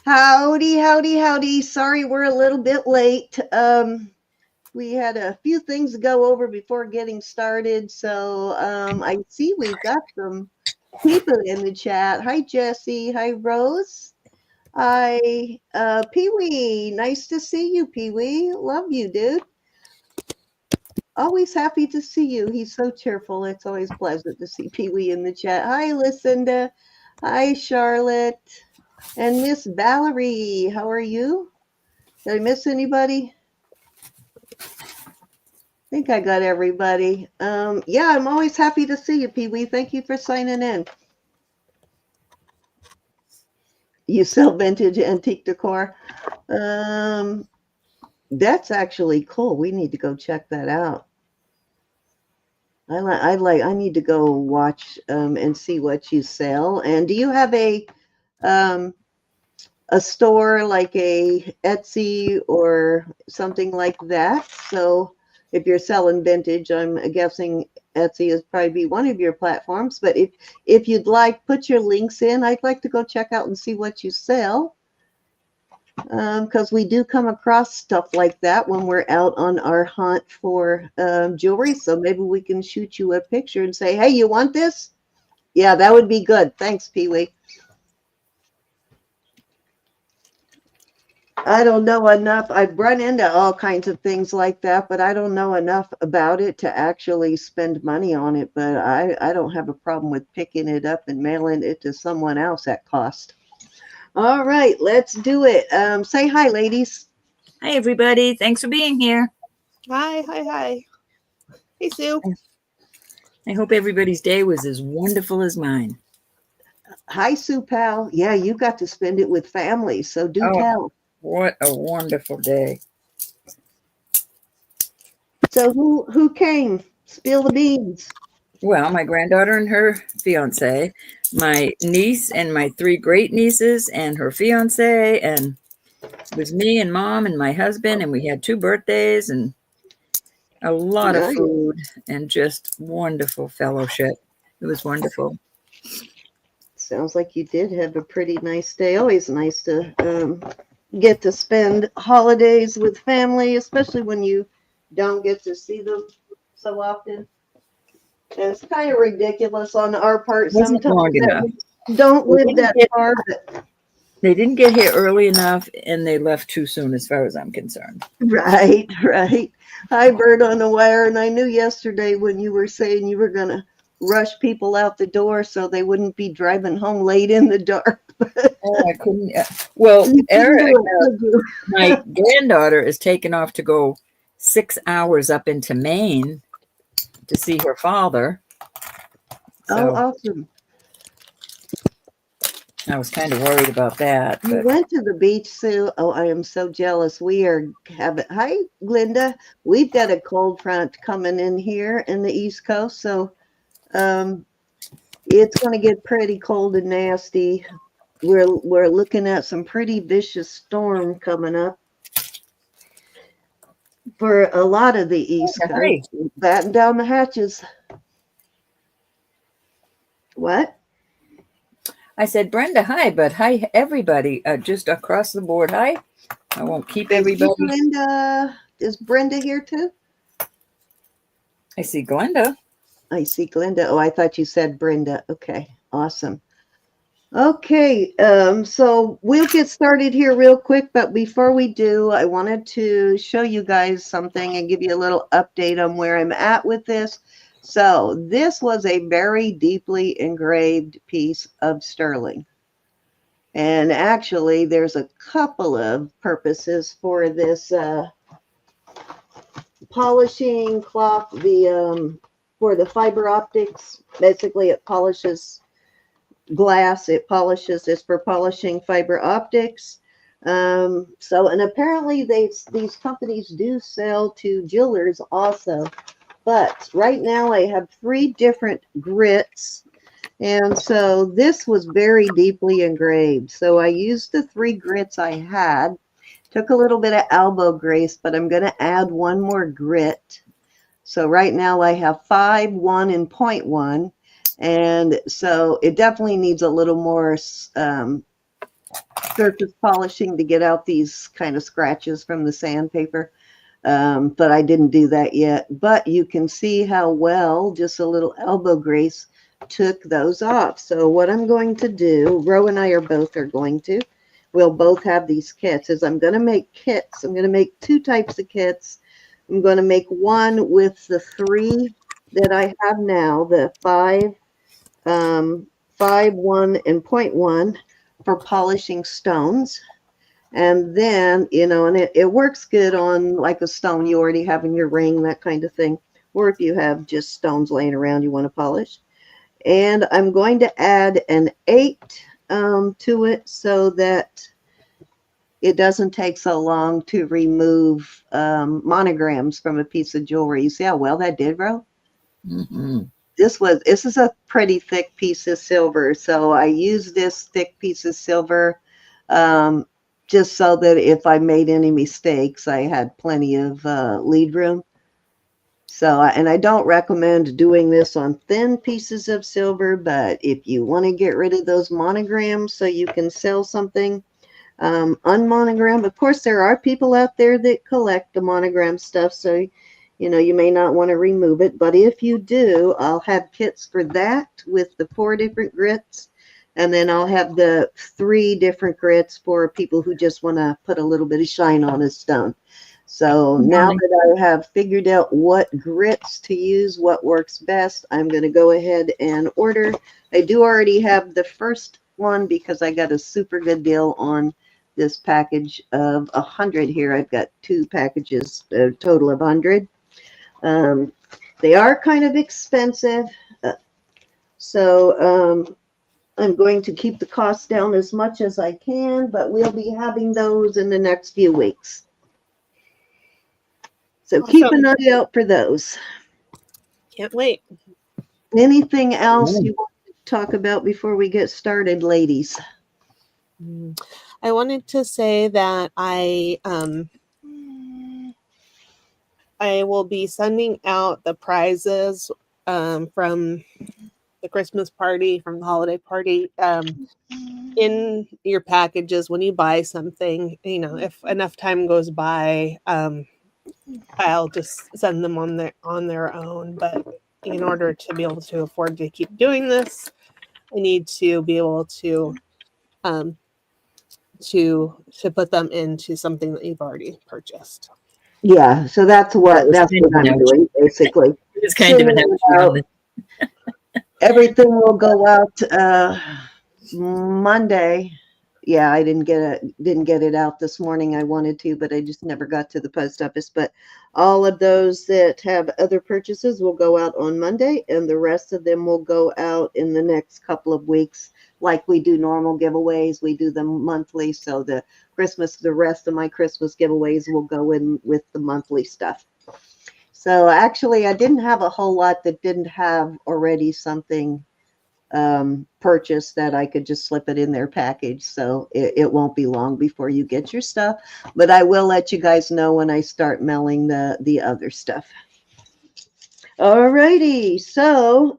Howdy, howdy, howdy. Sorry we're a little bit late. We had a few things to go over before getting started. So I see we've got some people in the chat. Hi, Jesse. Hi, Rose. Hi, Pee-wee. Nice to see you, Pee-wee. Love you, dude. Always happy to see you. He's so cheerful. It's always pleasant to see Pee-wee in the chat. Hi, Lucinda. Hi, Charlotte. And Miss Valerie, how are you? Did I miss anybody? I think I got everybody. Yeah, I'm always happy to see you, Pee-wee. Thank you for signing in. You sell vintage antique decor. That's actually cool. We need to go check that out. I need to go watch and see what you sell. And do you have a store like a Etsy or something like that? So if you're selling vintage, I'm guessing Etsy is probably be one of your platforms. But if you'd like, put your links in. I'd like to go check out and see what you sell, because we do come across stuff like that when we're out on our hunt for jewelry. So maybe we can shoot you a picture and say, hey, you want this? Yeah, that would be good. Thanks, Pee-wee. I don't know enough. I've run into all kinds of things like that, but I don't know enough about it to actually spend money on it. But I don't have a problem with picking it up and mailing it to someone else at cost. All right, let's do it. Say hi, ladies. Hi, everybody. Thanks for being here. Hi. Hey, Sue. I hope everybody's day was as wonderful as mine. Hi, Sue Pal. Yeah, you got to spend it with family, so do tell. What a wonderful day. So who came? Spill the beans. Well, my granddaughter and her fiance, my niece and my 3 great nieces and her fiance, and it was me and Mom and my husband, and we had 2 birthdays and a lot of food and just wonderful fellowship. It was wonderful. Sounds like you did have a pretty nice day. Always nice to get to spend holidays with family, especially when you don't get to see them so often. And it's kind of ridiculous on our part sometimes that we don't live that far. But they didn't get here early enough, and they left too soon, as far as I'm concerned. Right. Hi, Bird on the Wire. And I knew yesterday when you were saying you were going to rush people out the door so they wouldn't be driving home late in the dark. I couldn't. Well, Eric, my granddaughter is taking off to go 6 hours up into Maine to see her father. So, awesome. I was kind of worried about that. You went to the beach, Sue. Oh, I am so jealous. We are having, hi, Linda. We've got a cold front coming in here in the East Coast. So it's going to get pretty cold and nasty. We're looking at some pretty vicious storm coming up for a lot of the East Coast. Batten down the hatches. What? I said, Brenda, hi, but hi, everybody. Just across the board, hi. I won't keep everybody. Brenda. Is Brenda here too? I see Glenda. I see Glenda. Oh, I thought you said Brenda. Okay, awesome. Okay, so we'll get started here real quick, but before we do, I wanted to show you guys something and give you a little update on where I'm at with this. So this was a very deeply engraved piece of sterling. And actually, there's a couple of purposes for this polishing cloth, for the fiber optics. Basically, it polishes glass. It polishes this for polishing fiber optics. And apparently these companies do sell to jewelers also. But right now I have 3 different grits. And so this was very deeply engraved. So I used the 3 grits I had. Took a little bit of elbow grease, but I'm going to add 1 more grit. So right now I have 5, 1, and 0.1. And so it definitely needs a little more surface polishing to get out these kind of scratches from the sandpaper. But I didn't do that yet. But you can see how well just a little elbow grease took those off. So what I'm going to do, Ro and I are going to, we'll both have these kits, is I'm going to make kits. I'm going to make 2 types of kits. I'm going to make one with the 3 that I have now, the 5, 1, and 0.1 for polishing stones. And then, and it works good on like a stone you already have in your ring, that kind of thing. Or if you have just stones laying around you want to polish. And I'm going to add an 8 to it so that it doesn't take so long to remove monograms from a piece of jewelry. You see how well that did, Ro? Mm-hmm. This is a pretty thick piece of silver. So I used this thick piece of silver just so that if I made any mistakes, I had plenty of lead room. So, and I don't recommend doing this on thin pieces of silver, but if you want to get rid of those monograms so you can sell something unmonogrammed, of course, there are people out there that collect the monogram stuff. So, you may not want to remove it, but if you do, I'll have kits for that with the 4 different grits. And then I'll have the 3 different grits for people who just want to put a little bit of shine on a stone. So now that I have figured out what grits to use, what works best, I'm going to go ahead and order. I do already have the first one because I got a super good deal on this package of 100 here. I've got 2 packages, a total of 100. They are kind of expensive. So I'm going to keep the cost down as much as I can, but we'll be having those in the next few weeks. So keep an eye out for those. Can't wait. Anything else you want to talk about before we get started, ladies? I wanted to say that I will be sending out the prizes from the Christmas party, from the holiday party, in your packages when you buy something. If enough time goes by, I'll just send them on their own. But in order to be able to afford to keep doing this, I need to be able to put them into something that you've already purchased. Yeah, so that's what I'm doing, basically. It's kind of an everything will go out Monday. Yeah, I didn't get it out this morning. I wanted to, but I just never got to the post office. But all of those that have other purchases will go out on Monday, and the rest of them will go out in the next couple of weeks. Like we do normal giveaways, we do them monthly. So the rest of my Christmas giveaways will go in with the monthly stuff. So actually, I didn't have a whole lot that didn't have already something purchased that I could just slip it in their package. So it won't be long before you get your stuff. But I will let you guys know when I start mailing the other stuff. Alrighty, so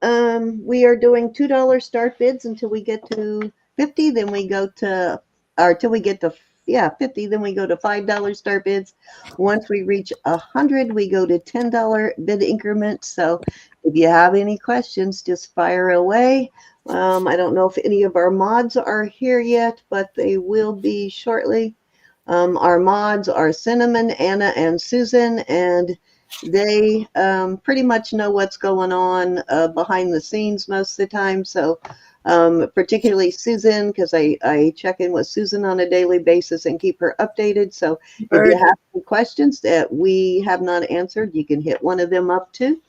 we are doing $2 start bids until we get to 50. Then we go to, or till we get to 50. Then we go to $5 start bids. Once we reach 100, we go to $10 bid increments. So if you have any questions, just fire away. I don't know if any of our mods are here yet, but they will be shortly. Our mods are Cinnamon, Anna, and Susan, and they pretty much know what's going on behind the scenes most of the time. So particularly Susan, because I check in with Susan on a daily basis and keep her updated. So if you have any questions that we have not answered, you can hit one of them up too.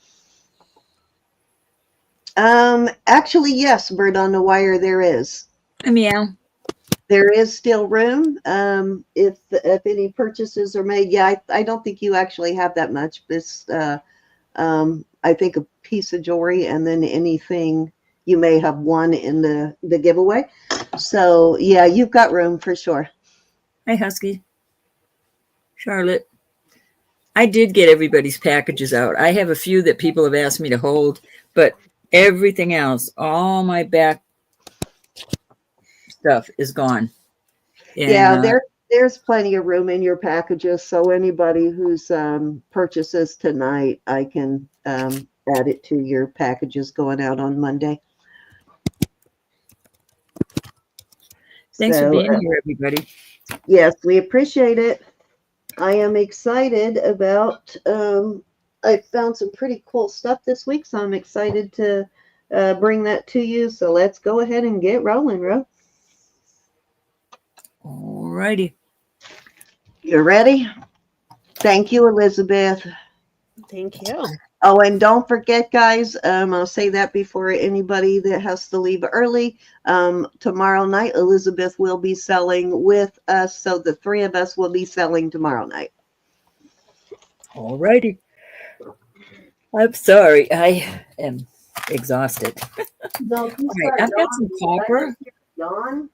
Actually, yes, Bird on the Wire, there is. Meow. There is still room. If any purchases are made, I don't think you actually have that much. This, I think a piece of jewelry, and then anything you may have won in the giveaway. So yeah, you've got room for sure. Hi, Husky. Charlotte. I did get everybody's packages out. I have a few that people have asked me to hold, but everything else, all my back stuff is gone. Yeah, And there's plenty of room in your packages. So anybody who's purchases tonight, I can add it to your packages going out on Monday. thanks for So being here, everybody. yes, we appreciate it. I am excited about. I found some pretty cool stuff this week, so I'm excited to bring that to you. So let's go ahead and get rolling, Ro. All righty. You ready? Thank you, Elizabeth. Thank you. Oh, and don't forget, guys, I'll say that before anybody that has to leave early. Tomorrow night, Elizabeth will be selling with us. So the three of us will be selling tomorrow night. All righty. I'm sorry. I am exhausted. No, All right, I've got some copper. Yawn.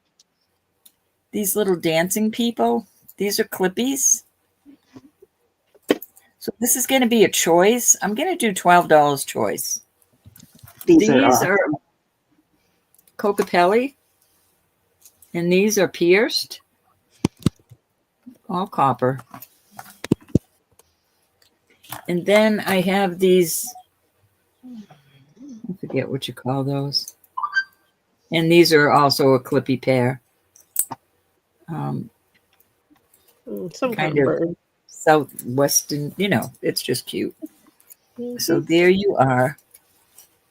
These little dancing people. These are clippies. So this is going to be a choice. I'm going to do $12 choice. These are Cocapelli. And these are pierced. All copper. And then I have these, I forget what you call those. And these are also a clippy pair. Some Kind kind of of bird. Southwestern, it's just cute. Mhm. So there you are.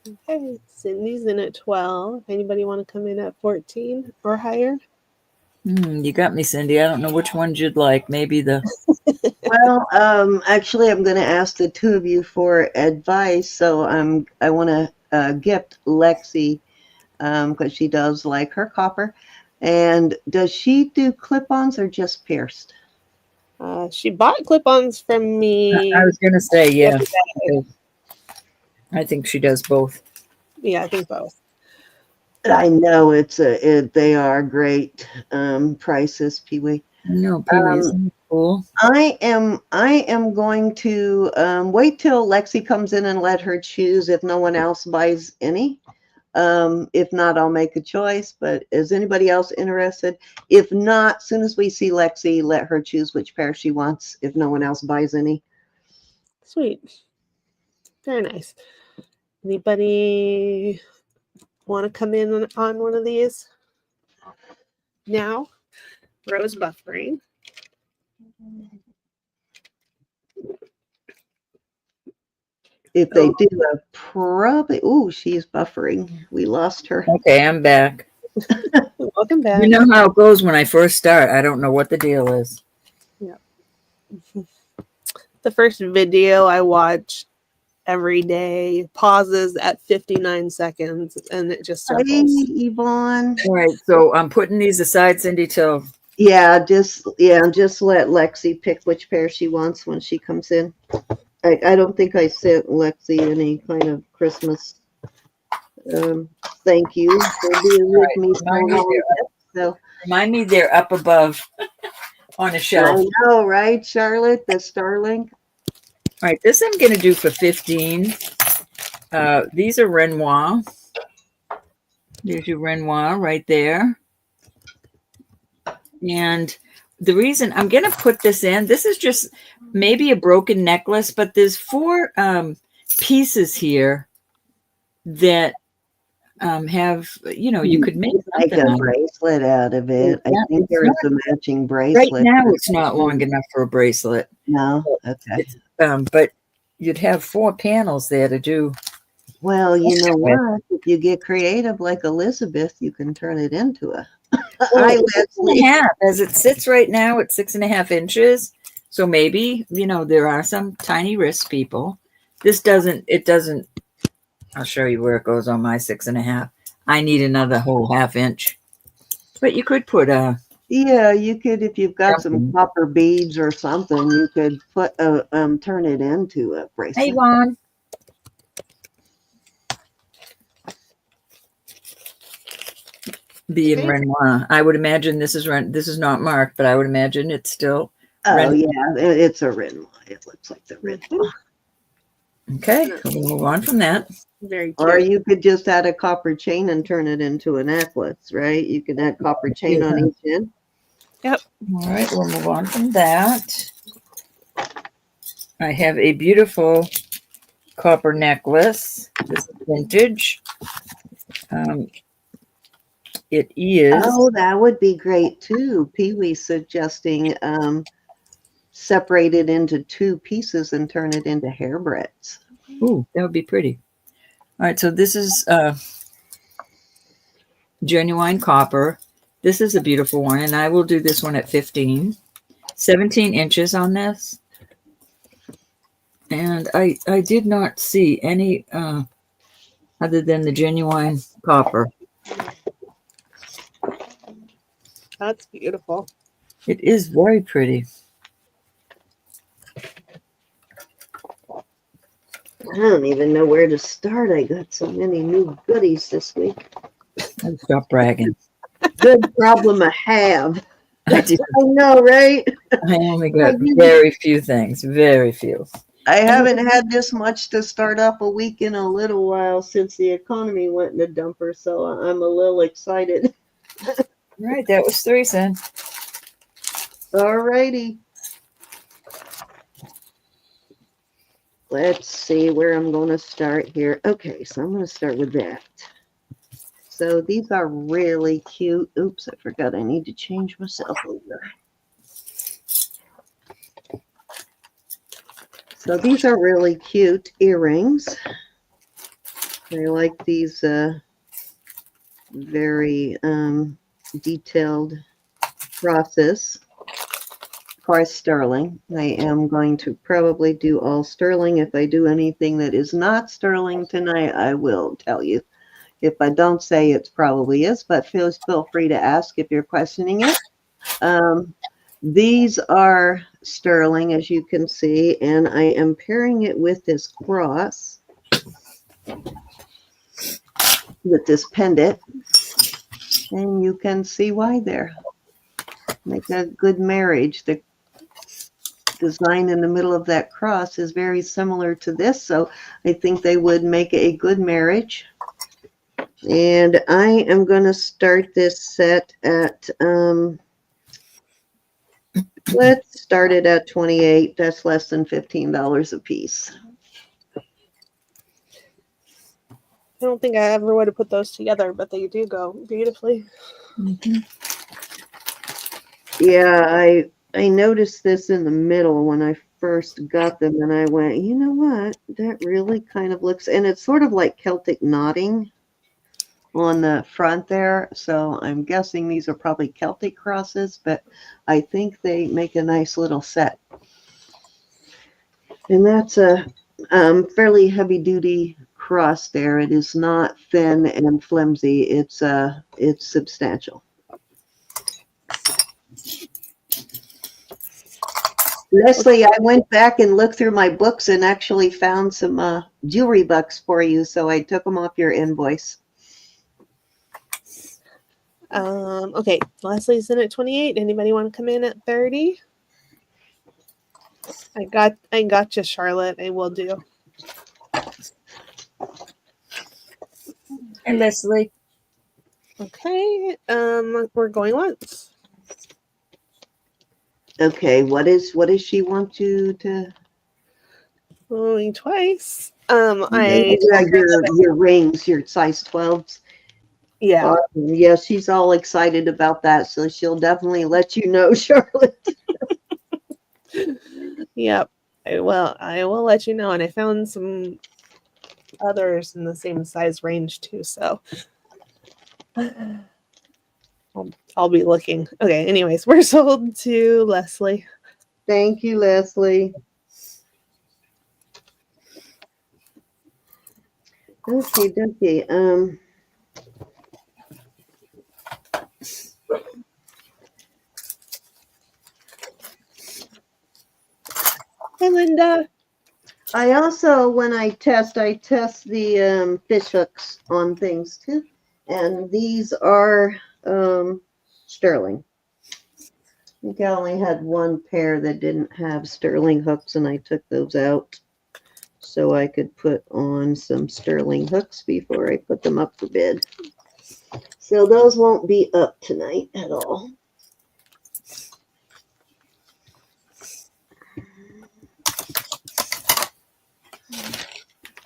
Okay, Cindy's in at 12. Anybody want to come in at 14 or higher? You got me, Cindy. I don't know which ones you'd like. Maybe the. Well, actually, I'm going to ask the two of you for advice. So I want to gift Lexi because she does like her copper. And does she do clip-ons or just pierced? She bought clip-ons from me. I was going to say, yeah. yesterday. I think she does both. Yeah, I think both. I know they are great prices, Pee Wee. No, Pee-wee, isn't it cool? I am going to wait till Lexi comes in and let her choose if no one else buys any. If not, I'll make a choice. But is anybody else interested? If not, as soon as we see Lexi, let her choose which pair she wants if no one else buys any. Sweet. Very nice. Anybody want to come in on one of these? Now, Rose buffering. If they do a probably, she's buffering. We lost her. Okay, I'm back. Welcome back. You know how it goes when I first start. I don't know what the deal is. Yeah. The first video I watch every day pauses at 59 seconds and it just Hey, circles. Yvonne. All right, so I'm putting these aside, Cindy, till. Yeah, just let Lexi pick which pair she wants when she comes in. I don't think I sent Lexi any kind of Christmas thank you for being with me so long. So Remind me they're up above on a shelf. I know, right, Charlotte, the Starlink. All right, this I'm going to do for 15. These are Renoir. There's your Renoir right there. And the reason I'm going to put this in, this is just maybe a broken necklace, but there's 4 pieces here that have, you could make Like something a out of. bracelet out of it. I Yeah, think it's there is not- a matching bracelet. Right now, it's not long enough for a bracelet. No, okay. But you'd have 4 panels there to do. Well, you know what? If you get creative like Elizabeth, you can turn it into a eyelash. As it sits right now, it's 6.5 inches. So maybe, there are some tiny wrist people. It doesn't, I'll show you where it goes on my 6.5. I need another whole 1/2 inch. But you could put yeah, you could, if you've got some copper beads or something, you could put turn it into a bracelet. Hey, Vaughn. The Renoir. I would imagine this is not marked, but I would imagine it's still. Renoir. Yeah, it's a Renoir. It looks like the Renoir. Okay, we'll move on from that. Very cute. Or you could just add a copper chain and turn it into a necklace, right? You can add copper chain on each end. Yep. All right, we'll move on from that. I have a beautiful copper necklace. This is vintage. It is. Oh, that would be great too. Pee Wee suggesting separate it into two pieces and turn it into hairbreadths. Ooh, that would be pretty. All right, so this is genuine copper. This is a beautiful one, and I will do this one at 15. 17 inches on this. And I did not see any other than the genuine copper. That's beautiful. It is very pretty. I don't even know where to start. I got so many new goodies this week. I'll stop bragging. Good problem I have. I did. I know, right? I only got very few things. Very few. I haven't had this much to start up a week in a little while since the economy went in the dumper, so I'm a little excited. All right, that was 3 cents. All righty. Let's see where I'm going to start here. Okay, so I'm going to start with that. So these are really cute. Oops, I forgot I need to change myself over. So these are really cute earrings. I like these very detailed crosses. Of course, sterling. I am going to probably do all sterling. If I do anything that is not sterling tonight, I will tell you. If I don't say it probably is, but feel free to ask if you're questioning it. These are sterling, as you can see, and I am pairing it with this cross, with this pendant, and you can see why there. Make a good marriage. The design in the middle of that cross is very similar to this, so I think they would make a good marriage. And I am going to start this set at let's start it at 28. That's less than $15 a piece. I don't think I ever would have put those together, but they do go beautifully. Mm-hmm. Yeah, I noticed this in the middle when I first got them, and I went, you know what? That really kind of looks, and it's sort of like Celtic knotting on the front there. So I'm guessing these are probably Celtic crosses, but I think they make a nice little set. And that's a fairly heavy duty cross there. It is not thin and flimsy. It's substantial. Leslie, I went back and looked through my books and actually found some jewelry bucks for you, so I took them off your invoice. Okay, Leslie's in at 28. Anybody want to come in at 30? I got you, Charlotte. I will do. And Leslie. Okay, we're going once. Okay, what does she want you to? Going twice. Your rings, your size 12s. Yeah. Yeah, she's all excited about that, so she'll definitely let you know, Charlotte. Yep. I will let you know. And I found some others in the same size range too, so I'll be looking. Okay, anyways, we're sold to Leslie. Thank you, Leslie. Okay. Hi, Linda. I also, when I test the fish hooks on things too, and these are sterling. I think I only had one pair that didn't have sterling hooks, and I took those out so I could put on some sterling hooks before I put them up for bid. So those won't be up tonight at all.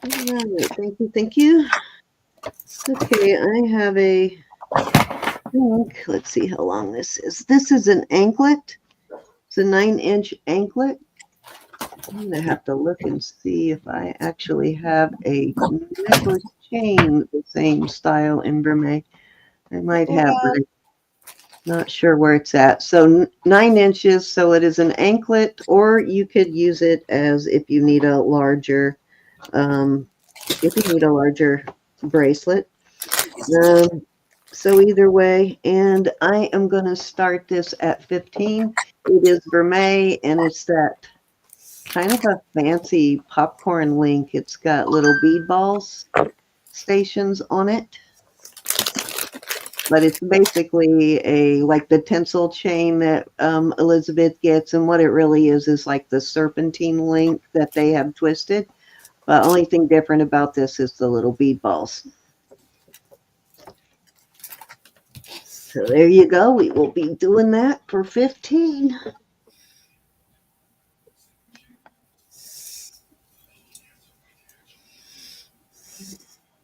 right, thank you, thank you. Okay, I have a, let's see how long this is. This is an anklet. It's a 9-inch anklet. I'm gonna have to look and see if I actually have a necklace chain the same style in Vermeil. I might have, but I'm not sure where it's at. So 9 inches, so it is an anklet, or you could use it as if you need a larger, bracelet. So either way, and I am going to start this at 15. It is Vermeil, and it's that kind of a fancy popcorn link. It's got little bead balls stations on it. But it's basically like the tinsel chain that Elizabeth gets, and what it really is like the serpentine link that they have twisted. The only thing different about this is the little bead balls. So there you go. We will be doing that for 15.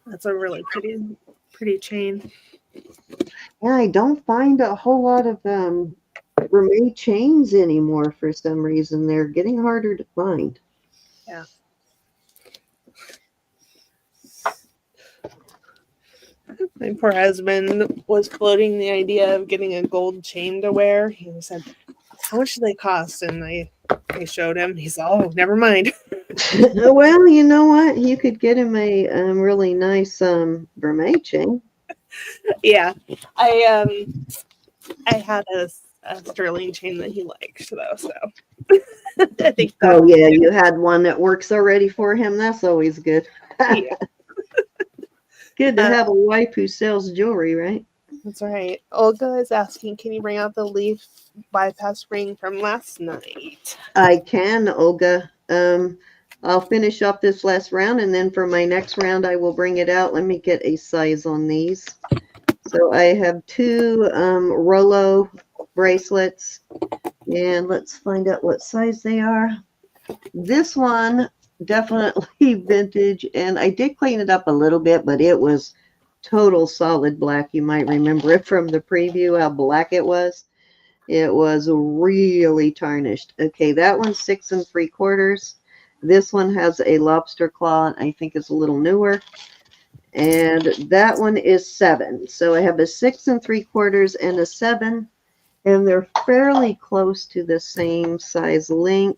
That's a really pretty chain. Yeah, I don't find a whole lot of Vermeil chains anymore for some reason. They're getting harder to find. Yeah. My poor husband was floating the idea of getting a gold chain to wear. He said, "How much do they cost?" And I showed him. He's, "Oh, never mind." Well, you know what? You could get him a really nice Vermeil chain. Yeah, I had a sterling chain that he liked, though. So I think. Oh yeah, you had one that works already for him. That's always good. Yeah. Good to have a wife who sells jewelry, right? That's right. Olga is asking, can you bring out the leaf bypass ring from last night? I can, Olga. I'll finish up this last round, and then for my next round, I will bring it out. Let me get a size on these. So I have 2 Rolo bracelets, and let's find out what size they are. This one, definitely vintage, and I did clean it up a little bit, but it was total solid black. You might remember it from the preview, how black it was. It was really tarnished. Okay, that one's 6 3/4. This one has a lobster claw. I think it's a little newer. And that one is 7. So I have a 6 3/4 and a 7, and they're fairly close to the same size link.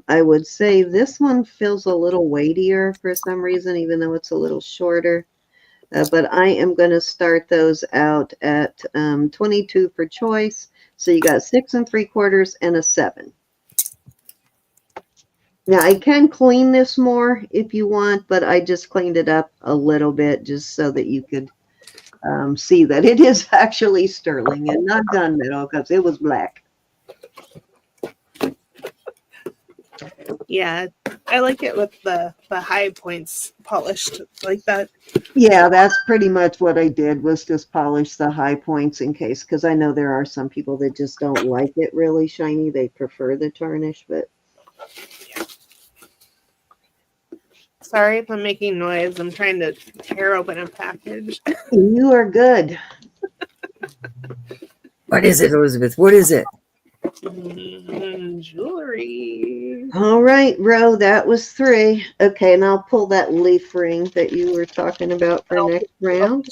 I would say this one feels a little weightier for some reason, even though it's a little shorter. But I am going to start those out at 22 for choice. So you got 6 3/4 and a 7. Now I can clean this more if you want, but I just cleaned it up a little bit just so that you could see that it is actually sterling and not gunmetal, because it was black. Yeah, I like it with the high points polished like that. Yeah, that's pretty much what I did, was just polish the high points in case, because I know there are some people that just don't like it really shiny. They prefer the tarnish, but Sorry if I'm making noise. I'm trying to tear open a package. you are good. What is it, Elizabeth? What is it? Jewelry. All right, Ro, that was 3. Okay, and I'll pull that leaf ring that you were talking about for next round.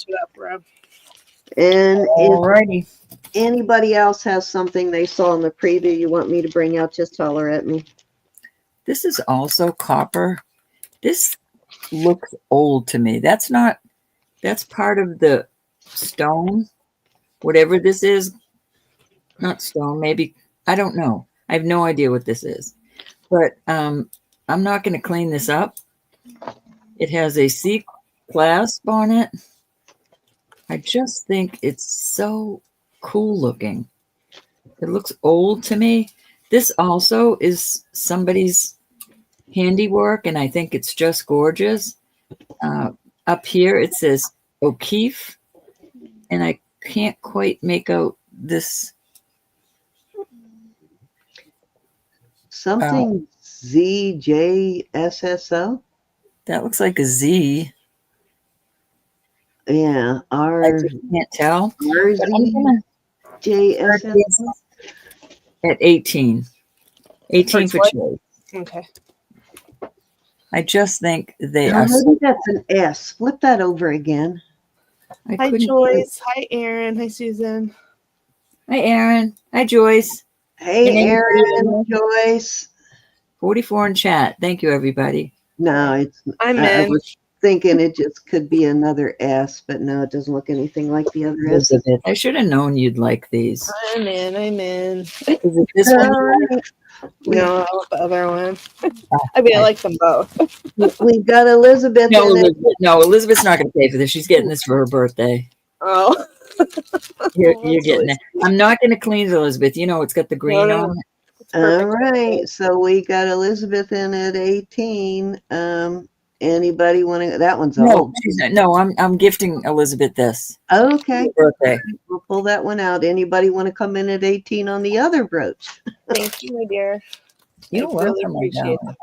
And Alrighty. if anybody else has something they saw in the preview you want me to bring out, just holler at me. This is also copper. This looks old to me. That's part of the stone, whatever this is. Not stone, maybe. I don't know. I have no idea what this is. But I'm not going to clean this up. It has a C clasp on it. I just think it's so cool looking. It looks old to me. This also is somebody's handiwork, and I think it's just gorgeous. Up here it says O'Keefe, and I can't quite make out this. Something ZJSSO? That looks like a Z. Yeah, I just can't tell. But I'm gonna start RZJSS. this at 18. 18 for choice? choice. Okay. I just think they Oh, are. maybe that's an S. Flip that over again. I Hi, couldn't. Joyce. Hi, Aaron. Hi, Susan. Hi, Aaron. Hi, Joyce. Hey, Can Aaron, anybody- Joyce. 44 in chat. Thank you, everybody. No, it's. I'm I in. was thinking it just could be another S, but no, it doesn't look anything like the other S. Elizabeth, I should have known you'd like these. I'm in. I'm in. Is it this one? All right. No, the other one. I mean, I like them both. We've got Elizabeth No, in it. Elizabeth, no, Elizabeth's not going to pay for this. She's getting this for her birthday. Oh. You're That's getting really it. I'm not going to clean it, Elizabeth. You know, it's got the green No. on it. All right, so we got Elizabeth in at 18. Anybody want to? That one's No, old. she's not. No, I'm gifting Elizabeth this Okay, for her birthday. we'll pull that one out. Anybody want to come in at 18 on the other brooch? Thank you, my dear. You're I really welcome, my appreciate darling.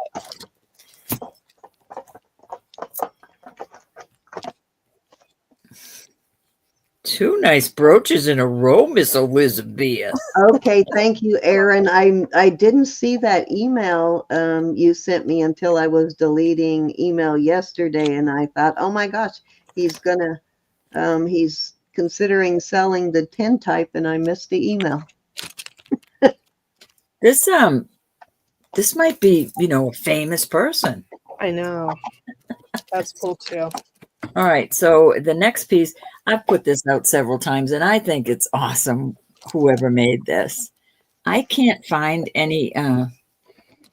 Two nice brooches in a row, Miss Elizabeth. Okay, thank you, Aaron. I didn't see that email you sent me until I was deleting email yesterday, and I thought, oh my gosh, he's considering selling the 10 type, and I missed the email. This might be, a famous person. I know. That's cool too. All right, so the next piece, I've put this out several times, and I think it's awesome. Whoever made this, I can't find any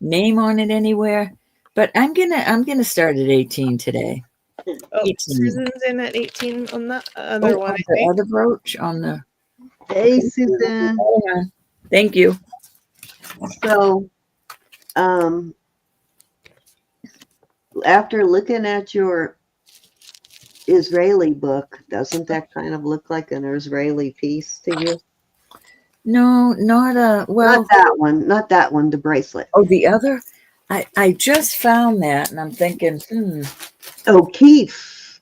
name on it anywhere, but I'm gonna start at 18 today. Oh, 18. Susan's in at 18 on the other one, on I the think. other brooch on the. Hey, Susan. Hold on. Thank you. So, after looking at your Israeli book, doesn't that kind of look like an Israeli piece to you? No, not well. Not that one, the bracelet. Oh, the other. I just found that, and I'm thinking, O'Keefe.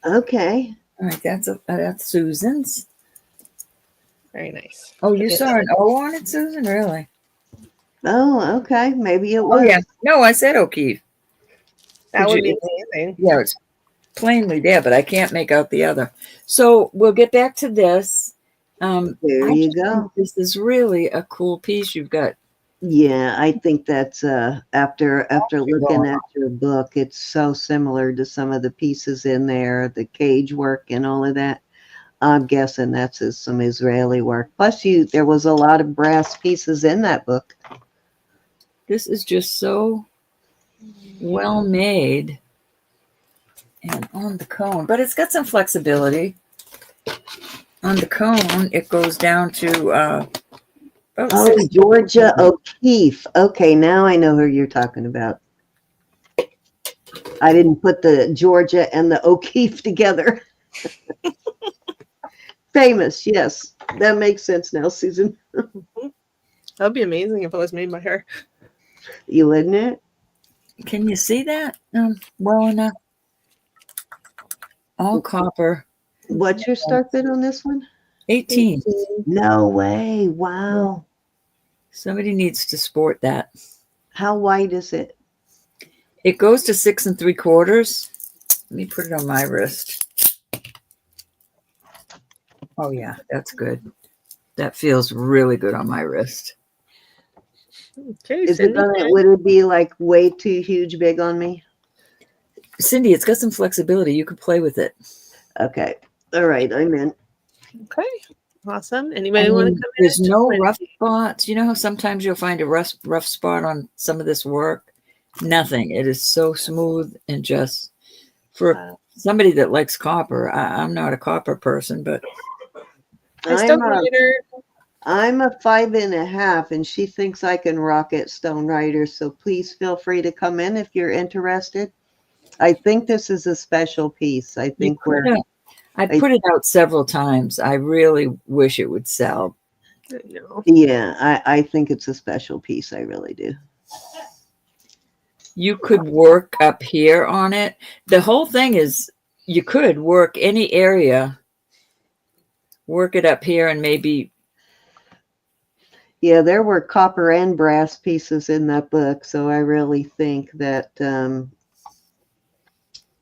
Okay. All right, that's Susan's. Very nice. Oh, you Okay. saw an O on it, Susan? Really? Oh, okay. Maybe it Oh, was. yeah. No, I said O'Keefe. That would be you- amazing. Yeah, it's plainly there, but I can't make out the other. So we'll get back to this. There I you just go. think this is really a cool piece you've got. Yeah, I think that's after looking at your book, it's so similar to some of the pieces in there, the cage work and all of that. I'm guessing that's some Israeli work. Plus, there was a lot of brass pieces in that book. This is just so well made and on the cone, but it's got some flexibility. On the cone, it goes down to Oh, Georgia O'Keefe. Okay, now I know who you're talking about. I didn't put the Georgia and the O'Keefe together. Famous, yes. That makes sense now, Susan. That'd be amazing if it was made by her. You wouldn't it? Can you see that well enough? All copper. What's your start bid on this one? 18. No way. Wow. Somebody needs to sport that. How wide is it? It goes to 6 3/4. Let me put it on my wrist. Oh yeah, that's good. That feels really good on my wrist. Okay, Would it be like way too huge big on me? Cindy, it's got some flexibility. You could play with it. Okay. All right, I'm in. Okay. Awesome. Anybody want to come in? There's no rough spots. You know how sometimes you'll find a rough spot on some of this work? Nothing. It is so smooth and just for somebody that likes copper. I'm not a copper person, but I'm a 5.5, and she thinks I can rock it, Stone Rider. So please feel free to come in if you're interested. I think this is a special piece. I think I put it out several times. I really wish it would sell. Yeah, I think it's a special piece. I really do. you could work up here on it. The whole thing is you could work any area, work it up here, and maybe. Yeah, there were copper and brass pieces in that book, so I really think that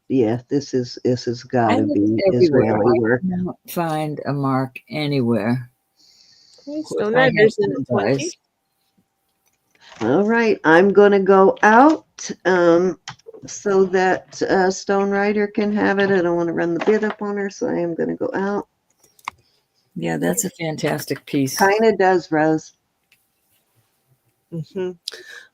yeah, this is I gotta looked be everywhere. Israeli I work. cannot find a mark anywhere. Okay, Of course, Stone I have Riders in one, 20. guys. All right, I'm gonna go out so that Stone Rider can have it. I don't want to run the bid up on her, so I am gonna go out. Yeah, that's a fantastic piece. Kind of does, Rose. Mm-hmm.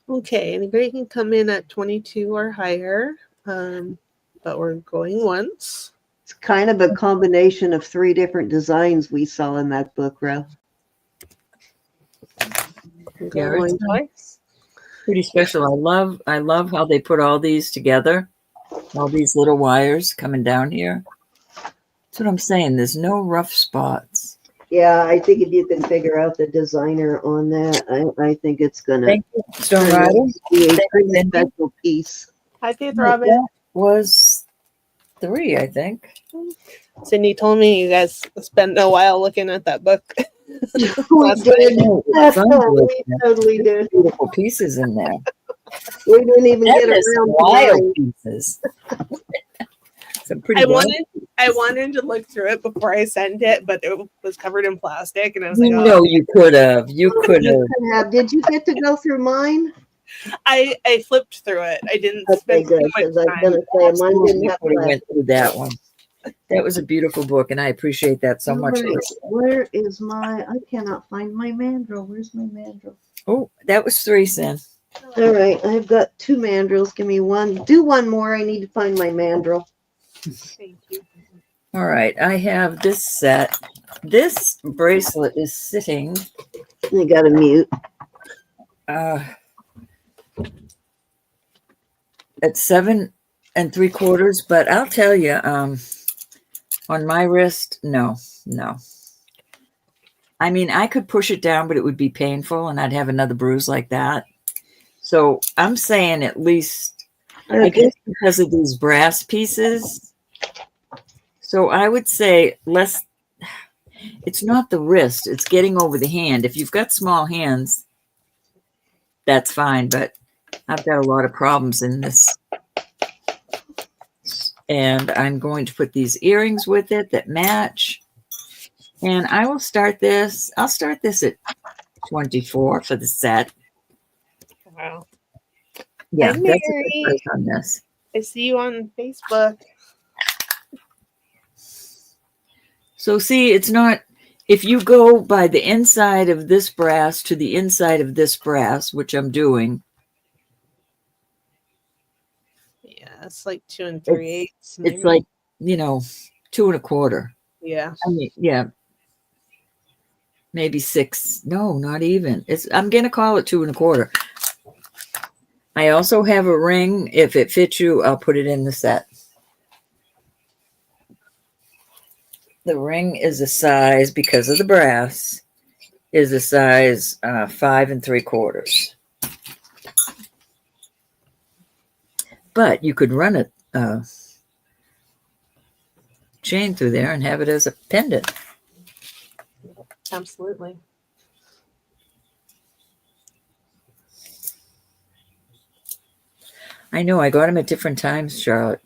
Okay, anybody can come in at 22 or higher, but we're going once. It's kind of a combination of 3 different designs we saw in that book, Rose. Going twice. Pretty special. I love how they put all these together, all these little wires coming down here. That's what I'm saying. There's no rough spots. Yeah, I think if you can figure out the designer on that, I think it's gonna Thank you, Stone Rider. be a Thank you, pretty Cindy. special piece. Hi, Faith That Robin. was 3, I think. Cindy told me you guys spent a while looking at that book. We Last did. No, it's fun to look We at. totally did. Beautiful pieces in there. We didn't even And get there's some around to wild mine. pieces. Some pretty I wild. wanted to look through it before I sent it, but it was covered in plastic, and I was You like, know, you could have. You could have. You could have. Did you get to go through mine? I flipped through it. I didn't Okay, spend good. too much Because I was time. gonna say mine Absolutely didn't have could have plastic. went through that one. That was a beautiful book, and I appreciate that so much. All right, where is my? I cannot find my mandrel. Where's my mandrel? Oh, that was 3, Sin. All right, I've got 2 mandrels. Give me one. Do one more. I need to find my mandrel. Thank you. All right, I have this set. This bracelet is sitting I got to mute. At 7 3/4, but I'll tell you, on my wrist, no. I mean, I could push it down, but it would be painful, and I'd have another bruise like that. So I'm saying at least, I guess because of these brass pieces. So I would say less. It's not the wrist; it's getting over the hand. If you've got small hands, that's fine. But I've got a lot of problems in this. And I'm going to put these earrings with it that match. And I will start this. I'll start this at 24 for the set. Wow. Yeah, Hi, that's a Mary. good price on this. I see you on Facebook. So see, it's not, if you go by the inside of this brass to the inside of this brass, which I'm doing, Yeah, it's like 2 3/8. it's like, 2 1/4. Yeah. I mean, yeah, maybe 6. No, not even. I'm going to call it 2 1/4. I also have a ring. If it fits you, I'll put it in the set. The ring is a size, because of the brass, is a size 5 3/4. But you could run a chain through there and have it as a pendant. Absolutely. I know, I got them at different times, Charlotte.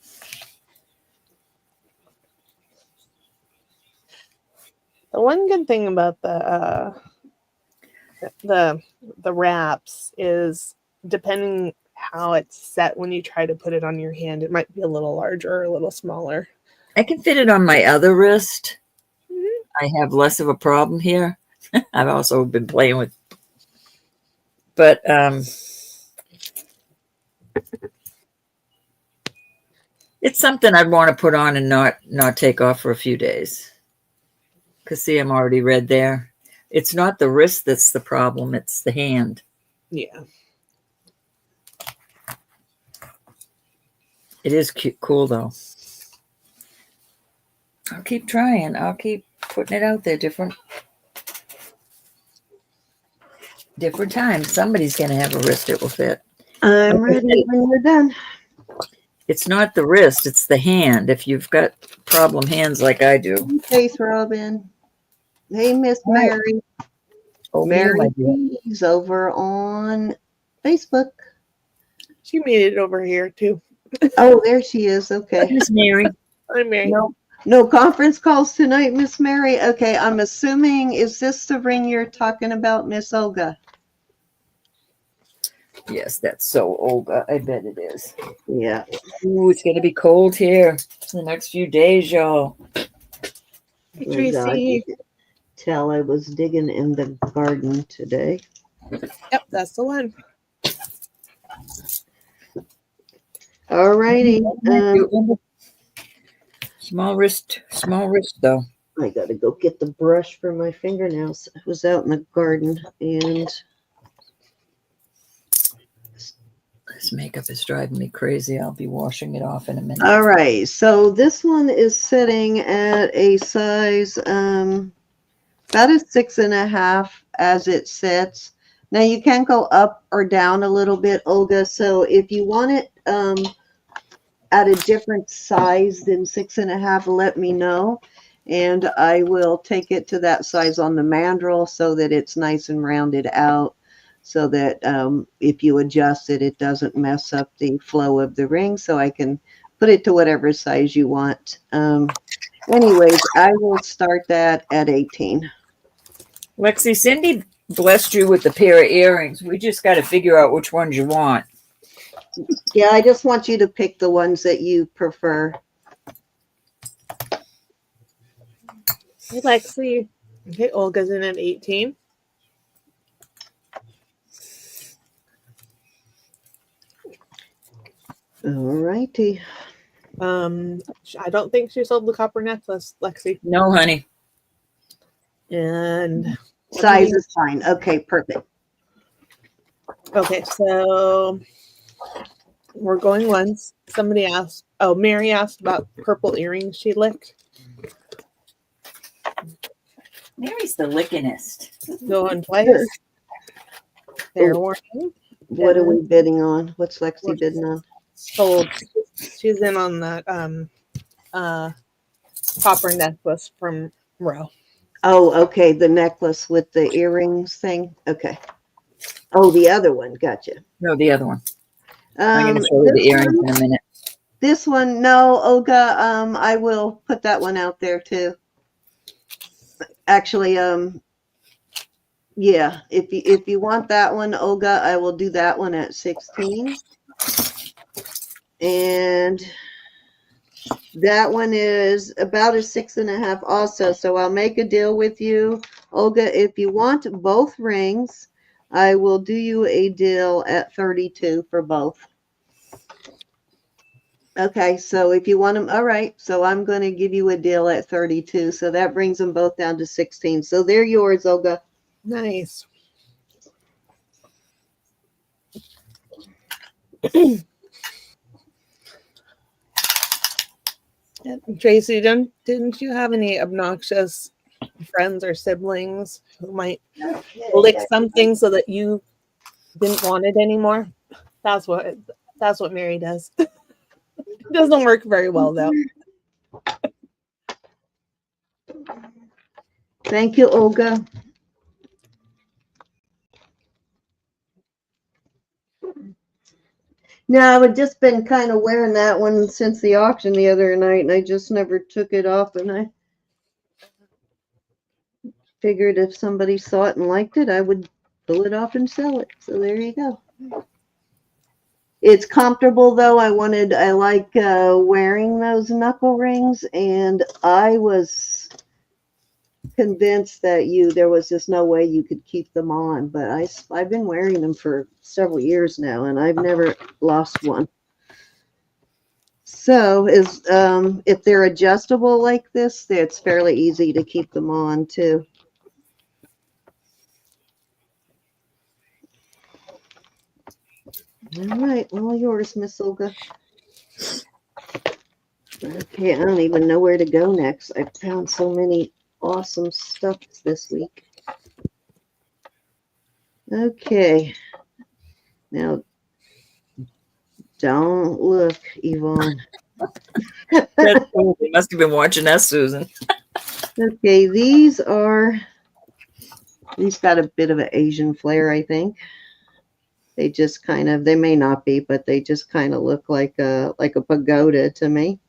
The one good thing about the wraps is, depending how it's set when you try to put it on your hand, it might be a little larger or a little smaller. I can fit it on my other wrist. I have less of a problem here. I've also been playing with, but it's something I'd want to put on and not take off for a few days. Because see, I'm already red there. It's not the wrist that's the problem, it's the hand. Yeah. It is cool though. I'll keep trying. I'll keep putting it out there different times. Somebody's going to have a wrist it will fit. I'm ready when you're done. It's not the wrist, it's the hand. If you've got problem hands like I do. Face, Robin. Hey, Miss Right. Mary. Over you, my Mary dear. P's over on Facebook. She made it over here too. Oh, there she is. Okay. Miss Mary. I'm Mary. No conference calls tonight, Miss Mary. Okay, I'm assuming, is this the ring you're talking about, Miss Olga? Yes, that's so Olga. I bet it is. Yeah. Ooh, it's gonna be cold here the next few days, y'all. Hey, Oh, God, Tracy. you could tell I was digging in the garden today. Yep, that's the one. All righty. Small wrist though. I gotta go get the brush for my fingernails. I was out in the garden and This makeup is driving me crazy. I'll be washing it off in a minute. all right. So this one is sitting at a size about a 6.5 as it sits. Now you can go up or down a little bit, Olga. So if you want it at a different size than 6.5, let me know. And I will take it to that size on the mandrel so that it's nice and rounded out, so that if you adjust it, it doesn't mess up the flow of the ring. So I can put it to whatever size you want. Anyways, I will start that at 18. Lexi, Cindy blessed you with a pair of earrings. We just got to figure out which ones you want. Yeah, I just want you to pick the ones that you prefer. Hey, Lexi. Okay, Olga's in at 18. All righty. I don't think she sold the copper necklace, Lexi. No, honey. And Size is fine. Okay, perfect. okay, so we're going once. Somebody asked, Mary asked about purple earrings she licked. Mary's the lickinest. Going twice. Fair warning. What are we bidding on? What's Lexi bidding on? Sold. She's in on that copper necklace from Roe. Oh, okay. The necklace with the earrings thing. Okay. Oh, the other one. Gotcha. No, the other one. I'm going to show you the earrings in a minute. This one, no, Olga. I will put that one out there too. Actually, yeah. If you want that one, Olga, I will do that one at 16. And that one is about a 6.5 also. So I'll make a deal with you, Olga. If you want both rings, I will do you a deal at 32 for both. Okay, so if you want them, all right. So I'm going to give you a deal at 32. So that brings them both down to 16. So they're yours, Olga. Nice. Tracy, didn't you have any obnoxious friends or siblings who might lick something so that you didn't want it anymore? That's what Mary does. It doesn't work very well though. Thank you, Olga. No, I've just been kind of wearing that one since the auction the other night, and I just never took it off. And I figured if somebody saw it and liked it, I would pull it off and sell it. So there you go. It's comfortable though. I like wearing those knuckle rings, and I was convinced that there was just no way you could keep them on, but I've been wearing them for several years now, and I've never lost one. So if they're adjustable like this, it's fairly easy to keep them on too. All right, all yours, Miss Olga. Okay, I don't even know where to go next. I found so many awesome stuff this week. Okay. Now, Don't look, Yvonne. That's cool. They must have been watching us, Susan. Okay, these got a bit of an Asian flair, I think. They just kind of, they may not be, but they just kind of look like a pagoda to me.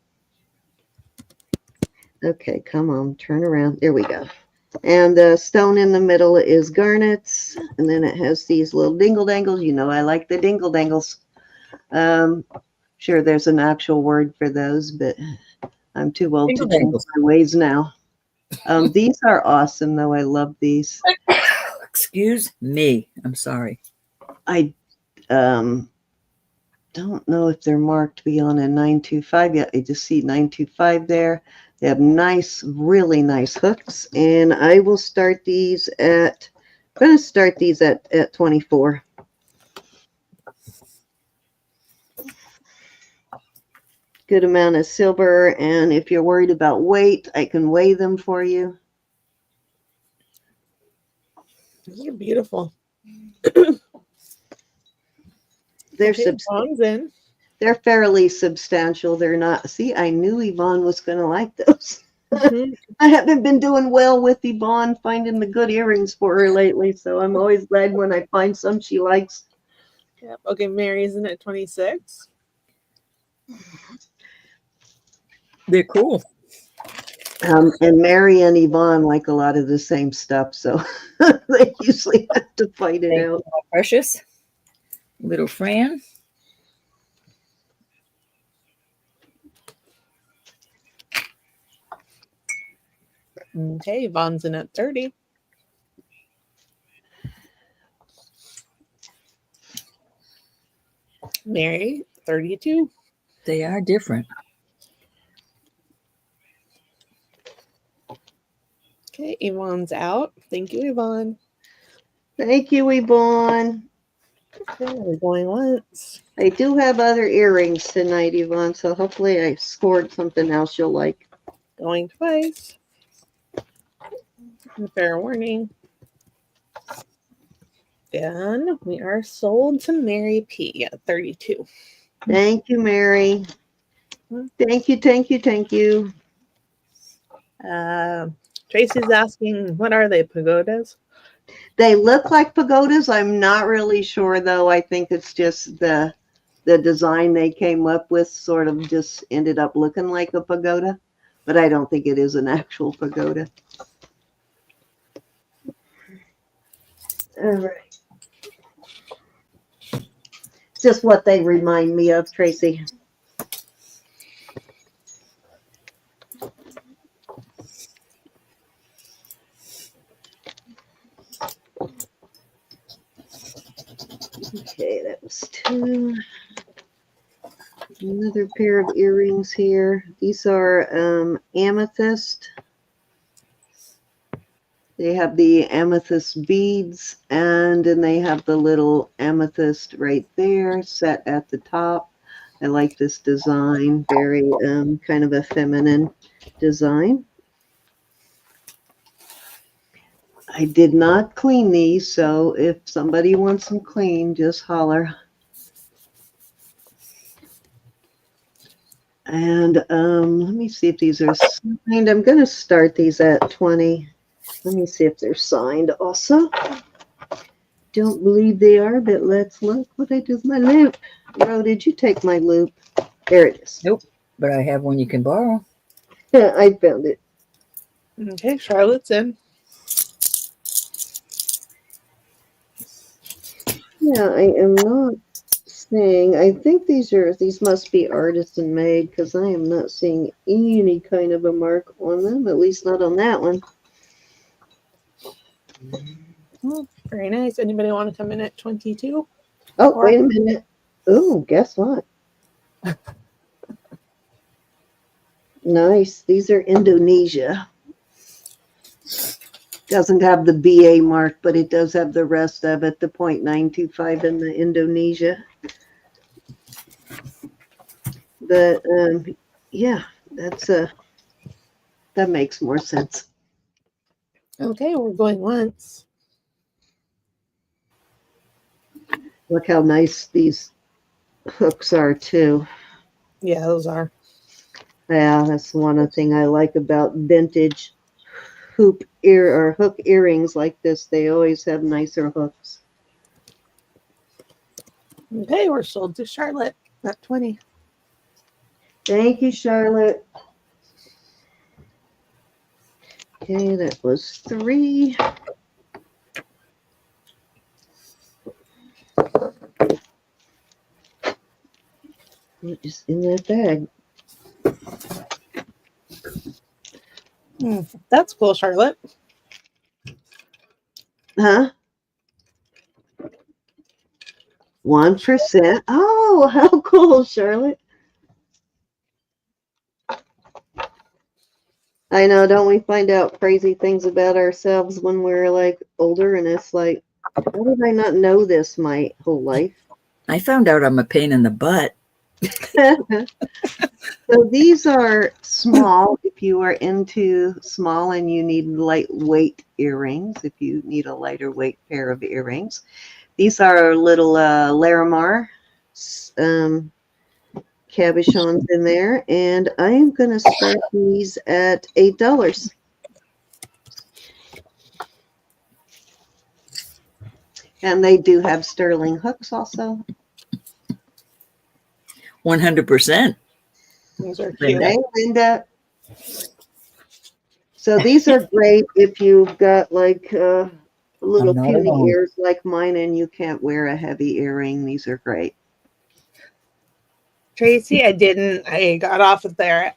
Okay, come on, turn around. There we go. And the stone in the middle is garnets, and then it has these little dingle dangles. You know, I like the dingle dangles. Sure, there's an actual word for those, but I'm too old to change my ways now. These are awesome, though. I love these. Excuse me. I'm sorry. I don't know if they're marked beyond a 925 yet. I just see 925 there. They have nice, really nice hooks, and I will start these at. I'm going to start these at 24. Good amount of silver, and if you're worried about weight, I can weigh them for you. These are beautiful. They're fairly substantial. They're not. See, I knew Yvonne was going to like those. Mm-hmm. I haven't been doing well with Yvonne finding the good earrings for her lately, so I'm always glad when I find some she likes. Yep. Okay, Mary's in at 26. They're cool. And Mary and Yvonne like a lot of the same stuff, so they usually have to fight it out. Precious. Little Fran. Okay, Yvonne's in at 30. Mary, 32. They are different. Okay, Yvonne's out. Thank you, Yvonne. Thank you, Yvonne. Okay, we're going once. I do have other earrings tonight, Yvonne, so hopefully I scored something else you'll like. Going twice. Fair warning. And we are sold to Mary P at 32. Thank you, Mary. Thank you, thank you, thank you. Tracy's asking, what are they, pagodas? They look like pagodas. I'm not really sure, though. I think it's just the design they came up with sort of just ended up looking like a pagoda, but I don't think it is an actual pagoda. All right. Just what they remind me of, Tracy. Okay, that was 2. Another pair of earrings here. These are amethyst. They have the amethyst beads, and then they have the little amethyst right there set at the top. I like this design, very kind of a feminine design. I did not clean these, so if somebody wants them clean, just holler. And let me see if these are signed. I'm going to start these at 20. Let me see if they're signed also. Don't believe they are, but let's look what I do with my loop. Ro, did you take my loop? There it is. Nope, but I have one you can borrow. Yeah, I found it. Okay, Charlotte's in. Yeah, I am not seeing. I think these must be artisan made because I am not seeing any kind of a mark on them, at least not on that one. Oh, very nice. Anybody want to come in at 22? Oh, wait a minute. Oh, guess what? Nice. These are Indonesia. Doesn't have the BA mark, but it does have the rest of it, the 0.925 in the Indonesia. But yeah, that makes more sense. Okay, we're going once. Look how nice these hooks are too. Yeah, those are. Yeah, that's one thing I like about vintage hook earrings like this. They always have nicer hooks. Okay, we're sold to Charlotte at 20. Thank you, Charlotte. Okay, that was 3. What is in that bag? That's cool, Charlotte. Huh? 1%. Oh, how cool, Charlotte. I know, don't we find out crazy things about ourselves when we're like older and it's like, how did I not know this my whole life? I found out I'm a pain in the butt. So these are small if you are into small and you need lightweight earrings, if you need a lighter weight pair of earrings. These are little Larimar cabochons in there, and I am going to start these at $8. And they do have sterling hooks also. 100%. Those are Linda. cute. Hey, Linda. So these are great if you've got like little I'm not puny alone. ears like mine and you can't wear a heavy earring. These are great. Tracy, I got off of there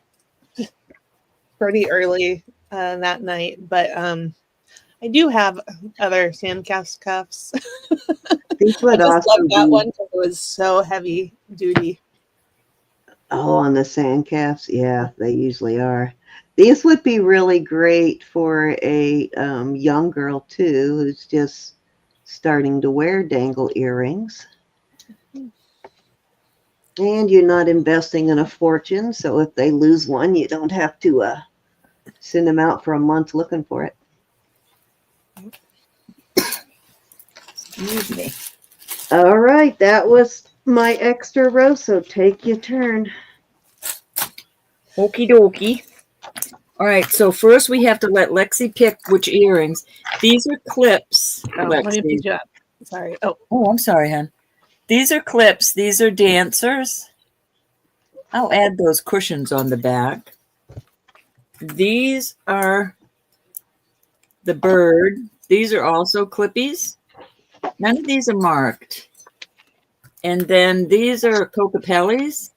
pretty early that night, but I do have other Sandcast cuffs. These I would just also loved that be, one because it was so heavy duty. oh, on the sand calves. Yeah, they usually are. These would be really great for a young girl too, who's just starting to wear dangle earrings. And you're not investing in a fortune, so if they lose one, you don't have to send them out for a month looking for it. Excuse me. All right, that was my extra row, so take your turn. Okie dokie. All right, so first we have to let Lexi pick which earrings. These are clips, Oh, let me Lexi. put you up. Sorry. Oh, Oh, I'm sorry, hon. These are clips. These are dancers. I'll add those cushions on the back. These are the bird. These are also clippies. None of these are marked. And then these are cocapellis,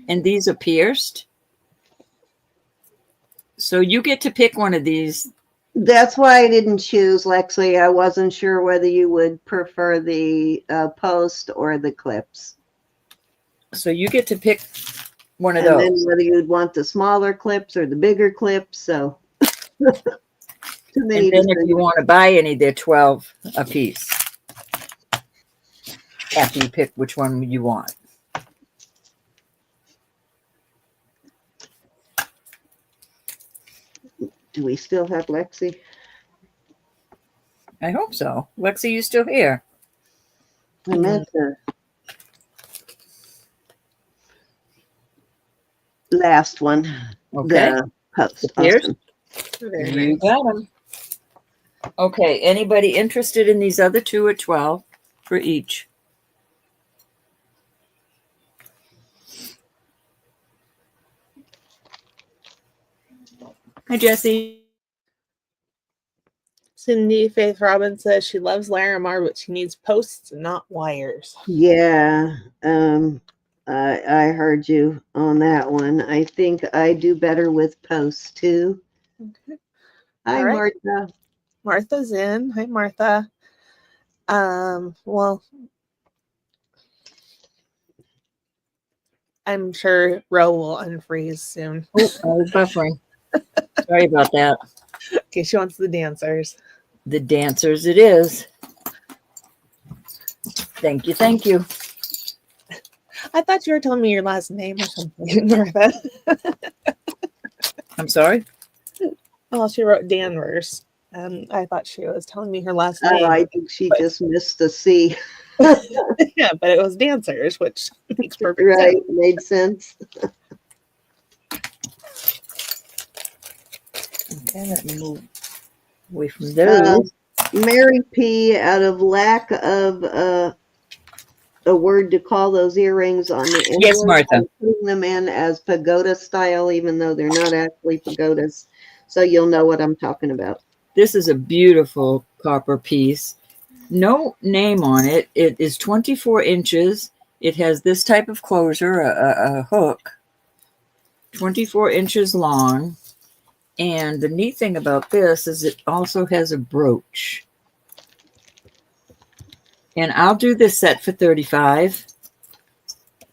and these are pierced. So you get to pick one of these. That's why I didn't choose, Lexi. I wasn't sure whether you would prefer the post or the clips. So you get to pick one of And then those. whether you'd want the smaller clips or the bigger clips. So too many And then if you decisions. want to buy any, they're 12 a piece. After you pick which one you want. Do we still have Lexi? I hope so. Lexi, you still here? I meant the last one. Okay. The post. Here's- Awesome. very You nice. got them. Okay. Anybody interested in these other two at 12 for each? Hi, Jesse. Cindy Faith Robin says she loves Larimar, but she needs posts and not wires. Yeah. I heard you on that one. I think I do better with posts too. Okay. Hi, All right. Martha. Martha's in. Hi, Martha. Well, I'm sure Ro will unfreeze soon. Oh, I was buffering. Sorry about that. Okay, she wants the dancers. The dancers it is. Thank you. Thank you. I thought you were telling me your last name or something, Martha. I'm sorry. Well, she wrote Danvers. I thought she was telling me her last Oh, name. I think she just missed the C. Yeah, but it was dancers, which makes perfect Right, sense. made sense. Okay, let me move away from Uh, those. Mary P, out of lack of a word to call those earrings on the Yes, envelope, Martha. I'm putting them in as pagoda style, even though they're not actually pagodas. So you'll know what I'm talking about. This is a beautiful copper piece. No name on it. It is 24 inches. It has this type of closure, a hook, 24 inches long. And the neat thing about this is it also has a brooch. And I'll do this set for $35.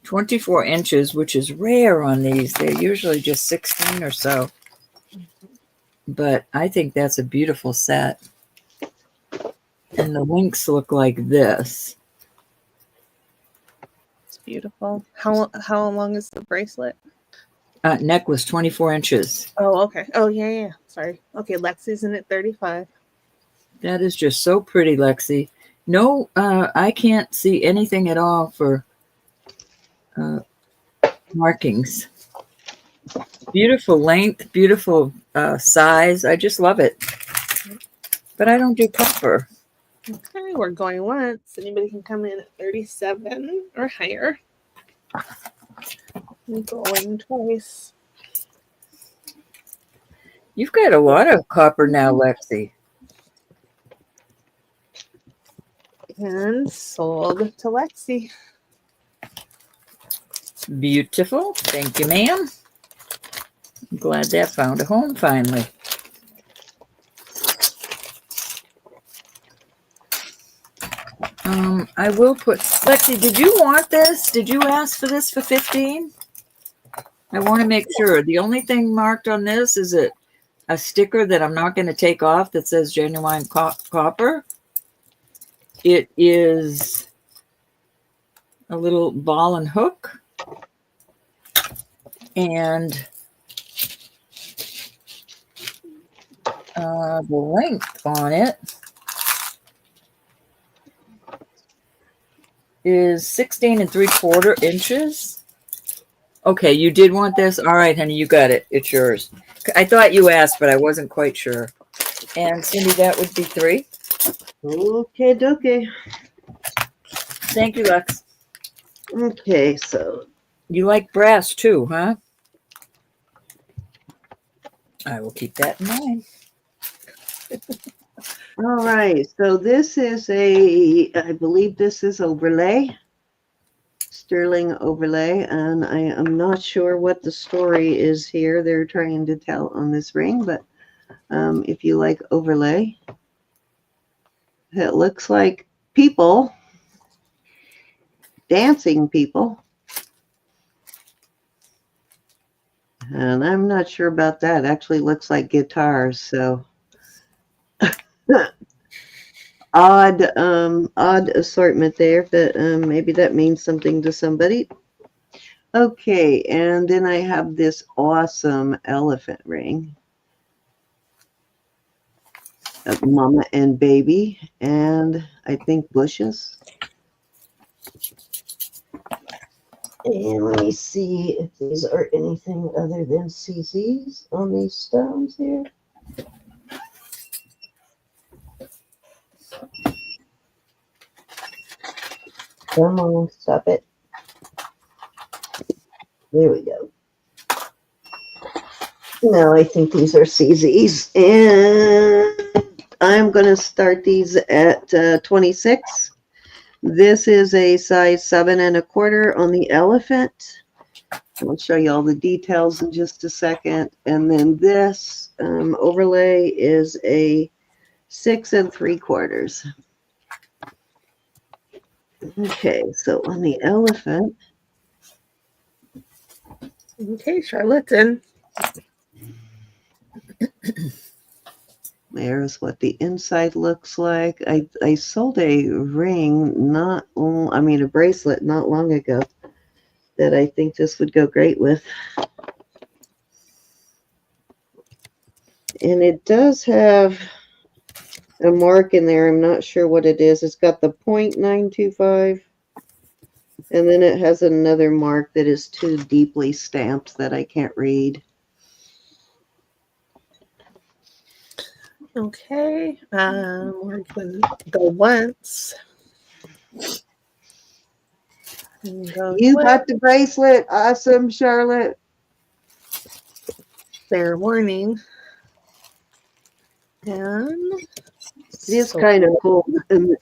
24 inches, which is rare on these. They're usually just 16 or so. But I think that's a beautiful set. And the links look like this. It's beautiful. How long is the bracelet? Neck was 24 inches. Oh, okay. Oh, yeah. Sorry. Okay, Lexi's in at 35. That is just so pretty, Lexi. No, I can't see anything at all for markings. Beautiful length, beautiful size. I just love it. But I don't do copper. Okay, we're going once. Anybody can come in at 37 or higher. I'm going twice. You've got a lot of copper now, Lexi. And sold to Lexi. Beautiful. Thank you, ma'am. I'm glad that found a home finally. I will put, Lexi, did you want this? Did you ask for this for 15? I want to make sure. The only thing marked on this is a sticker that I'm not going to take off that says genuine copper. It is a little ball and hook. And the length on it is 16 3/4 inches. Okay, you did want this? All right, honey, you got it. It's yours. I thought you asked, but I wasn't quite sure. And Cindy, that would be 3. Okay, dokie. Thank you, Lex. Okay, so You like brass too, huh? I will keep that in mind. all right. So this is I believe this is overlay, sterling overlay, and I am not sure what the story is here they're trying to tell on this ring, but if you like overlay, it looks like people, dancing people. And I'm not sure about that. Actually looks like guitars, so odd assortment there, but maybe that means something to somebody. Okay, and then I have this awesome elephant ring of mama and baby, and I think bushes. And let me see if these are anything other than CZs on these stones here. Come on, stop it. There we go. No, I think these are CZs. And I'm going to start these at 26. This is a size 7 1/4 on the elephant. I'll show you all the details in just a second. And then this overlay is a 6 3/4. Okay, so on the elephant. Okay, Charlotte's in. There's what the inside looks like. I sold a ring a bracelet not long ago that I think this would go great with. And it does have a mark in there. I'm not sure what it is. It's got the 0.925. And then it has another mark that is too deeply stamped that I can't read. Okay. We're going to go once. And go You twice. got the bracelet. Awesome, Charlotte. Fair warning. And It is kind of cool. And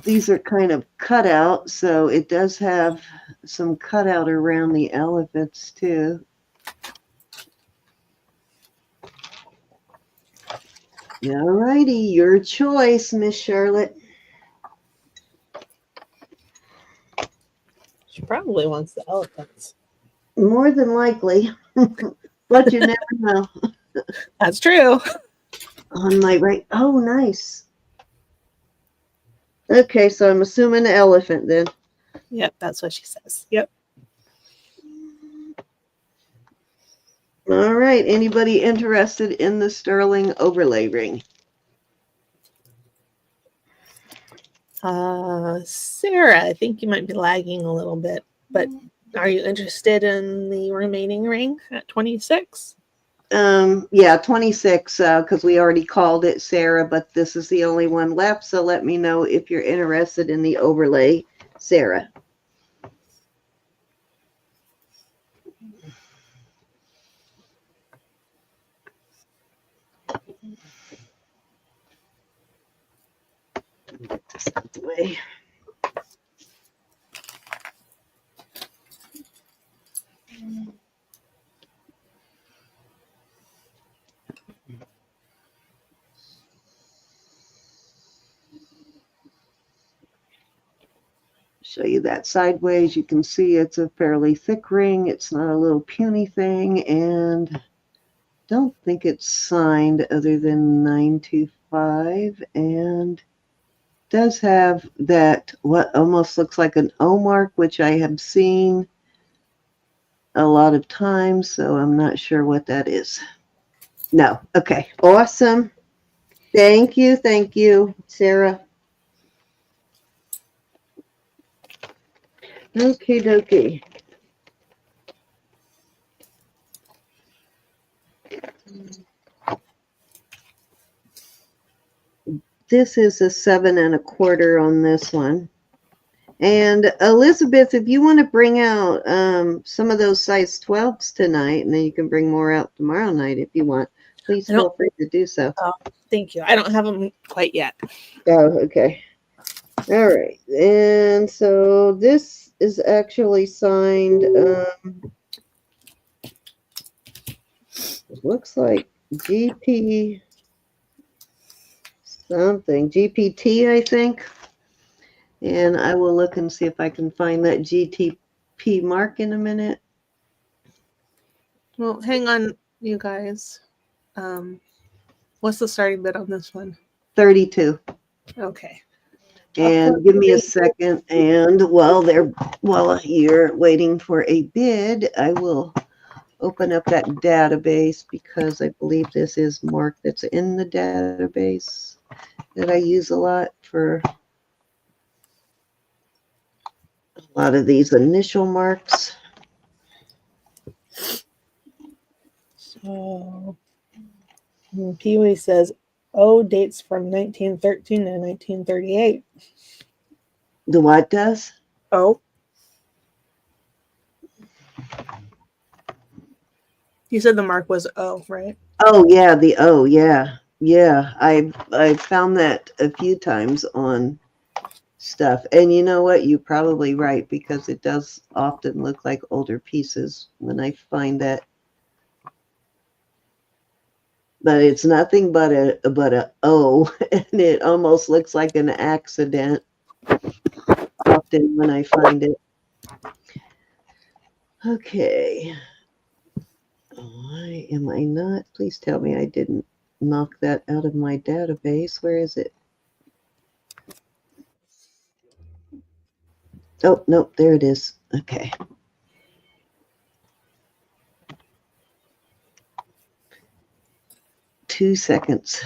these are kind of cut out, so it does have some cutout around the elephants too. All righty, your choice, Miss Charlotte. she probably wants the elephants. More than likely, but you never know. That's true. On my right. Oh, nice. Okay, so I'm assuming elephant then. Yep, that's what she says. Yep. All right. Anybody interested in the sterling overlay ring? Sarah, I think you might be lagging a little bit, but are you interested in the remaining ring at 26? Yeah, 26, because we already called it Sarah, but this is the only one left. So let me know if you're interested in the overlay, Sarah. Get this out the way. Show you that sideways. You can see it's a fairly thick ring. It's not a little puny thing, and don't think it's signed other than 925, and does have that what almost looks like an O mark, which I have seen a lot of times, so I'm not sure what that is. No. Okay. Awesome. Thank you, Sarah. Okie dokie. This is a 7 1/4 on this one. And Elizabeth, if you want to bring out some of those size 12s tonight, and then you can bring more out tomorrow night if you want, please feel free to do so. Oh, thank you. I don't have them quite yet. Oh, okay. All right. And so this is actually signed, looks like GP something, GPT, I think. And I will look and see if I can find that GTP mark in a minute. Well, hang on, you guys. What's the starting bid on this one? 32. Okay. And give me a second. And while you're waiting for a bid, I will open up that database because I believe this is mark that's in the database that I use a lot for a lot of these initial marks. So Pee-wee says, oh, dates from 1913 to 1938. The what does? Oh. You said the mark was O, right? Oh yeah, the O, yeah. Yeah, I found that a few times on stuff. And you know what? You're probably right, because it does often look like older pieces when I find that. But it's nothing but a O, and it almost looks like an accident often when I find it. Okay. Why am I not? Please tell me I didn't knock that out of my database. Where is it? Oh, nope, there it is. Okay. Two seconds.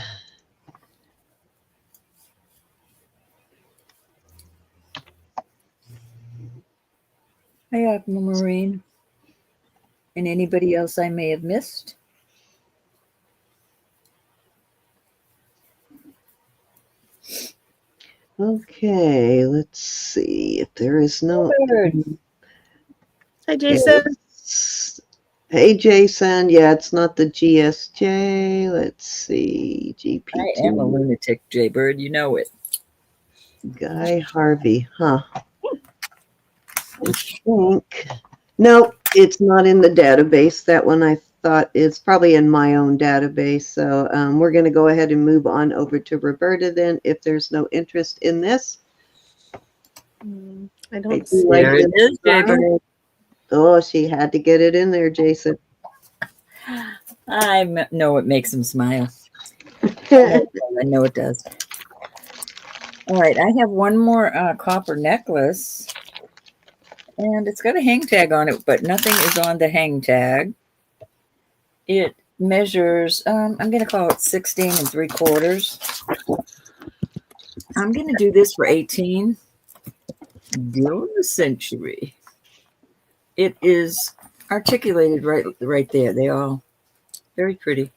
Hi, Aquamarine. And anybody else I may have missed? Okay, let's see if there is no. Robert. Hi, Jason. Hey, Jason. Yeah, it's not the GSJ. Let's see. I am a GP2. lunatic, Jaybird. You know it. Guy Harvey. Huh. I think. No, it's not in the database. That one I thought is probably in my own database. So we're going to go ahead and move on over to Roberta then if there's no interest in this. I I don't do see like There it this is, Jaybird. Oh, she had to get it in there, Jason. I know it makes him smile. I know it does. All right, I have one more copper necklace, and it's got a hang tag on it, but nothing is on the hang tag. It measures, I'm going to call it 16 3/4. I'm going to do this for 18. Deal of the century. It is articulated right there. They all very pretty.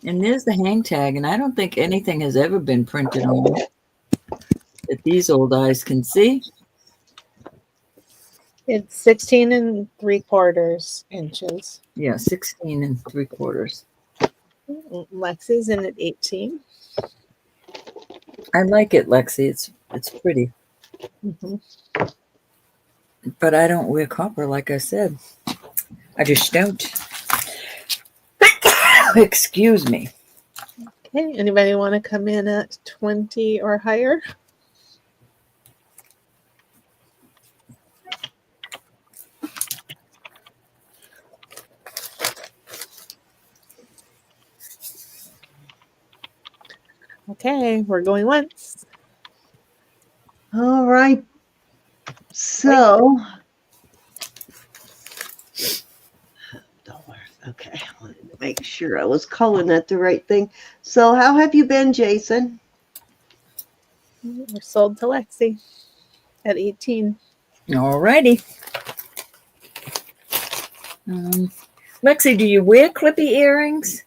And there's the hang tag, and I don't think anything has ever been printed on it that these old eyes can see. It's 16 3/4 inches. Yeah, 16 3/4. Lexi's in at 18. I like it, Lexi. It's pretty. But I don't wear copper, like I said. I just don't. Excuse me. Okay, anybody want to come in at 20 or higher? Okay, we're going once. All right. So, okay, I wanted to make sure I was calling that the right thing. So, how have you been, Jason? We're sold to Lexi at 18. All righty. Lexi, do you wear clippy earrings?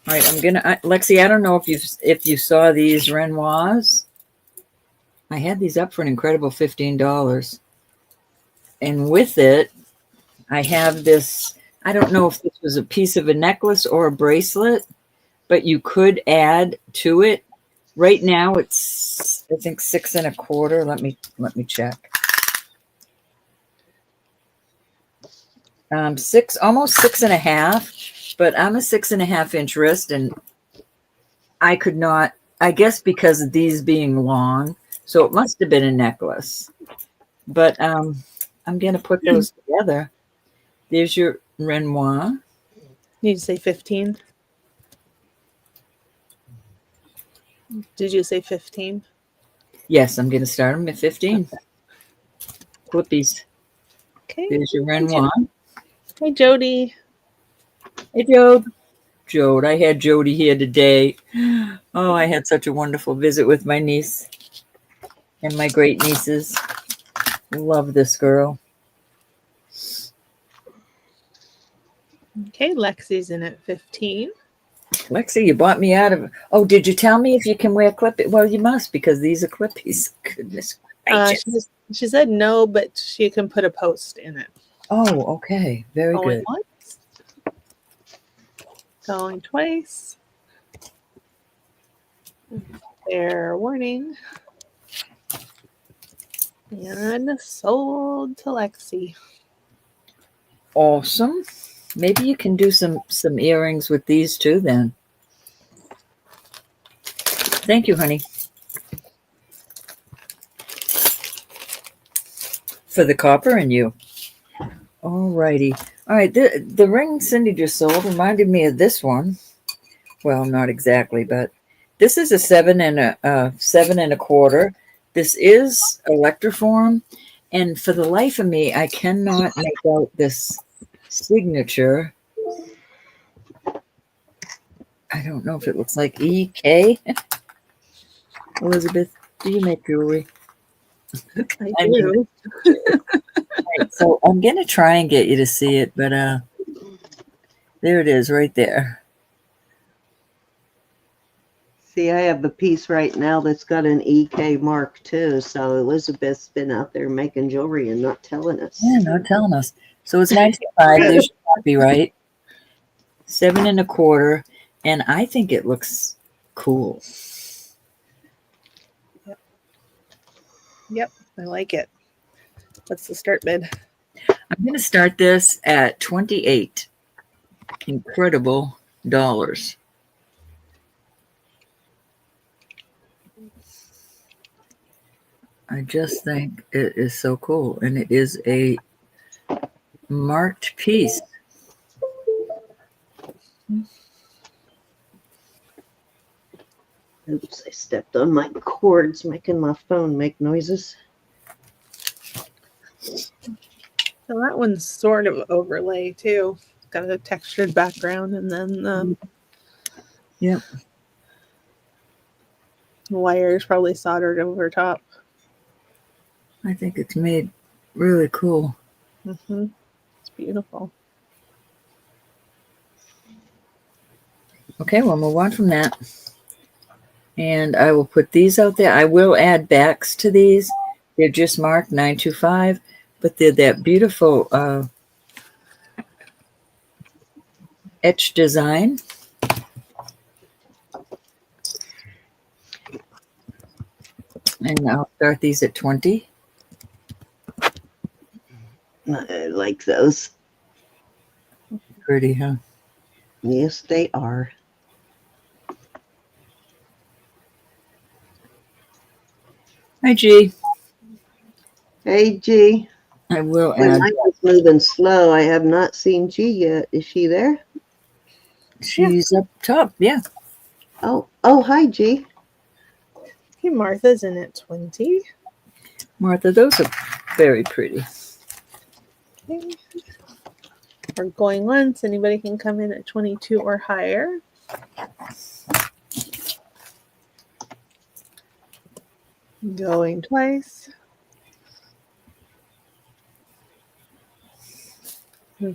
All right, Lexi, I don't know if you saw these Renoirs. I had these up for an incredible $15. And with it, I have this, I don't know if this was a piece of a necklace or a bracelet, but you could add to it. Right now it's, I think, 6 1/4. Let me check. Almost 6.5, but I'm a 6.5 inch wrist, and I could not, I guess because of these being long, so it must have been a necklace. But I'm going to put those together. There's your Renoir. Did you say 15? Did you say 15? Yes, I'm going to start them at 15. Clippies. Okay. There's your Renoir. Hi, Jody. Hey, Jode, I had Jody here today. Oh, I had such a wonderful visit with my niece and my great nieces. Love this girl. Okay, Lexi's in at 15. Lexi, you bought me out of. Oh, did you tell me if you can wear clippies? Well, you must, because these are clippies. Goodness gracious. She said no, but she can put a post in it. Oh, okay. Very Going good. once. Going twice. Fair warning. And sold to Lexi. Awesome. Maybe you can do some earrings with these too then. Thank you, honey. For the copper and you. All righty. All right. The ring Cindy just sold reminded me of this one. Well, not exactly, but this is a 7 7.25. This is electroform, and for the life of me, I cannot make out this signature. I don't know if it looks like EK. Elizabeth, do you make jewelry? I I mean, do. right, so I'm gonna try and get you to see it, but there it is right there. See, I have the piece right now that's got an EK mark too. So Elizabeth's been out there making jewelry and not telling us. Yeah, not telling us. So it's 19.5. There's your copyright. 7 1/4, and I think it looks cool. Yep, I like it. What's the start bid? I'm gonna start this at $28 incredible dollars. I just think it is so cool, and it is a marked piece. Oops, I stepped on my cords, making my phone make noises. So that one's sort of overlay too. Got a textured background, and then Yep. the wires probably soldered over top. I think it's made really cool. It's beautiful. Okay, we'll move on from that. And I will put these out there. I will add backs to these. They're just marked 925, but they're that beautiful etched design. And I'll start these at 20. I like those. Pretty, huh? Yes, they are. Hi, G. Hey, G. I will My add. mind is moving slow. I have not seen G yet. Is she there? She's up top. Yeah. Oh, hi, G. Okay, Martha's in at 20. Martha, those are very pretty. Okay. We're going once. Anybody can come in at 22 or higher. Going twice.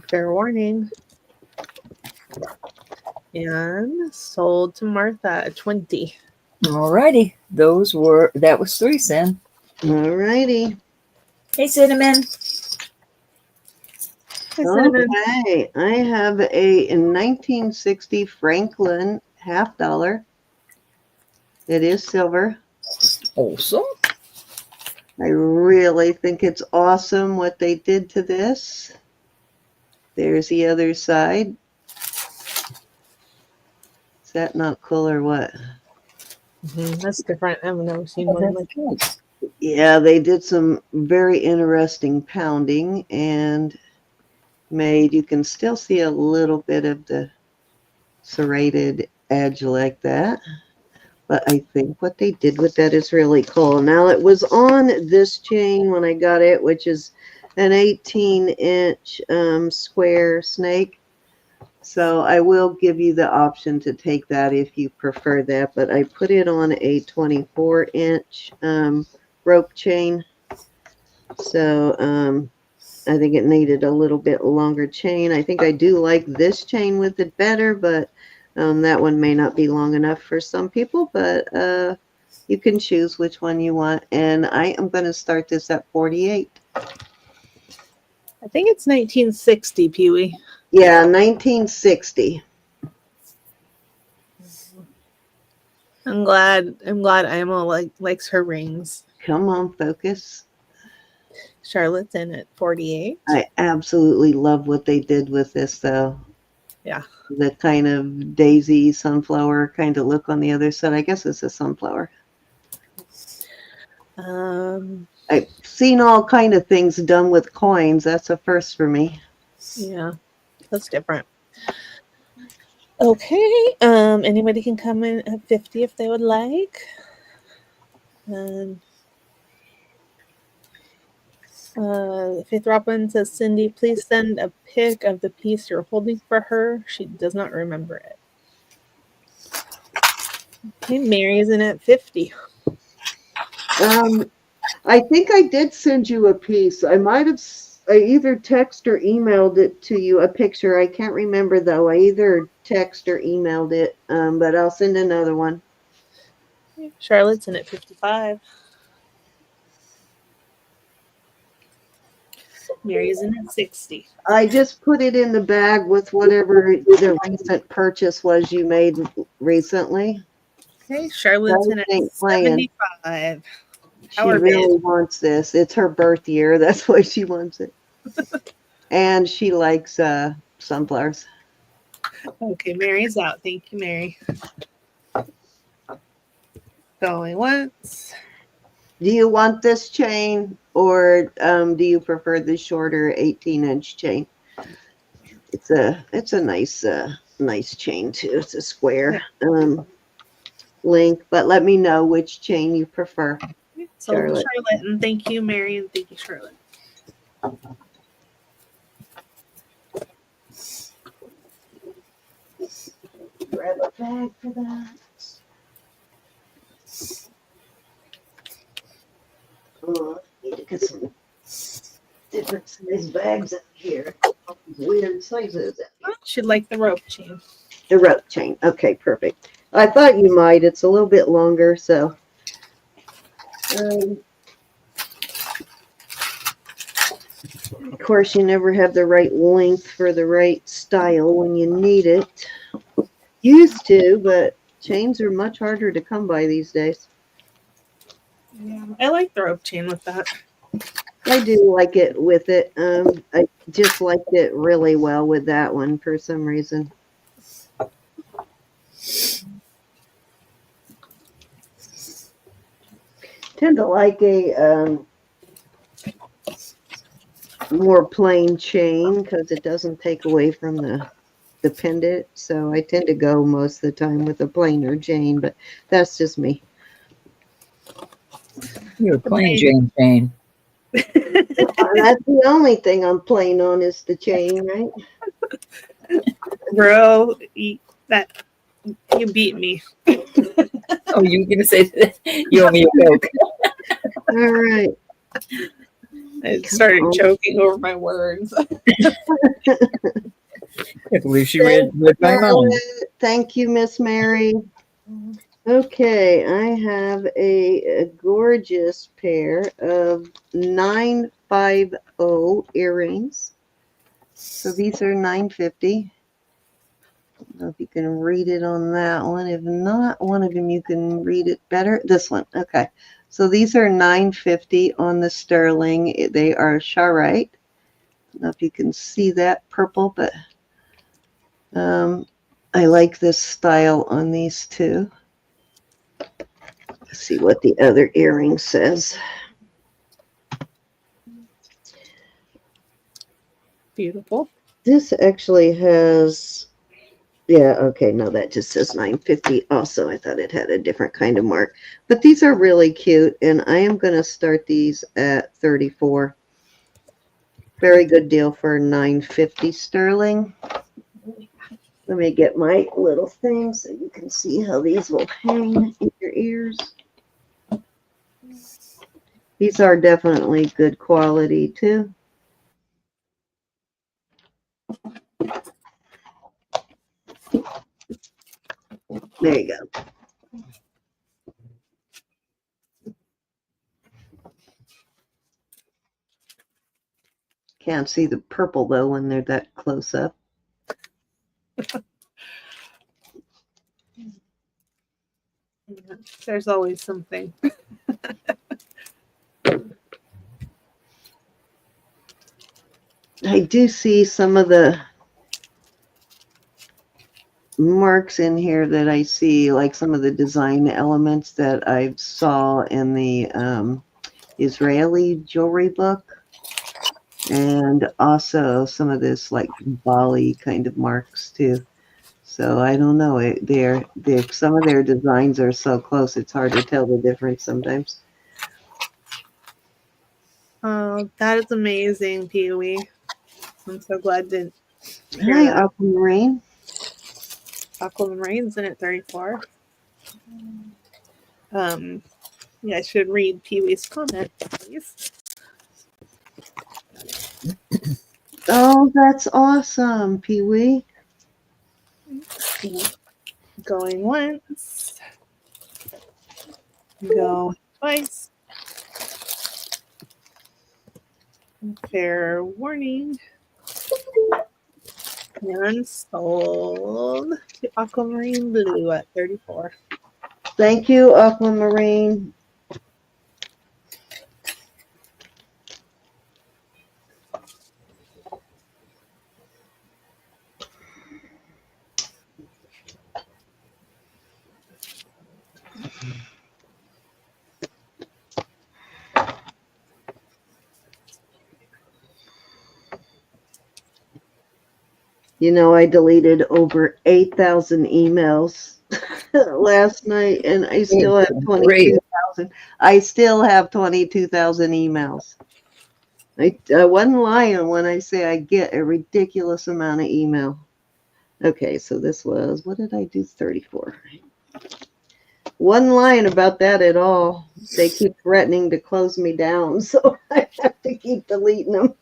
Fair warning. And sold to Martha at 20. All righty. That was 3, Sin. All righty. Hey, Cinnamon. Okay, I have a 1960 Franklin $50. It is silver. Awesome. I really think it's awesome what they did to this. There's the other side. Is that not cool or what? That's different. I've never seen one like that. Yeah, they did some very interesting pounding and you can still see a little bit of the serrated edge like that. But I think what they did with that is really cool. Now, it was on this chain when I got it, which is an 18-inch square snake. So I will give you the option to take that if you prefer that. But I put it on a 24-inch rope chain. So I think it needed a little bit longer chain. I think I do like this chain with it better, but that one may not be long enough for some people, but you can choose which one you want. And I am going to start this at 48. I think it's 1960, Pee-wee. Yeah, 1960. I'm glad Emma likes her rings. Come on, focus. Charlotte's in at 48. I absolutely love what they did with this, though. Yeah. The kind of daisy sunflower kind of look on the other side. I guess it's a sunflower. I've seen all kind of things done with coins. That's a first for me. Yeah, that's different. Okay. Anybody can come in at 50 if they would like. Faith Robin says, Cindy, please send a pic of the piece you're holding for her. She does not remember it. Okay, Mary's in at 50. I think I did send you a piece. I either text or emailed it to you, a picture. I can't remember though. I either text or emailed it, but I'll send another one. Charlotte's in at 55. Mary's in at 60. I just put it in the bag with whatever the recent purchase was you made recently. Okay, Charlotte's in at Ain't playing. 75. She Our really wants this. It's her birth year. That's why she wants it. And she likes sunflowers. Okay, Mary's out. Thank you, Mary. Going once. Do you want this chain or do you prefer the shorter 18-inch chain? It's a nice chain too. It's a square length, but let me know which chain you prefer. So Charlotte, and thank you, Mary, and thank you, Charlotte. Grab a bag for that. Oh, I need to get some different size bags in here. Weird sizes. Should like the rope chain. The rope chain. Okay, perfect. I thought you might. It's a little bit longer, so. Of course, you never have the right length for the right style when you need it. Used to, but chains are much harder to come by these days. Yeah, I like the rope chain with that. I do like it with it. I just liked it really well with that one for some reason. Tend to like a more plain chain because it doesn't take away from the pendant. So I tend to go most of the time with a plainer chain, but that's just me. You're a plain chain. That's the only thing I'm plain on is the chain, right? Bro, you beat me. Oh, you were going to say that? You owe me a Coke. All right. I started choking over my words. I believe she read my mind. Thank you, Miss Mary. Okay, I have a gorgeous pair of 950 earrings. So these are $9.50. I don't know if you can read it on that one. If not, one of them you can read it better. This one. Okay. So these are $9.50 on the sterling. They are charoite. I don't know if you can see that purple, but I like this style on these two. Let's see what the other earring says. Beautiful. This actually has, yeah, okay, no, that just says $9.50 also. I thought it had a different kind of mark. But these are really cute, and I am going to start these at $34. Very good deal for $9.50 sterling. Let me get my little thing so you can see how these will hang in your ears. These are definitely good quality too. There you go. Can't see the purple though when they're that close up. There's always something. I do see some of the marks in here that I see, like some of the design elements that I saw in the Israeli jewelry book, and also some of this like Bali kind of marks too. So I don't know. They're some of their designs are so close; it's hard to tell the difference sometimes. Oh, that is amazing, Pee-wee. I'm so glad to hear Hi, that. Aquamarine. Aquamarine in at 34. You guys should read Pee Wee's comment, please. Oh, that's awesome, Pee Wee. Going once. Go twice. Fair warning. And sold to Aquamarine Blue at 34. Thank you, Aquamarine. You know, I deleted over 8,000 emails last night, and I still have 22,000. I still have 22,000 emails. I wasn't lying when I say I get a ridiculous amount of email. Okay, so this was, what did I do? 34. Wasn't lying about that at all. They keep threatening to close me down, so I have to keep deleting them.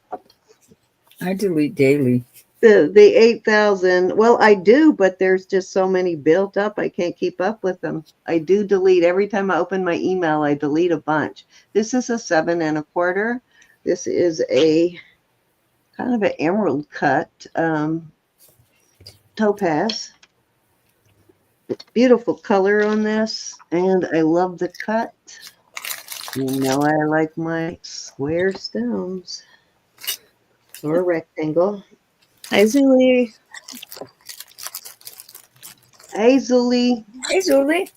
I delete daily. The 8,000, well, I do, but there's just so many built up, I can't keep up with them. I do delete. Every time I open my email, I delete a bunch. This is a 7 1/4. This is a kind of an emerald cut topaz. Beautiful color on this, and I love the cut. You know I like my square stones or rectangle. Hi, Zuli. Hey, Zuli. Hey, Zuli.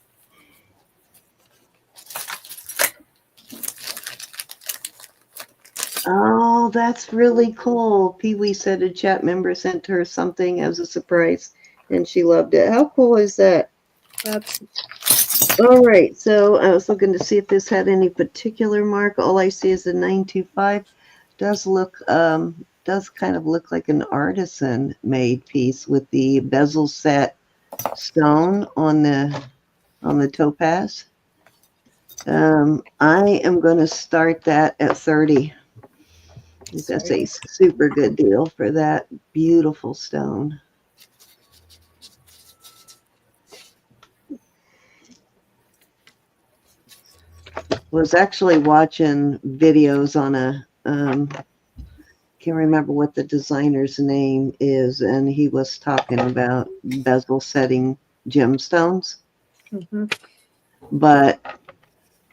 Oh, that's really cool. Pee Wee said a chat member sent her something as a surprise, and she loved it. How cool is that? That's All right, so I was looking to see if this had any particular mark. All I see is a 925. Does look, does kind of look like an artisan made piece with the bezel set stone on the topaz. I am going to start that at 30. That's a super good deal for that beautiful stone. Was actually watching videos on a can't remember what the designer's name is, and he was talking about bezel setting gemstones. But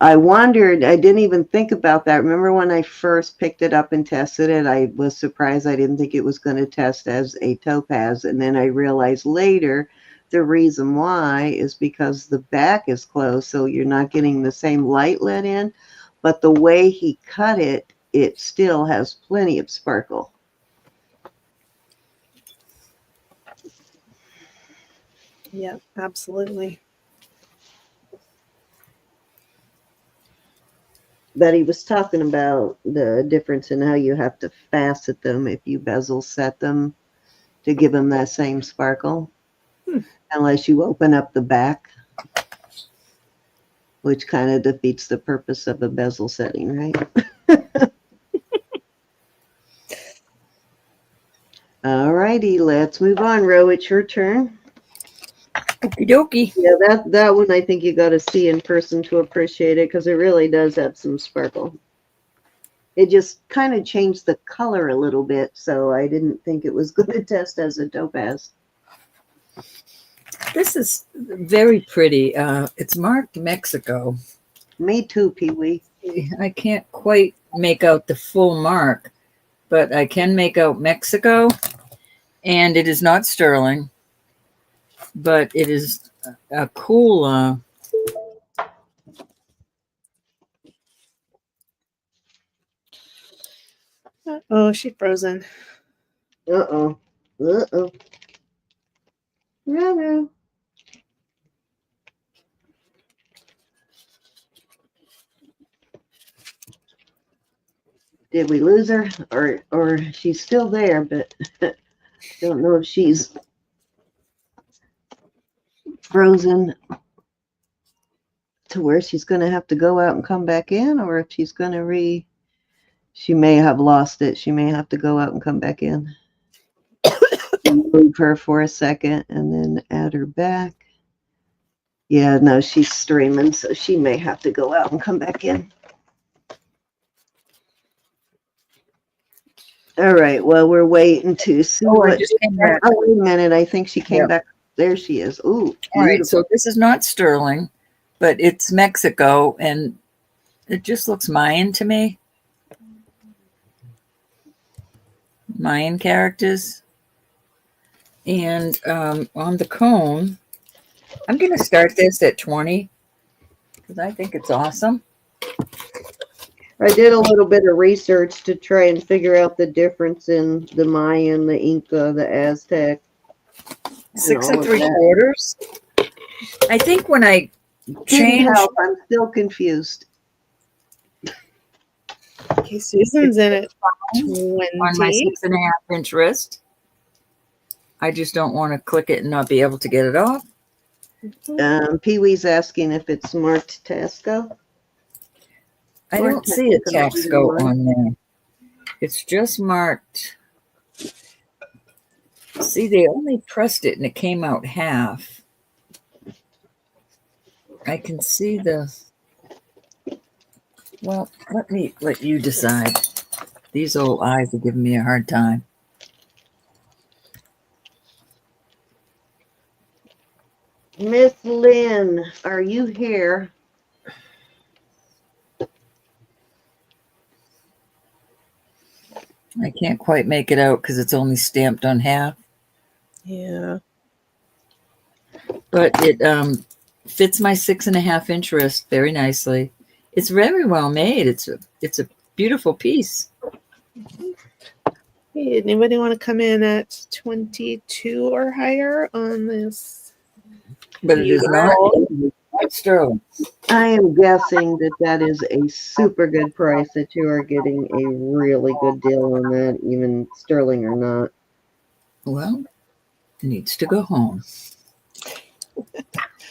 I wondered, I didn't even think about that. Remember when I first picked it up and tested it, I was surprised. I didn't think it was going to test as a topaz. And then I realized later the reason why is because the back is closed, so you're not getting the same light let in. But the way he cut it, it still has plenty of sparkle. Yeah, absolutely. But he was talking about the difference in how you have to facet them if you bezel set them to give them that same sparkle. Unless you open up the back, which kind of defeats the purpose of a bezel setting, right? All righty, let's move on. Ro, it's your turn. Okie dokie. Yeah, that one I think you got to see in person to appreciate it, because it really does have some sparkle. It just kind of changed the color a little bit, so I didn't think it was going to test as a topaz. This is very pretty. It's marked Mexico. Me too, Pee Wee. I can't quite make out the full mark, but I can make out Mexico, and it is not sterling, but it is a cool. Oh, she's frozen. Uh-oh. Uh-oh. No. Did we lose her? Or she's still there, but don't know if she's frozen. to where she's going to have to go out and come back in, or if she's going to she may have lost it. She may have to go out and come back in. Move her for a second and then add her back. Yeah, no, she's streaming, so she may have to go out and come back in. All right, well, we're waiting to see I just came back. Oh, wait a minute. I think she came back. There she is. Ooh, all right, so this is not sterling, but it's Mexico, and it just looks Mayan to me. Mayan characters. And on the cone, I'm going to start this at 20 because I think it's awesome. I did a little bit of research to try and figure out the difference in the Mayan, the Inca, the Aztec. 6 3/4. I think when I change, I'm still confused. Okay, Susan's in at 20. On my 6.5-inch wrist, I just don't want to click it and not be able to get it off. Pee-wee's asking if it's marked Tasco. I don't see a Tasco on there. It's just marked. See, they only pressed it and it came out half. I can see the. Well, let me let you decide. These old eyes are giving me a hard time. Miss Lynn, are you here? I can't quite make it out because it's only stamped on half. Yeah. But it fits my 6.5-inch wrist very nicely. It's very well made. It's a beautiful piece. Hey, anybody want to come in at 22 or higher on this? But it is not sterling. I am guessing that is a super good price, that you are getting a really good deal on that, even sterling or not. Well, it needs to go home.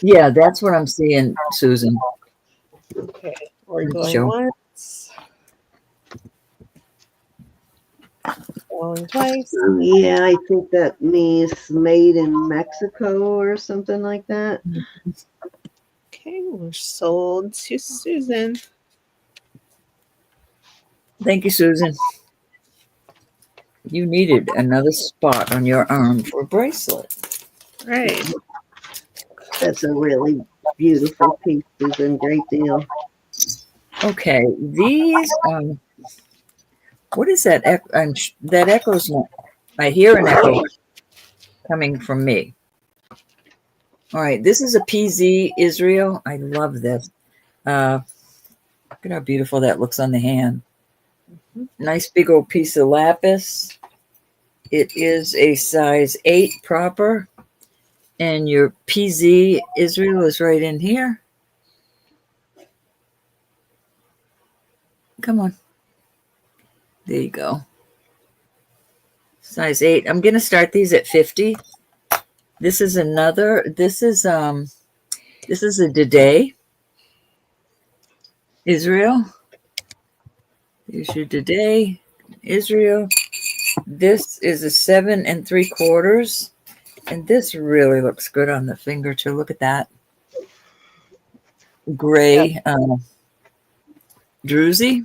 Yeah, that's what I'm seeing, Susan. Okay, we're going Show. once. Going twice. Yeah, I think that means made in Mexico or something like that. Okay, we're sold to Susan. Thank you, Susan. You needed another spot on your arm for a bracelet. Right. That's a really beautiful piece, Susan. Great deal. Okay, these. What is that? That echo's not. I hear an echo coming from me. All right, this is a PZ Israel. I love this. Look at how beautiful that looks on the hand. Nice big old piece of lapis. It is a size 8 proper. And your PZ Israel is right in here. Come on. There you go. Size 8. I'm going to start these at 50. This is another. This is a Dede Israel. Here's your Dede Israel. This is a 7 3/4. And this really looks good on the finger too. Look at that. Gray druzy.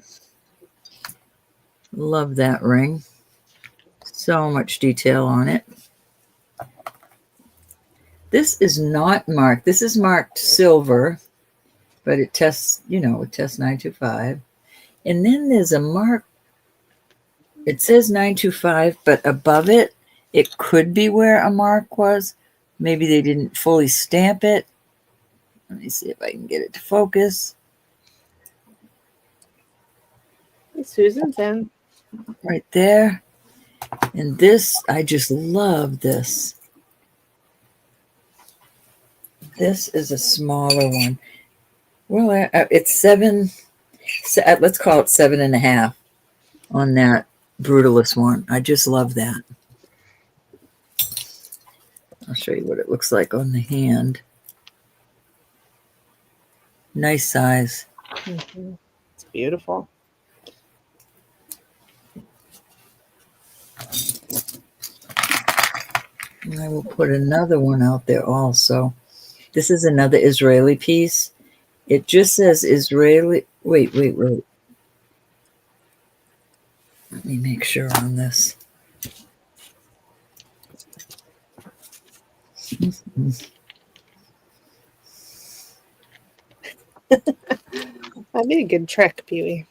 Love that ring. So much detail on it. This is not marked. This is marked silver, but it tests, it tests 925. And then there's a mark. It says 925, but above it, it could be where a mark was. Maybe they didn't fully stamp it. Let me see if I can get it to focus. Hey, Susan's in. Right there. And this, I just love this. This is a smaller one. Well, it's 7. Let's call it 7.5 on that Brutalist one. I just love that. I'll show you what it looks like on the hand. Nice size. It's beautiful. And I will put another one out there also. This is another Israeli piece. It just says Israeli. Wait. Let me make sure on this. That'd be a good trick, Pee-wee.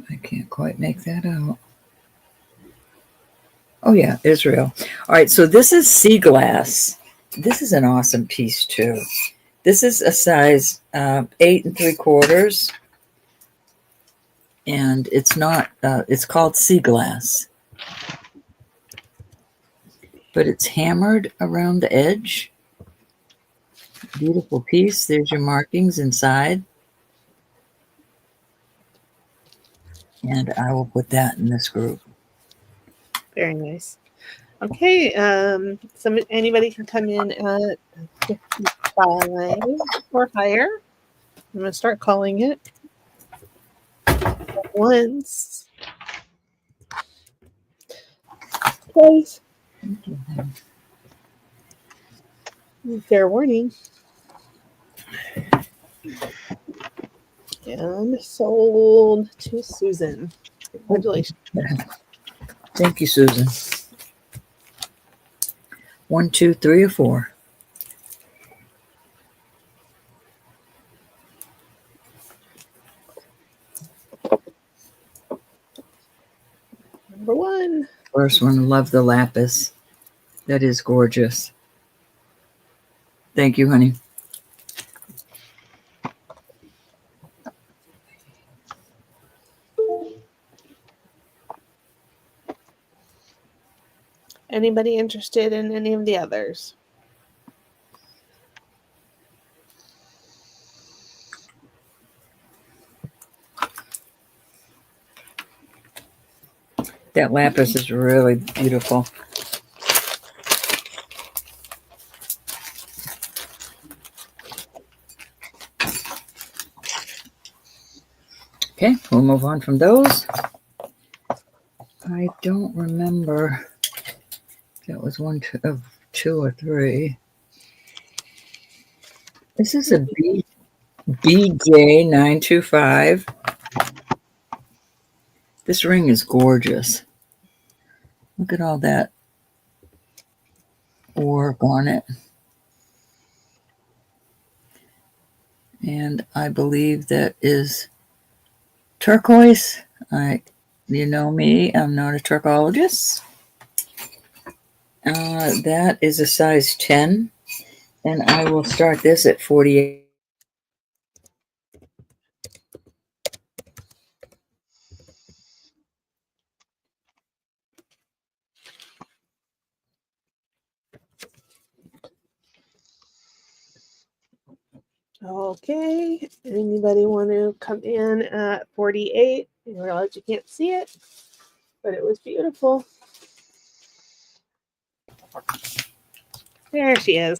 I can't quite make that out. Oh yeah, Israel. All right, so this is sea glass. This is an awesome piece too. This is a size 8 3/4, and it's not. It's called sea glass, but it's hammered around the edge. Beautiful piece. There's your markings inside, and I will put that in this group. Very nice. Okay, anybody can come in at 55 or higher. I'm going to start calling it once. Twice. Fair warning. And sold to Susan. Congratulations. Thank you, Susan. 1, 2, 3, or 4. Number 1. First one, love the lapis. That is gorgeous. Thank you, honey. Anybody interested in any of the others? That lapis is really beautiful. Okay, we'll move on from those. I don't remember if that was 1 of 2 or 3. This is a BJ925. This ring is gorgeous. Look at all that work on it. And I believe that is turquoise. You know me, I'm not a turcologist. That is a size 10. And I will start this at 48. Okay. Anybody want to come in at 48? You realize you can't see it, but it was beautiful. There she is.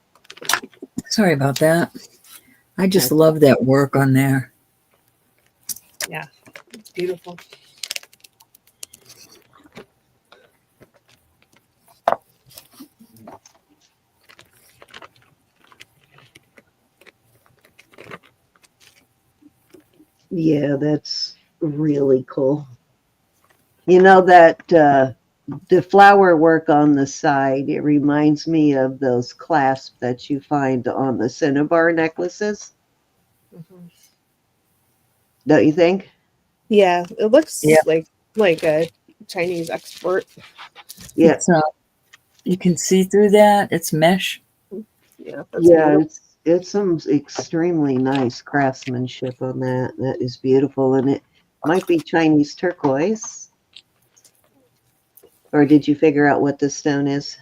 Sorry about that. I just love that work on there. Yeah, it's beautiful. Yeah, that's really cool. You know that the flower work on the side, it reminds me of those clasps that you find on the cinnabar necklaces. Mm-hmm. Don't you think? Yeah, it looks like a Chinese export. Yeah. You can see through that. It's mesh. Yeah, it's some extremely nice craftsmanship on that. That is beautiful, and it might be Chinese turquoise. Or did you figure out what this stone is?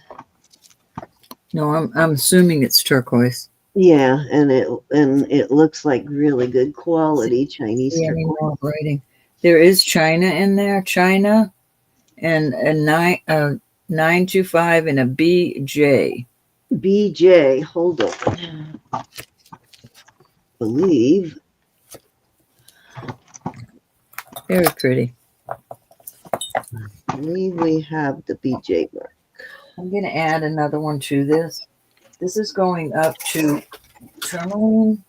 No, I'm assuming it's turquoise. Yeah, and it looks like really good quality Chinese turquoise. Writing. There is China in there. China and a 925 and a BJ. BJ, hold on. believe. Very pretty. I believe we have the BJ mark. I'm going to add another one to this. This is going up to tourmaline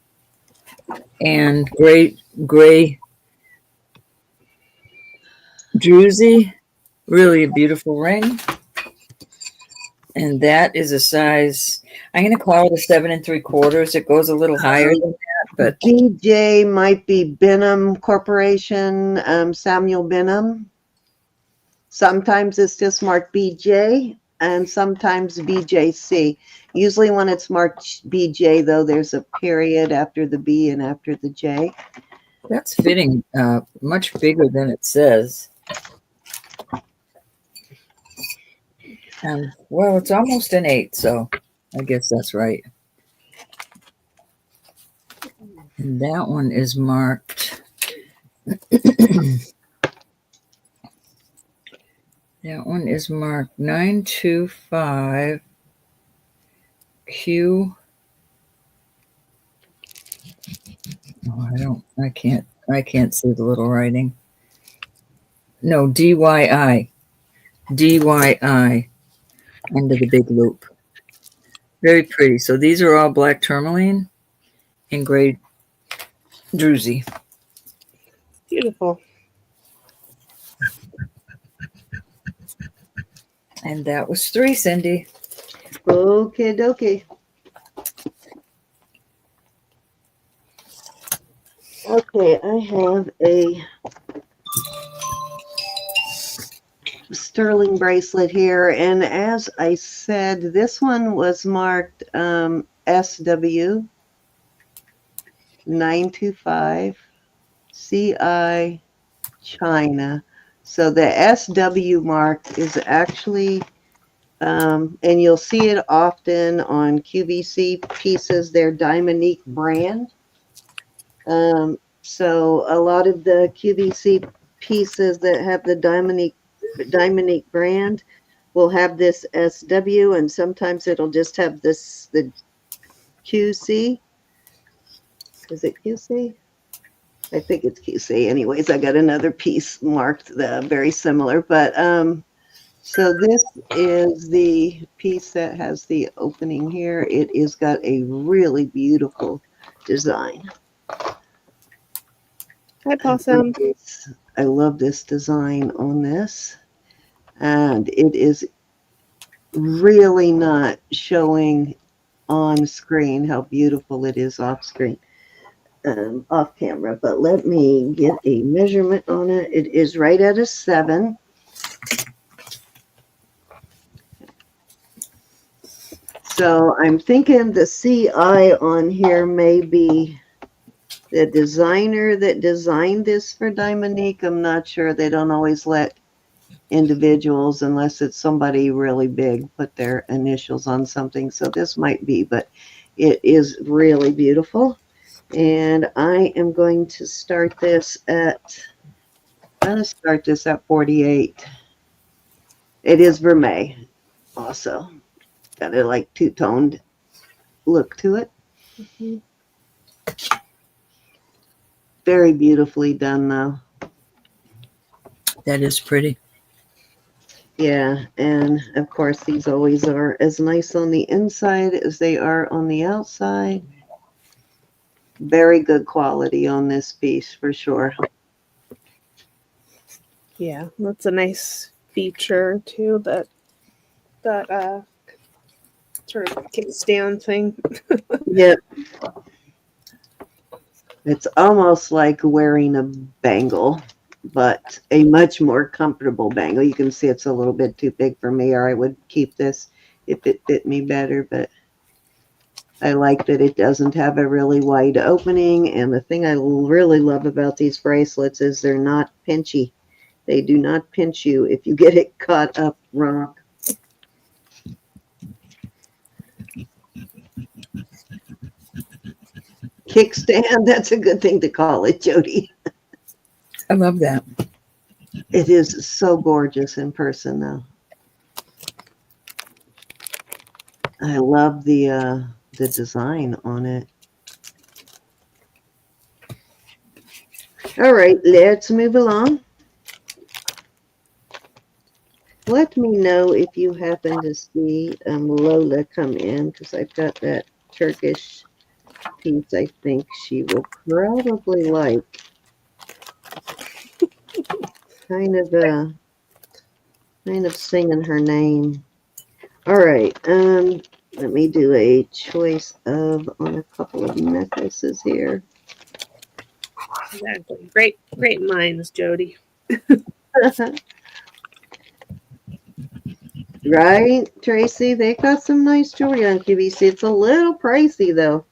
and gray druzy. Really a beautiful ring. And that is a size, I'm going to call it a 7 3/4. It goes a little higher than that, but BJ might be Benham Corporation, Samuel Benham. Sometimes it's just marked BJ and sometimes BJC. Usually when it's marked BJ, though, there's a period after the B and after the J. that's fitting much bigger than it says. Well, it's almost an 8, so I guess that's right. And that one is marked. That one is marked 925 Q. Oh, I can't see the little writing. No, DYI. DYI under the big loop. Very pretty. So these are all black tourmaline and gray druzy. Beautiful. And that was 3, Cindy. Okay, dokie. Okay, I have a sterling bracelet here, and as I said, this one was marked SW 925 CI China. So the SW mark is actually, and you'll see it often on QVC pieces, their Diamondique brand. So a lot of the QVC pieces that have the Diamondique brand will have this SW, and sometimes it'll just have the QC. Is it QC? I think it's QC. Anyways, I got another piece marked very similar, but so this is the piece that has the opening here. It is got a really beautiful design. Hi, Possum. I love this design on this, and it is really not showing on screen how beautiful it is off screen, off camera. But let me get a measurement on it. It is right at a 7. So I'm thinking the CI on here may be the designer that designed this for Diamondique. I'm not sure. They don't always let individuals, unless it's somebody really big, put their initials on something. So this might be, but it is really beautiful. And I am going to start this at, I'm going to start this at 48. It is vermeil also. Got a like two-toned look to it. Mm-hmm. Very beautifully done, though. That is pretty. Yeah, and of course, these always are as nice on the inside as they are on the outside. Very good quality on this piece, for sure. Yeah, that's a nice feature, too, that sort of kickstand thing. Yep. It's almost like wearing a bangle, but a much more comfortable bangle. You can see it's a little bit too big for me, or I would keep this if it fit me better, but I like that it doesn't have a really wide opening. And the thing I really love about these bracelets is they're not pinchy. They do not pinch you if you get it caught up wrong. Kickstand, that's a good thing to call it, Jody. I love that. It is so gorgeous in person, though. I love the design on it. All right, let's move along. Let me know if you happen to see Lola come in, because I've got that Turkish piece I think she will probably like. Kind of singing her name. All right, let me do a choice of on a couple of necklaces here. Exactly. Great minds, Jody. Right, Tracy? They got some nice jewelry on QVC. It's a little pricey though.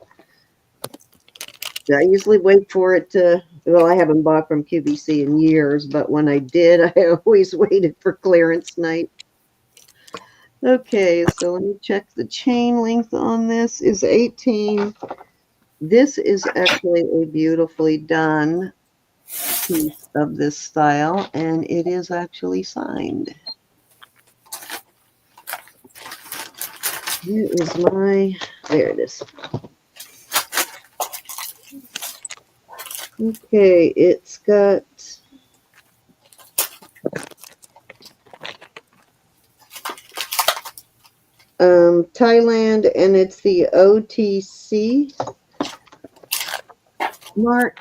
I usually wait for it to, well, I haven't bought from QVC in years, but when I did, I always waited for clearance night. Okay, so let me check the chain length on this is 18. This is actually a beautifully done piece of this style, and it is actually signed. Here is my, there it is. Okay, it's got Thailand, and it's the OTC mark,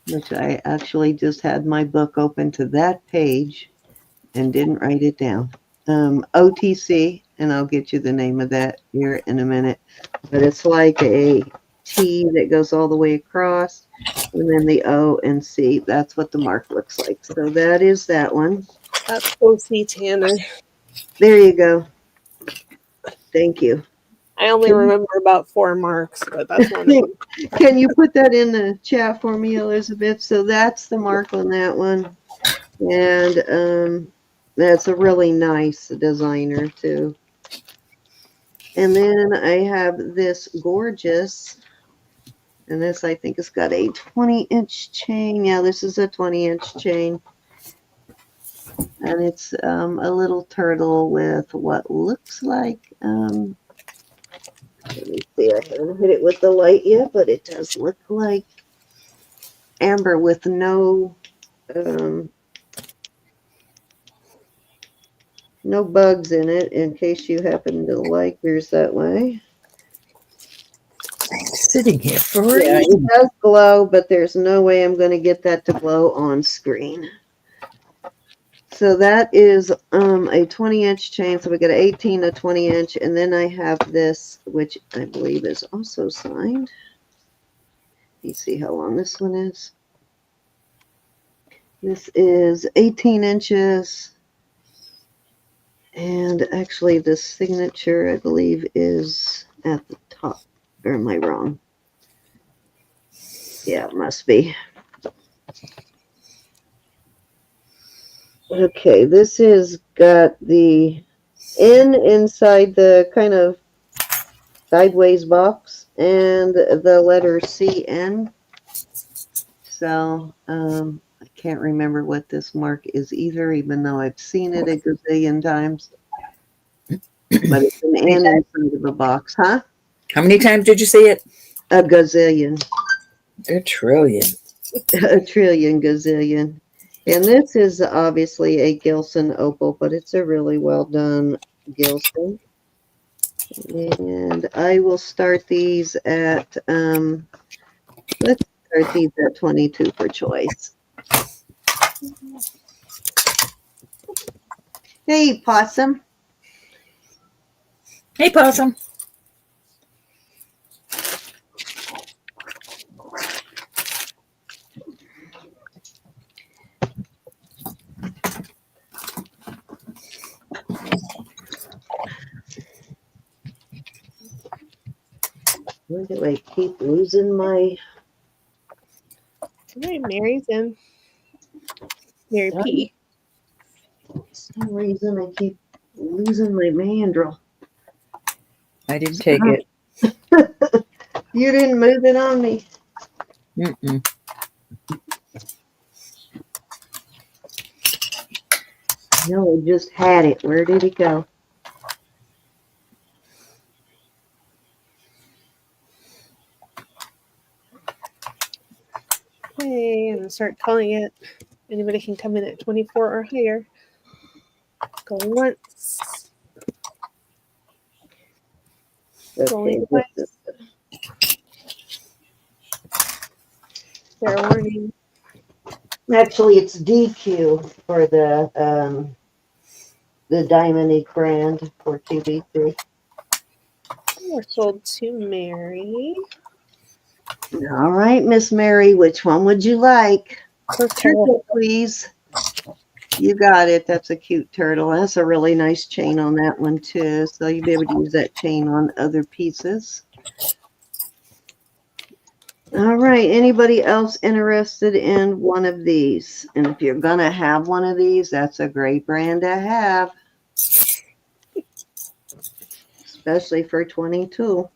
which I actually just had my book open to that page and didn't write it down. OTC, and I'll get you the name of that here in a minute. But it's like a T that goes all the way across, and then the O and C. That's what the mark looks like. So that is that one. That's OC Tanner. There you go. Thank you. I only remember about 4 marks, but that's one of them. Can you put that in the chat for me, Elizabeth? So that's the mark on that one. And that's a really nice designer too. And then I have this gorgeous, and this I think has got a 20-inch chain. Yeah, this is a 20-inch chain. And it's a little turtle with what looks like, let me see, I haven't hit it with the light yet, but it does look like amber with no no bugs in it, in case you happen to like yours that way. It's sitting here for Yeah, it does glow, but there's no way I'm going to get that to glow on screen. So that is a 20-inch chain. So we got an 18, a 20-inch, and then I have this, which I believe is also signed. You see how long this one is? This is 18 inches. And actually, the signature, I believe, is at the top. Or am I wrong? Yeah, it must be. Okay, this has got the N inside the kind of sideways box and the letter CN. So I can't remember what this mark is either, even though I've seen it a gazillion times. But it's an N inside of a box, huh? How many times did you see it? A gazillion. A trillion. A trillion gazillion. And this is obviously a Gilson opal, but it's a really well done Gilson. And I will start these at, let's start these at 22 for choice. Hey, Possum. Hey, Possum. Why do I keep losing my... All right, Mary's in. Mary P. For some reason, I keep losing my mandrel. I didn't take it. You didn't move it on me. Mm-mm. No, I just had it. Where did it go? start calling it. Anybody can come in at 24 or higher. Going once. Okay, Going twice. Fair warning. actually, it's DQ for the Diamonique brand for QVC. We're sold to Mary. All right, Miss Mary, which one would you like? Turtle, please. You got it. That's a cute turtle. That's a really nice chain on that one too. So you'll be able to use that chain on other pieces. All right. Anybody else interested in one of these? And if you're going to have one of these, that's a great brand to have. Especially for 22.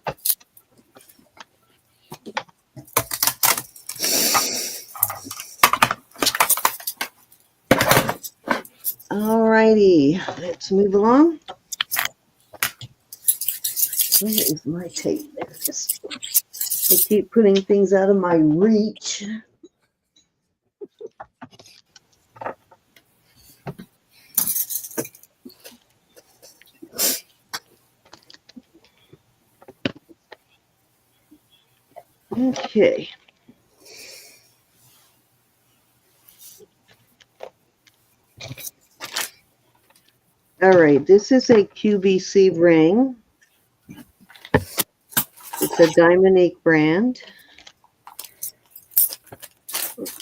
All righty. Let's move along. Where is my tape? There it is. I keep putting things out of my reach. Okay. All right, this is a QVC ring. It's a Diamonique brand,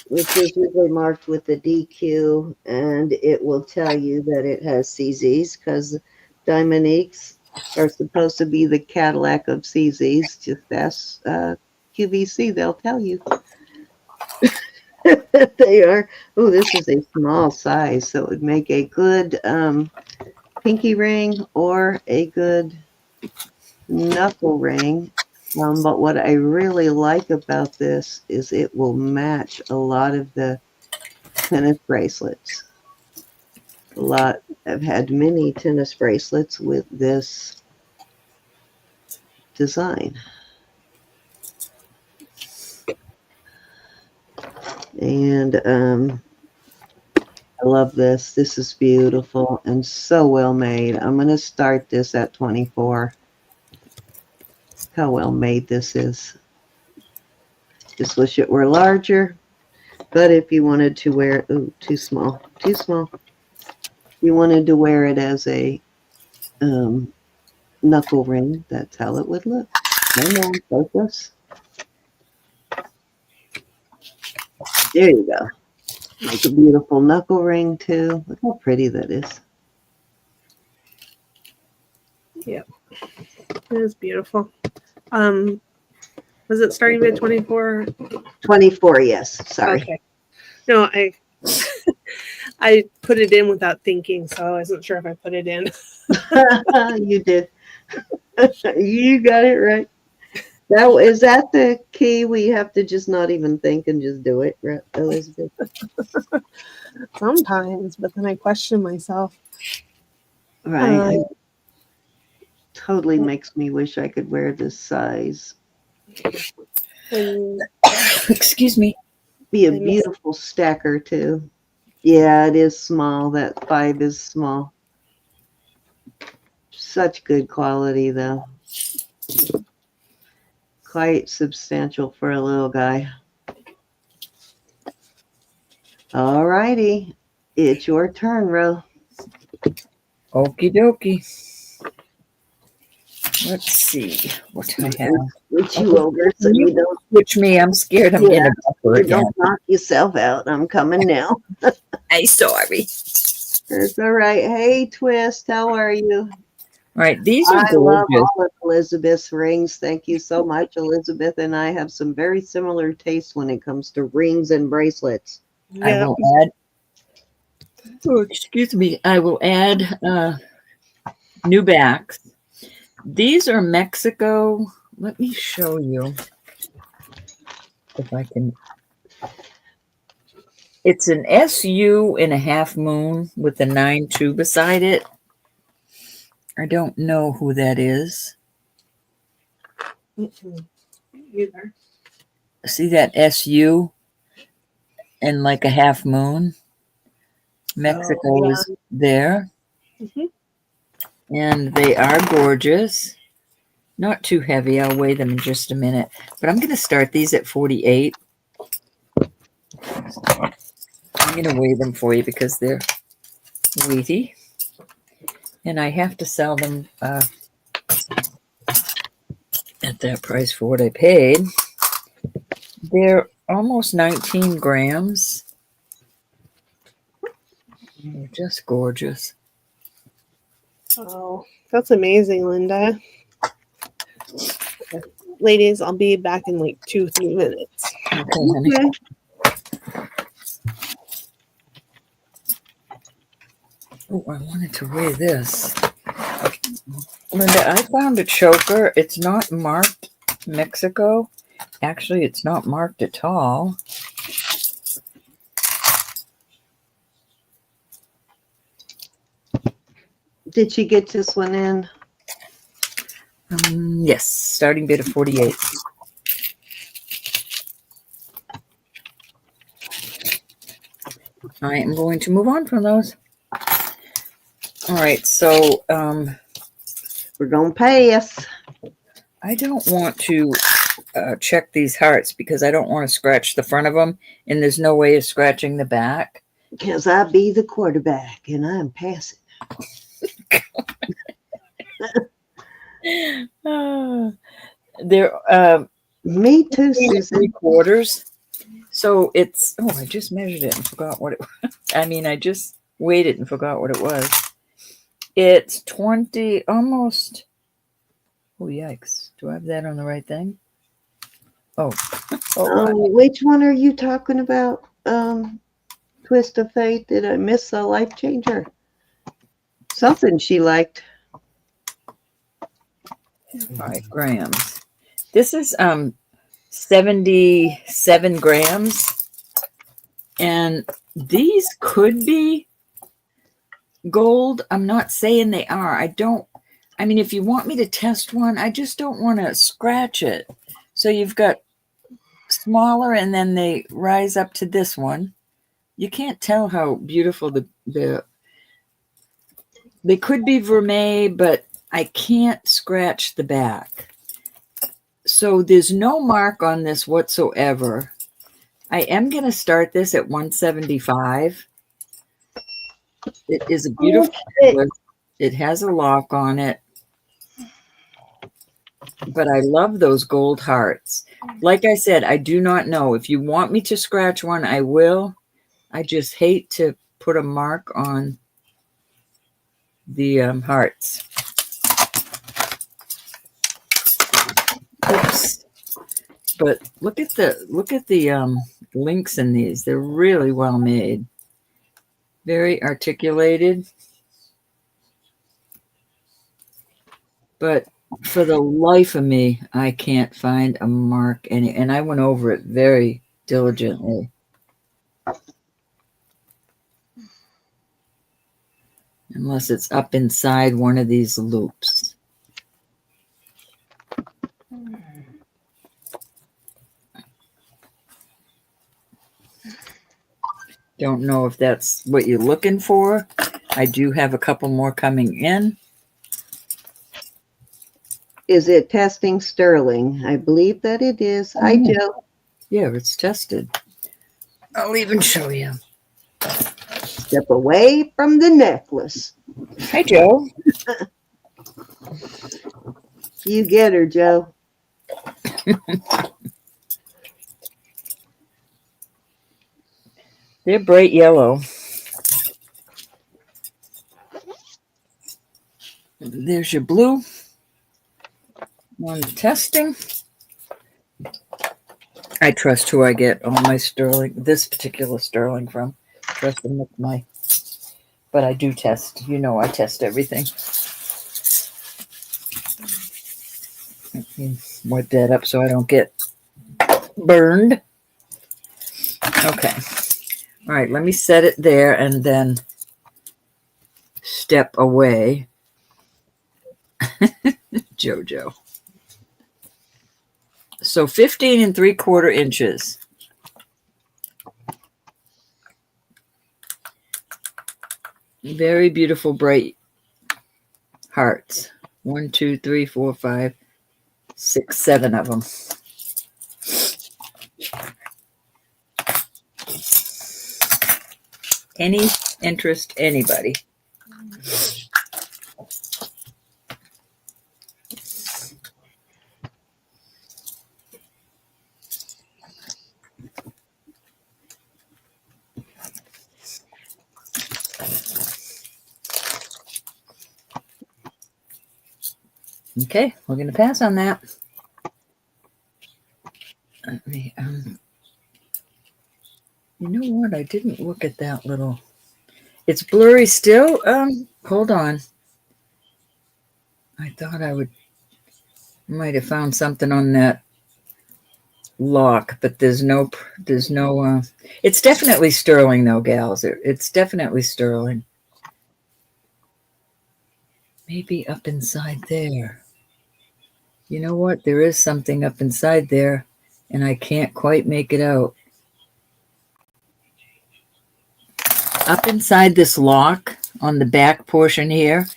which is usually marked with the DQ, and it will tell you that it has CZs because Diamoniques are supposed to be the Cadillac of CZs. Just ask QVC, they'll tell you. They are. Oh, this is a small size, so it would make a good pinky ring or a good knuckle ring. But what I really like about this is it will match a lot of the tennis bracelets. I've had many tennis bracelets with this design. And I love this. This is beautiful and so well made. I'm going to start this at 24. How well made this is. Just wish it were larger. But if you wanted to wear it, ooh, too small. You wanted to wear it as a knuckle ring, that's how it would look. Come on, focus. There you go. Make a beautiful knuckle ring too. Look how pretty that is. Yep. It is beautiful. Was it starting at 24? 24, yes. Sorry. Okay. No, I put it in without thinking, so I wasn't sure if I put it in. You did. You got it right. Is that the key? We have to just not even think and just do it, right, Elizabeth? Sometimes, but then I question myself. Right. It totally makes me wish I could wear this size. Excuse me. Be a beautiful stacker too. Yeah, it is small. That 5 is small. Such good quality though. Quite substantial for a little guy. All righty. It's your turn, Ro. Okie dokie. Let's see what I have. Switch you over so you don't switch me. I'm scared I'm gonna buffer you again. don't knock yourself out. I'm coming now. I'm sorry. That's all right. Hey, Twist, how are you? All right, these are I love gorgeous. all of Elizabeth's rings. Thank you so much. Elizabeth and I have some very similar tastes when it comes to rings and bracelets. I will add. Oh, excuse me. I will add new backs. These are Mexico. Let me show you if I can. It's an SU in a half moon with a 9-2 beside it. I don't know who that is. Either. See that SU? and like a half moon. Mexico Oh, is there, yeah. Mhm. and they are gorgeous. Not too heavy. I'll weigh them in just a minute. But I'm going to start these at 48. I'm going to weigh them for you because they're weighty. And I have to sell them at that price for what I paid. They're almost 19 grams. They're just gorgeous. Oh, that's amazing, Linda. Okay. Ladies, I'll be back in like 2-3 minutes. Okay, honey. Okay. Oh, I wanted to weigh this. Linda, I found a choker. It's not marked Mexico. Actually, it's not marked at all. Did she get this one in? Yes, starting bid of 48. I am going to move on from those. All right, so We're going to pass. I don't want to check these hearts because I don't want to scratch the front of them, and there's no way of scratching the back. Because I be the quarterback and I'm passing. They're Me too, Susan. 3/4. So it's, oh, I just measured it and forgot what it was. I mean, I just weighed it and forgot what it was. It's 20, almost, oh, yikes. Do I have that on the right thing? Oh, Which one are you talking about? Twist of Fate? Did I miss a life changer? Something she liked. 5 grams. This is 77 grams. And these could be gold. I'm not saying they are. I mean, if you want me to test one, I just don't want to scratch it. So you've got smaller and then they rise up to this one. You can't tell how beautiful they could be vermeil, but I can't scratch the back. So there's no mark on this whatsoever. I am going to start this at 175. It is a beautiful necklace. It has a lock on it. But I love those gold hearts. Like I said, I do not know. If you want me to scratch one, I will. I just hate to put a mark on the hearts. Oops. But look at the links in these. They're really well made. Very articulated. But for the life of me, I can't find a mark and I went over it very diligently. Unless it's up inside one of these loops. Don't know if that's what you're looking for. I do have a couple more coming in. Is it testing sterling? I believe that it is. Hi, Joe. Yeah, it's tested. I'll even show you. Step away from the necklace. Hi, Joe. You get her, Joe. They're bright yellow. There's your blue. On the testing. I trust who I get all my sterling, this particular sterling from. Trust them with my, but I do test. You know, I test everything. Let me wipe that up so I don't get burned. Okay. All right, let me set it there and then step away. Jojo. So 15 3/4 inches. very beautiful, bright hearts. 1, 2, 3, 4, 5, 6, 7 of them. Any interest, anybody? Okay, we're going to pass on that. Let me, you know what? I didn't look at that little. It's blurry still. Hold on. I thought I might have found something on that lock, but there's no. It's definitely sterling though, gals. It's definitely sterling. Maybe up inside there. You know what? There is something up inside there, and I can't quite make it out. Up inside this lock on the back portion here,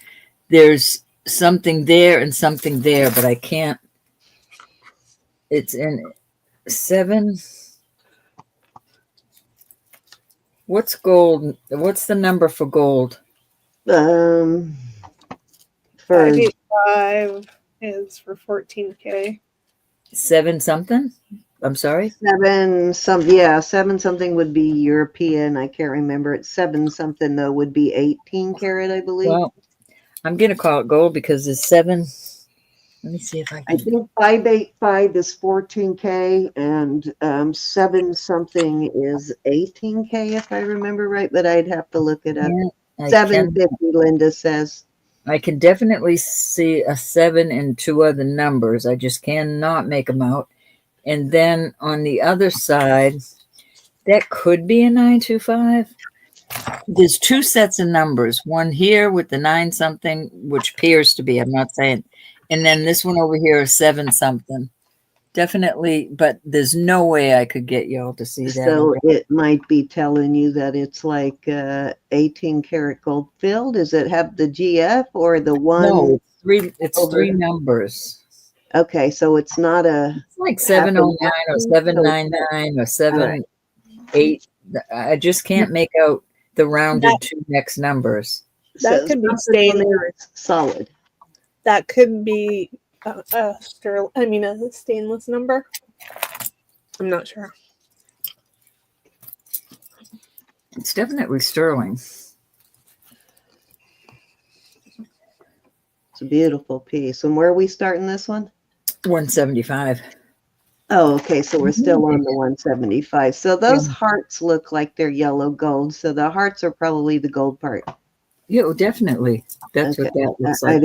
there's something there and something there, but I can't. It's in 7. What's gold? What's the number for gold? For 585 is for 14K. 7 something? I'm sorry? 7 something would be European. I can't remember. It's 7 something though would be 18 karat, I believe. Well, I'm going to call it gold because there's 7. Let me see if I I can. think 585 is 14K and 7 something is 18K if I remember right, but I'd have to look it up. Yeah, 750, Linda says. I can definitely see a 7 and 2 other numbers. I just cannot make them out. And then on the other side, that could be a 925. There's 2 sets of numbers. One here with the 9 something, which appears to be, I'm not saying. And then this one over here is 7 something. Definitely, but there's no way I could get y'all to see that. So it might be telling you that it's like 18 karat gold filled. Does it have the GF or the one? No, it's 3 numbers. Okay, so it's not a. It's like 709 or 799 or 78. I just can't make out the rounded 2 next numbers. That could be stainless. Solid. That could be a stainless number. I'm not sure. It's definitely sterling. It's a beautiful piece. And where are we starting this one? 175. Oh, okay. So we're still on the 175. So those hearts look like they're yellow gold. So the hearts are probably the gold part. Yeah, definitely. That's what that looks like.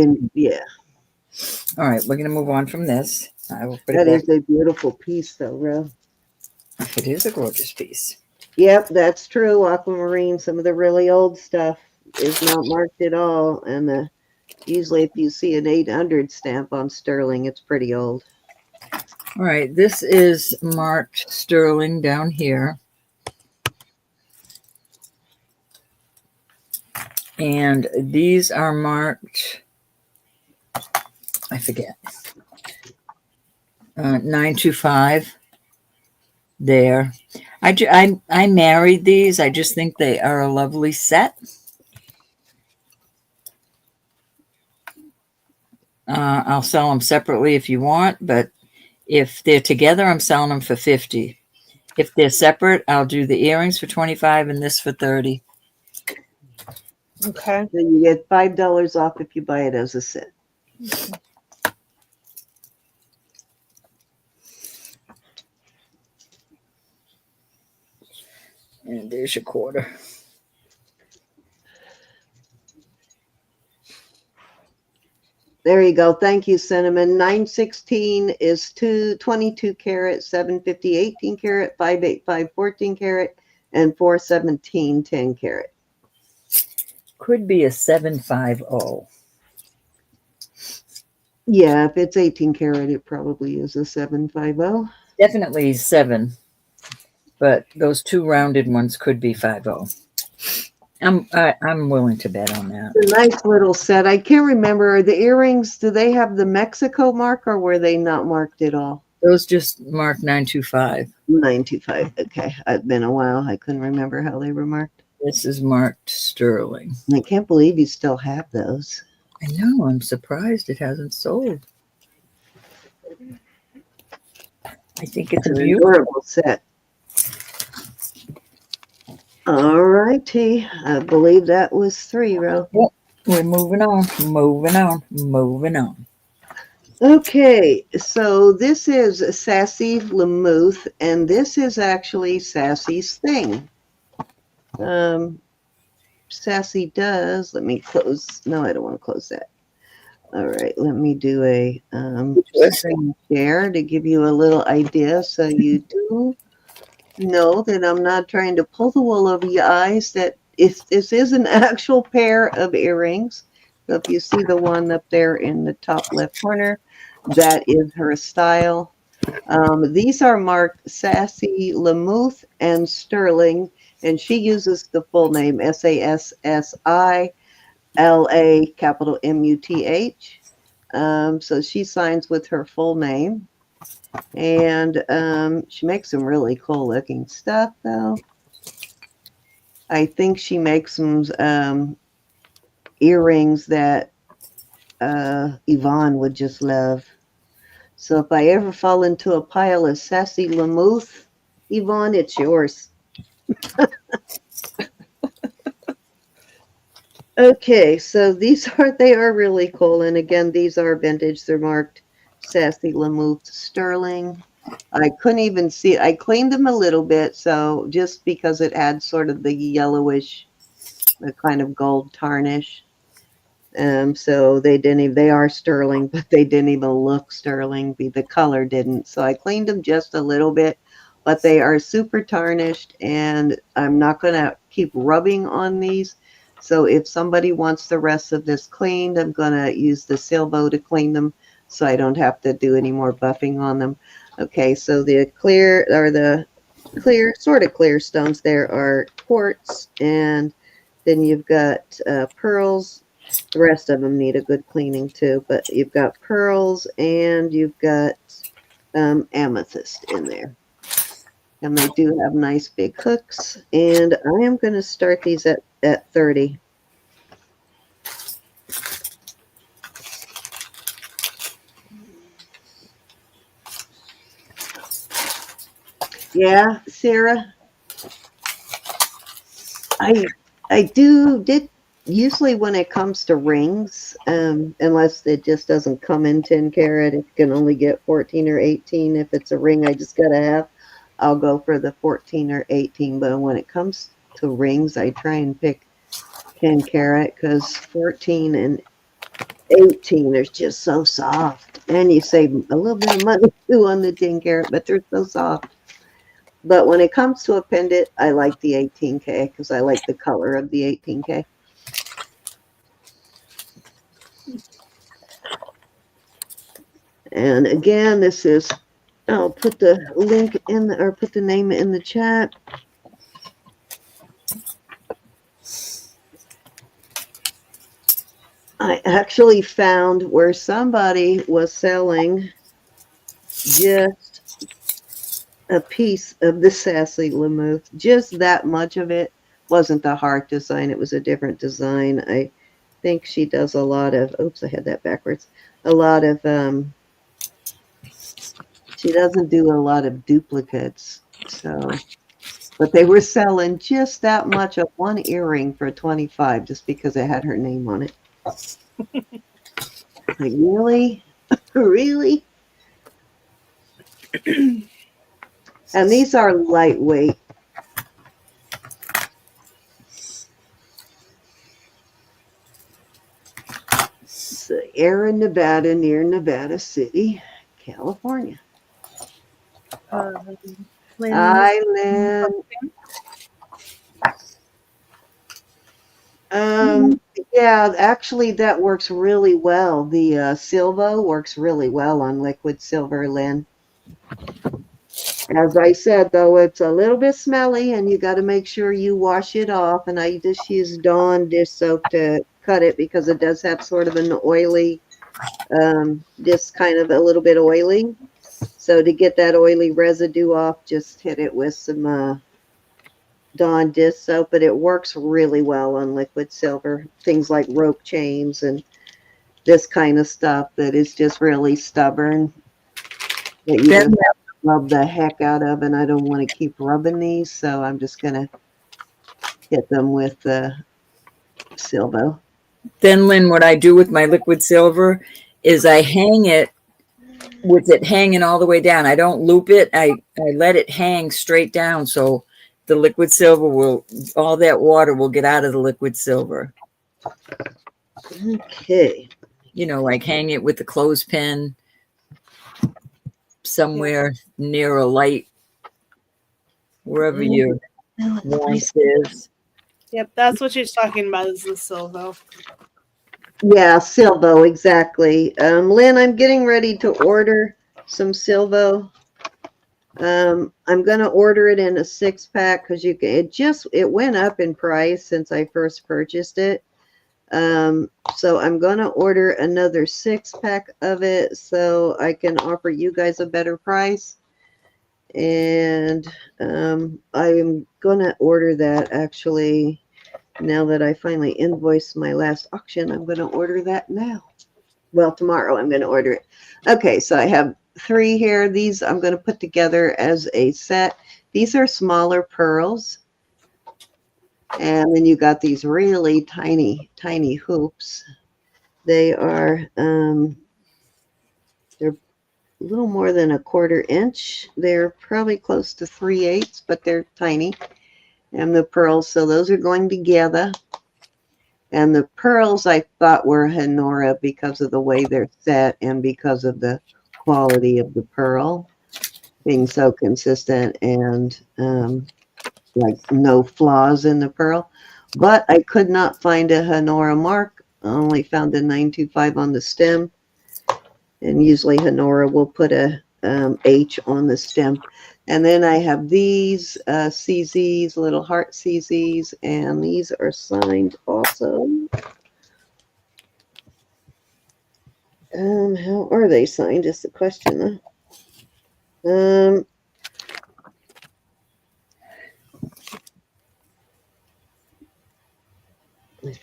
All right, we're going to move on from this. I will put that it back. Is a beautiful piece, though, Ro. It is a gorgeous piece. Yep, that's true. Aquamarine, some of the really old stuff is not marked at all. And usually if you see an 800 stamp on sterling, it's pretty old. All right, this is marked sterling down here. And these are marked, I forget, 925 there. I married these. I just think they are a lovely set. I'll sell them separately if you want, but if they're together, I'm selling them for 50. If they're separate, I'll do the earrings for 25 and this for 30. Okay. So you get $5 off if you buy it as a set. And there's your quarter. There you go. Thank you, Cinnamon. 916 is 22 karat, 750, 18 karat, 585, 14 karat, and 417, 10 karat. Could be a 750. Yeah, if it's 18 karat, it probably is a 750. Definitely 7. But those 2 rounded ones could be 50. I'm willing to bet on that. A nice little set. I can't remember. Are the earrings, do they have the Mexico mark or were they not marked at all? Those just mark 925. 925. Okay. It's been a while. I couldn't remember how they were marked. This is marked sterling. I can't believe you still have those. I know. I'm surprised it hasn't sold. I think it's An beautiful. adorable set. All righty. I believe that was 3, Ro. We're moving on, moving on, moving on. Okay, so this is Sassy Lamuth, and this is actually Sassy's thing. Sassy does, let me close, no, I don't want to close that. All right, let me do a screen share to give you a little idea so you do know that I'm not trying to pull the wool over your eyes, that this is an actual pair of earrings. So if you see the one up there in the top left corner, that is her style. These are marked Sassy Lamuth and Sterling, and she uses the full name Sassila capital Muth. So she signs with her full name, and she makes some really cool looking stuff though. I think she makes some earrings that Yvonne would just love. So if I ever fall into a pile of Sassy Lamuth, Yvonne, it's yours. Okay, so they are really cool. And again, these are vintage. They're marked Sassy Lamuth Sterling. I couldn't even see, I cleaned them a little bit. So just because it had sort of the yellowish, the kind of gold tarnish. So they are sterling, but they didn't even look sterling. The color didn't. So I cleaned them just a little bit, but they are super tarnished, and I'm not going to keep rubbing on these. So if somebody wants the rest of this cleaned, I'm going to use the Silvo to clean them so I don't have to do any more buffing on them. Okay, so the sort of clear stones there are quartz, and then you've got pearls. The rest of them need a good cleaning too, but you've got pearls and you've got amethyst in there. And they do have nice big hooks. And I am going to start these at 30. Yeah, Sarah. I did usually when it comes to rings, unless it just doesn't come in 10 karat, it can only get 14 or 18. If it's a ring I just gotta have, I'll go for the 14 or 18. But when it comes to rings, I try and pick 10 karat because 14 and 18 are just so soft. And you save a little bit of money too on the 10 karat, but they're so soft. But when it comes to a pendant, I like the 18K because I like the color of the 18K. And again, this is, I'll put the link in or put the name in the chat. I actually found where somebody was selling just a piece of the Sassy Lamuth, just that much of it. Wasn't the heart design, it was a different design. I think she does a lot of, oops, I had that backwards. A lot of, she doesn't do a lot of duplicates. So, but they were selling just that much of one earring for 25 just because it had her name on it. Like, really? Really? And these are lightweight. It's Aaron, Nevada, near Nevada City, California. Island. Yeah, actually that works really well. The Silvo works really well on liquid silver, Lynn. As I said, though, it's a little bit smelly and you got to make sure you wash it off. And I just use Dawn dish soap to cut it because it does have sort of an oily, just kind of a little bit oily. So to get that oily residue off, just hit it with some Dawn dish soap, but it works really well on liquid silver. Things like rope chains and this kind of stuff that is just really stubborn that you Then, just rub the heck out of, and I don't want to keep rubbing these, so I'm just gonna hit them with the Silvo. then, Lynn, what I do with my liquid silver is I hang it with it hanging all the way down. I don't loop it. I let it hang straight down so the liquid silver all that water will get out of the liquid silver. Okay. You know, like hang it with the clothespin somewhere near a light, wherever your warmth is. Yep, that's what she's talking about is the Silvo. Yeah, Silvo, exactly. Lynn, I'm getting ready to order some Silvo. I'm gonna order it in a 6-pack because it went up in price since I first purchased it. So I'm gonna order another 6-pack of it so I can offer you guys a better price. And I'm gonna order that actually. Now that I finally invoiced my last auction, I'm going to order that now. Well, tomorrow I'm going to order it. Okay, so I have 3 here. These I'm going to put together as a set. These are smaller pearls. And then you got these really tiny, tiny hoops. They are, they're a little more than a 1/4 inch. They're probably close to 3/8, but they're tiny. And the pearls, so those are going together. And the pearls I thought were Honora because of the way they're set and because of the quality of the pearl being so consistent and like no flaws in the pearl. But I could not find a Honora mark. I only found a 925 on the stem. And usually Honora will put a H on the stem. And then I have these CZs, little heart CZs, and these are signed also. How are they signed is the question. I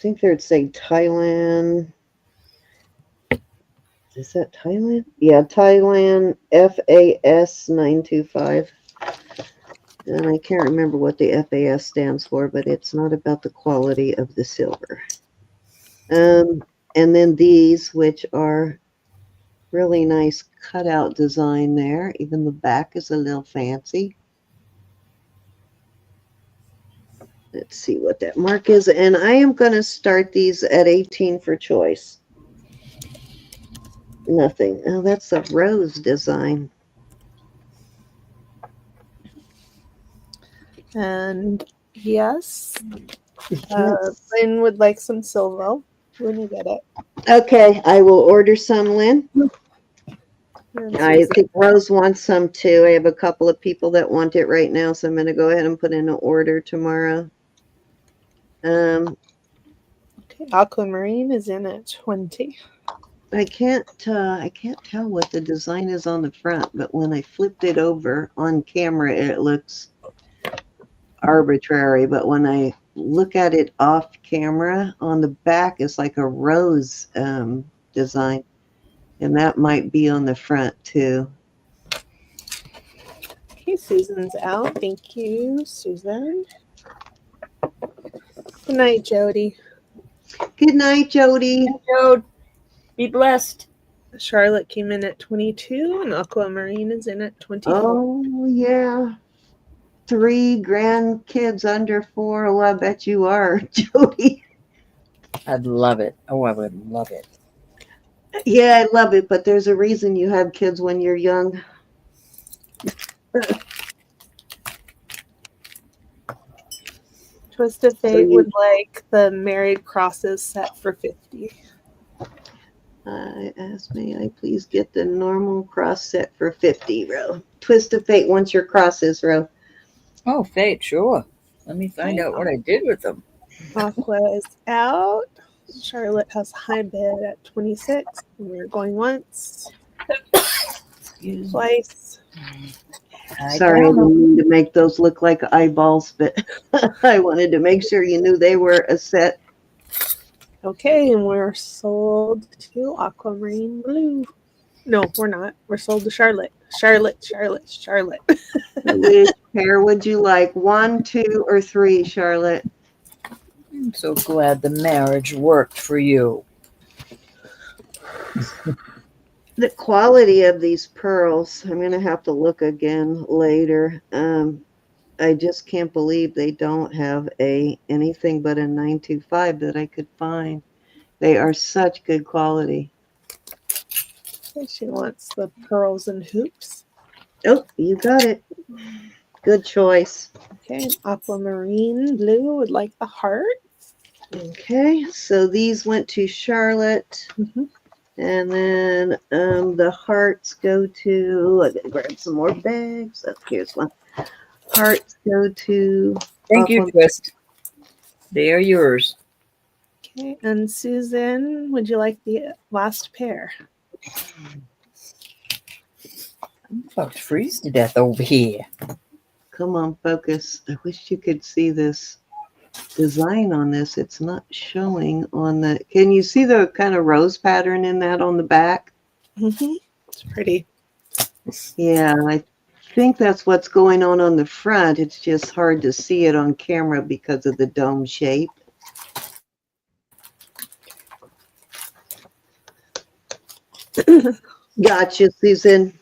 think they'd say Thailand. Is that Thailand? Yeah, Thailand FAS 925. And I can't remember what the FAS stands for, but it's not about the quality of the silver. And then these, which are really nice cutout design there. Even the back is a little fancy. Let's see what that mark is. And I am going to start these at 18 for choice. Nothing. Oh, that's a rose design. And yes, Lynn would like some Silvo when you get it. Okay, I will order some, Lynn. And I think Rose wants some too. I have a couple of people that want it right now, so I'm going to go ahead and put in an order tomorrow. okay, Aquamarine is in at 20. I can't tell what the design is on the front, but when I flipped it over on camera, it looks arbitrary. But when I look at it off camera, on the back is like a rose design, and that might be on the front too. Okay, Susan's out. Thank you, Susan. Good night, Jody. Good night, Jody. Jode, be blessed. Charlotte came in at 22, and Aquamarine is in at 24. Oh, yeah. 3 grandkids under 4. Oh, I bet you are, Jody. I'd love it. Oh, I would love it. Yeah, I love it, but there's a reason you have kids when you're young. Twist of Fate would like the Married Crosses set for 50. I asked, may I please get the normal cross set for 50 row? Twist of fate once your crosses row. Oh, fate, sure. Let me find Okay. out what I did with them. Aqua is out. Charlotte has high bid at 26. We're going once, Excuse me. twice. Sorry, I didn't mean to make those look like eyeballs, but I wanted to make sure you knew they were a set. Okay, and we're sold to Aquamarine Blue. No, we're not. We're sold to Charlotte. Charlotte. Which pair would you like? 1, 2, or 3, Charlotte? I'm so glad the marriage worked for you. The quality of these pearls, I'm going to have to look again later. I just can't believe they don't have anything but a 925 that I could find. They are such good quality. Okay, she wants the pearls and hoops. Oh, you got it. Good choice. Okay, and Aquamarine Blue would like the heart. Okay, so these went to Charlotte. Mhm. And then the hearts go to, I gotta grab some more bags. Oh, here's one. Hearts go to Thank you, Twist. They are yours. Okay, and Susan, would you like the last pair? I'm about to freeze to death over here. Come on, focus. I wish you could see this design on this. It's not showing on the, can you see the kind of rose pattern in that on the back? Mm-hmm. It's pretty. Yeah, I think that's what's going on the front. It's just hard to see it on camera because of the dome shape. Gotcha, Susan.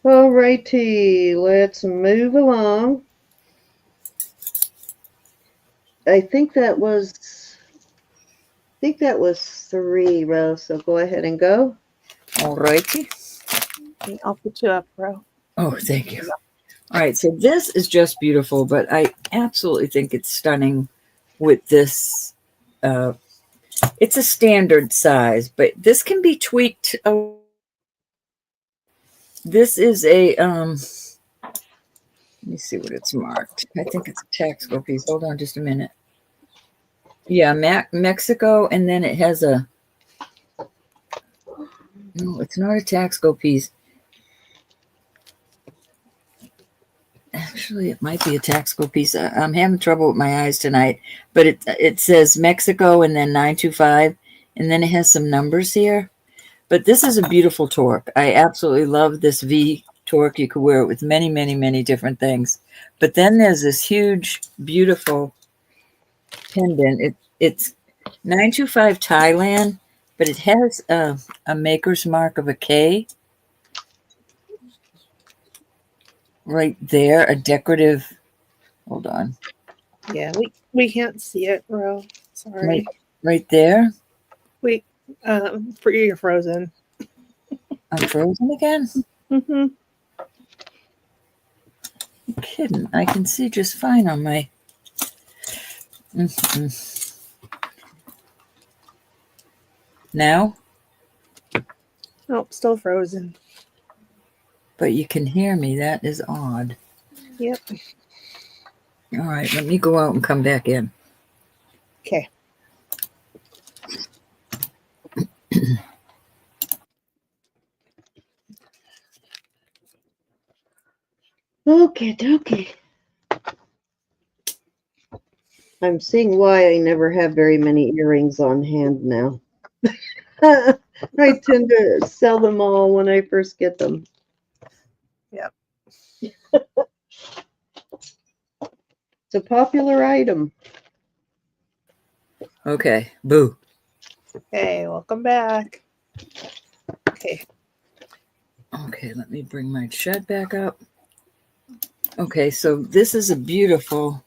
All righty, let's move along. I think that was 3, Rose. So go ahead and go. All righty. Okay, I'll put you up, bro. Oh, thank you. All right, so this is just beautiful, but I absolutely think it's stunning with this. It's a standard size, but this can be tweaked. This is a, let me see what it's marked. I think it's a taxical piece. Hold on just a minute. Yeah, Mexico, and then it has a, no, it's not a taxical piece. Actually, it might be a taxical piece. I'm having trouble with my eyes tonight, but it says Mexico and then 925, and then it has some numbers here. But this is a beautiful torque. I absolutely love this V torque. You could wear it with many, many, many different things. But then there's this huge, beautiful pendant. It's 925 Thailand, but it has a maker's mark of a K right there, a decorative. Hold on. Yeah, we can't see it, bro. Sorry. Right there. We for you're frozen. I'm frozen again? Mm-hmm. You're kidding. I can see just fine on my... Now? Oh, still frozen. But you can hear me. That is odd. Yep. All right, let me go out and come back in. Okay. Okay. I'm seeing why I never have very many earrings on hand now. I tend to sell them all when I first get them. Yep. It's a popular item. Okay, boo. Hey, welcome back. Okay. Okay, let me bring my shed back up. Okay, so this is a beautiful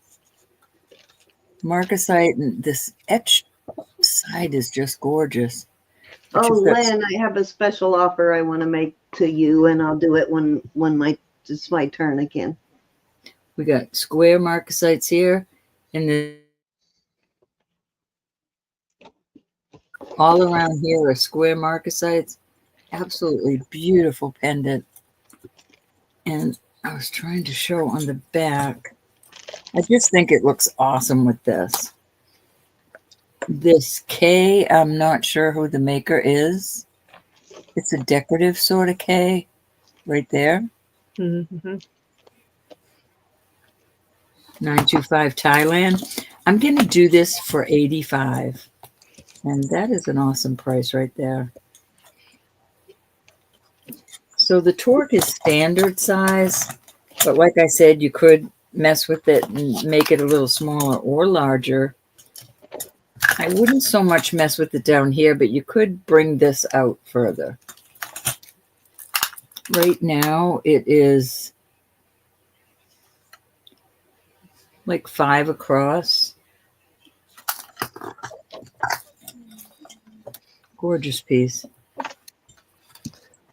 marcasite, and this etched side is just gorgeous. Oh, Len, I have a special offer I want to make to you, and I'll do it when it's my turn again. We got square marcasites here, and then All around here are square marcasites. Absolutely beautiful pendant. And I was trying to show on the back. I just think it looks awesome with this. This K, I'm not sure who the maker is. It's a decorative sort of K right there. Mm-hmm. 925 Thailand. I'm going to do this for 85. And that is an awesome price right there. So the torque is standard size, but like I said, you could mess with it and make it a little smaller or larger. I wouldn't so much mess with it down here, but you could bring this out further. Right now it is like 5 across. Gorgeous piece.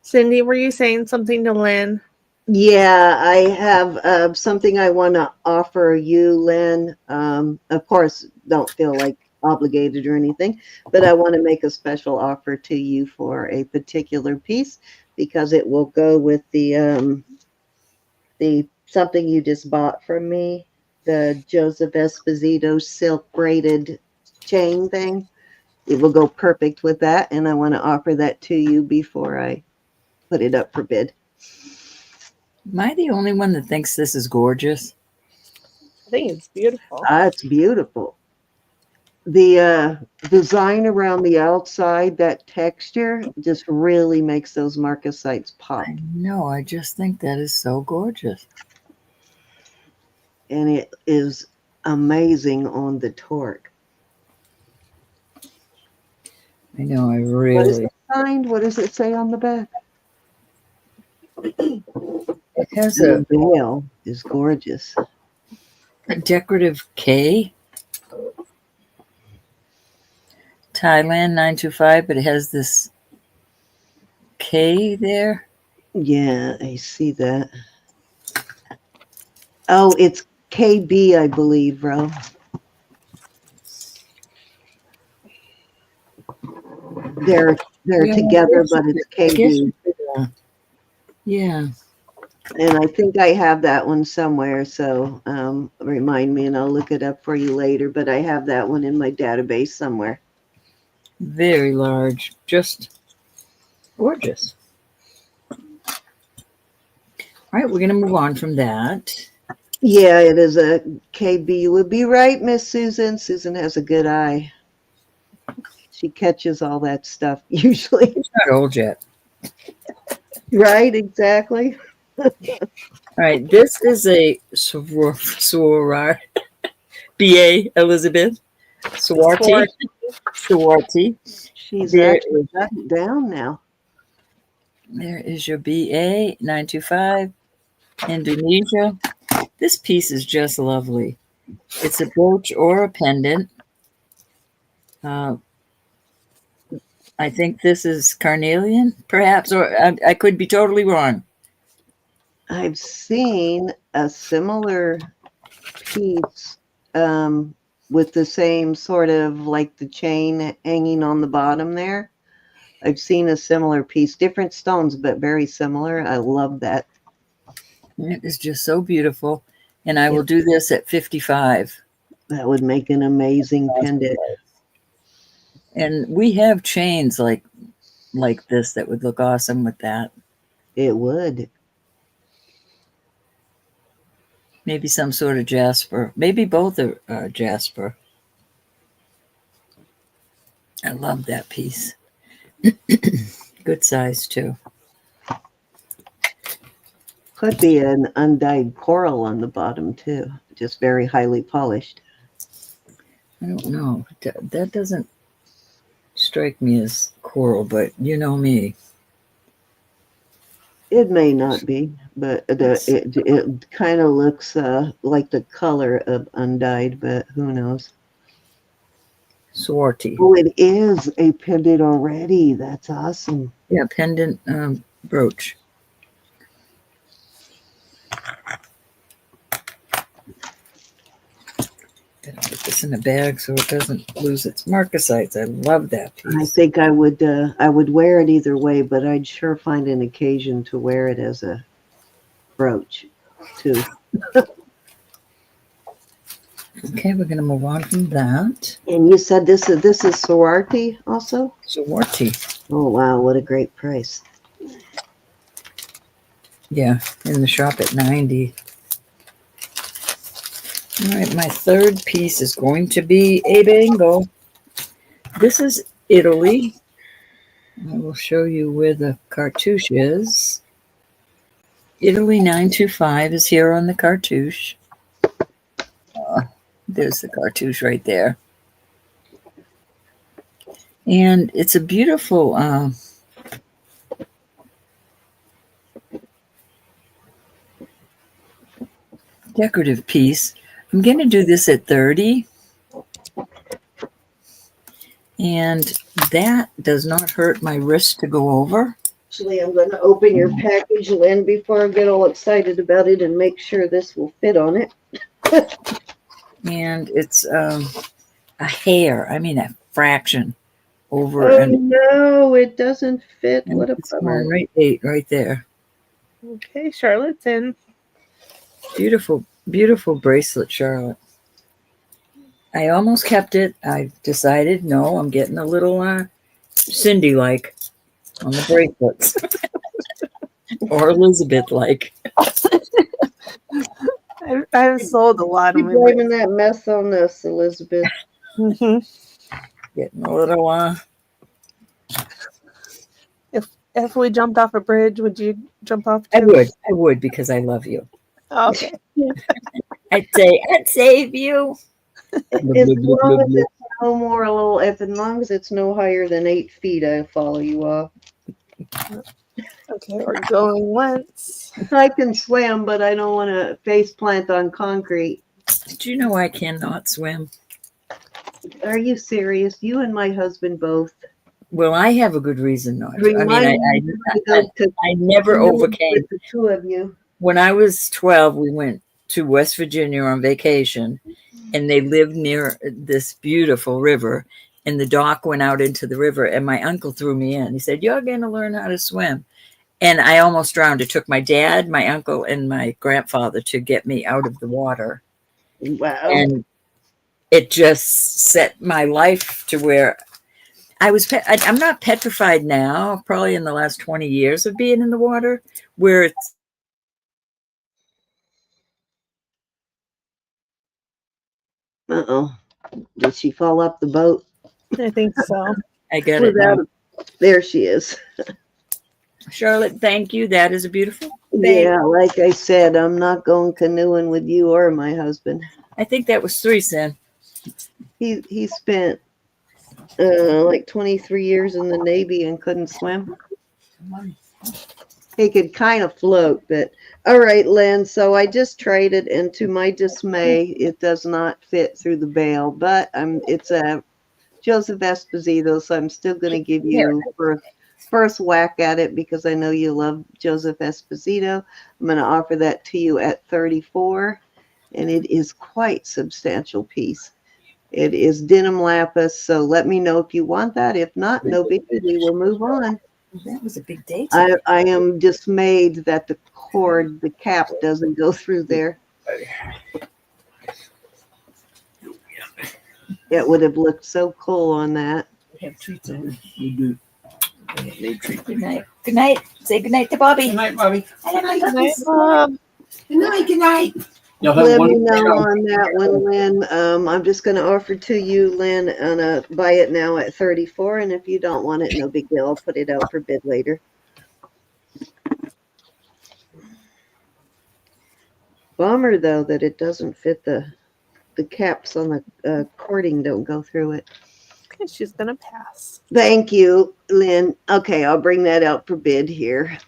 Cindy, were you saying something to Lynn? Yeah, I have something I want to offer you, Lynn. Of course, don't feel like obligated or anything, but I want to make a special offer to you for a particular piece because it will go with the something you just bought from me, the Joseph Esposito silk braided chain thing. It will go perfect with that, and I want to offer that to you before I put it up for bid. Am I the only one that thinks this is gorgeous? I think it's beautiful. It's beautiful. The design around the outside, that texture, just really makes those marcasites pop. I know. I just think that is so gorgeous. And it is amazing on the torque. I know. I What is really. it signed? What does it say on the back? It has The veil is gorgeous. a decorative K. Thailand 925, but it has this K there. Yeah, I see that. Oh, it's KB, I believe, bro. They're Yeah, together, but it's I guess you KB. could, yeah. And I think I have that one somewhere, so remind me and I'll look it up for you later. But I have that one in my database somewhere. Very large. Just gorgeous. All right, we're going to move on from that. Yeah, it is a KB. You would be right, Miss Susan. Susan has a good eye. She catches all that stuff usually. It's not old yet. Right, exactly. All right, this is a soror BA Elizabeth Swarty. She's There actually got it down now. There is your BA 925 Indonesia. This piece is just lovely. It's a brooch or a pendant. I think this is carnelian, perhaps, or I could be totally wrong. I've seen a similar piece with the same sort of like the chain hanging on the bottom there. I've seen a similar piece, different stones, but very similar. I love that. It is just so beautiful. And I will do this at 55. That would make an amazing pendant. And we have chains like this that would look awesome with that. It would. Maybe some sort of jasper. Maybe both are jasper. I love that piece. Good size, too. Could be an undyed coral on the bottom, too. Just very highly polished. I don't know. That doesn't strike me as coral, but you know me. It may not be, but it kind of looks like the color of undyed, but who knows? Swarty. Oh, it is a pendant already. That's awesome. Yeah, pendant brooch. Gotta put this in a bag so it doesn't lose its marcasites. I love that I piece. think I would wear it either way, but I'd sure find an occasion to wear it as a brooch too. Okay, we're gonna move on from that. And you said this is sorority also? Sorority. Oh wow, what a great price. Yeah, in the shop at 90. All right, my third piece is going to be a bangle. This is Italy. I will show you where the cartouche is. Italy 925 is here on the cartouche. There's the cartouche right there. And it's a beautiful decorative piece. I'm going to do this at 30. And that does not hurt my wrist to go over. Actually, I'm going to open your package, Lynn, before I get all excited about it and make sure this will fit on it. And it's a hair, I mean a fraction over. Oh and no, it doesn't fit. What a it's bummer. on right there. Okay, Charlotte's in. Beautiful, beautiful bracelet, Charlotte. I almost kept it. I decided, no, I'm getting a little Cindy-like on the bracelets. Or Elizabeth-like. I've sold a lot of Keep my blaming that mess on us, Elizabeth. Getting a little If we jumped off a bridge, would you jump off I too? would because I love you. Okay. I'd say I'd save you. As long as it's no more a little, as long as it's no higher than 8 feet, I'll follow you off. Okay, we're going once. I can swim, but I don't want to face plant on concrete. Do you know I cannot swim? Are you serious? You and my husband both. Well, I have a good reason not to. I Remind mean, me to go to I never overcame. with the two of you. When I was 12, we went to West Virginia on vacation, and they lived near this beautiful river, and the dock went out into the river, and my uncle threw me in. He said, "You're going to learn how to swim." And I almost drowned. It took my dad, my uncle, and my grandfather to get me out of the water. Wow. And it just set my life to where I'm not petrified now, probably in the last 20 years of being in the water, where it's. Uh-oh. Did she fall off the boat? I think so. I get it now. There she is. Charlotte, thank you. That is a beautiful thing. Yeah, like I said, I'm not going canoeing with you or my husband. I think that was 3 cents. He spent like 23 years in the Navy and couldn't swim. He could kind of float, but all right, Lynn. So I just traded, and to my dismay, it does not fit through the bail. But it's a Joseph Esposito, so I'm still going to give you first whack at it because I know you love Joseph Esposito. I'm going to offer that to you at $34, and it is quite substantial piece. It is denim lapis, so let me know if you want that. If not, no biggie, we will move on. That was a big day. I am dismayed that the cord, the cap doesn't go through there. It would have looked so cool on that. We have treats over. We do. Good night. Good night. Say good night to Bobby. Good night, Bobby. Good night, Bob. Good night. Good night. Let me know on that one, Lynn. I'm just going to offer to you, Lynn, and buy it now at $34. And if you don't want it, no big deal. I'll put it out for bid later. Bummer, though, that it doesn't fit the caps on the cording don't go through it. Okay, she's going to pass. Thank you, Lynn. Okay, I'll bring that out for bid here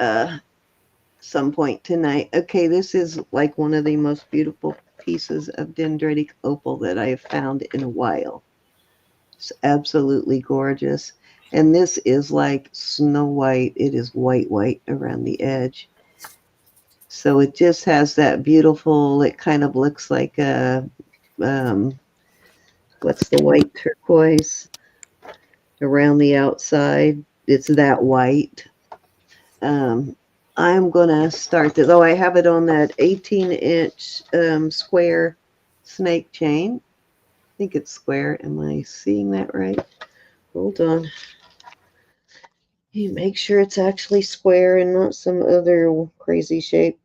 some point tonight. Okay, this is like one of the most beautiful pieces of dendritic opal that I have found in a while. It's absolutely gorgeous. And this is like snow white. It is white around the edge. So it just has that beautiful, it kind of looks like a what's the white turquoise around the outside. It's that white. I'm going to start this. Oh, I have it on that 18-inch square snake chain. I think it's square. Am I seeing that right? Hold on. You make sure it's actually square and not some other crazy shape.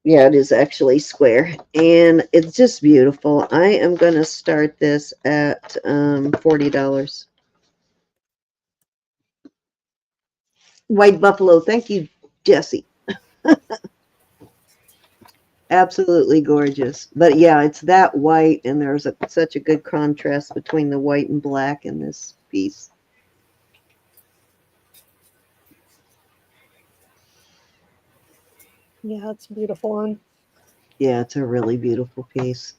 Yeah, it is actually square. And it's just beautiful. I am going to start this at $40. White buffalo. Thank you, Jesse. Absolutely gorgeous. But yeah, it's that white, and there's such a good contrast between the white and black in this piece. Yeah, it's a beautiful one. Yeah, it's a really beautiful piece.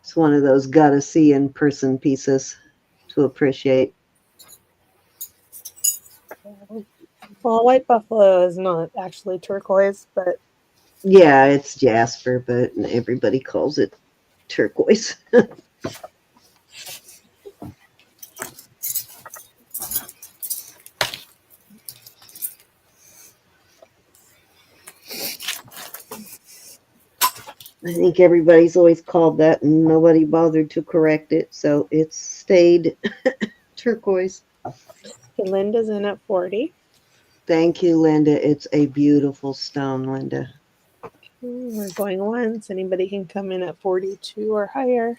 It's one of those gotta see in person pieces to appreciate. Well, white buffalo is not actually turquoise, but Yeah, it's jasper, but everybody calls it turquoise. I think everybody's always called that, and nobody bothered to correct it, so it's stayed turquoise. Linda's in at 40. Thank you, Linda. It's a beautiful stone, Linda. We're going once. Anybody can come in at 42 or higher.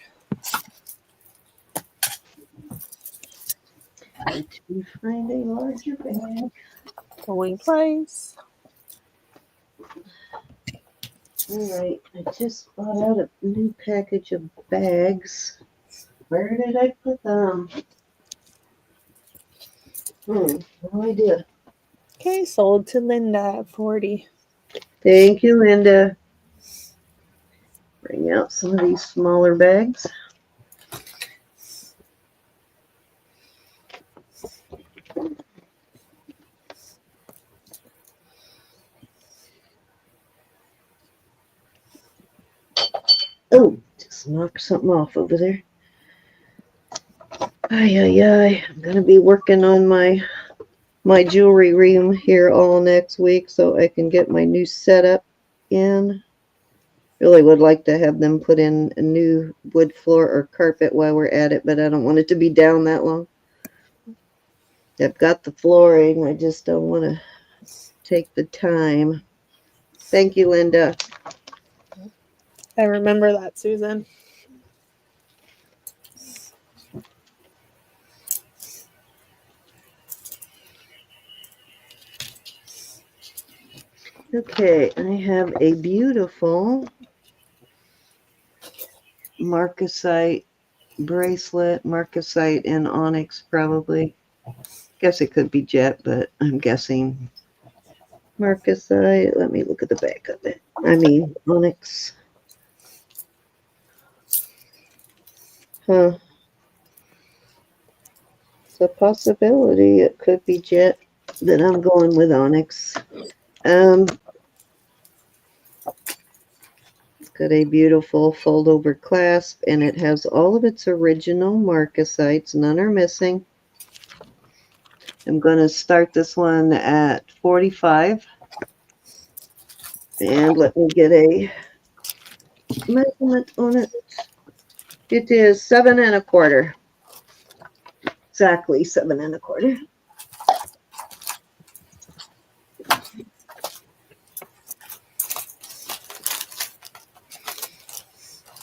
To find a larger bag. Going twice. All right, I just bought out a new package of bags. Where did I put them? No idea. Okay, sold to Linda at 40. Thank you, Linda. Bring out some of these smaller bags. Oh, just knocked something off over there. Ay, ay, ay. I'm going to be working on my jewelry room here all next week so I can get my new setup in. Really would like to have them put in a new wood floor or carpet while we're at it, but I don't want it to be down that long. I've got the flooring. I just don't want to take the time. Thank you, Linda. I remember that, Susan. Okay, I have a beautiful marcasite bracelet, marcasite and onyx probably. Guess it could be jet, but I'm guessing marcasite. Let me look at the back of it. I mean, onyx. Huh. It's a possibility it could be jet, but I'm going with onyx. It's got a beautiful fold over clasp, and it has all of its original marcasites. None are missing. I'm going to start this one at 45. And let me get a measurement on it. It is 7 1/4. Exactly 7 1/4.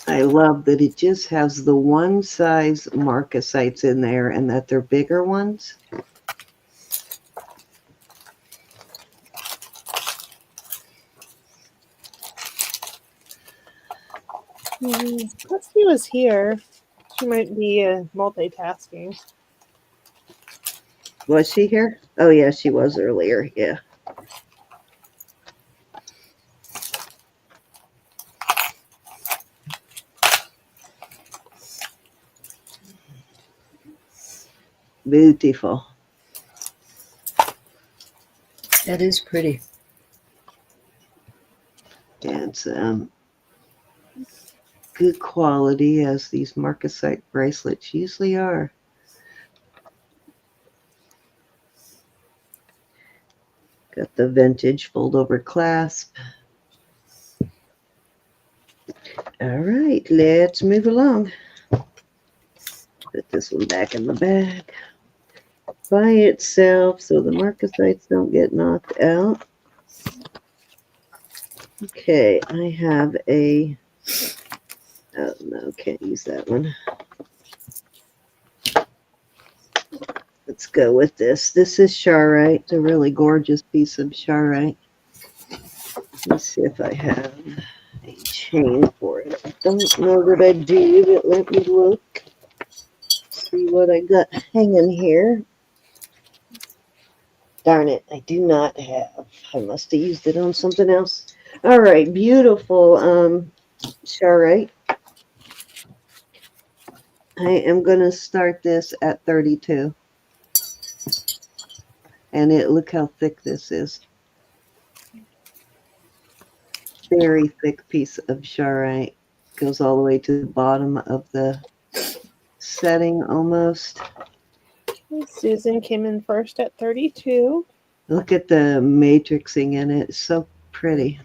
I love that it just has the one size marcasites in there and that they're bigger ones. Christy was here. She might be multitasking. Was she here? Oh, yeah, she was earlier. Yeah. Beautiful. That is pretty. It's good quality as these marcasite bracelets usually are. Got the vintage fold over clasp. All right, let's move along. Put this one back in the bag by itself so the marcasites don't get knocked out. Okay, I have a, oh no, can't use that one. Let's go with this. This is Charite. It's a really gorgeous piece of Charite. Let's see if I have a chain for it. I don't know that I do, but let me look. See what I got hanging here. Darn it, I do not have. I must have used it on something else. All right, beautiful Charite. I am going to start this at 32. And look how thick this is. Very thick piece of Charite. Goes all the way to the bottom of the setting almost. Susan came in first at 32. Look at the matrixing in it. It's so pretty.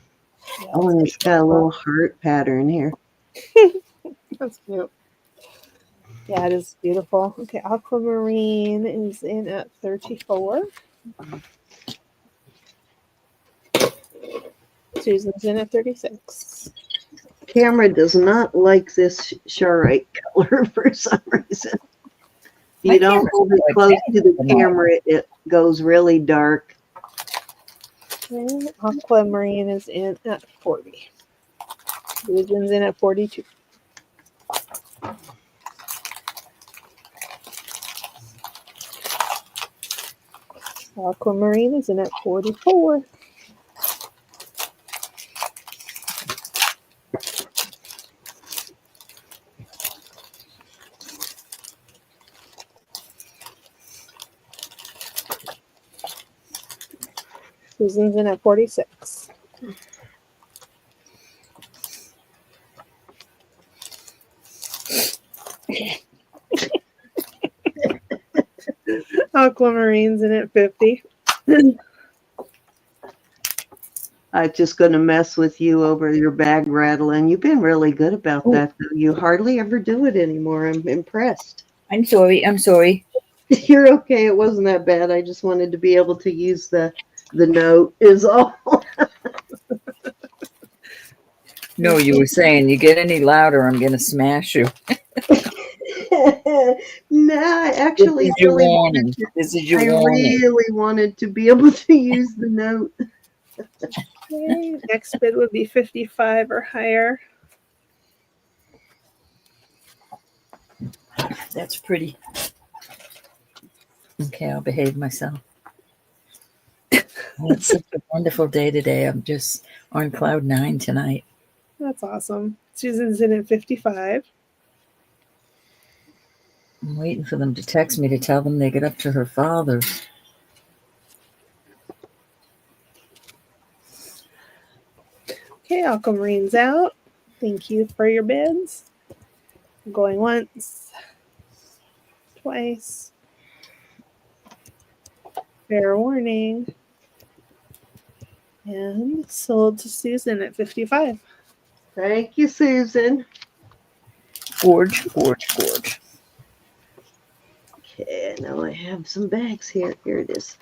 Oh, and it's got a little heart pattern here. That's cute. Yeah, it is beautiful. Okay, aquamarine is in at 34. Susan's in at 36. Camera does not like this Charite color for some reason. If My you don't camera's hold it like close that. to the camera, it goes really dark. Okay, aquamarine is in at 40. Susan's in at 42. Aquamarine is in at 44. Susan's in at 46. Aquamarine's in at 50. I'm just going to mess with you over your bag rattling. You've been really good about that, though. You hardly ever do it anymore. I'm impressed. I'm sorry. I'm sorry. You're okay. It wasn't that bad. I just wanted to be able to use the note is all. No, you were saying you get any louder, I'm going to smash you. No, I actually This is your really warning. wanted to, This is your I warning. really wanted to be able to use the note. Okay, next bid would be 55 or higher. That's pretty. Okay, I'll behave myself. It's such a wonderful day today. I'm just on cloud 9 tonight. That's awesome. Susan's in at 55. I'm waiting for them to text me to tell them they get up to her father. Okay, aquamarine's out. Thank you for your bids. Going once, twice. Fair warning. And sold to Susan at 55. Thank you, Susan. Gorge, gorge, gorge. Okay, now I have some bags here. Here it is.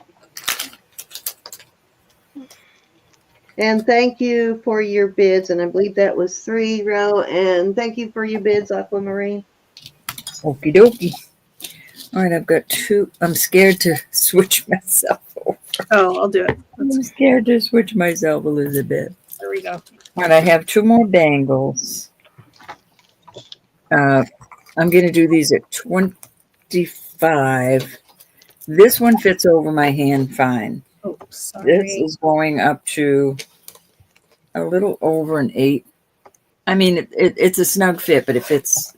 And thank you for your bids. And I believe that was 3 row. And thank you for your bids, Aquamarine. Okie dokie. All right, I've got 2. I'm scared to switch myself over. Oh, I'll do it. I'm scared to switch myself, Elizabeth. There we go. All right, I have 2 more bangles. I'm going to do these at 25. This one fits over my hand fine. Oh, sorry. This is going up to a little over an 8. I mean, it's a snug fit, but if it's,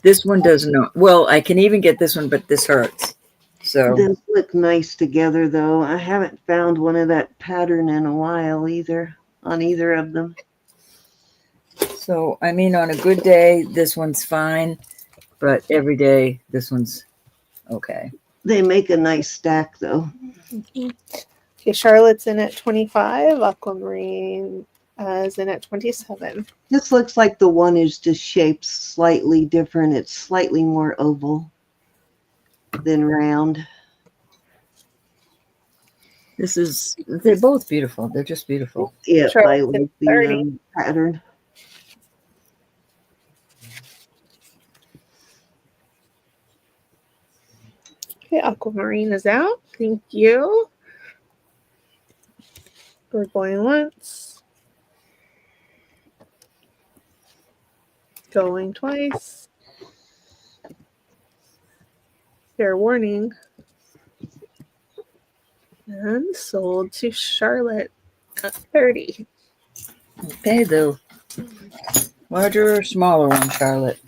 this one doesn't, well, I can even get this one, but this hurts. So Those look nice together, though. I haven't found one of that pattern in a while either, on either of them. So, I mean, on a good day, this one's fine, but every day, this one's okay. They make a nice stack though. Okay, Charlotte's in at 25. Aquamarine is in at 27. This looks like the one is just shaped slightly different. It's slightly more oval than round. They're both beautiful. They're just beautiful. Yeah, Sure, I it's like 30. the pattern. Okay, Aquamarine is out. Thank you. We're going once. Going twice. Fair warning. And sold to Charlotte at 30. Okay, the larger or smaller one, Charlotte?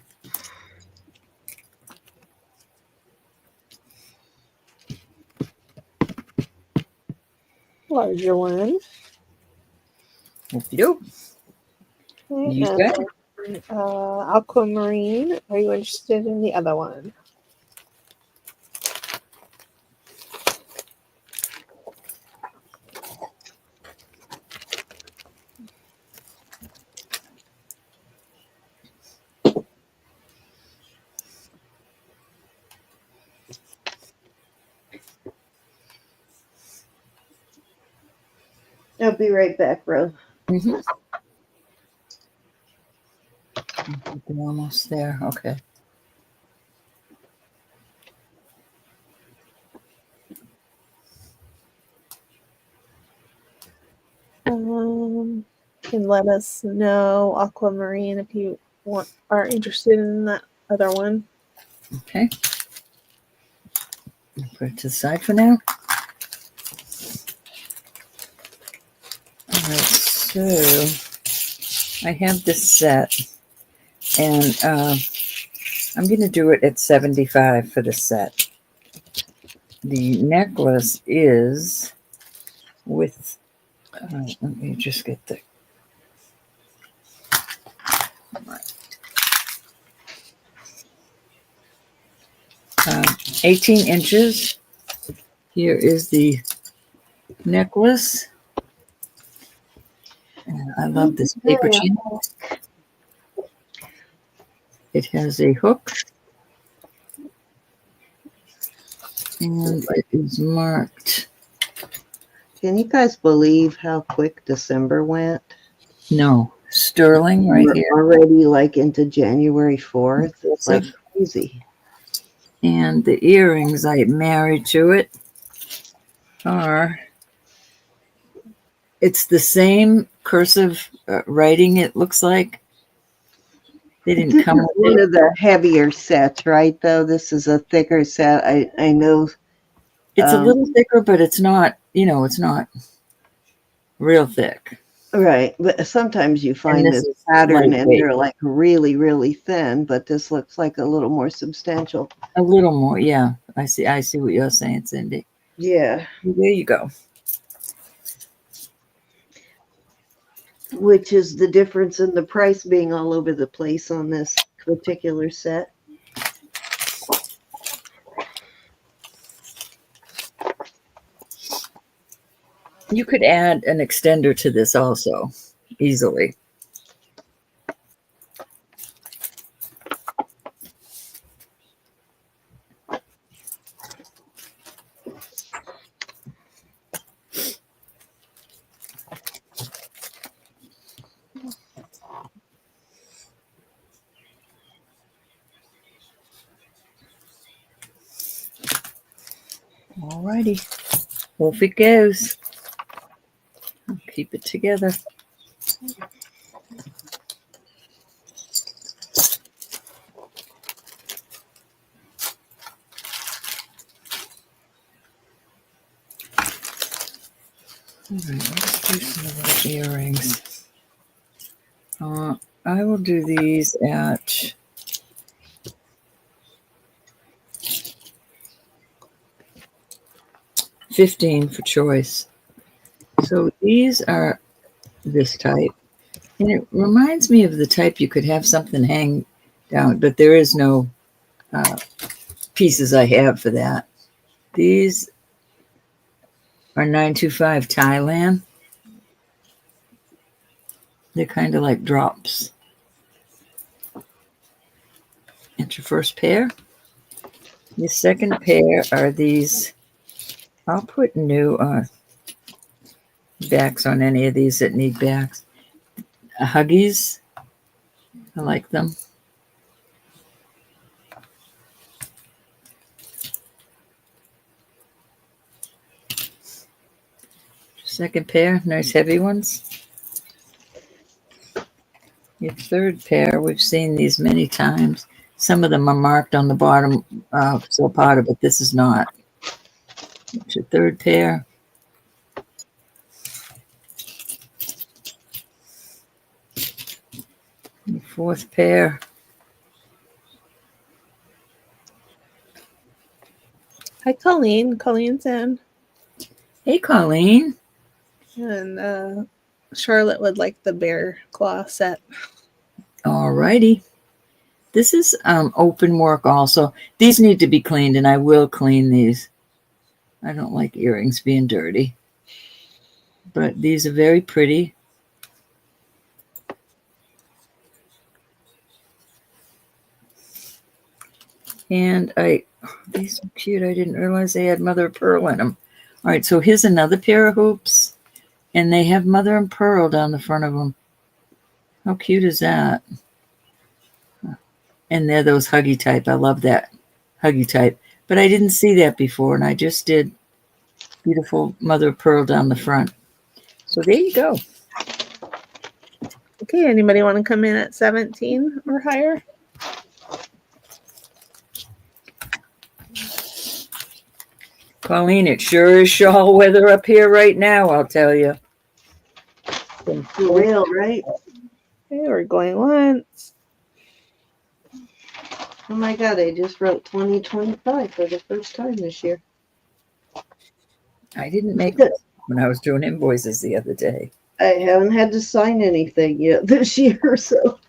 Larger one. Yep. Okay, You and bet. Aquamarine. Are you interested in the other one? I'll be right back, bro. Mm-hmm. We're almost there. Okay. Can let us know, Aquamarine, if you are interested in that other one. Okay. Put it to the side for now. All right. So I have this set, and I'm going to do it at 75 for the set. The necklace is with. Let me just get the. 18 inches. Here is the necklace. And I love this paper chain. It has a hook. And it is marked. Can you guys believe how quick December went? No, sterling right We're here. already like into January 4th. It's like Impressive. crazy. And the earrings I married to it are, it's the same cursive writing, it looks like. They This didn't is come with one it. of the heavier sets, right? Though this is a thicker set. I know. It's a little thicker, but it's not, it's not real thick. Right, but sometimes you And find this this is pattern and lightweight. they're like really, really thin, but this looks like a little more substantial. A little more, yeah. I see what you're saying, Cindy. Yeah, There you go. which is the difference in the price being all over the place on this particular set. You could add an extender to this also, easily. Alrighty, off it goes. I'll keep it together. All right, let's do some of those earrings. I will do these at $15 for choice. So these are this type, And it reminds me of the type you could have something hang down, but there is no pieces I have for that. These are 925 Thailand. They're kind of like drops. That's your first pair. The second pair are these. I'll put new backs on any of these that need backs. Huggies. I like them. Second pair, nice heavy ones. Your third pair, we've seen these many times. Some of them are marked on the bottom of silpada, but this is not. It's your third pair. Your fourth pair. Hi, Colleen. Colleen's in. Hey, Colleen. And Charlotte would like the bear claw set. All righty. This is open work also. These need to be cleaned, and I will clean these. I don't like earrings being dirty. But these are very pretty. And these are cute. I didn't realize they had mother of pearl in them. All right, so here's another pair of hoops. And they have mother and pearl down the front of them. How cute is that? And they're those huggy type. I love that huggy type. But I didn't see that before, and I just did beautiful mother of pearl down the front. So there you go. Okay, anybody want to come in at 17 or higher? Colleen, it sure is shawl weather up here right now, I'll tell you. For real, right? Okay, we're going once. Oh my God, I just wrote 2025 for the first time this year. I didn't make it when I was doing invoices the other day. I haven't had to sign anything yet this year, so.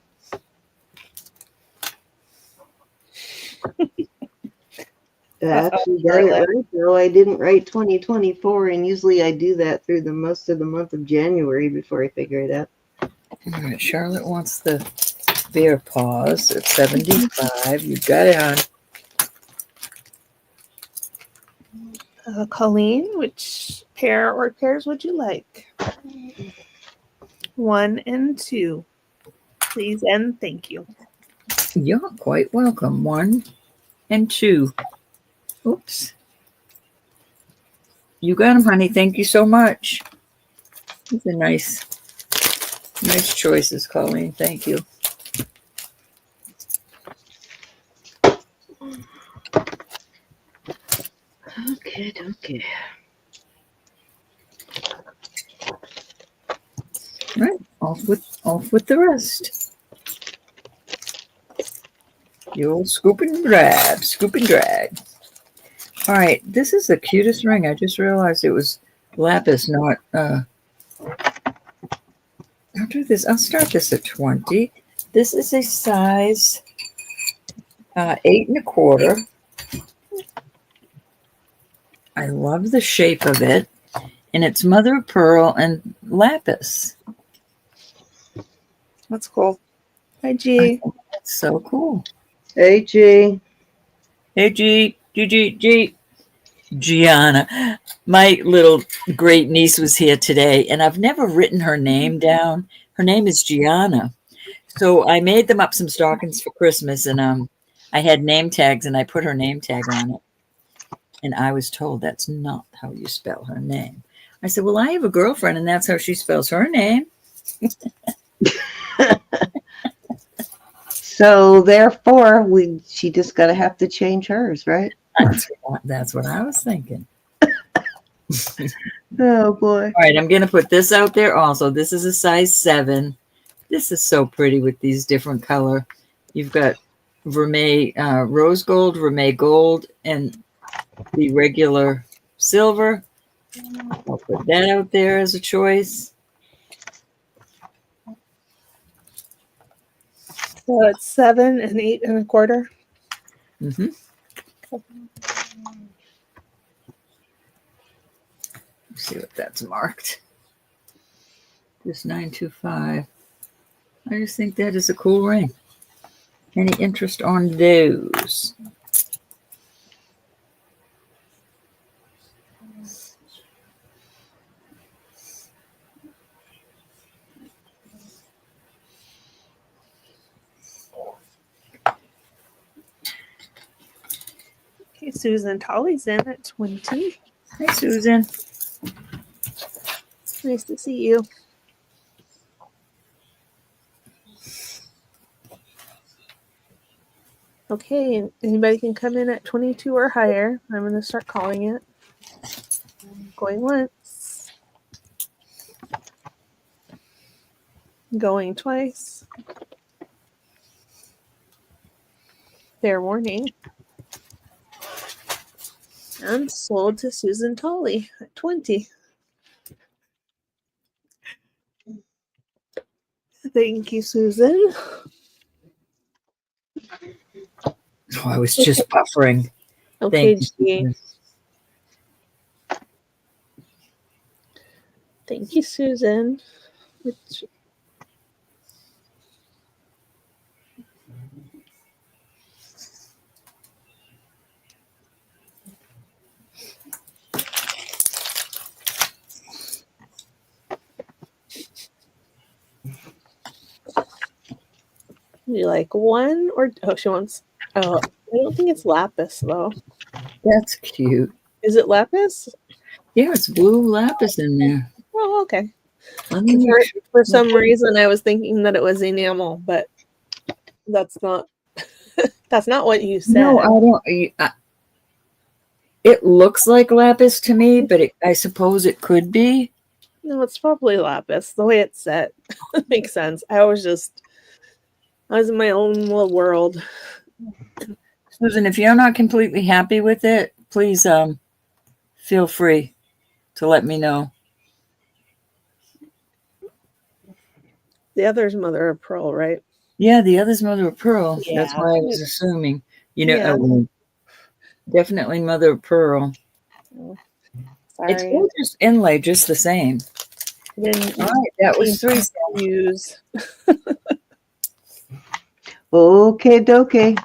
I actually got it right, though. I didn't write 2024, and usually I do that through the most of the month of January before I figure it out. All right, Charlotte wants the bear paws at 75. You got it on. Colleen, which pair or pairs would you like? 1 and 2. Please and thank you. You're quite welcome. 1 and 2. Oops. You got them, honey. Thank you so much. These are nice choices, Colleen. Thank you. Okay. All right, off with the rest. The old scoop and drag. All right, this is the cutest ring. I just realized it was lapis, not. I'll do this. I'll start this at 20. This is a size 8 1/4. I love the shape of it, and it's mother of pearl and lapis. That's cool. Hi, G. That's so cool. Hey, G. Hey, Gianna. My little great niece was here today, and I've never written her name down. Her name is Gianna. So I made them up some stockings for Christmas, and I had name tags, and I put her name tag on it. And I was told that's not how you spell her name. I said, well, I have a girlfriend, and that's how she spells her name. So therefore, she just gotta have to change hers, right? That's what I was thinking. Oh boy. All right, I'm going to put this out there also. This is a size 7. This is so pretty with these different color. You've got vermeil, rose gold, vermeil gold, and the regular silver. I'll put that out there as a choice. So it's 7 and 8 1/4. Mm-hmm. Let's see what that's marked. Just 925. I just think that is a cool ring. Any interest on those? Okay, Susan Tolly's in at 20. Hey, Susan. Nice to see you. Okay, anybody can come in at 22 or higher. I'm going to start calling it. Going once. Going twice. Fair warning. And sold to Susan Tolley at 20. Thank you, Susan. Oh, I was just buffering. Okay, Thank you, G. Susan. Thank you, Susan. Which, you like one or she wants? Oh, I don't think it's lapis though. That's cute. Is it lapis? Yeah, it's blue lapis in there. Oh, okay. Let me make sure. For some reason, I was thinking that it was enamel, but that's not. That's not what you said. No, I don't. It looks like lapis to me, but I suppose it could be. No, it's probably lapis. The way it's set makes sense. I was in my own little world. Susan, if you're not completely happy with it, please feel free to let me know. The other's mother of pearl, right? Yeah, the other's mother of pearl. That's Yeah. why I was assuming. Yeah. Definitely mother of pearl. Sorry. It's gorgeous inlay, just the same. Then All right, that was 3. use. Okay, dokie.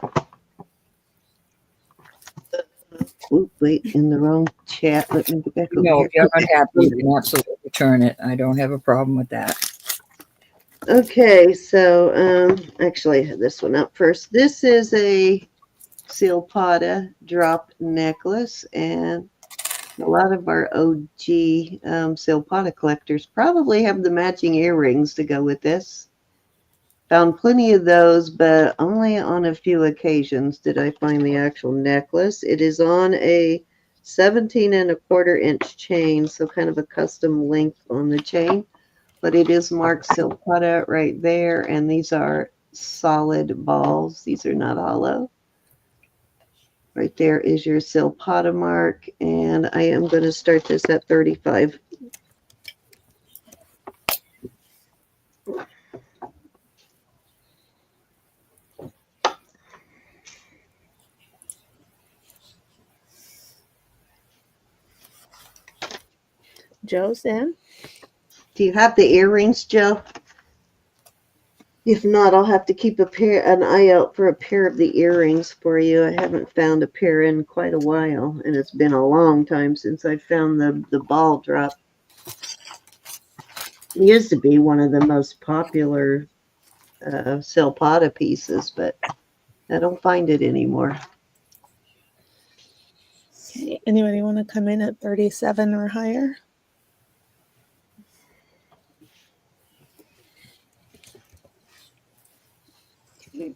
Oop, wait, in the wrong chat. Let me get back over No, here. if you're not happy, you can absolutely return it. I don't have a problem with that. Okay, so actually I had this one up first. This is a silpada drop necklace, and a lot of our OG silpada collectors probably have the matching earrings to go with this. Found plenty of those, but only on a few occasions did I find the actual necklace. It is on a 17 1/4 inch chain, so kind of a custom length on the chain. But it is marked silpada right there, and these are solid balls. These are not hollow. Right there is your silpada mark, and I am going to start this at 35. Joe's in. Do you have the earrings, Joe? If not, I'll have to keep an eye out for a pair of the earrings for you. I haven't found a pair in quite a while, and it's been a long time since I found the ball drop. It used to be one of the most popular silpada pieces, but I don't find it anymore. Okay. Anybody want to come in at 37 or higher?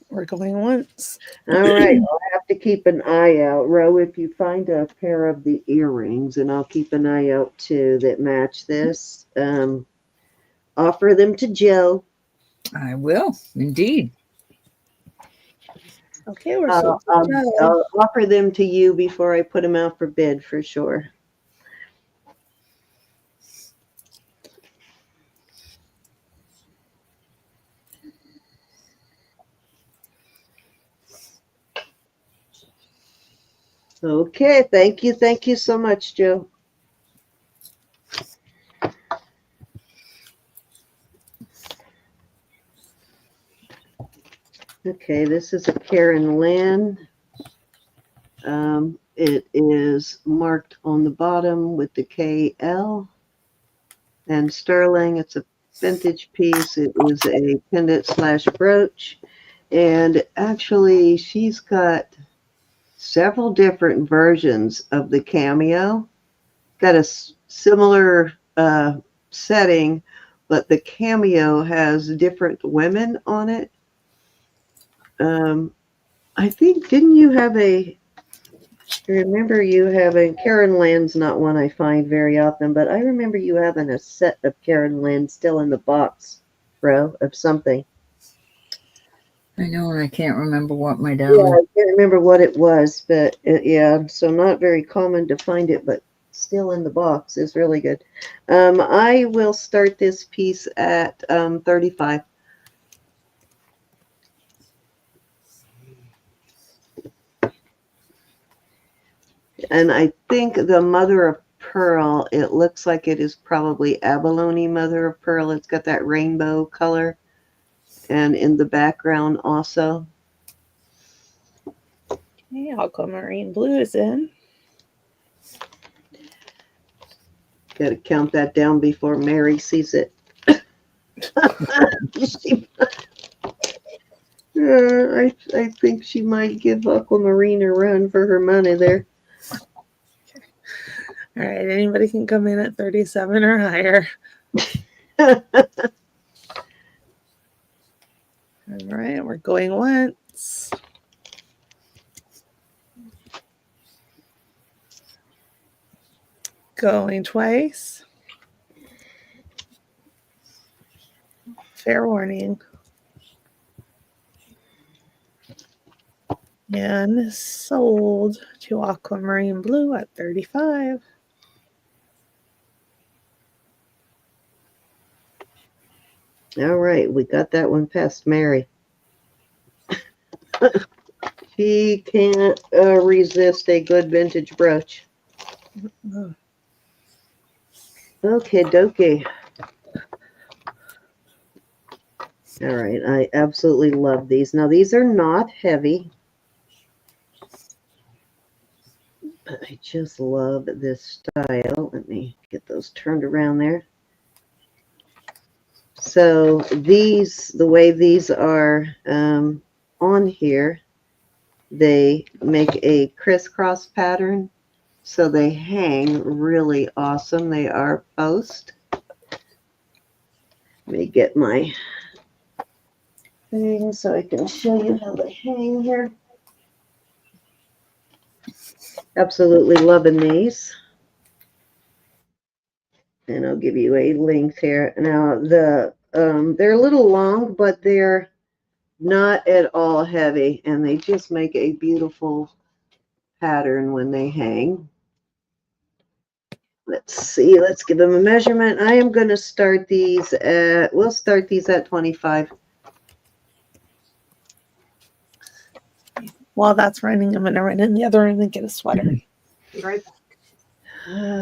We're going once. All right, I'll have to keep an eye out. Ro, if you find a pair of the earrings, and I'll keep an eye out too that match this, offer them to Joe. I will, indeed. Okay, we're I'll offer them to you before I put them out for bid for sure. Okay, thank you. Thank you so much, Joe. Okay, this is a Karen Lynn. It is marked on the bottom with the KL. And sterling, it's a vintage piece. It was a pendant slash brooch. And actually, she's got several different versions of the cameo. Got a similar setting, but the cameo has different women on it. I think, didn't you have I remember you having, Karen Land's not one I find very often, but I remember you having a set of Karen Land still in the box, bro, of something. I know, and I can't remember what my Yeah, darling. I can't remember what it was, but yeah, so not very common to find it, but still in the box is really good. I will start this piece at 35. And I think the mother of pearl, it looks like it is probably abalone mother of pearl. It's got that rainbow color, and in the background also. Okay, aquamarine blue is in. Got to count that down before Mary sees it. I think she might give Aquamarine a run for her money there. All right, anybody can come in at 37 or higher. All right, we're going once. Going twice. Fair warning. And sold to aquamarine blue at 35. All right, we got that one past Mary. She can't resist a good vintage brooch. Okay, dokie. All right, I absolutely love these. Now, these are not heavy, but I just love this style. Let me get those turned around there. So these, the way these are on here, they make a crisscross pattern, so they hang really awesome. They are post. Let me get my thing so I can show you how they hang here. Absolutely loving these. And I'll give you a length here. Now they're a little long, but they're not at all heavy, and they just make a beautiful pattern when they hang. Let's see, let's give them a measurement. I am going to start these at, we'll start these at 25. While that's running, I'm going to run in the other room and get a sweater. Be right back.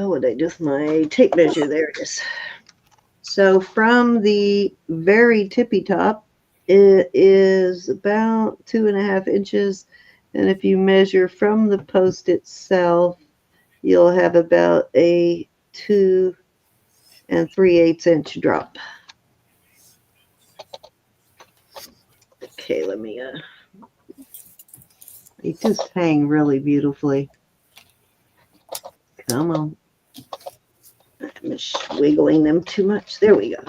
What did I do with my tape measure? There it is. So from the very tippy top, it is about 2.5 inches. And if you measure from the post itself, you'll have about a 2 3/8 inch drop. Okay, let me, they just hang really beautifully. Come on. I'm just wiggling them too much. There we go.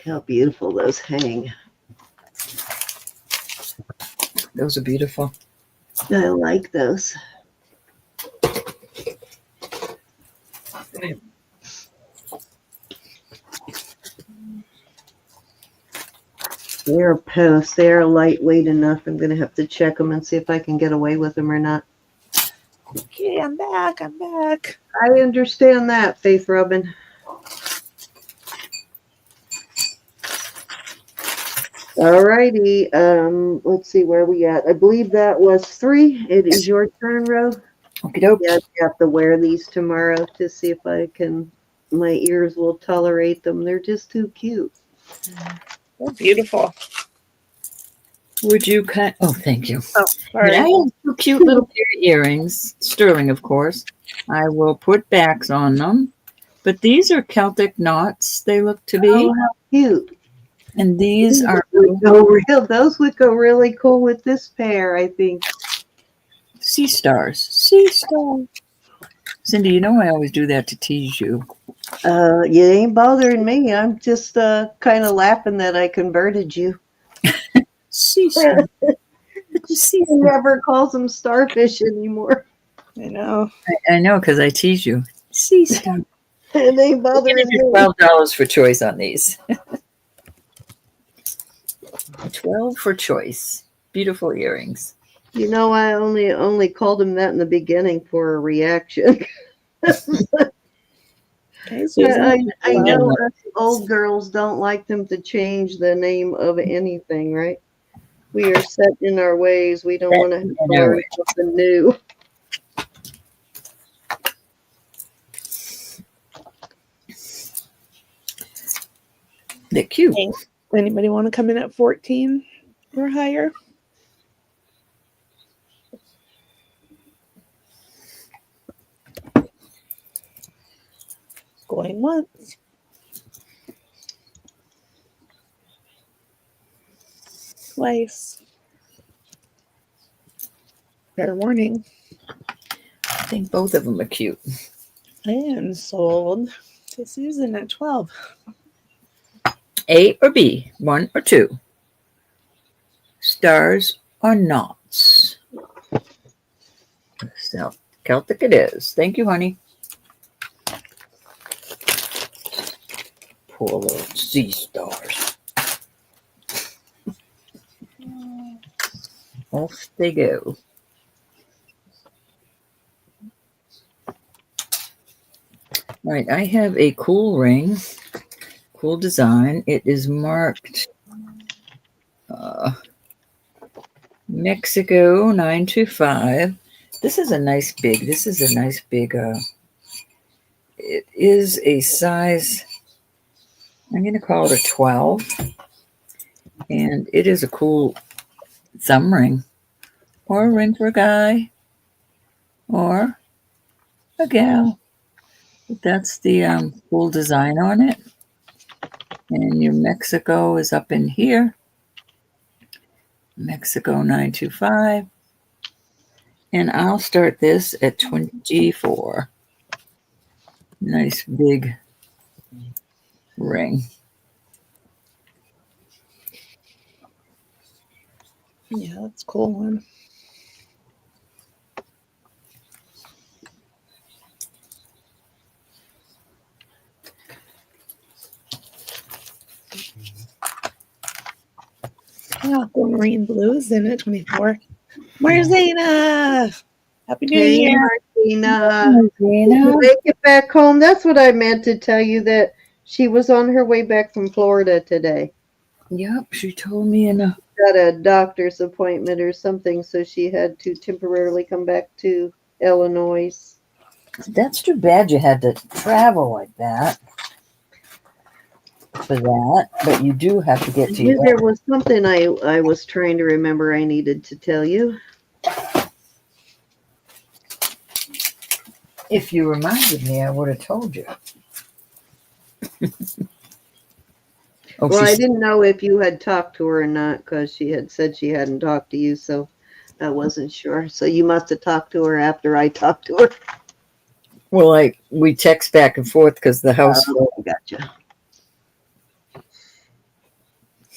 How beautiful those hang. Those are beautiful. I like those. They're post. They're lightweight enough. I'm going to have to check them and see if I can get away with them or not. Okay, I'm back. I'm back. I understand that, Faith Robin. All righty. Let's see where we at. I believe that was 3. It is your turn, Ro. Okie doke. Yeah, I have to wear these tomorrow to see if I can. My ears will tolerate them. They're just too cute. Oh, beautiful. Would you kind? Oh, thank you. Oh, And I sorry. have 2 cute little pair of earrings, sterling, of course. I will put backs on them, but these are Celtic knots. They look to be, Oh, how cute! and these are Those would go really cool with this pair, I think. sea stars. Sea stars. Cindy, you know I always do that to tease you. You ain't bothering me. I'm just kind of laughing that I converted you. Sea stars. She never calls them starfish anymore. I know. I know because I tease you. Sea stars. It ain't bothering me. $12 for choice on these. 12 for choice. Beautiful earrings. You know, I only called him that in the beginning for a reaction. Okay, Susan. I know us old girls don't like them to change the name of anything, right? We are set in our ways. We don't want to have to learn something new. They're cute. Okay. Anybody want to come in at 14 or higher? Going once. Twice. Fair warning. I think both of them are cute. And sold to Susan at 12. A or B, 1 or 2. Stars or knots. So Celtic it is. Thank you, honey. Poor little sea stars. Off they go. All right, I have a cool ring, cool design. It is marked Mexico 925. This is a nice big. It is a size, I'm going to call it a 12. And it is a cool thumb ring, or a ring for a guy, or a gal. But that's the cool design on it. And your Mexico is up in here. Mexico 925. And I'll start this at 24. Nice big ring. Yeah, that's a cool one. Aquamarine blues in at 24. Marzana! Happy New Year! Martina. Did you make it back home? That's what I meant to tell you, that she was on her way back from Florida today. Yep, she told me in a... Got a doctor's appointment or something, so she had to temporarily come back to Illinois. That's too bad you had to travel like that for that, but you do have to get to Yeah, there was something I was trying to remember I needed to tell you. If you reminded me, I would have told you. Well, I didn't know if you had talked to her or not, because she had said she hadn't talked to you, so I wasn't sure. So you must have talked to her after I talked to her. Well, we text back and forth because the house. Gotcha.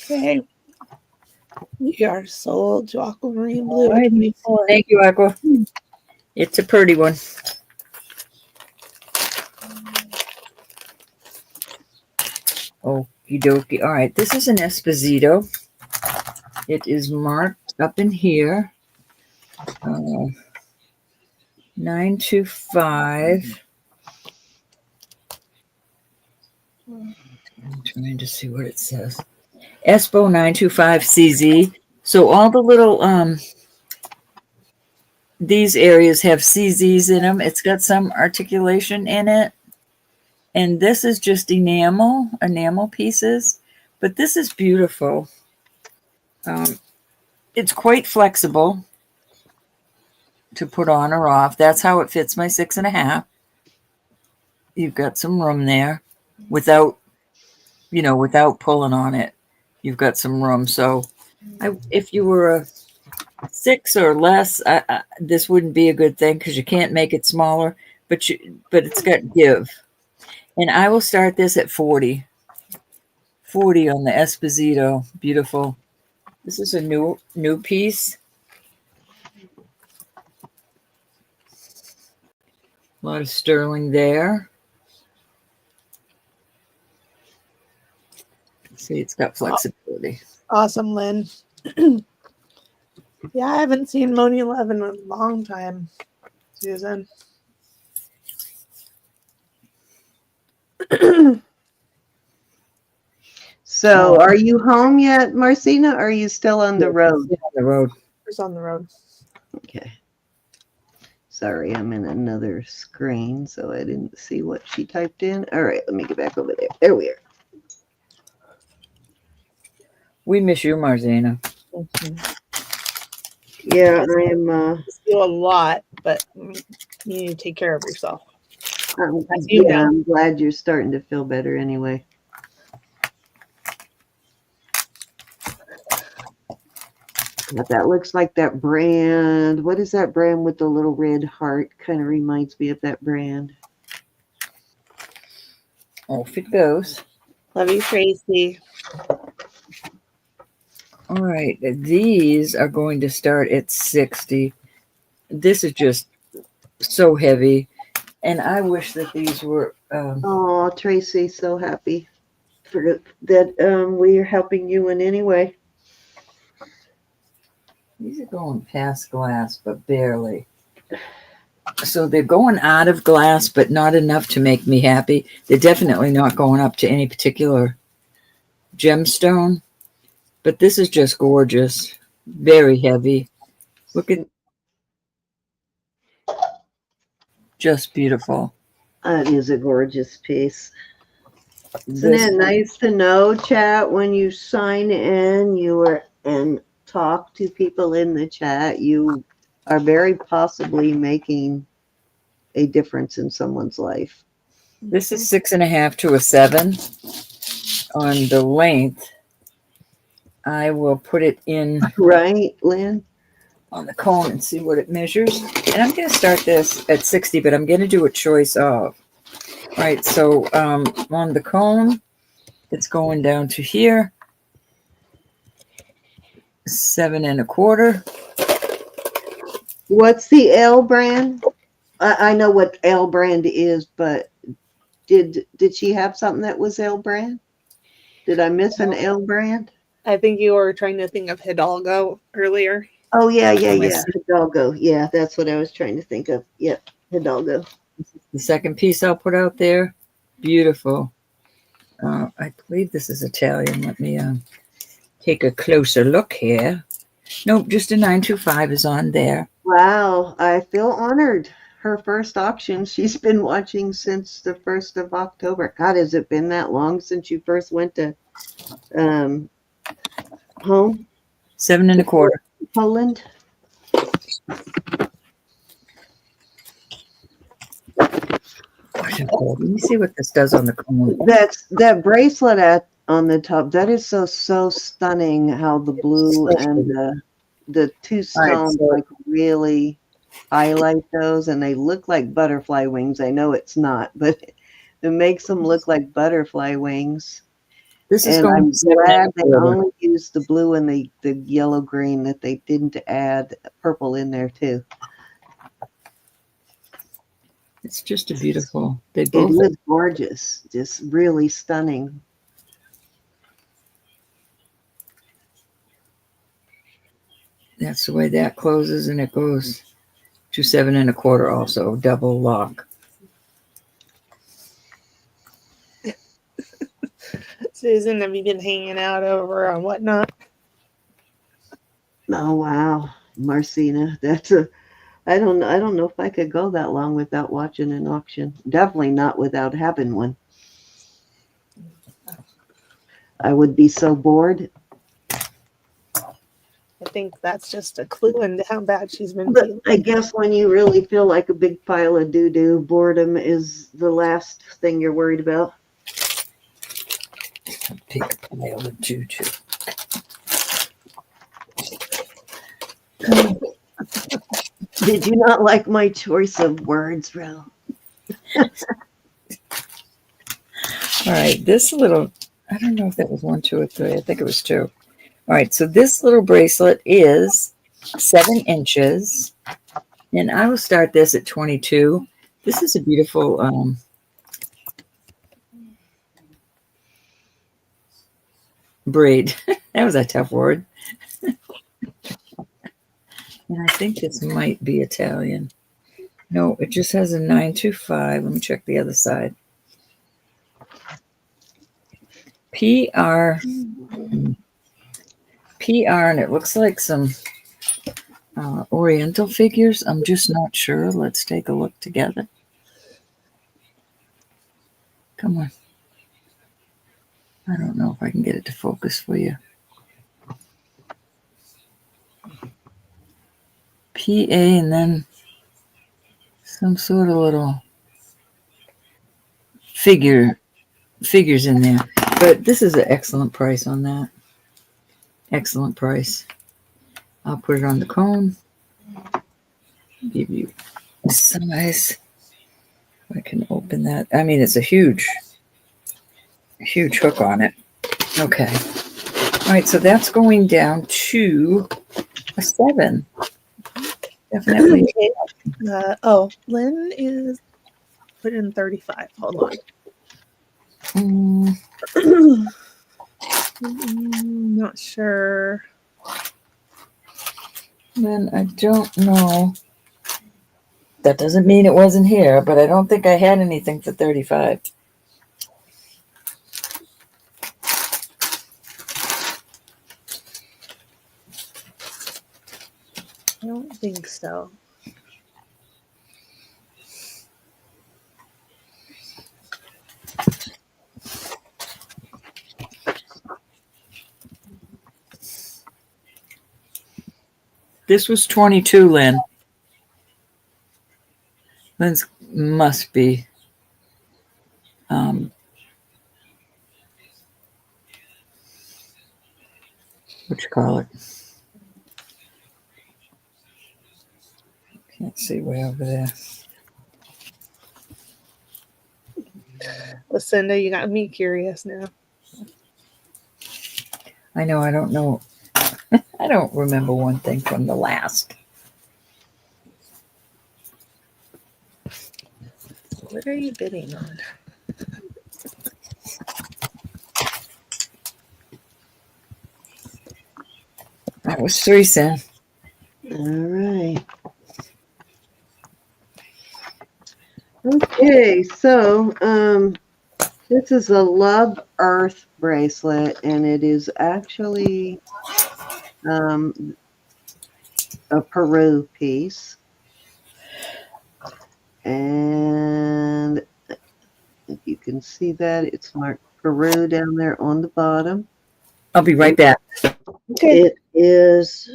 Okay. We are sold to Aquamarine Blue at Alrighty. 24. Thank you, Aqua. It's a pretty one. Okie dokie. All right, this is an Esposito. It is marked up in here. 925. I'm trying to see what it says. Espo 925CZ. So all the little these areas have CZs in them. It's got some articulation in it. And this is just enamel pieces. But this is beautiful. It's quite flexible to put on or off. That's how it fits my 6.5. You've got some room there without pulling on it. You've got some room. So if you were a 6 or less, this wouldn't be a good thing because you can't make it smaller, but it's got give. And I will start this at 40 on the Esposito. Beautiful. This is a new piece. A lot of sterling there. See, it's got flexibility. Awesome, Lynn. Yeah, I haven't seen Moni Love in a long time, Susan. So, are you home yet, Marcina? Or are you still on the road? On the road. Who's on the road? Okay. Sorry, I'm in another screen, so I didn't see what she typed in. All right, let me get back over there. There we are. We miss you, Marzana. Yeah, I am. You a lot, but you need to take care of yourself. I'm glad you're starting to feel better anyway. But that looks like that brand. What is that brand with the little red heart? Kind of reminds me of that brand. Off it goes. Love you, Tracy. All right, these are going to start at 60. This is just so heavy, and I wish that these were. Oh, Tracy, so happy for that. We are helping you in any way. These are going past glass, but barely. So they're going out of glass, but not enough to make me happy. They're definitely not going up to any particular gemstone. But this is just gorgeous. Very heavy. Look at, just beautiful. It is a gorgeous piece. Isn't it nice to know, chat, when you sign in, and talk to people in the chat, you are very possibly making a difference in someone's life. This is 6.5 to a 7 on the length. I will put it in Right, Lynn? on the cone and see what it measures. And I'm going to start this at 60, but I'm going to do a choice of. All right, so on the cone, it's going down to here. 7 1/4. What's the L brand? I know what L brand is, but did she have something that was L brand? Did I miss an L brand? I think you were trying to think of Hidalgo earlier. Oh, yeah. Hidalgo. Yeah, that's what I was trying to think of. Yep, Hidalgo. The second piece I'll put out there. Beautiful. I believe this is Italian. Let me take a closer look here. Nope, just a 925 is on there. Wow, I feel honored. Her first auction, she's been watching since the 1st of October. God, has it been that long since you first went to home? 7 1/4. Poland? Let me see what this does on the cone. That bracelet on the top, that is so stunning how the blue and the two stones like really highlight those, and they look like butterfly wings. I know it's not, but it makes them look like butterfly wings. This is And going I'm to glad they only used the blue and the yellow green, that they didn't add purple in there too. It's just a beautiful. They It both is gorgeous, just really stunning. That's the way that closes, and it goes to 7 1/4 also, double lock. Susan, have you been hanging out over on Whatnot? Oh wow, Marcina, I don't know if I could go that long without watching an auction. Definitely not without having one. I would be so bored. I think that's just a clue into how bad she's been But feeling. I guess when you really feel like a big pile of doo-doo, boredom is the last thing you're worried about. Big pile of juju. Did you not like my choice of words, Ro? All right, this little, I don't know if that was 1, 2, or 3. I think it was 2. All right, so this little bracelet is 7 inches, and I will start this at 22. This is a beautiful braid. That was a tough word. And I think this might be Italian. No, it just has a 925. Let me check the other side. PR, and it looks like some Oriental figures. I'm just not sure. Let's take a look together. Come on. I don't know if I can get it to focus for you. PA and then some sort of little figures in there. But this is an excellent price on that. Excellent price. I'll put it on the cone. Give you a size. I can open that. I mean, it's a huge hook on it. Okay. All right, so that's going down to a 7. Definitely. Lynn is put in 35. Hold on. Not sure. Then I don't know. That doesn't mean it wasn't here, but I don't think I had anything for 35. I don't think so. This was 22, Lynn. Lynn's must be what you call it? Can't see way over there. Lucinda, you got me curious now. I know, I don't know. I don't remember one thing from the last. What are you bidding on? That was 3 cents. All right. Okay, so this is a Love Earth bracelet, and it is actually a Peru piece. And if you can see that, it's marked Peru down there on the bottom. I'll be right back. Okay. It is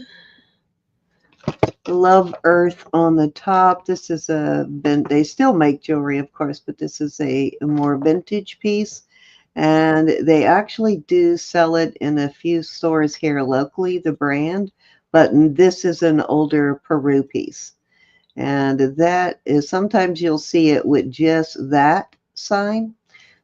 Love Earth on the top. This is they still make jewelry, of course, but this is a more vintage piece. And they actually do sell it in a few stores here locally, the brand, but this is an older Peru piece. And that is, sometimes you'll see it with just that sign.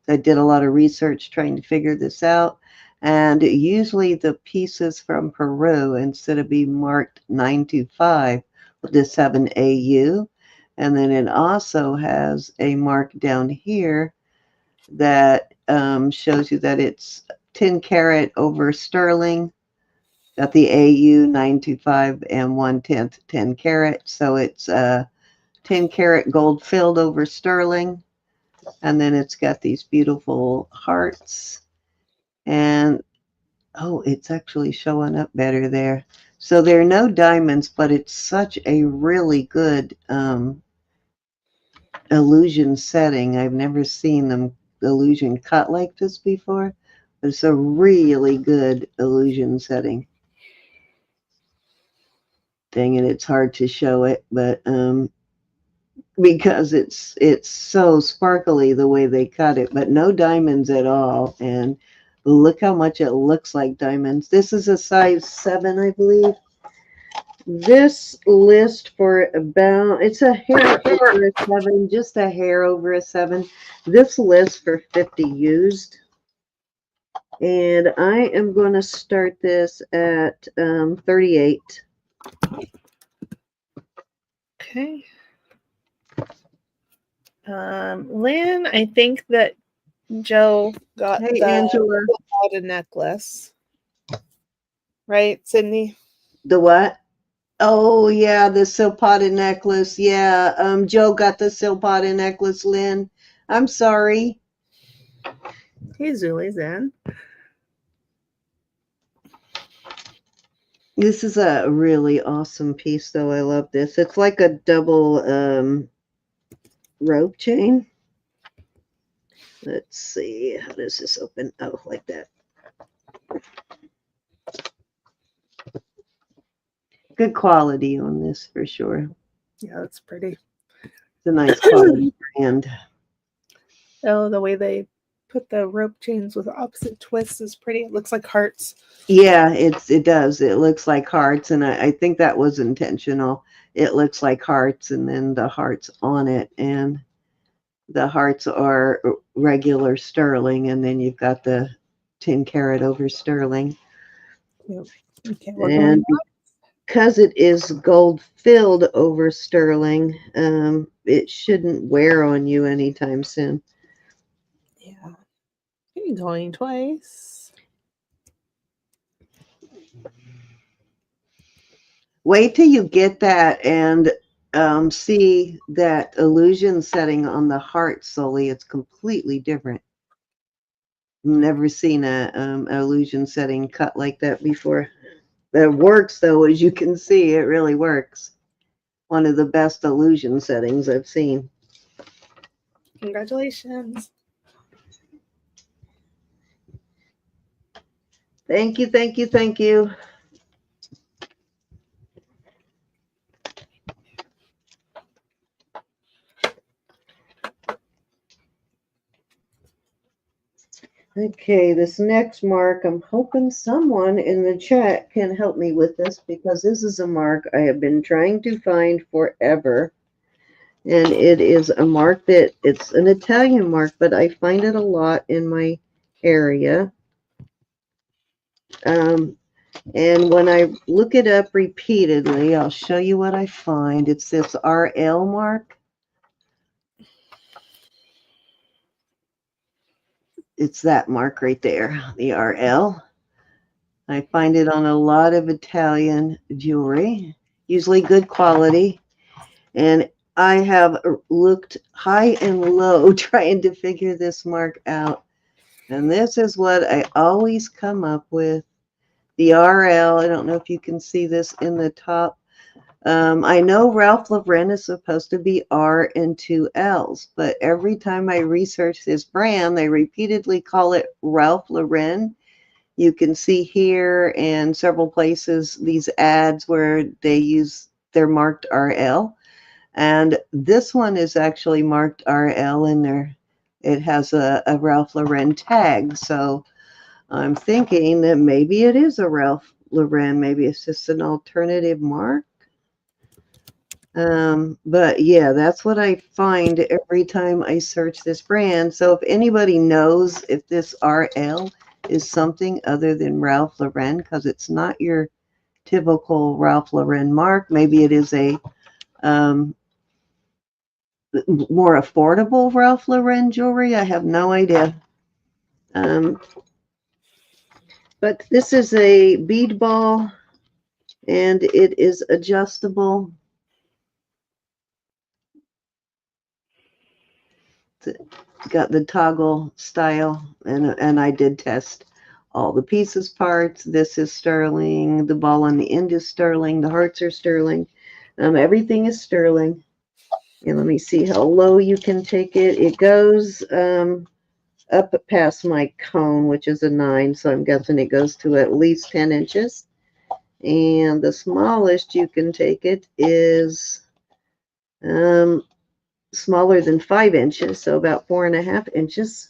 I did a lot of research trying to figure this out. And usually the pieces from Peru, instead of being marked 925, will just have an AU. And then it also has a mark down here that shows you that it's 10 karat over sterling. Got the AU 925 and 1/10 10 karat. So it's 10 karat gold filled over sterling. And then it's got these beautiful hearts And oh, it's actually showing up better there. So there are no diamonds, but it's such a really good illusion setting. I've never seen them illusion cut like this before. But it's a really good illusion setting. Dang it, it's hard to show it, but because it's so sparkly the way they cut it, but no diamonds at all. And look how much it looks like diamonds. This is a size 7, I believe. This list for about, it's a hair over a 7, just a hair over a 7. This list for 50 used. And I am going to start this at 38. Okay. Lynn, I think that Joe got Hey, the Angela. silpada necklace. Right, Sydney? The what? Oh, yeah, the silpada necklace. Yeah, Joe got the silpada necklace, Lynn. I'm sorry. Hey, Zulie's in. This is a really awesome piece, though. I love this. It's like a double rope chain. Let's see. How does this open? Oh, like that. Good quality on this for sure. Yeah, that's pretty. It's a nice quality brand. Oh, the way they put the rope chains with opposite twists is pretty. It looks like hearts. Yeah, it does. It looks like hearts, and I think that was intentional. It looks like hearts, and then the hearts on it, and the hearts are regular sterling, and then you've got the 10 karat over sterling. Yep. Okay, we're And going because it is gold filled over sterling, it shouldn't wear on you anytime soon. Yeah. Okay, going twice. Wait till you get that and see that illusion setting on the heart solely. It's completely different. Never seen a illusion setting cut like that before. That works, though, as you can see. It really works. One of the best illusion settings I've seen. Congratulations. Thank you, thank you, thank you. Okay, this next mark, I'm hoping someone in the chat can help me with this because this is a mark I have been trying to find forever. And it is a mark that, it's an Italian mark, but I find it a lot in my area. And when I look it up repeatedly, I'll show you what I find. It's this RL mark. It's that mark right there, the RL. I find it on a lot of Italian jewelry, usually good quality. And I have looked high and low trying to figure this mark out. And this is what I always come up with. The RL, I don't know if you can see this in the top. I know Ralph Lauren is supposed to be R and 2 L's, but every time I research this brand, they repeatedly call it Ralph Lauren. You can see here and several places these ads where they're marked RL. And this one is actually marked RL in there. It has a Ralph Lauren tag. So I'm thinking that maybe it is a Ralph Lauren. Maybe it's just an alternative mark. But yeah, that's what I find every time I search this brand. So if anybody knows if this RL is something other than Ralph Lauren, because it's not your typical Ralph Lauren mark, maybe it is a more affordable Ralph Lauren jewelry. I have no idea. But this is a bead ball, and it is adjustable. It's got the toggle style, and I did test all the pieces parts. This is sterling. The ball on the end is sterling. The hearts are sterling. Everything is sterling. And let me see how low you can take it. It goes up past my cone, which is a 9. So I'm guessing it goes to at least 10 inches. And the smallest you can take it is smaller than 5 inches. So about 4.5 inches.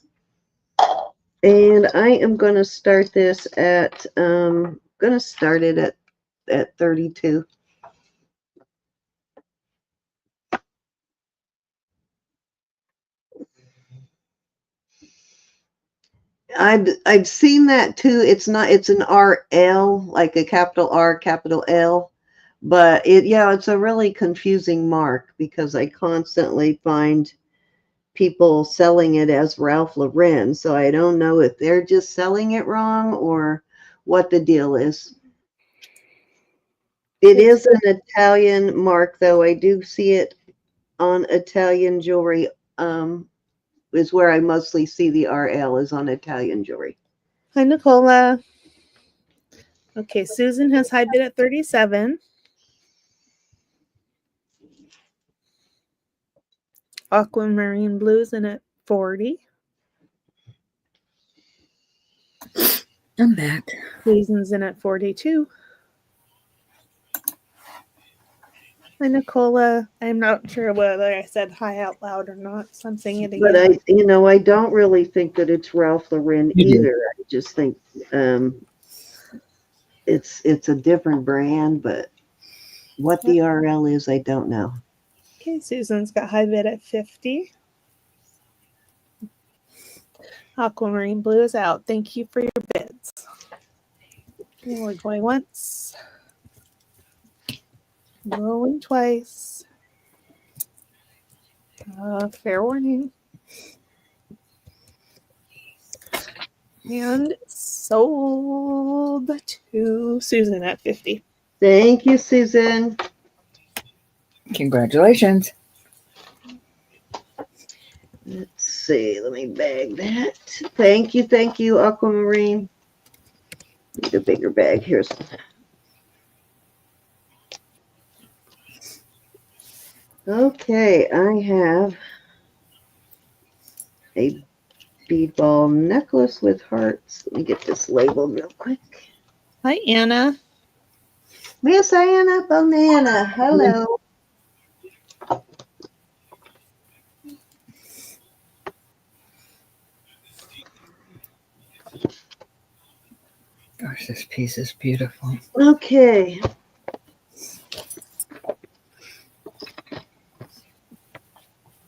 And I am going to start this at, at 32. I've seen that too. It's an RL, like a capital R, capital L. But it's a really confusing mark because I constantly find people selling it as Ralph Lauren. So I don't know if they're just selling it wrong or what the deal is. It is an Italian mark, though. I do see it on Italian jewelry. Is where I mostly see the RL is on Italian jewelry. Hi, Nicola. Okay, Susan has high bid at 37. Aquamarine blues in at 40. I'm back. Susan's in at 42. Hi, Nicola. I'm not sure whether I said hi out loud or not, so I'm saying it again. But I don't really think that it's Ralph Lauren either. I just think it's a different brand, but what the RL is, I don't know. Okay, Susan's got high bid at 50. Aquamarine blue is out. Thank you for your bids. Okay, we're going once. Going twice. Fair warning. And sold to Susan at 50. Thank you, Susan. Congratulations. Let's see. Let me bag that. Thank you, Aquamarine. Need a bigger bag. Here's. Okay, I have a bead ball necklace with hearts. Let me get this labeled real quick. Hi, Anna. Miss Anna Banana. Hello. Gosh, this piece is beautiful. Okay.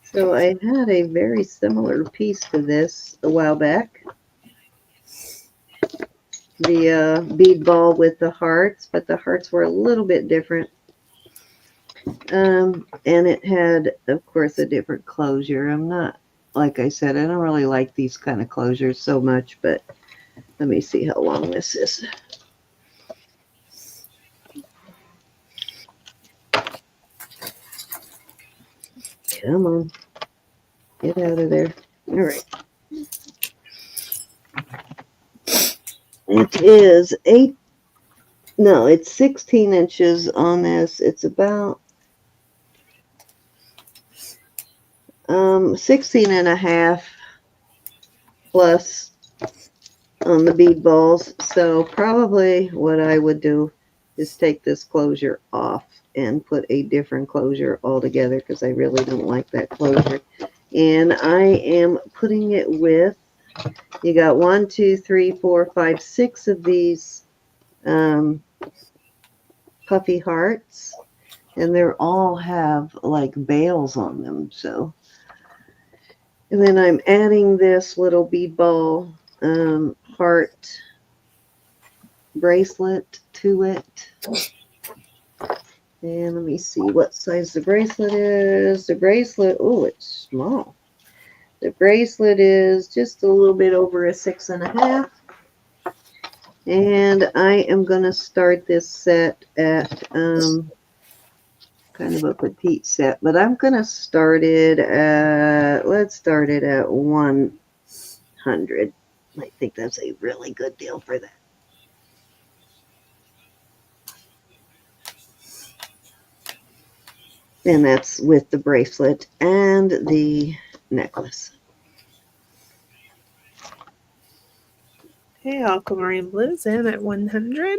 So I had a very similar piece to this a while back. The bead ball with the hearts, but the hearts were a little bit different. And it had, of course, a different closure. I'm not, like I said, I don't really like these kind of closures so much, but let me see how long this is. Come on. Get out of there. All right. It is it's 16 inches on this. It's about 16 and a half plus on the bead balls. So probably what I would do is take this closure off and put a different closure altogether because I really don't like that closure. And I am putting it with, you got 1, 2, 3, 4, 5, 6 of these puffy hearts, and they're all have like bails on them. So, and then I'm adding this little bead ball heart bracelet to it. And let me see what size the bracelet is. The bracelet, oh, it's small. The bracelet is just a little bit over a 6.5. And I am going to start this set at kind of a petite set, but I'm going to start it at, let's start it at 100. I think that's a really good deal for that. And that's with the bracelet and the necklace. Okay, aquamarine blues in at 100.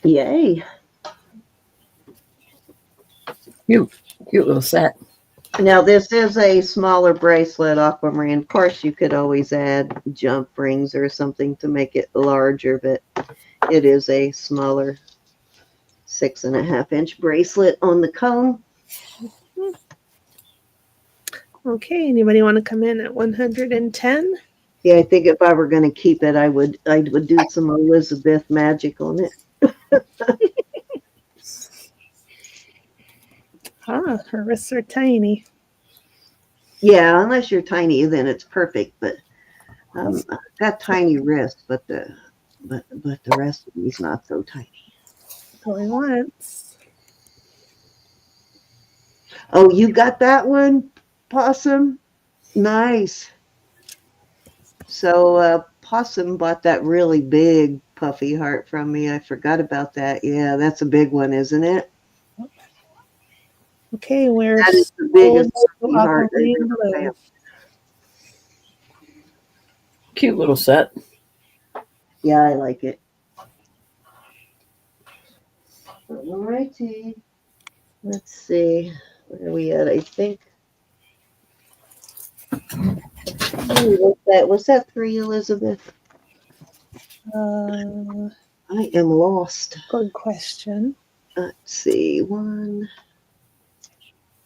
Yay. Cute little set. Now, this is a smaller bracelet, aquamarine. Of course, you could always add jump rings or something to make it larger, but it is a smaller 6.5-inch bracelet on the cone. Okay, anybody want to come in at 110? Yeah, I think if I were going to keep it, I would do some Elizabeth magic on it. Her wrists are tiny. Yeah, unless you're tiny, then it's perfect. But I've got tiny wrists, but the rest of me's not so tiny. Going once. Oh, you got that one, Possum? Nice. So Possum bought that really big puffy heart from me. I forgot about that. Yeah, that's a big one, isn't it? Okay, we're That is the biggest puffy heart I've aquamarine ever blue. found. Cute little set. Yeah, I like it. All righty. Let's see. Where are we at? I think. Was that 3, Elizabeth? I am lost. Good question. Let's see. 1.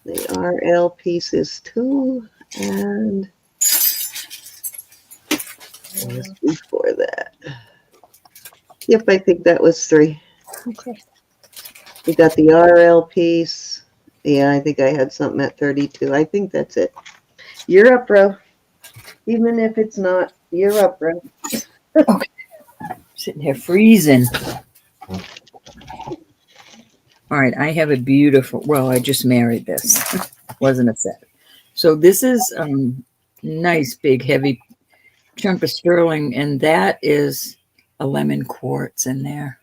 The RL piece is 2. And what was before that? Yep, I think that was 3. Okay. We got the RL piece. Yeah, I think I had something at 32. I think that's it. You're up, bro. Even if it's not, you're up, bro. Okay. Sitting here freezing. All right, I have a beautiful, well, I just married this. Wasn't a set. So this is nice, big, heavy chunk of sterling, and that is a lemon quartz in there.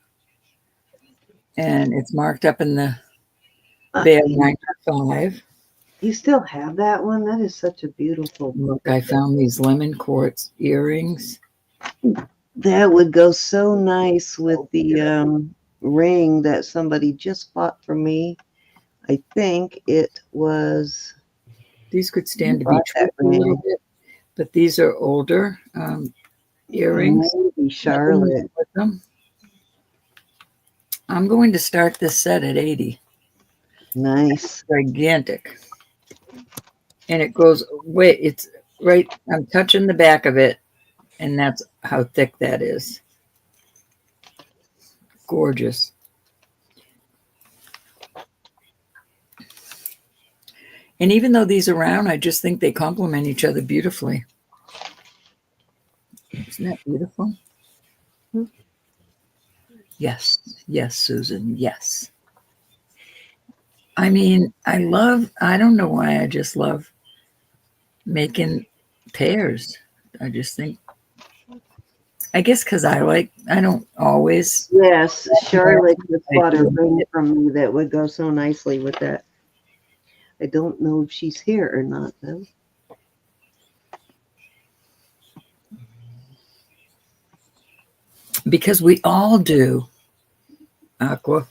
And it's marked up in the bale 95. You still have that one? That is such a beautiful. Look, I found these lemon quartz earrings. That would go so nice with the ring that somebody just bought for me. I think it was. These could stand to be tweaked a little bit, but these are older earrings. Maybe Charlotte. With them. I'm going to start this set at 80. Nice. Gigantic. And it goes way, it's right, I'm touching the back of it, and that's how thick that is. Gorgeous. And even though these are round, I just think they complement each other beautifully. Isn't that beautiful? Yes, yes, Susan, yes. I mean, I don't know why, I just love making pairs. I just think, I guess because I don't always. Yes, Charlotte just bought a ring from me that would go so nicely with that. I don't know if she's here or not, though. Because we all do, Aqua.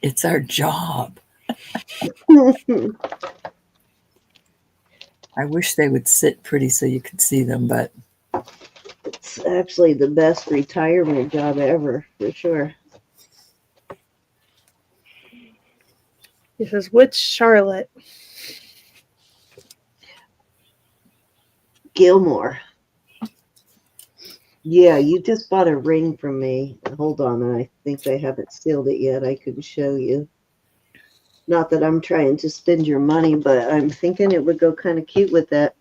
It's our job. I wish they would sit pretty so you could see them, but it's actually the best retirement job ever, for sure. This is which Charlotte? Gilmore. Yeah, you just bought a ring from me. Hold on, I think I haven't sealed it yet. I can show you. Not that I'm trying to spend your money, but I'm thinking it would go kind of cute with that.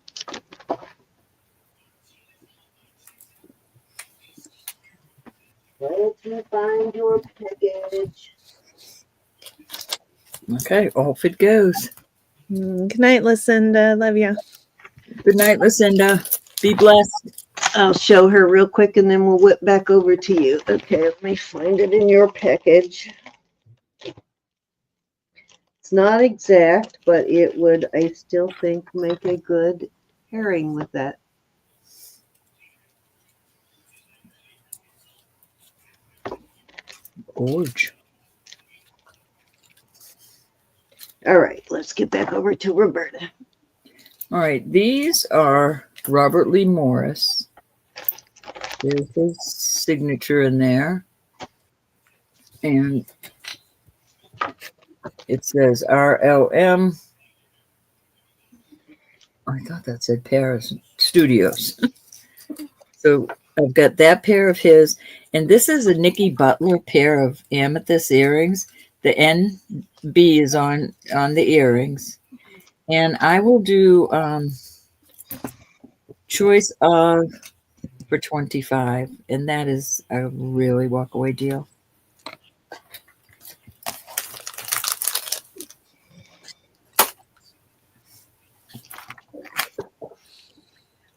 Let me find your package. okay, off it goes. Good night, Lucinda. Love ya. Good night, Lucinda. Be blessed. I'll show her real quick and then we'll whip back over to you. Okay, let me find it in your package. It's not exact, but it would, I still think, make a good pairing with that. Gorge. All right, let's get back over to Roberta. All right, these are Robert Lee Morris. There's his signature in there. And it says RLM. I thought that said Paris Studios. So I've got that pair of his. And this is a Nikki Butler pair of amethyst earrings. The NB is on the earrings. And I will do choice of for 25, and that is a really walkaway deal.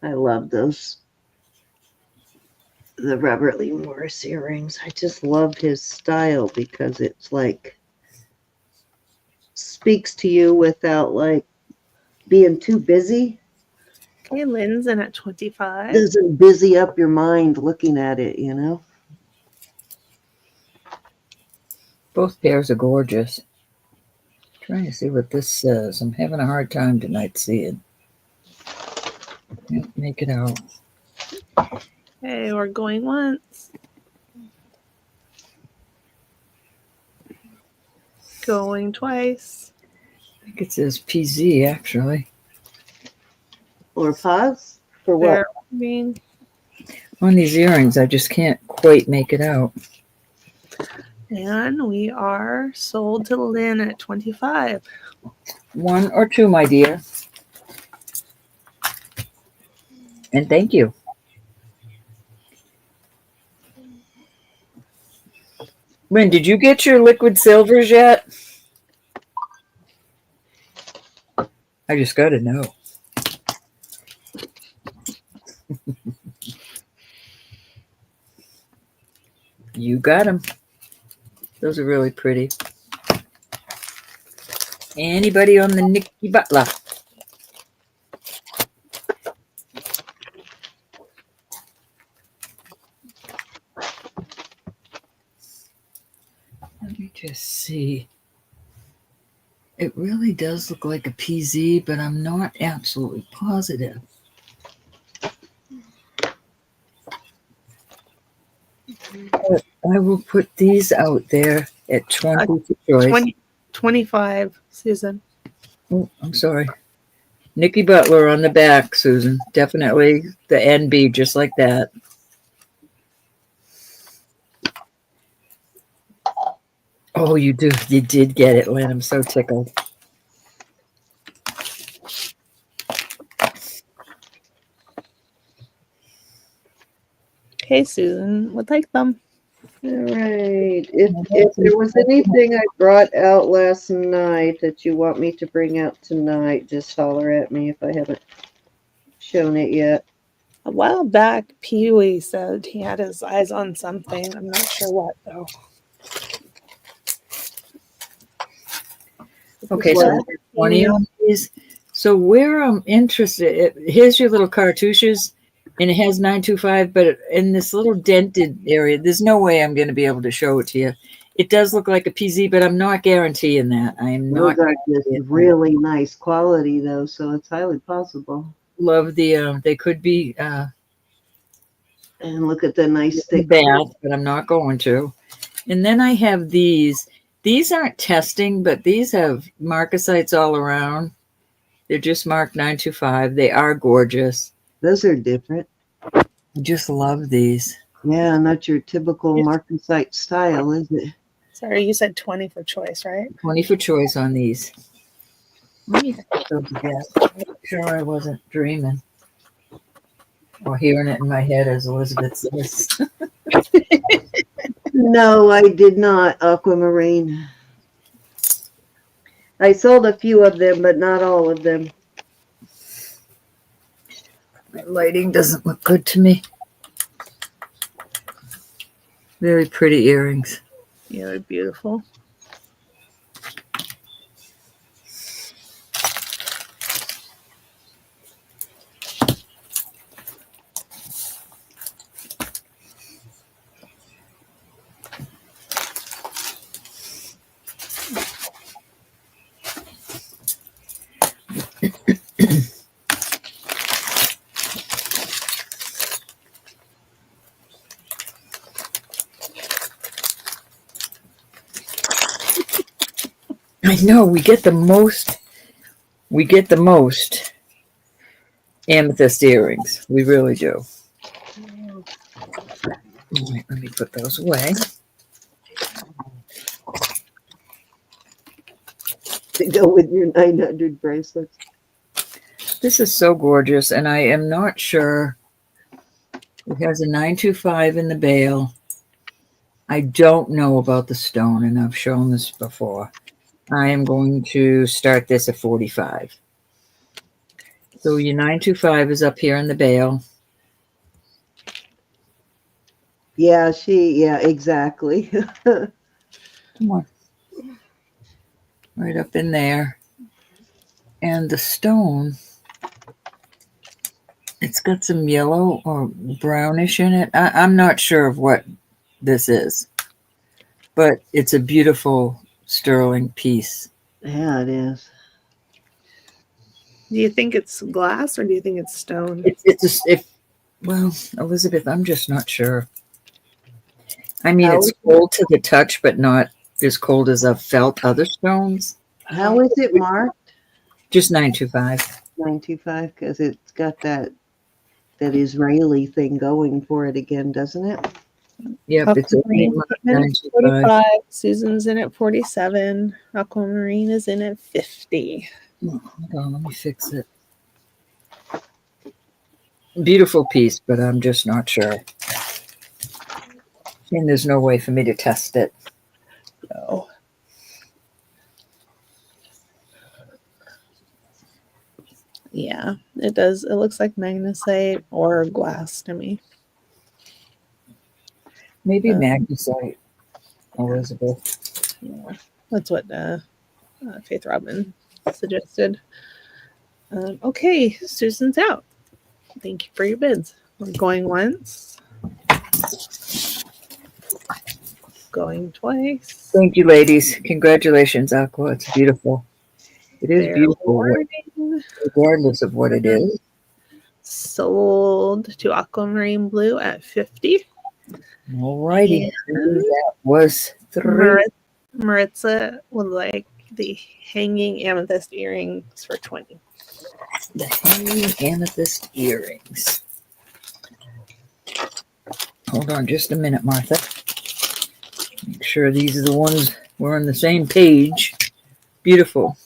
I love those. The Robert Lee Morris earrings. I just love his style because it's like speaks to you without like being too busy. Okay, Lynn's in at 25. Doesn't busy up your mind looking at it, you know? Both pairs are gorgeous. Trying to see what this says. I'm having a hard time tonight seeing. Can't make it out. Okay, we're going once. Going twice. I think it says PZ actually. Or pause for what? There, I mean, On these earrings, I just can't quite make it out. and we are sold to Lynn at 25. 1 or 2, my dear. And thank you. Lynn, did you get your liquid silvers yet? I just got to know. You got them. Those are really pretty. Anybody on the Nikki Butler? Let me just see. It really does look like a PZ, but I'm not absolutely positive. But I will put these out there at 20 for choice. 25, Susan. Oh, I'm sorry. Nikki Butler on the back, Susan. Definitely the NB, just like that. Oh, you do. You did get it, Lynn. I'm so tickled. Okay, Susan would like them. All right. If there was anything I brought out last night that you want me to bring out tonight, just holler at me if I haven't shown it yet. A while back, Pee Wee said he had his eyes on something. I'm not sure what, though. Okay, so What? 20 on these. So where I'm interested, here's your little cartouches, and it has 925, but in this little dented area, there's no way I'm going to be able to show it to you. It does look like a PZ, but I'm not guaranteeing that. I am not. Those are just really nice quality, though, so it's highly possible. Love the, they could be And look at the nice thick bath, but I'm not going to. And then I have these. These aren't testing, but these have marcasites all around. They're just marked 925. They are gorgeous. Those are different. I just love these. Yeah, not your typical marcasite style, is it? Sorry, you said 20 for choice, right? 20 for choice on these. Let me put those again. Make sure I wasn't dreaming or hearing it in my head, as Elizabeth says. No, I did not, Aquamarine. I sold a few of them, but not all of them. My lighting doesn't look good to me. Very pretty earrings. Yeah, they're beautiful. I know we get the most. We get the most amethyst earrings. We really do. All right, let me put those away. To go with your 900 bracelets. This is so gorgeous, and I am not sure. It has a 925 in the bail. I don't know about the stone, and I've shown this before. I am going to start this at 45. So your 925 is up here in the bail. Yeah, exactly. Come on. Right up in there. And the stone, it's got some yellow or brownish in it. I'm not sure of what this is, but it's a beautiful sterling piece. Yeah, it is. Do you think it's glass or do you think it's stone? Well, Elizabeth, I'm just not sure. I mean, How it's is cold to the touch, but not as cold as I've felt other stones. How is it marked? Just 925. 925, because it's got that Israeli thing going for it again, doesn't it? Yep, it's only Aquamarine marked in at 925. 45. Susan's in at 47. Aquamarine is in at 50. Oh, hold on, let me fix it. Beautiful piece, but I'm just not sure. And there's no way for me to test it. So yeah, it does. It looks like magnesite or glass to me. Maybe magnesite, Elizabeth. Yeah, that's what Faith Robin suggested. Okay, Susan's out. Thank you for your bids. We're going once. Going twice. Thank you, ladies. Congratulations, Aqua. It's beautiful. It is Fair beautiful, warning. regardless of what it is. Sold to Aquamarine Blue at 50. All righty. And That was 3. Maritza would like the hanging amethyst earrings for 20. The hanging amethyst earrings. Hold on just a minute, Martha. Make sure these are the ones we're on the same page. Beautiful.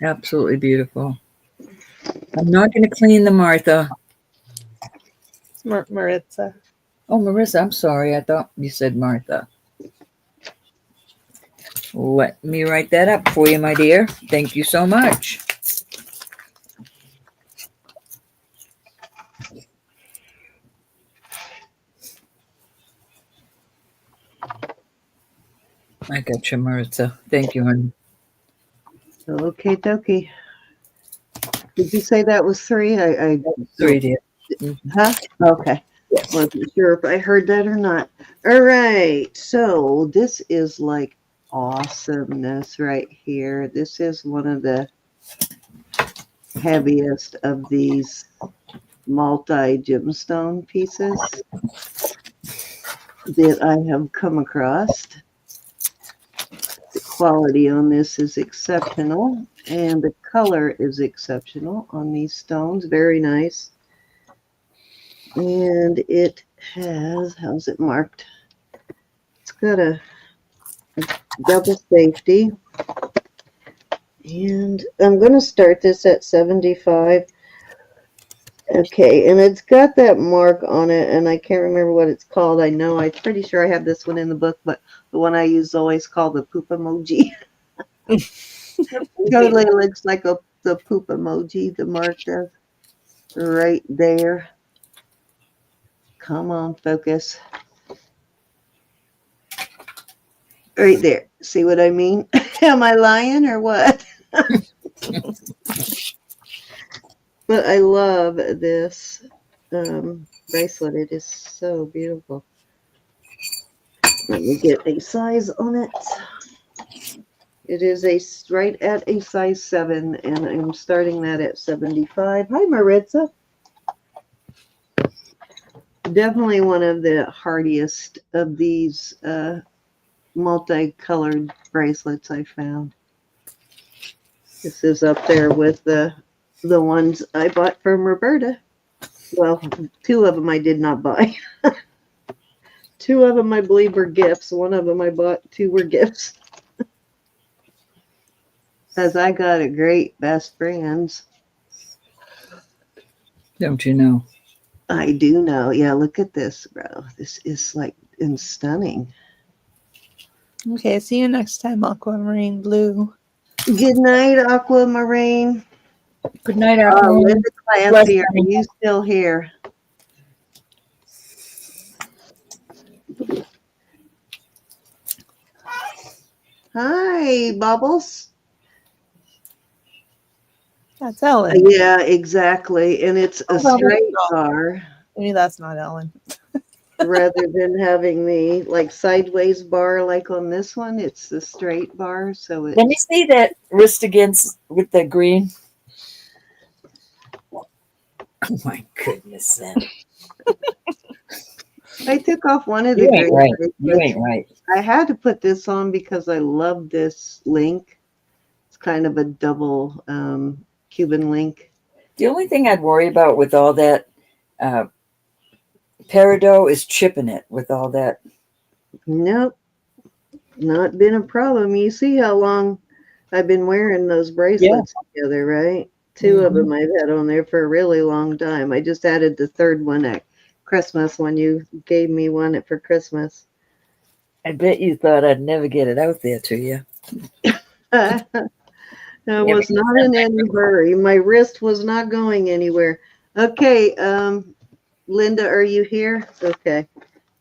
Absolutely beautiful. I'm not going to clean the Martha. Maritza. Oh, Marissa, I'm sorry. I thought you said Martha. Let me write that up for you, my dear. Thank you so much. I got you, Marissa. Thank you, honey. Okay, dokie. Did you say that was 3? I 3, dear. Huh? Okay. Wasn't sure if I heard that or not. All right. So this is like awesomeness right here. This is one of the heaviest of these multi-gemstone pieces that I have come across. The quality on this is exceptional, and the color is exceptional on these stones. Very nice. And it has, how's it marked? It's got a double safety. And I'm going to start this at 75. Okay, and it's got that mark on it, and I can't remember what it's called. I'm pretty sure I have this one in the book, but the one I use is always called the poop emoji. Totally looks like the poop emoji, the mark does. right there. Come on, focus. Right there. See what I mean? Am I lying or what? But I love this bracelet. It is so beautiful. Let me get a size on it. It is right at a size 7, and I'm starting that at 75. Hi, Maritza. Definitely one of the hardiest of these multicolored bracelets I found. This is up there with the ones I bought from Roberta. Well, 2 of them I did not buy. 2 of them I believe were gifts. 1 of them I bought. 2 were gifts. Because I got a great best friends. Don't you know? I do know. Yeah, look at this, bro. This is like stunning. Okay, see you next time, Aquamarine Blue. Good night, Aquamarine. Good night, Oh, Aquamarine. Linda Clancy, are you still here? Hi, Bubbles. That's Ellen. Yeah, exactly. And it's a straight bar Maybe that's not Ellen. rather than having the like sideways bar like on this one. It's the straight bar. So Let me it's see that wrist against with the green. Oh my goodness, then. I took off one of the You ain't gray right. You bracelets. ain't right. I had to put this on because I love this link. It's kind of a double Cuban link. The only thing I'd worry about with all that peridot is chipping it with all that. Nope, not been a problem. You see how long I've been wearing those bracelets together, right? 2 of them I've had on there for a really long time. I just added the 3rd one at Christmas when you gave me one for Christmas. I bet you thought I'd never get it out there to you. I was not in any hurry. My wrist was not going anywhere. Okay, Linda, are you here? Okay,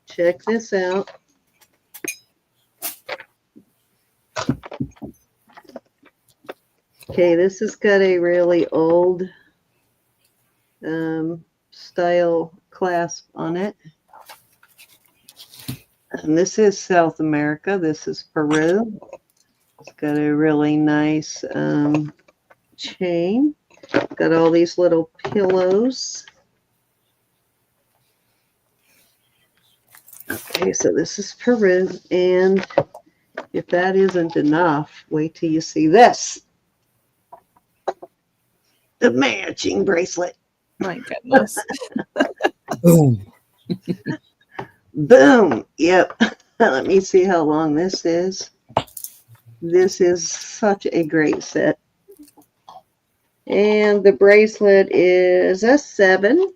check this out. Okay, this has got a really old style clasp on it. And this is South America. This is Peru. It's got a really nice chain. Got all these little pillows. Okay, so this is Peru. And if that isn't enough, wait till you see this. The matching bracelet. My goodness. Boom. Boom. Yep. Let me see how long this is. This is such a great set. And the bracelet is a 7.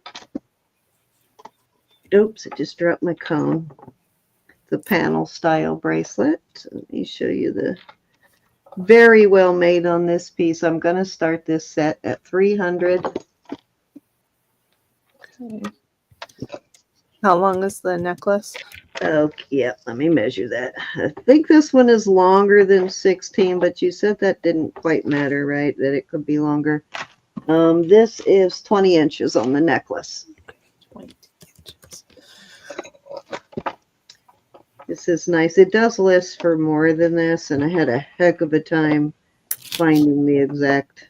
Oops, I just dropped my cone. The panel style bracelet. Let me show you the very well made on this piece. I'm going to start this set at 300. Okay. How long is the necklace? Oh, yeah, let me measure that. I think this one is longer than 16, but you said that didn't quite matter, right? That it could be longer. This is 20 inches on the necklace. 20 inches. This is nice. It does list for more than this, and I had a heck of a time finding the exact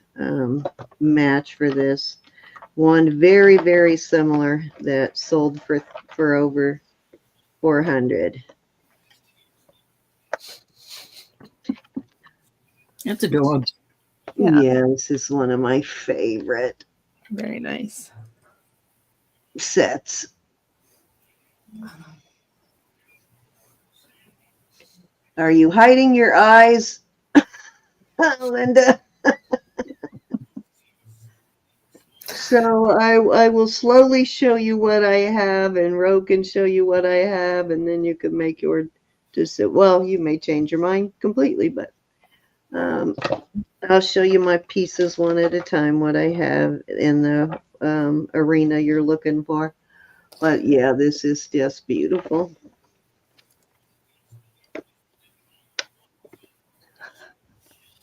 match for this. One very, very similar that sold for over 400. That's a dog. Yeah. Yeah, this is one of my favorite Very nice. sets. Are you hiding your eyes, Linda? So I will slowly show you what I have, and Ro can show you what I have, and then you can make your decision. Well, you may change your mind completely, but I'll show you my pieces one at a time, what I have in the arena you're looking for. But yeah, this is just beautiful.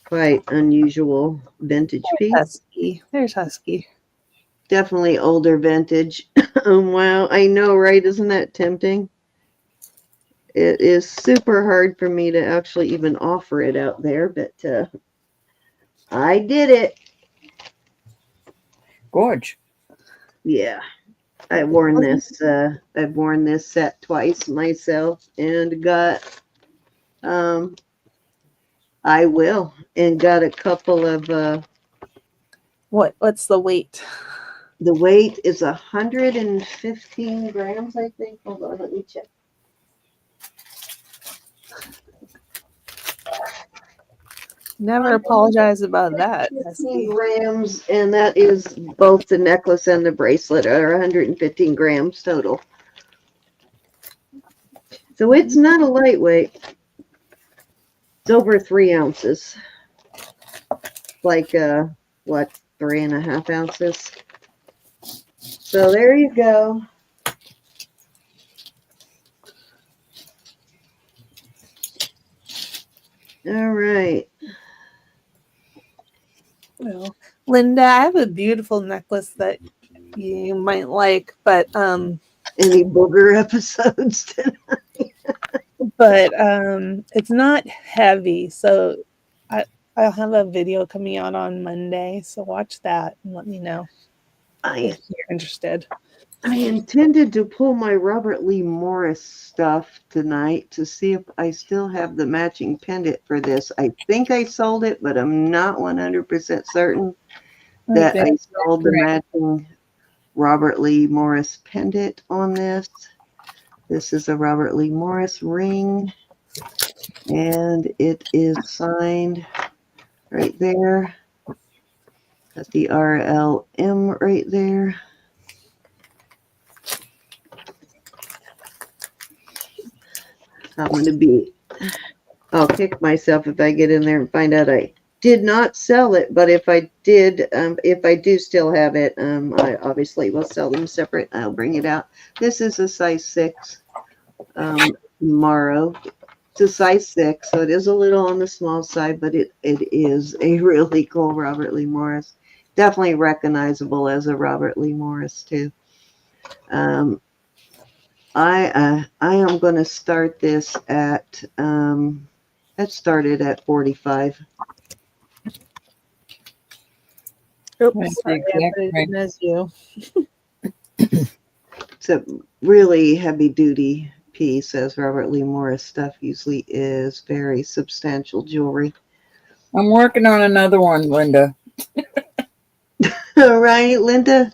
Quite unusual vintage piece. Husky. There's Husky. Definitely older vintage. Wow, I know, right? Isn't that tempting? It is super hard for me to actually even offer it out there, but I did it. Gorge. Yeah. I've worn this set twice myself and got I will and got a couple of What's the weight? the weight is 115 grams, I think. Hold on, let me check. Never apologize about that. 15 Husky. grams, and that is both the necklace and the bracelet are 115 grams total. So it's not a lightweight. It's over 3 ounces. Like what, 3.5 ounces? So there you go. All right. Well, Linda, I have a beautiful necklace that you might like, but Any booger episodes? it's not heavy, so I'll have a video coming out on Monday, so watch that and let me know if you're interested. I intended to pull my Robert Lee Morris stuff tonight to see if I still have the matching pendant for this. I think I sold it, but I'm not 100% certain that I sold the matching Robert Lee Morris pendant on this. This is a Robert Lee Morris ring, and it is signed right there. Got the RLM right there. I'll kick myself if I get in there and find out I did not sell it, but if I did, if I do still have it, I obviously will sell them separate. I'll bring it out. This is a size 6 Maro. It's a size 6, so it is a little on the small side, but it is a really cool Robert Lee Morris. Definitely recognizable as a Robert Lee Morris too. I am going to start this at that started at 45. Oops, sorry, I put it in as you. It's a really heavy duty piece, as Robert Lee Morris stuff usually is. Very substantial jewelry. I'm working on another one, Linda. All right, Linda.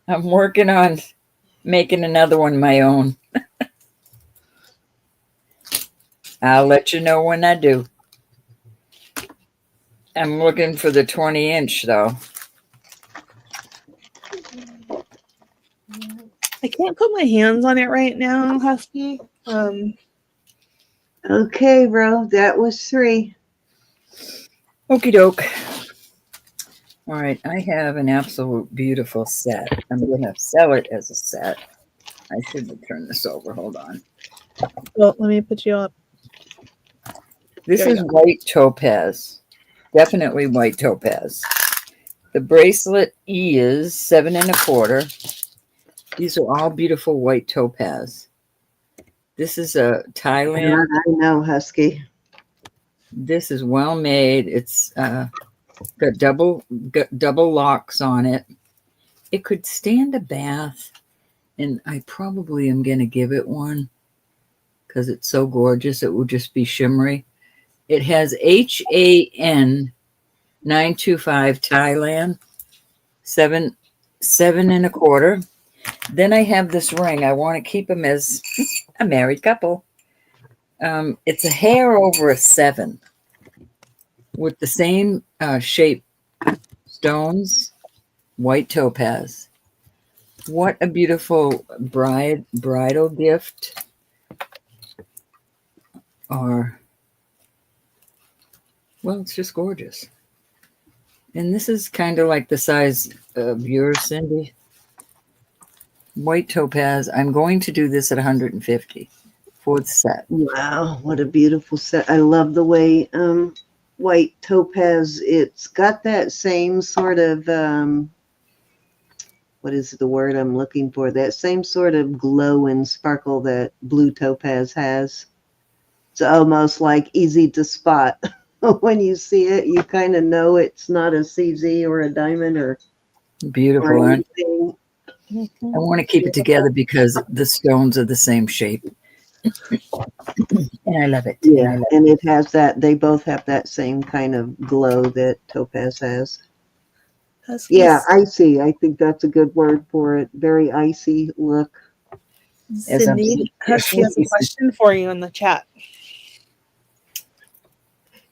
I'm working on making another one my own. I'll let you know when I do. I'm looking for the 20-inch though. I can't put my hands on it right now, Husky. Okay, bro. That was 3. Okie doke. All right, I have an absolute beautiful set. I'm going to sell it as a set. I should turn this over. Hold on. Well, let me put you up. This is white topaz. Definitely white topaz. The bracelet is 7 1/4. These are all beautiful white topaz. This is a Thailand. I know, Husky. This is well made. It's got double locks on it. It could stand a bath, and I probably am going to give it one because it's so gorgeous. It will just be shimmery. It has HAN 925 Thailand 7 1/4. Then I have this ring. I want to keep them as a married couple. It's a hair over a 7 with the same shape stones, white topaz. What a beautiful bridal gift. Or, well, it's just gorgeous. And this is kind of like the size of yours, Cindy. White topaz. I'm going to do this at 150 for the set. Wow, what a beautiful set. I love the way white topaz, it's got that same sort of what is the word I'm looking for? That same sort of glow and sparkle that blue topaz has. It's almost like easy to spot. When you see it, you kind of know it's not a CZ or a diamond or Beautiful. anything. I want to keep it together because the stones are the same shape. And I love it. Yeah, and it has that, they both have that same kind of glow that topaz has. Yeah, icy. I think that's a good word for it. Very icy look. Cindy, Husky has a question for you in the chat.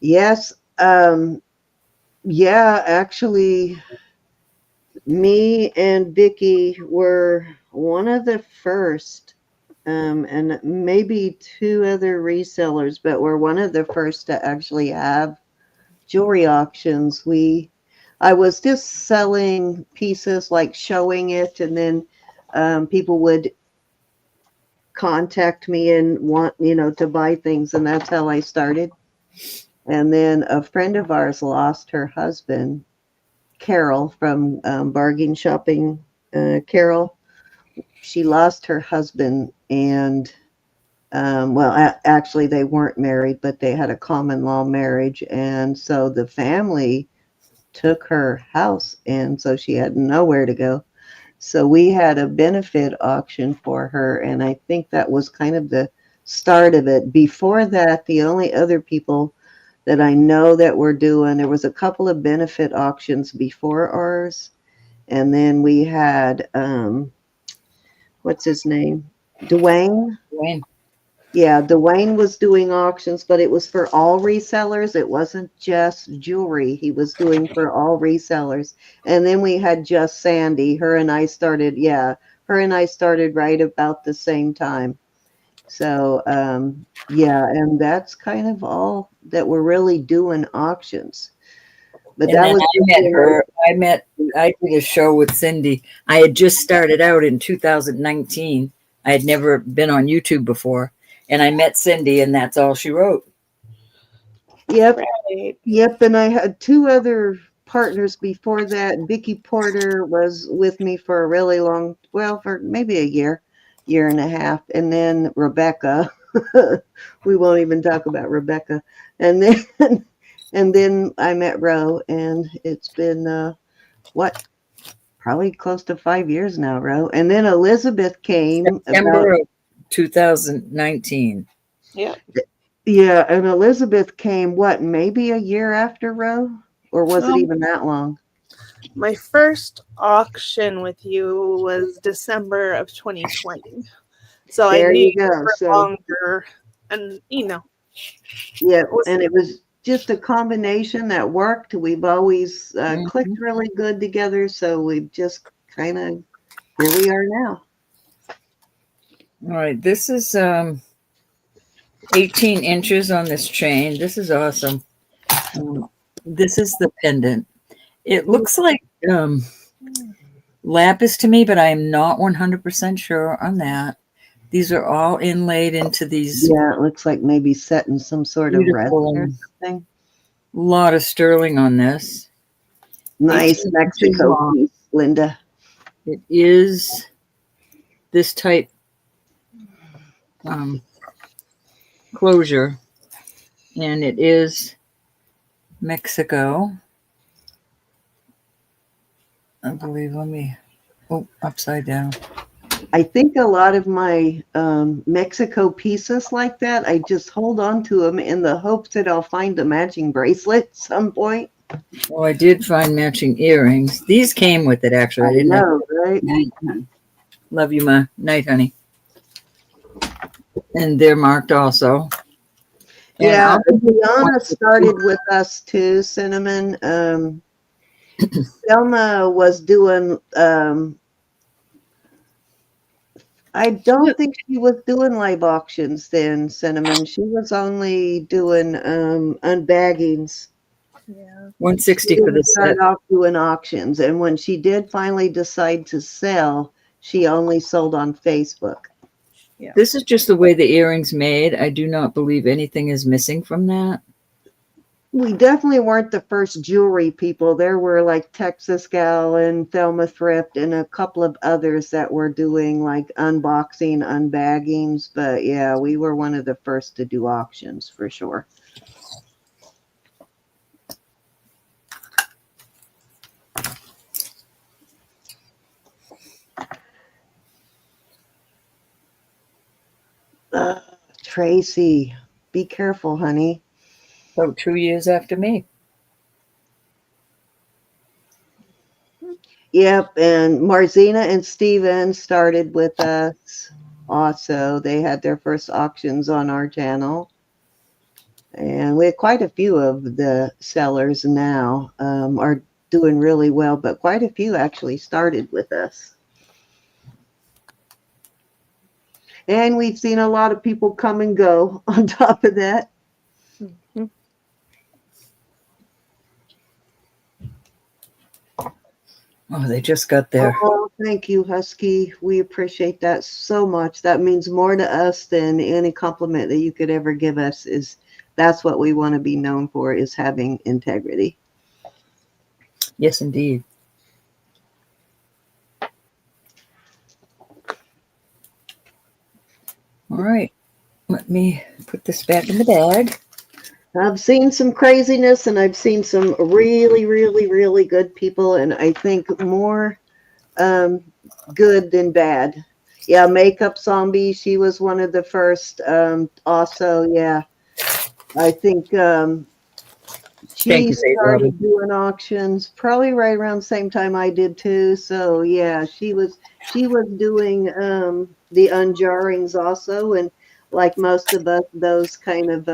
Yes. Yeah, actually, me and Vicky were one of the first, and maybe two other resellers, but we're one of the first to actually have jewelry auctions. I was just selling pieces, like showing it, and then people would contact me and want, to buy things, and that's how I started. And then a friend of ours lost her husband, Carol from Bargain Shopping. Carol, she lost her husband, and well, actually, they weren't married, but they had a common law marriage, and so the family took her house, and so she had nowhere to go. So we had a benefit auction for her, and I think that was kind of the start of it. Before that, the only other people that I know that were doing, there was a couple of benefit auctions before ours, and then we had what's his name? Dwayne. Yeah, Dwayne was doing auctions, but it was for all resellers. It wasn't just jewelry. He was doing for all resellers. And then we had just Sandy. Her and I started right about the same time. So, yeah, and that's kind of all that we're really doing auctions. But and that then was I met her. I did a show with Cindy. I had just started out in 2019. I had never been on YouTube before. And I met Cindy, and that's all she wrote. Yep. Right. Yep. And I had two other partners before that. Vicky Porter was with me for a really long, for maybe a year and a half. And then Rebecca, we won't even talk about Rebecca. And then I met Ro, and it's been, probably close to 5 years now, Ro. And then Elizabeth came September of 2019. Yeah. Yeah, and Elizabeth came, maybe a year after Ro? Or was it even that long? My first auction with you was December of 2020. So There I knew you go. for longer. And, Yeah, and it was just a combination that worked. We've always clicked really good together. So we've just kind of, here we are now. All right, this is 18 inches on this chain. This is awesome. This is the pendant. It looks like lapis to me, but I am not 100% sure on that. These are all inlaid into these. Yeah, it looks like maybe set in some sort of resin or something. A lot of sterling on this. Nice Mexico piece, Linda. It is this type closure, and it is Mexico, I believe. Upside down. I think a lot of my Mexico pieces like that, I just hold on to them in the hopes that I'll find a matching bracelet at some point. Well, I did find matching earrings. These came with it, actually. I know, right? Love you, ma. Night, honey. And they're marked also. Yeah, Brianna started with us too, Cinnamon. Selma was doing, I don't think she was doing live auctions then, Cinnamon. She was only doing unbaggings. Yeah. $160 She for the didn't set. start off doing auctions, and when she did finally decide to sell, she only sold on Facebook. This is just the way the earring's made. I do not believe anything is missing from that. We definitely weren't the first jewelry people. There were like Texas Gal and Thelma Thrift and a couple of others that were doing like unboxing, unbaggings. But yeah, we were one of the first to do auctions for sure. Tracy, be careful, honey. So 2 years after me. Yep, and Marzina and Steven started with us also. They had their first auctions on our channel. And we have quite a few of the sellers now are doing really well, but quite a few actually started with us. And we've seen a lot of people come and go on top of that. Mhm. Oh, they just got there. Oh, thank you, Husky. We appreciate that so much. That means more to us than any compliment that you could ever give us. That's what we want to be known for, is having integrity. Yes, indeed. All right. Let me put this back in the bag. I've seen some craziness and I've seen some really, really, really good people, and I think more good than bad. Yeah, Makeup Zombie, she was one of the first. Also, yeah, I think Thank she you, Faith Robin. started doing auctions probably right around the same time I did too. So yeah, she was doing the unjarrings also, and like most of us, those kind of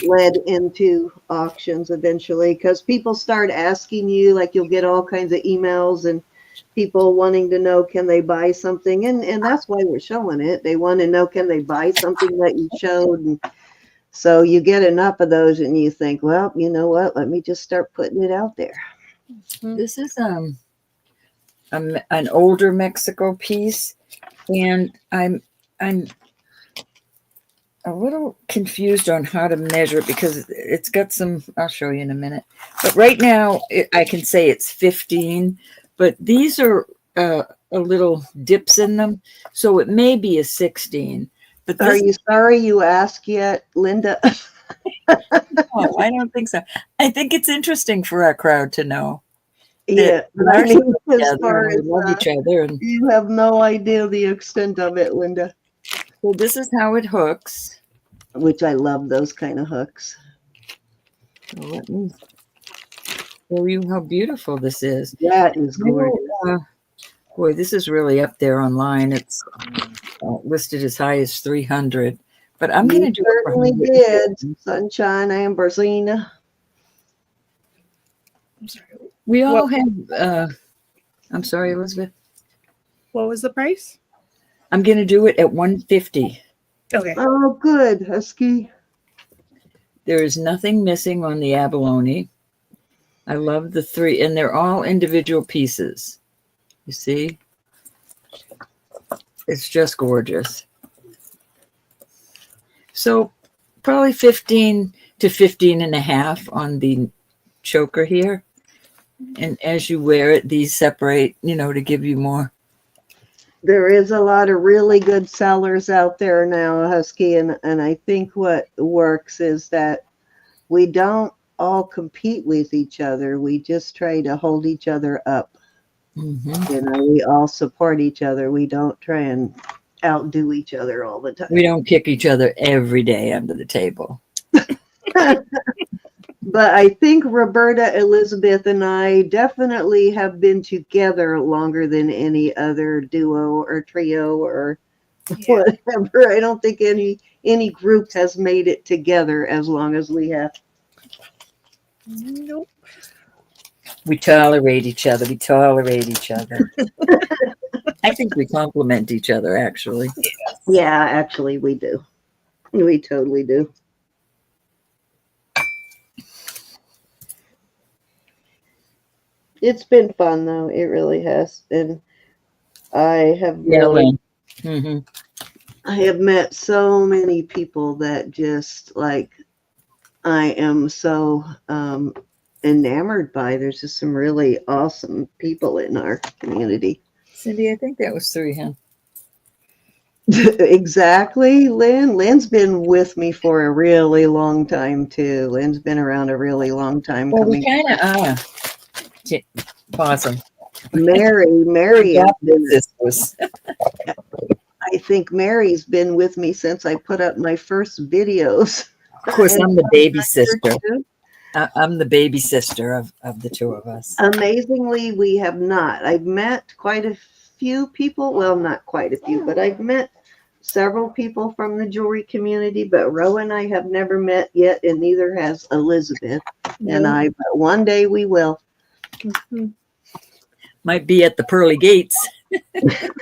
led into auctions eventually, because people start asking you, like you'll get all kinds of emails and people wanting to know, can they buy something, and that's why we're showing it. They want to know, can they buy something that you showed. And so you get enough of those and you think, well, you know what, let me just start putting it out there. This is an older Mexico piece, and I'm a little confused on how to measure it because it's got some, I'll show you in a minute. But right now I can say it's 15, but these are a little dips in them. So it may be a 16. But Are this, you sorry you asked yet, Linda? no, I don't think so. I think it's interesting for our crowd to know. Yeah, That I mean, as together far and we as love each other. And you have no idea the extent of it, Linda. so this is how it hooks. Which I love those kind of hooks. So let me show you how beautiful this is. That is gorgeous. Boy, this is really up there online. It's listed as high as 300, but I'm going to do it for certainly did, Sunshine Amberzina. I'm sorry. We all have. I'm sorry, Elizabeth. What was the price? I'm going to do it at 150. Okay. Oh, good, Husky. There is nothing missing on the abalone. I love the three, and they're all individual pieces. You see? It's just gorgeous. So probably 15 to 15 and a half on the choker here. And as you wear it, these separate, to give you more. There is a lot of really good sellers out there now, Husky, and I think what works is that we don't all compete with each other. We just try to hold each other up. Mm-hmm. We all support each other. We don't try and outdo each other all the time. We don't kick each other every day under the table. But I think Roberta, Elizabeth, and I definitely have been together longer than any other duo or trio or whatever. I don't think any group has made it together as long as we have. Nope. We tolerate each other. We tolerate each other. I think we compliment each other, actually. Yeah, actually, we do. We totally do. It's been fun though. It really has. And I have Yeah, really, Lynn. Mm-hmm. I have met so many people that just like I am so enamored by. There's just some really awesome people in our community. Cindy, I think that was 3, huh? Exactly, Lynn. Lynn's been with me for a really long time too. Lynn's been around a really long time Well, we coming. kind of are. Awesome. Mary has Adopted been, sisters. I think Mary's been with me since I put up my first videos. Of course, And I'm the baby sister. too. I'm the baby sister of the two of us. Amazingly, we have not. I've met quite a few people. Well, not quite a few, but I've met several people from the jewelry community. But Roe and I have never met yet, and neither has Elizabeth and I. But one day we will. Mhm. Might be at the pearly gates.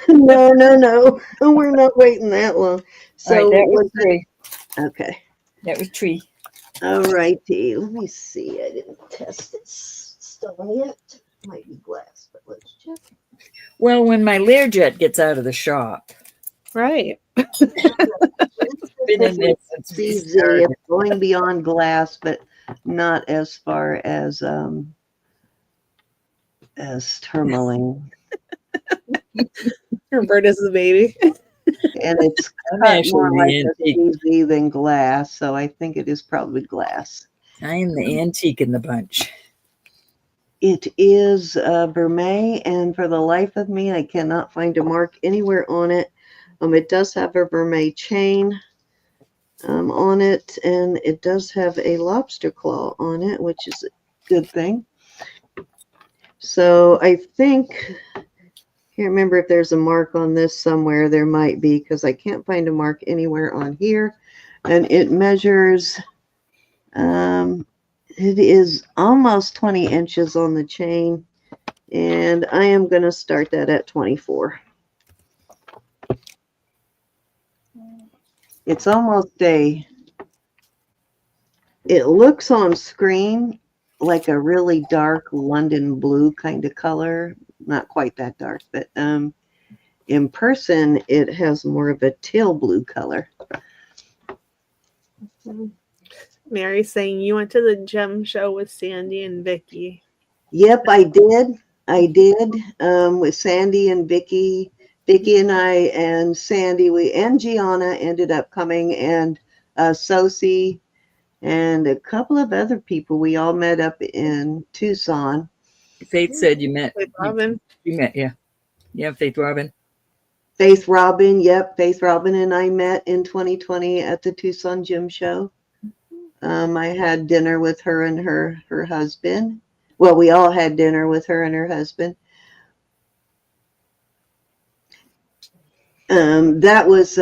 No. We're not waiting that long. All right, So that was was it 3. okay? That was tree. All righty. Let me see. I didn't test this stone yet. Might be glass, but let's check. Well, when my Learjet gets out of the shop, Right. been in there since we CZ, started. it's going beyond glass, but not as far as tourmaline. Roberta's the baby. And it's I'm cut actually more like the a antique. CZ than glass, so I think it is probably glass. I am the antique in the bunch. It is vermeil, and for the life of me, I cannot find a mark anywhere on it. It does have a vermeil chain on it, and it does have a lobster claw on it, which is a good thing. So I think, can't remember if there's a mark on this somewhere. There might be, because I can't find a mark anywhere on here. And it measures, it is almost 20 inches on the chain. And I am going to start that at 24. It's almost it looks on screen like a really dark London blue kind of color. Not quite that dark, but in person, it has more of a teal blue color. Mary saying you went to the gem show with Sandy and Vicky. Yep, I did. With Sandy and Vicky. Vicky and I and Sandy, and Gianna ended up coming, and Sosie and a couple of other people. We all met up in Tucson. Faith said you met. With Robin. You met, yeah. Yeah, Faith Robin. Faith Robin, yep. Faith Robin and I met in 2020 at the Tucson Gym Show. I had dinner with her and her husband. Well, we all had dinner with her and her husband. That was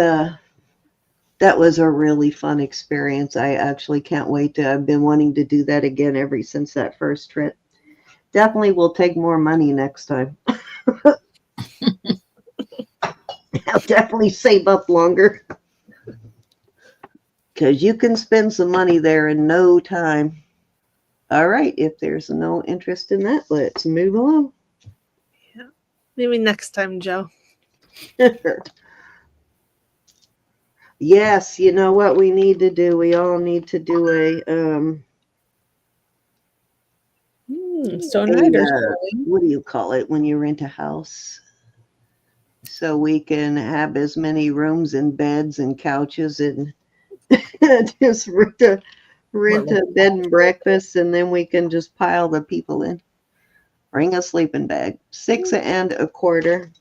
a really fun experience. I actually can't wait to. I've been wanting to do that again ever since that first trip. Definitely will take more money next time. I'll definitely save up longer, because you can spend some money there in no time. All right, if there's no interest in that, let's move along. Yeah. Maybe next time, Joe. Yes, you know what we need to do? We all need to do a Stone Riders. what do you call it when you rent a house? So we can have as many rooms and beds and couches and just rent a bed and breakfast, and then we can just pile the people in. Bring a sleeping bag, $6 a quarter.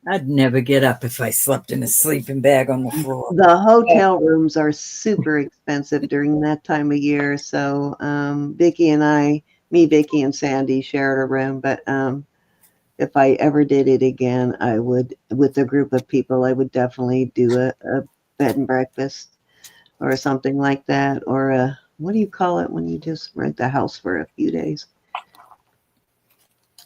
I'd never get up if I slept in a sleeping bag on the floor. The hotel rooms are super expensive during that time of year. So Vicky and I, Vicky and Sandy shared a room. But if I ever did it again, I would, with a group of people, I would definitely do a bed and breakfast or something like that. Or a, what do you call it when you just rent the house for a few days?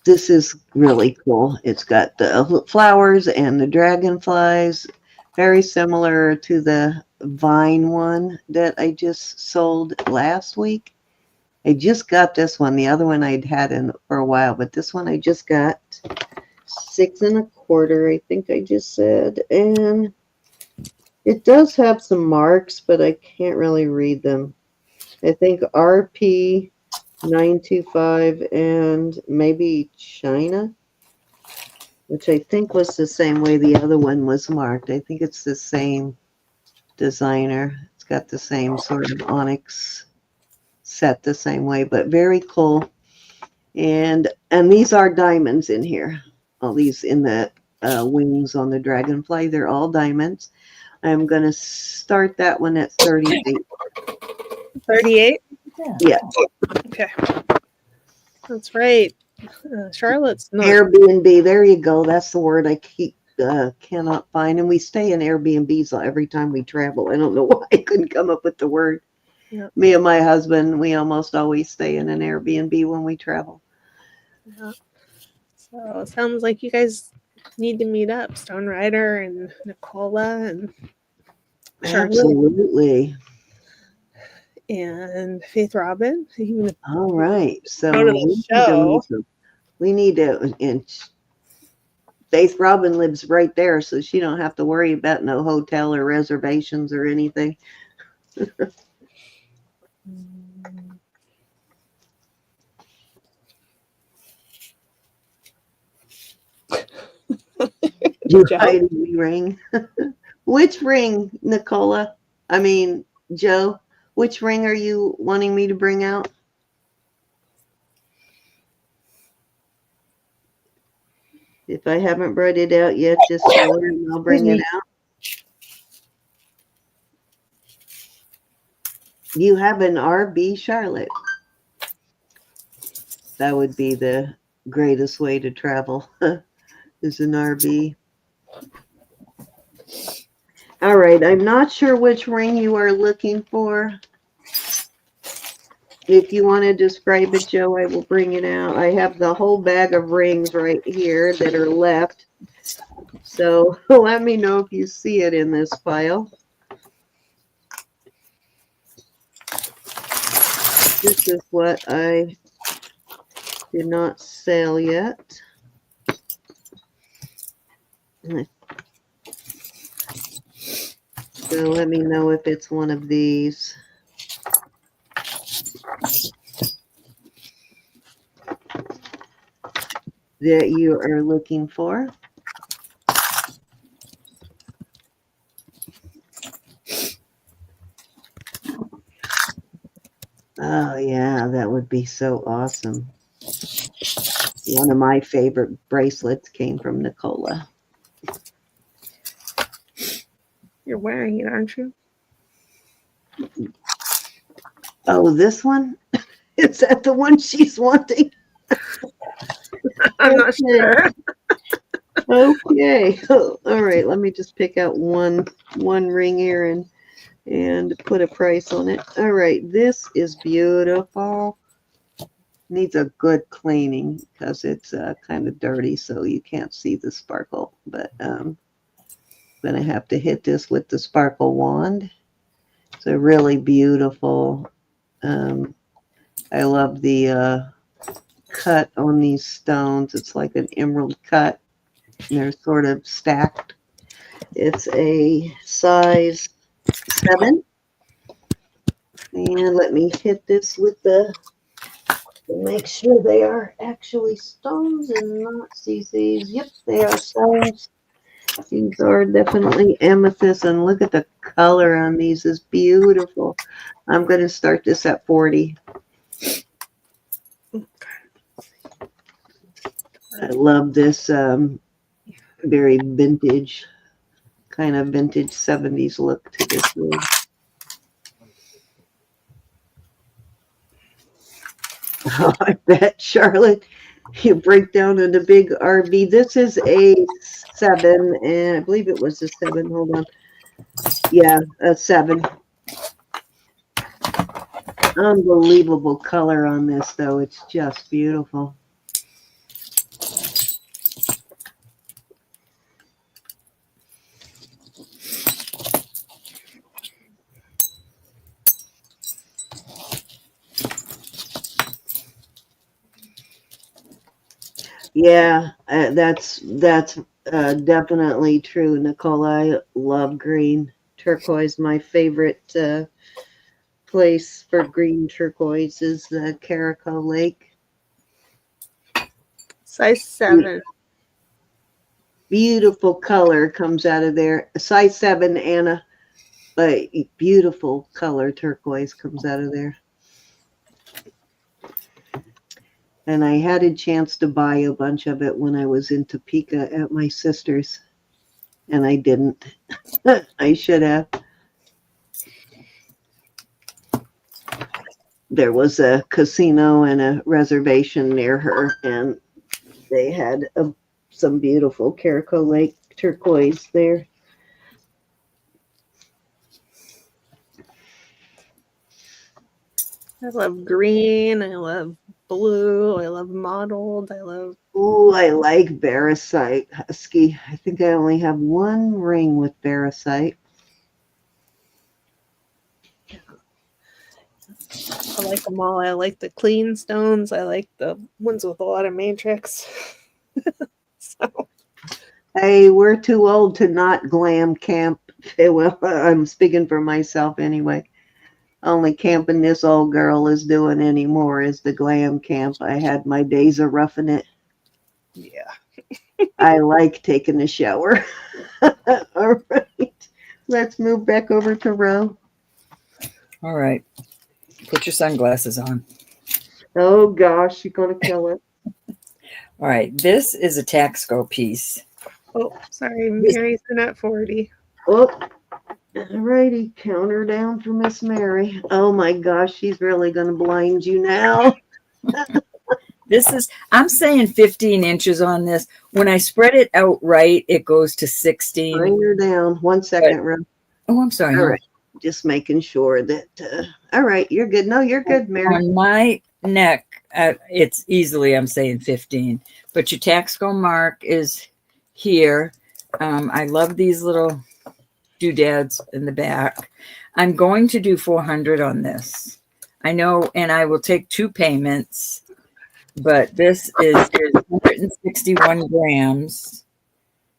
This is really cool. It's got the flowers and the dragonflies, very similar to the vine one that I just sold last week. I just got this one. The other one I'd had in for a while, but this one I just got 6 1/4. I think I just said, and it does have some marks, but I can't really read them. I think RP 925 and maybe China, which I think was the same way the other one was marked. I think it's the same designer. It's got the same sort of onyx set the same way, but very cool. And these are diamonds in here. All these in the wings on the dragonfly, they're all diamonds. I'm going to start that one at 38. 38? Yeah. Okay. That's right. Charlotte's not. Airbnb. There you go. That's the word I keep cannot find. And we stay in Airbnbs every time we travel. I don't know why I couldn't come up with the word. Yep. Me and my husband, we almost always stay in an Airbnb when we travel. Yeah. So it sounds like you guys need to meet up, Stone Rider and Nicola and Charlotte Absolutely. and Faith Robin. Even All right. So go to the show. we need to, and Faith Robin lives right there, so she don't have to worry about no hotel or reservations or anything. You hiding the ring? Which ring, Nicola? I mean, Joe, which ring are you wanting me to bring out? If I haven't brought it out yet, just tell her and I'll bring it out. You have an RB, Charlotte. That would be the greatest way to travel, is an RB. All right, I'm not sure which ring you are looking for. If you want to describe it, Joe, I will bring it out. I have the whole bag of rings right here that are left. So let me know if you see it in this pile. This is what I did not sell yet. So let me know if it's one of these. That you are looking for. Oh yeah, that would be so awesome. One of my favorite bracelets came from Nicola. You're wearing it, aren't you? Oh, this one? Is that the one she's wanting? I'm not sure. Okay. All right. Let me just pick out one ring here and put a price on it. All right. This is beautiful. Needs a good cleaning because it's kind of dirty, so you can't see the sparkle. But I'm gonna have to hit this with the sparkle wand. It's a really beautiful. I love the cut on these stones. It's like an emerald cut. And they're sort of stacked. It's a size 7. And let me hit this with the, make sure they are actually stones and not CCs. Yep, they are stones. These are definitely amethyst, and look at the color on these is beautiful. I'm going to start this at 40. I love this very vintage, kind of vintage 70s look to this ring. Oh, I bet, Charlotte, you break down into big RB. This is a 7, and I believe it was a 7. Hold on. Yeah, a 7. Unbelievable color on this, though. It's just beautiful. Yeah, that's definitely true, Nicole. I love green. Turquoise, my favorite place for green turquoise is the Caracal Lake. Size 7. Beautiful color comes out of there. A size 7, Anna. But beautiful color turquoise comes out of there. And I had a chance to buy a bunch of it when I was in Topeka at my sister's. And I didn't. I should have. There was a casino and a reservation near her, and they had some beautiful Caracal Lake turquoise there. I love green. I love blue. I love mottled. I love. Ooh, I like Barasite Husky. I think I only have one ring with Barasite. I like them all. I like the clean stones. I like the ones with a lot of matrix. So. Hey, we're too old to not glam camp. Well, I'm speaking for myself anyway. Only camping this old girl is doing anymore is the glam camp. I had my days of roughing it. Yeah. I like taking a shower. All right. Let's move back over to Ro. All right. Put your sunglasses on. Oh, gosh, you're going to kill it. All right. This is a Taxco piece. Oh, sorry. Mary's been at 40. Oh, all righty. Counter down for Miss Mary. Oh, my gosh, she's really going to blind you now. I'm saying 15 inches on this. When I spread it out right, it goes to 16. Bring her down. 1 second, Ro. Oh, I'm sorry. All right. Just making sure that, all right, you're good. No, you're good, Mary. On my neck, it's easily, I'm saying 15. But your Taxco mark is here. I love these little doodads in the back. I'm going to do 400 on this. I know, and I will take 2 payments. But this is 161 grams.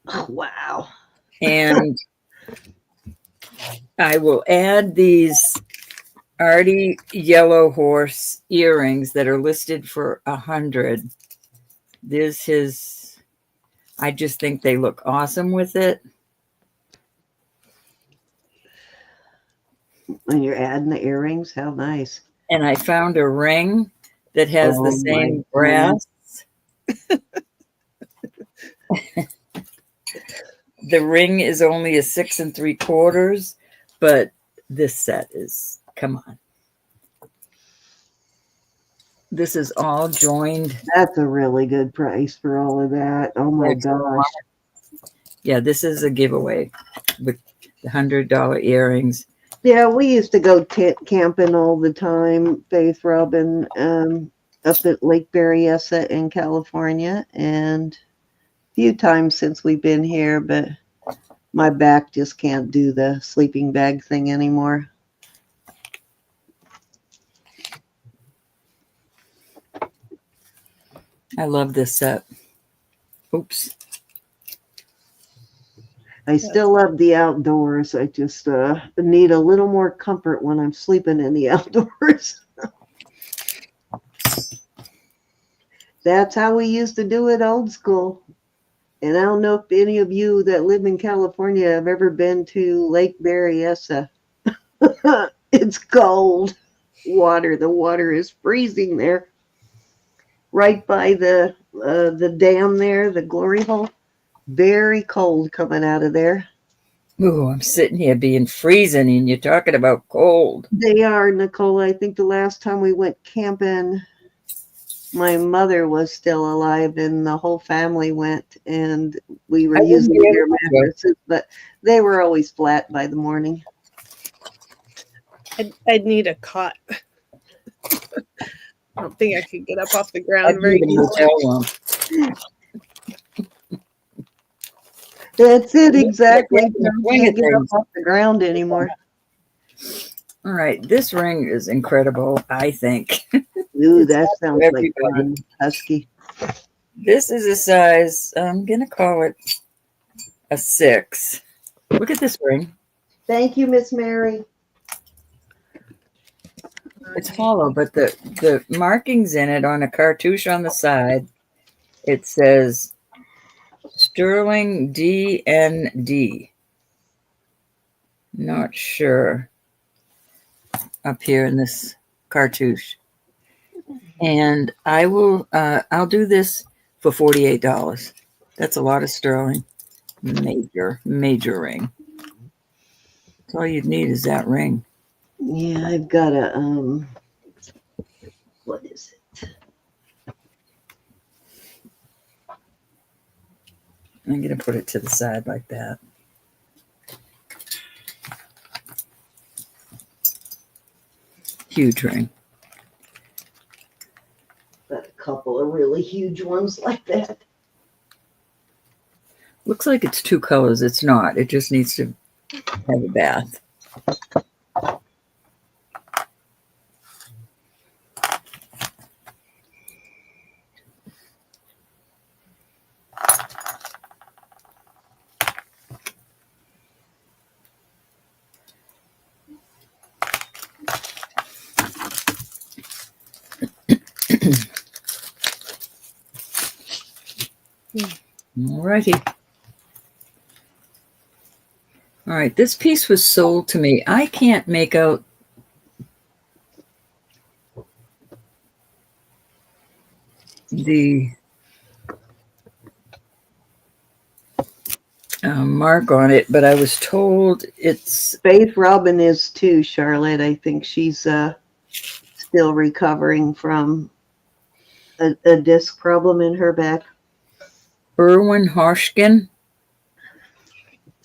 Oh, wow. And I will add these Artie Yellow Horse earrings that are listed for 100. This is, I just think they look awesome with it. When you're adding the earrings, how nice. And I found a ring that has the same brass. The ring is only a 6 3/4, but this set is, come on. This is all joined. That's a really good price for all of that. Oh my gosh. Yeah, this is a giveaway with the $100 earrings. Yeah, we used to go camping all the time, Faith, Robin, up at Lake Berryessa in California, and a few times since we've been here, but my back just can't do the sleeping bag thing anymore. I love this set. Oops. I still love the outdoors. I just need a little more comfort when I'm sleeping in the outdoors. That's how we used to do it old school. And I don't know if any of you that live in California have ever been to Lake Berryessa. It's cold water. The water is freezing there. Right by the dam there, the glory hole. Very cold coming out of there. Ooh, I'm sitting here being freezing and you're talking about cold. They are, Nicole. I think the last time we went camping, my mother was still alive and the whole family went, and we were using their mattresses, but they were always flat by the morning. I'd need a cot. I don't think I could get up off the ground very easily. That's it, exactly. Can't get up off the ground anymore. All right, this ring is incredible, I think. Ooh, that sounds like fun, Husky. This is a size, I'm going to call it a 6. Look at this ring. Thank you, Miss Mary. It's hollow, but the markings in it on a cartouche on the side, it says Sterling DND. Not sure up here in this cartouche. And I'll do this for $48. That's a lot of sterling. Major ring. That's all you'd need is that ring. Yeah, I've got a, what is it? I'm going to put it to the side like that. Huge ring. Got a couple of really huge ones like that. Looks like it's 2 colors. It's not. It just needs to have a bath. All righty. All right, this piece was sold to me. I can't make out the mark on it, but I was told it's... Faith Robin is too, Charlotte. I think she's still recovering from a disc problem in her back. Irwin Hoshkin.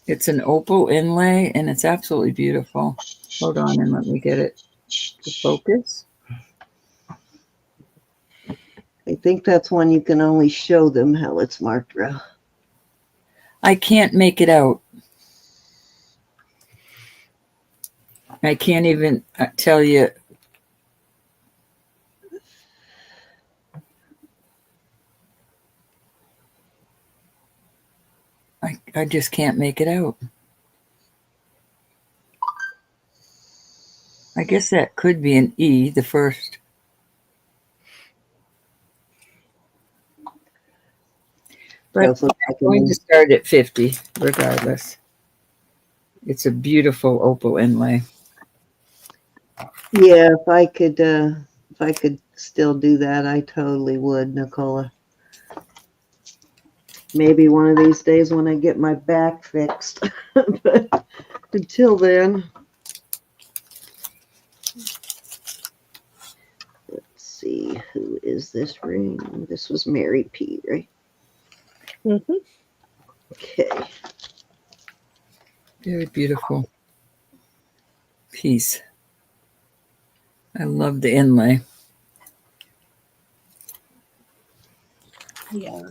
It's an opal inlay, and it's absolutely beautiful. Hold on and let me get it to focus. I think that's one you can only show them how it's marked, Ro. I can't make it out. I can't even tell you. I just can't make it out. I guess that could be an E, the first. But I'm going to start at 50, regardless. It's a beautiful opal inlay. Yeah, if I could still do that, I totally would, Nicola. Maybe one of these days when I get my back fixed. But until then, let's see, who is this ring? This was Mary P, right? Mm-hmm. Okay. Very beautiful piece. I love the inlay. Yeah,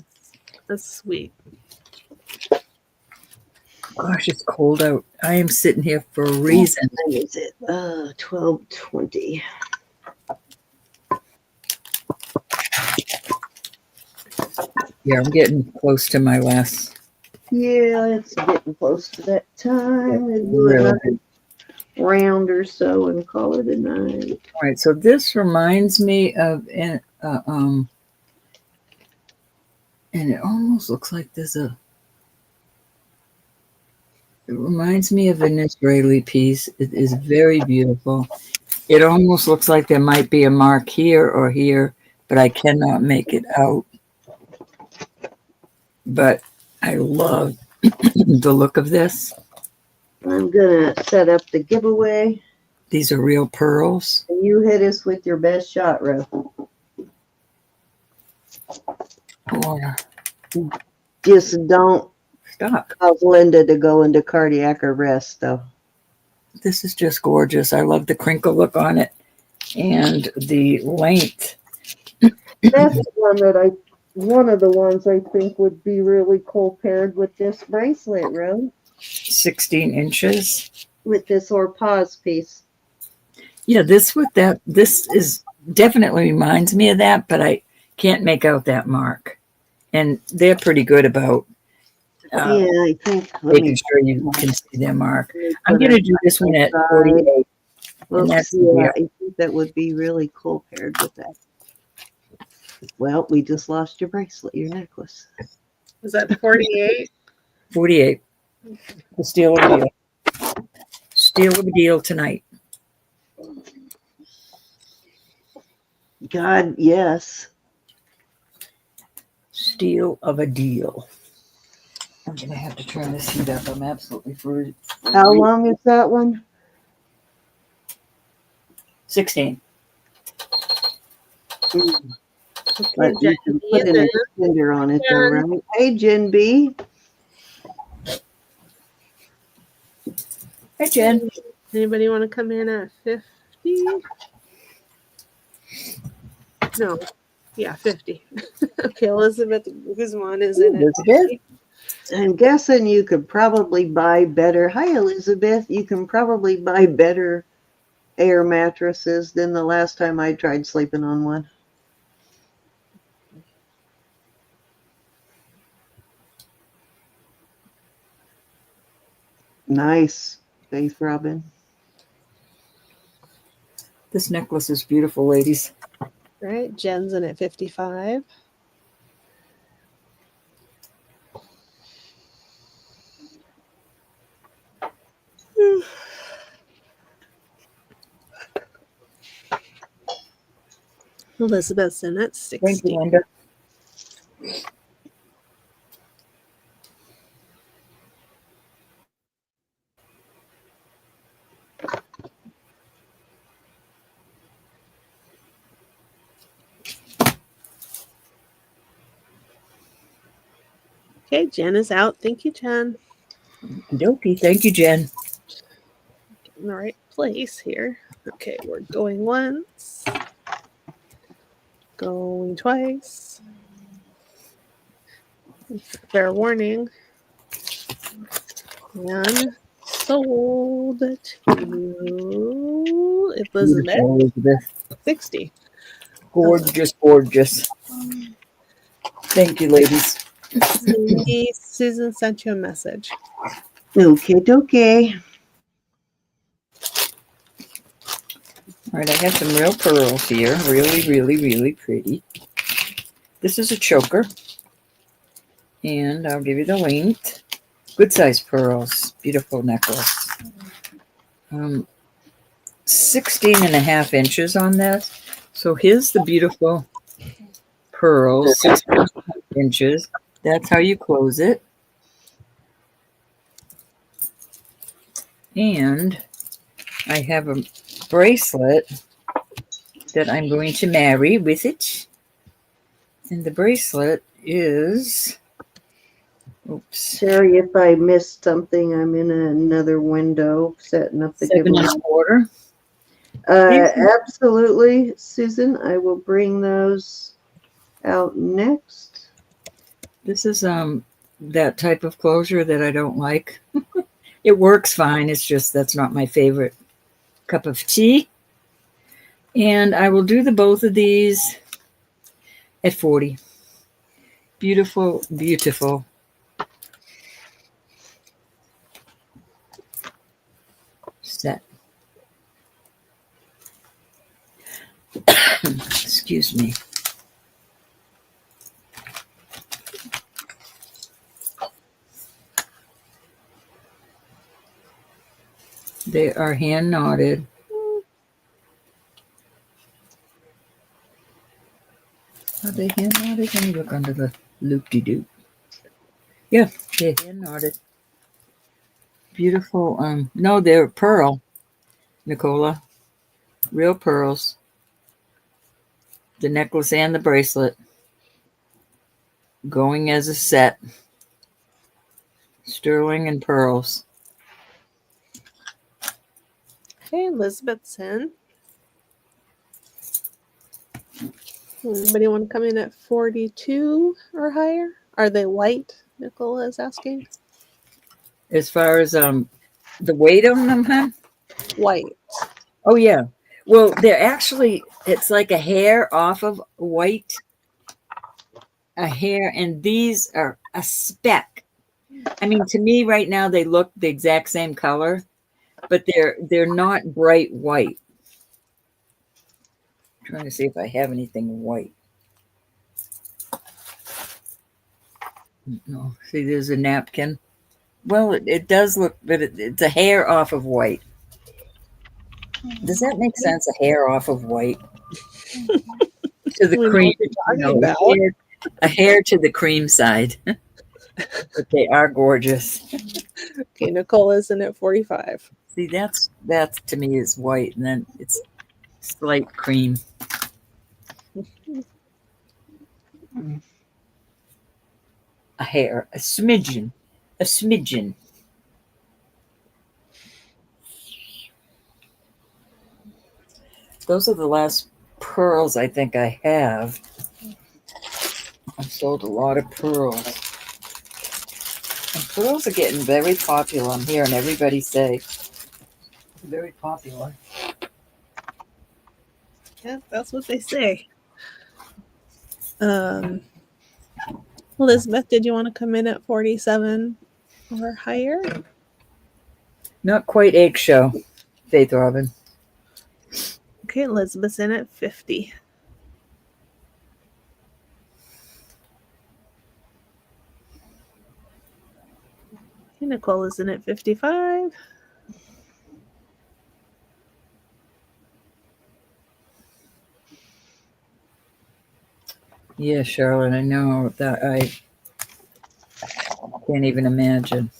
that's sweet. Gosh, it's cold out. I am sitting here for a reason. What is it? 12:20. Yeah, I'm getting close to my last. Yeah, it's getting close to that time. Yeah, We'll do really. another round or so and call it a night. All right, so this reminds me of, and it almost looks like there's a. It reminds me of an Israeli piece. It is very beautiful. It almost looks like there might be a mark here or here, but I cannot make it out. But I love the look of this. I'm going to set up the giveaway. These are real pearls. And you hit us with your best shot, Ro. Oh, Just don't stop. cause Linda to go into cardiac arrest, though. This is just gorgeous. I love the crinkle look on it and the length. That's one of the ones I think would be really cool paired with this bracelet, Ro. 16 inches. With this Orpaz piece. Yeah, this is definitely reminds me of that, but I can't make out that mark. and they're pretty good about Yeah, I think. making sure you can see their mark. I'm put going it to do this one at aside. 48. Oops, that's yeah, easier. I think that would be really cool paired with that. Well, we just lost your bracelet, your necklace. Is that 48? 48. The steal of a deal. Steal of a deal tonight. God, yes. Steal of a deal. I'm going to have to turn this heat up. I'm absolutely for How long is that one? 16. But you can put an extender on it though, right? Hey, Jen B. Hey, Jen. Anybody want to come in at 50? No. Yeah, 50. Okay, Elizabeth Guzman is in at Elizabeth. 50. I'm guessing you could probably buy better. Hi, Elizabeth. You can probably buy better air mattresses than the last time I tried sleeping on one. Nice. Faith Robin. This necklace is beautiful, ladies. Right, Jen's in at 55. Elizabeth's in at 60. Thank you, Linda. Okay, Jen is out. Thank you, Jen. Okie. Thank you, Jen. In the right place here. Okay, we're going once. Going twice. Fair warning. And sold to Elizabeth. Beautiful, Elizabeth. 60. Gorgeous, gorgeous. Thank you, ladies. Susan sent you a message. Okay, okay. All right, I have some real pearls here. Really, really, really pretty. This is a choker. And I'll give you the length. Good size pearls. Beautiful necklace. 16 and a half inches on this. So here's the beautiful pearls. 16 and a half inches. That's how you close it. And I have a bracelet that I'm going to marry with it. And the bracelet is, oops, Sherry, if I missed something, I'm in another window setting up the 7 giveaway. 1/4. Absolutely, Susan. I will bring those out next. This is that type of closure that I don't like. It works fine. It's just that's not my favorite cup of tea. And I will do the both of these at 40. Beautiful, beautiful. Set. Excuse me. They are hand knotted. Are they hand knotted? Let me look under the loop-de-doop. Yeah, they're hand knotted. Beautiful. No, they're pearl, Nicola. Real pearls. The necklace and the bracelet. Going as a set. Sterling and pearls. Okay, Elizabeth's in. Anybody want to come in at 42 or higher? Are they white? Nicola is asking. As far as the weight on them, huh? White. Oh yeah. Well, they're actually, it's like a hair off of white. a hair, and these are a speck. I mean, to me right now they look the exact same color, but they're not bright white. I'm trying to see if I have anything white. No, see, there's a napkin. Well, it does look, but it's a hair off of white. Does that make sense? A hair off of white to the We know cream. what you're talking about. A hair to the cream side. But they are gorgeous. Okay, Nicole is in at 45. See, that's to me is white, and then it's slight cream. A hair, a smidgen. Those are the last pearls I think I have. I've sold a lot of pearls. And pearls are getting very popular. I'm hearing everybody say very popular. Yeah, that's what they say. Elizabeth, did you want to come in at 47 or higher? Not quite eggshell, Faith Robin. Okay, Elizabeth's in at 50. Okay, Nicole is in at 55. Yeah, Charlotte, I know that I can't even imagine.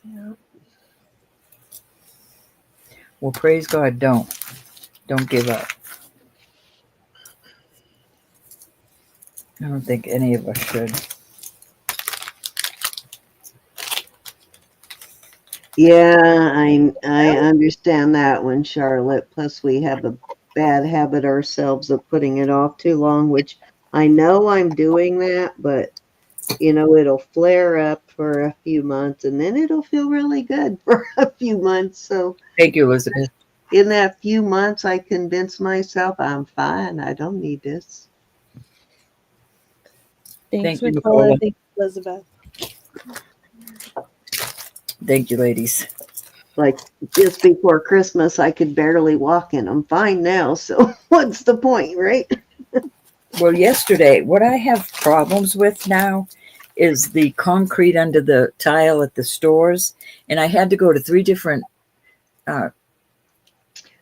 Yeah. Well, praise God, don't give up. I don't think any of us should. Yeah, I understand that one, Charlotte. Plus, we have a bad habit ourselves of putting it off too long, which I know I'm doing that, but it'll flare up for a few months and then it'll feel really good for a few months. So Thank you, Elizabeth. in that few months, I convince myself I'm fine. I don't need this. Thanks, Thank you, Nicole. Nicola. Thanks, Elizabeth. Thank you, ladies. Like just before Christmas, I could barely walk and I'm fine now. So what's the point, right? Well, yesterday, what I have problems with now is the concrete under the tile at the stores. And I had to go to 3 different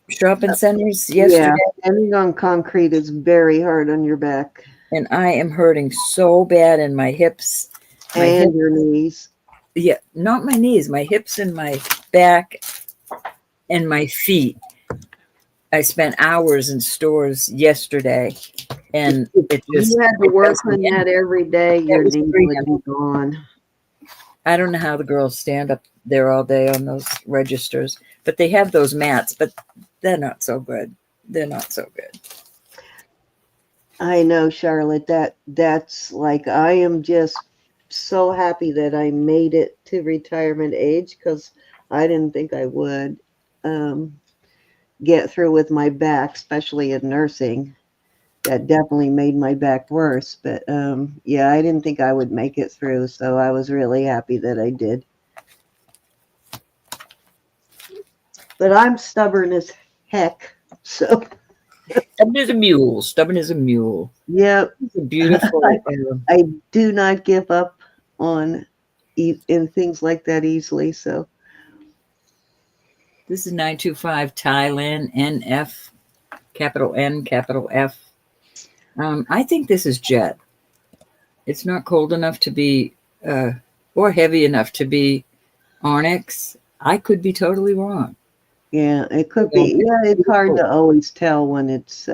shopping centers yesterday. Yeah, standing on concrete is very hard on your back. And I am hurting so bad in my hips. And your knees. Yeah, not my knees, my hips and my back and my feet. I spent hours in stores yesterday, and it just you had to work on that every day, your was knees would be gone. I don't know how the girls stand up there all day on those registers, but they have those mats, but they're not so good. They're not so good. I know, Charlotte, that's like I am just so happy that I made it to retirement age because I didn't think I would get through with my back, especially in nursing. That definitely made my back worse. But yeah, I didn't think I would make it through. So I was really happy that I did. But I'm stubborn as heck. So Stubborn as a mule. Stubborn as a mule. yep. It's a beautiful. I do not give up on in things like that easily. So This is 925 Thailand NF, capital N, capital F. I think this is jet. It's not cold enough to be, or heavy enough to be onyx. I could be totally wrong. yeah, it could be. Yeah, it's hard to always tell when it's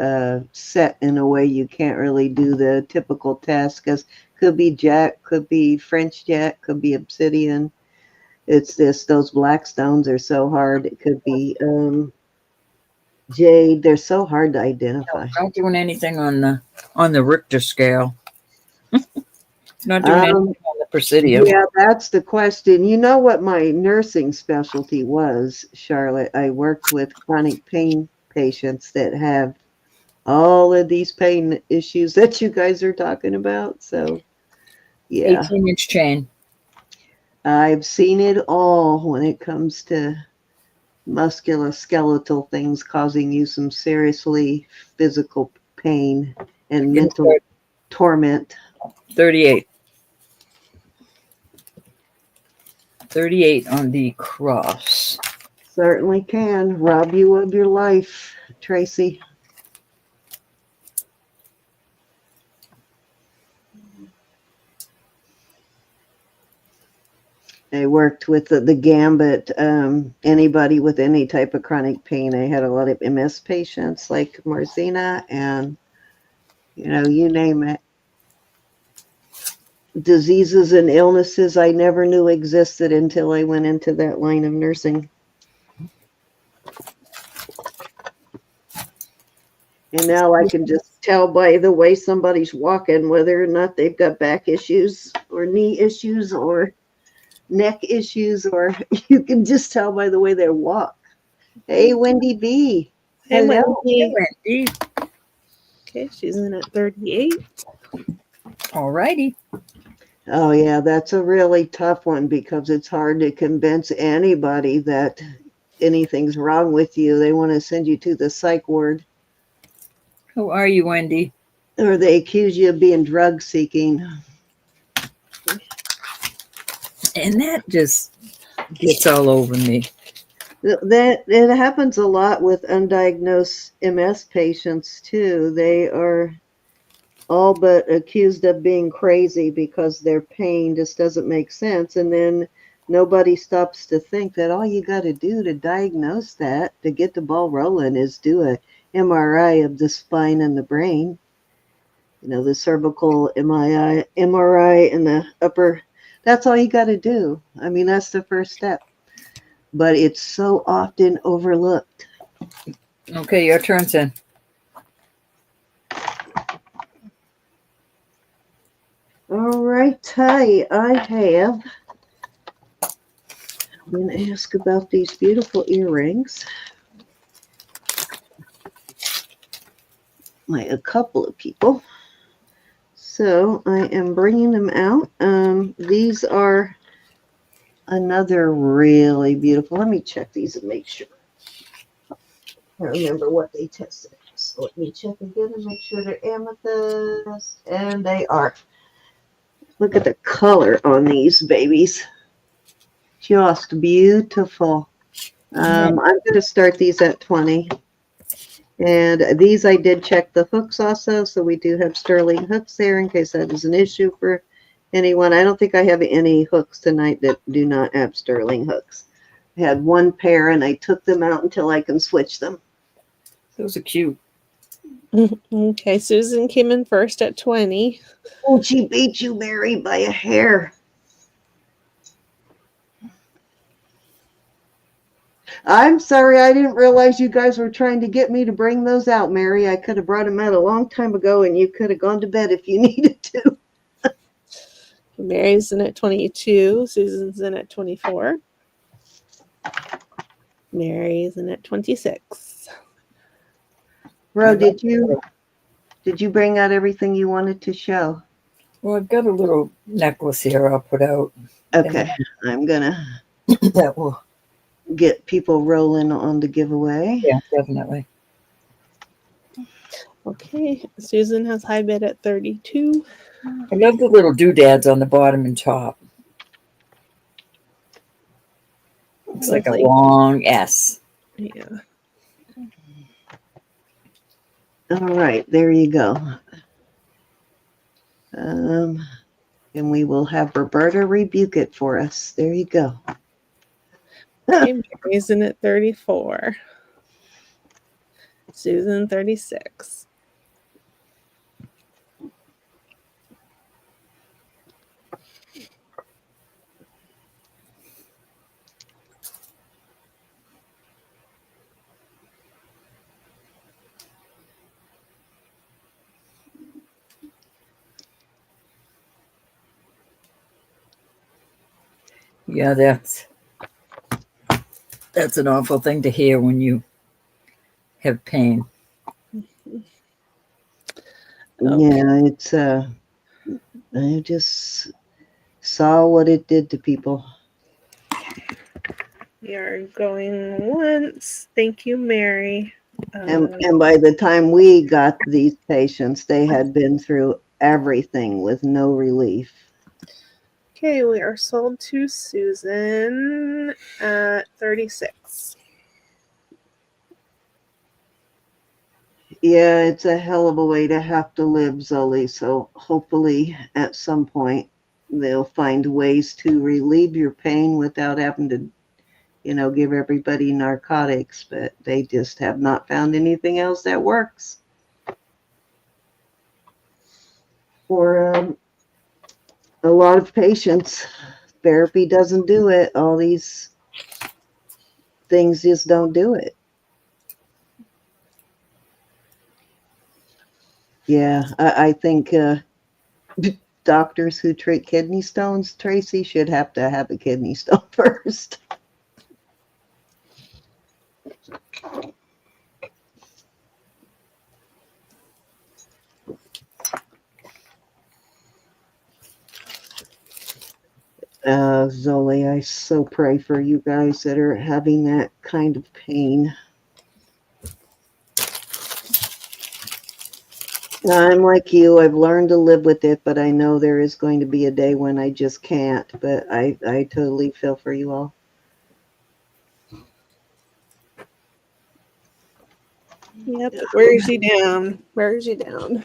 set in a way you can't really do the typical test because could be jet, could be French jet, could be obsidian. It's just those black stones are so hard. It could be jade. They're so hard to identify. Not doing anything on the Richter scale. It's not doing anything on the Presidium. Yeah, that's the question. You know what my nursing specialty was, Charlotte? I worked with chronic pain patients that have all of these pain issues that you guys are talking about. So, yeah, 18-inch chain. I've seen it all when it comes to musculoskeletal things causing you some seriously physical pain and mental torment. 38. 38 on the cross. Certainly can rob you of your life, Tracy. I worked with the gambit, anybody with any type of chronic pain. I had a lot of MS patients like Marzina and, you name it. Diseases and illnesses I never knew existed until I went into that line of nursing. And now I can just tell by the way somebody's walking whether or not they've got back issues or knee issues or neck issues, or you can just tell by the way they walk. Hey, Wendy B. Hey, Hello. Wendy. Okay, she's in at 38. All righty. Oh, yeah, that's a really tough one because it's hard to convince anybody that anything's wrong with you. They want to send you to the psych ward. How are you, Wendy? Or they accuse you of being drug seeking. And that just gets all over me. That it happens a lot with undiagnosed MS patients too. They are all but accused of being crazy because their pain just doesn't make sense. And then nobody stops to think that all you got to do to diagnose that, to get the ball rolling, is do a MRI of the spine and the brain. The cervical MRI and the upper. That's all you got to do. I mean, that's the first step. But it's so often overlooked. Okay, your turn, Sin. All right, Ty, I have. I'm going to ask about these beautiful earrings. Like a couple of people. So I am bringing them out. These are another really beautiful. Let me check these and make sure. I remember what they tested. So let me check again and make sure they're amethyst. And they are. Look at the color on these babies. Just beautiful. I'm going to start these at 20. And these I did check the hooks also, so we do have sterling hooks there in case that is an issue for anyone. I don't think I have any hooks tonight that do not have sterling hooks. I had one pair and I took them out until I can switch them. Those are cute. Okay, Susan came in first at 20. Oh, she beat you, Mary, by a hair. I'm sorry, I didn't realize you guys were trying to get me to bring those out, Mary. I could have brought them out a long time ago and you could have gone to bed if you needed to. Mary's in at 22. Susan's in at 24. Mary's in at 26. Ro, did you bring out everything you wanted to show? Well, I've got a little necklace here I'll put out. Okay, I'm gonna That will. get people rolling on the giveaway. Yeah, definitely. Okay, Susan has high bid at 32. I love the little doodads on the bottom and top. It's like a long S. Yeah. All right, there you go. And we will have Roberta rebuke it for us. There you go. Okay, Mary's in at 34. Susan 36. Yeah, that's an awful thing to hear when you have pain. Yeah, it's I just saw what it did to people. We are going once. Thank you, Mary. And by the time we got these patients, they had been through everything with no relief. Okay, we are sold to Susan at 36. Yeah, it's a hell of a way to have to live, Zoe. So hopefully at some point they'll find ways to relieve your pain without having to, give everybody narcotics, but they just have not found anything else that works. For a lot of patients, therapy doesn't do it. All these things just don't do it. Yeah, I think doctors who treat kidney stones, Tracy, should have to have a kidney stone first. Zoe, I so pray for you guys that are having that kind of pain. I'm like you. I've learned to live with it, but I know there is going to be a day when I just can't. But I totally feel for you all. Yep, it wears you down. Wears you down.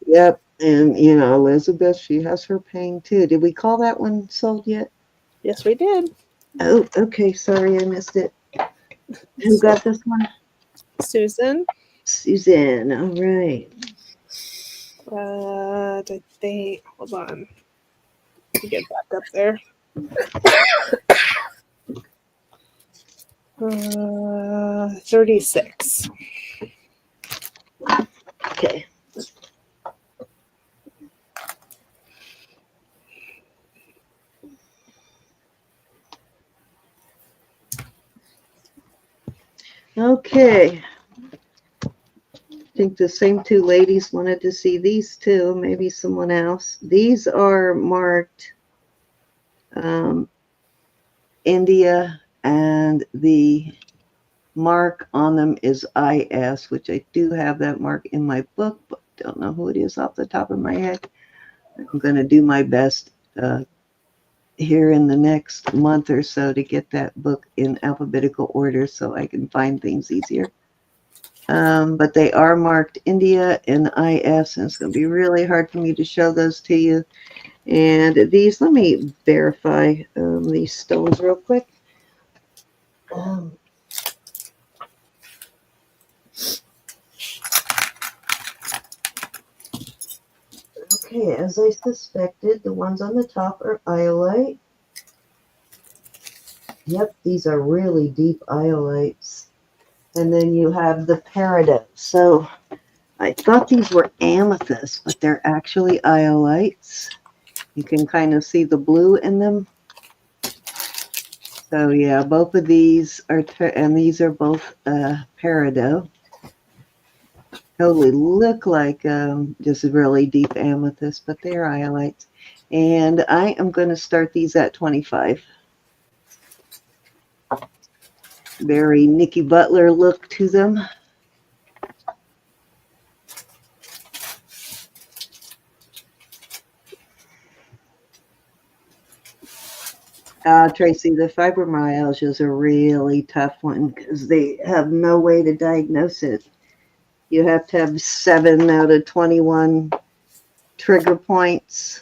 Yep. And, Elizabeth, she has her pain too. Did we call that one sold yet? Yes, we did. Oh, okay. Sorry, I missed it. Who got this one? Susan. Suzanne. All right. Did they hold on? Let me get back up there. 36. Okay. Okay. I think the same two ladies wanted to see these two, maybe someone else. These are marked India, and the mark on them is IS, which I do have that mark in my book, but don't know who it is off the top of my head. I'm going to do my best here in the next month or so to get that book in alphabetical order so I can find things easier. But they are marked India and IS, and it's going to be really hard for me to show those to you. And these, let me verify these stones real quick. Okay, as I suspected, the ones on the top are iolite. Yep, these are really deep iolites. And then you have the peridot. So I thought these were amethyst, but they're actually iolites. You can kind of see the blue in them. So yeah, both of these are, and these are both peridot. Totally look like just really deep amethyst, but they're iolites. And I am going to start these at 25. Very Nikki Butler look to them. Tracy, the fibromyalgia is a really tough one because they have no way to diagnose it. You have to have 7 out of 21 trigger points,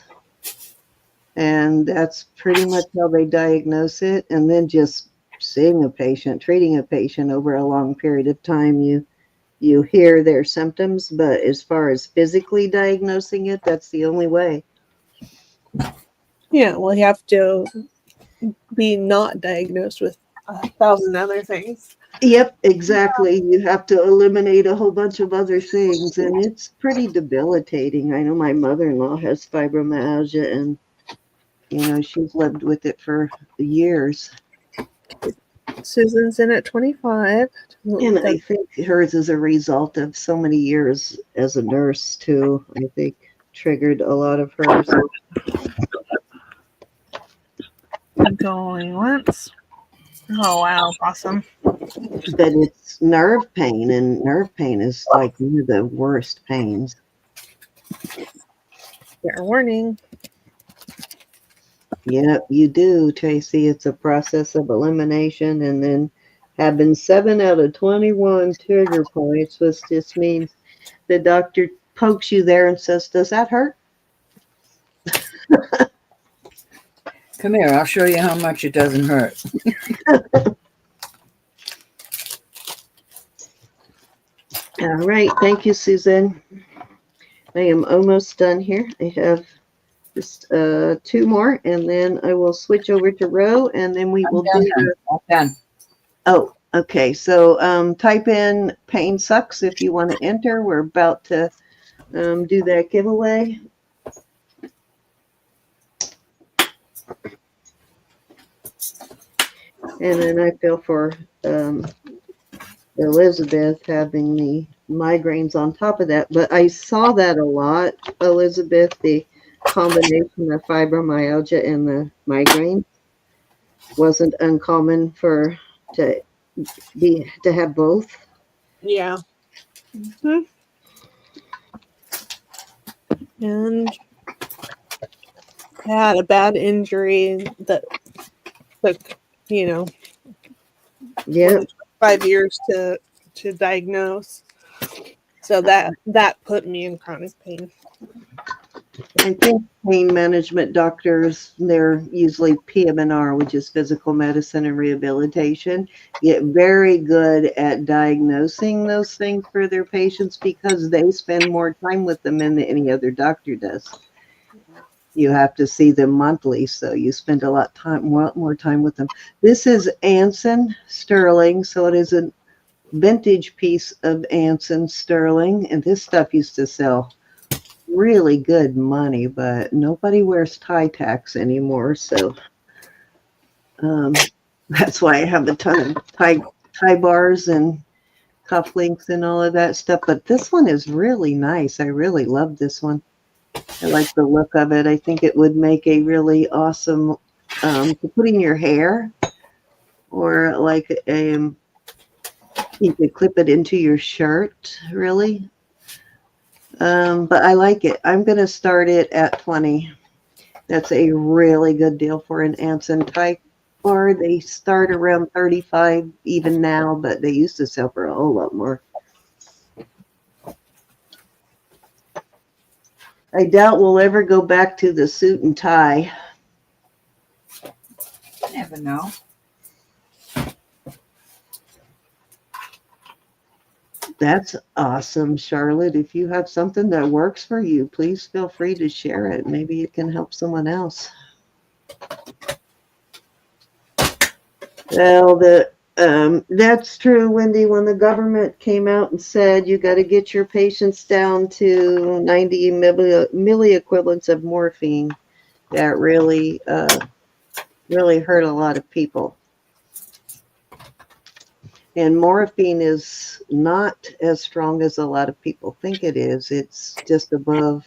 and that's pretty much how they diagnose it. And then just seeing a patient, treating a patient over a long period of time, you hear their symptoms, but as far as physically diagnosing it, that's the only way. Yeah, well, you have to be not diagnosed with 1,000 other things. Yep, exactly. You have to eliminate a whole bunch of other things, and it's pretty debilitating. I know my mother-in-law has fibromyalgia, and she's lived with it for years. Susan's in at 25. And I think hers is a result of so many years as a nurse too. I think triggered a lot of hers. Going once. Oh wow, awesome. But it's nerve pain, and nerve pain is like one of the worst pains. Fair warning. Yep, you do, Tracy. It's a process of elimination, and then having 7 out of 21 trigger points, which just means the doctor pokes you there and says, "Does that hurt?" Come here, I'll show you how much it doesn't hurt. All right, thank you, Susan. I am almost done here. I have just 2 more, and then I will switch over to Ro, and then we will do the. I'm done. Oh, okay. So type in "pain sucks" if you want to enter. We're about to do that giveaway. And then I feel for Elizabeth having the migraines on top of that. But I saw that a lot, Elizabeth, the combination of fibromyalgia and the migraine wasn't uncommon to have both. Yeah. Mm-hmm. And I had a bad injury that took, Yeah. 5 years to diagnose. So that put me in chronic pain. I think pain management doctors, they're usually PM&R, which is physical medicine and rehabilitation, get very good at diagnosing those things for their patients because they spend more time with them than any other doctor does. You have to see them monthly, so you spend a lot more time with them. This is Anson sterling, so it is a vintage piece of Anson sterling, and this stuff used to sell really good money, but nobody wears tie tacks anymore, so that's why I have a ton of tie bars and cufflinks and all of that stuff. But this one is really nice. I really love this one. I like the look of it. I think it would make a really awesome to put in your hair, or like you could clip it into your shirt, really. But I like it. I'm going to start it at 20. That's a really good deal for an Anson type bar. They start around 35 even now, but they used to sell for a whole lot more. I doubt we'll ever go back to the suit and tie. Never know. That's awesome, Charlotte. If you have something that works for you, please feel free to share it. Maybe it can help someone else. Well, that's true, Wendy. When the government came out and said you got to get your patients down to 90 milliequivalents of morphine, that really hurt a lot of people. And morphine is not as strong as a lot of people think it is. It's just above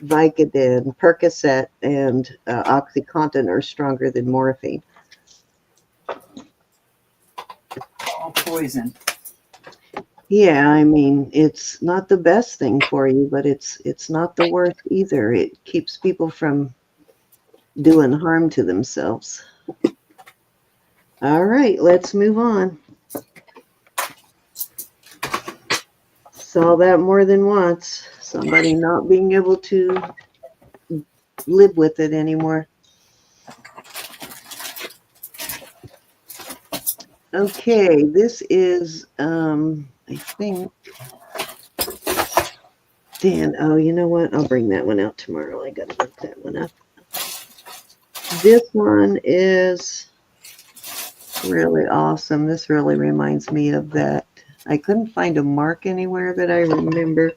Vicodin. Percocet and OxyContin are stronger than morphine. All poison. Yeah, I mean, it's not the best thing for you, but it's not the worst either. It keeps people from doing harm to themselves. All right, let's move on. Saw that more than once. Somebody not being able to live with it anymore. Okay, this is, I think, Dan. Oh, you know what? I'll bring that one out tomorrow. I got to look that one up. This one is really awesome. This really reminds me of that. I couldn't find a mark anywhere that I remember.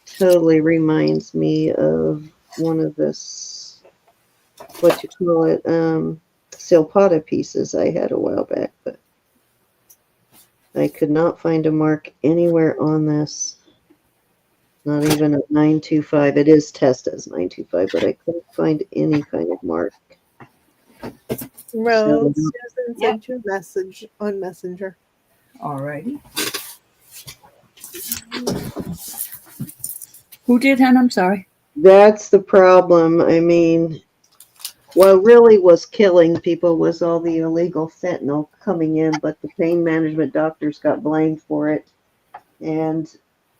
Totally reminds me of one of this, what you call it, silpada pieces I had a while back. But I could not find a mark anywhere on this. Not even at 925. It is test as 925, but I couldn't find any kind of mark. Rose, So, Susan Yeah. sent you a message on Messenger. Alrighty. Who did, Hen? I'm sorry. that's the problem. I mean, what really was killing people was all the illegal fentanyl coming in, but the pain management doctors got blamed for it. And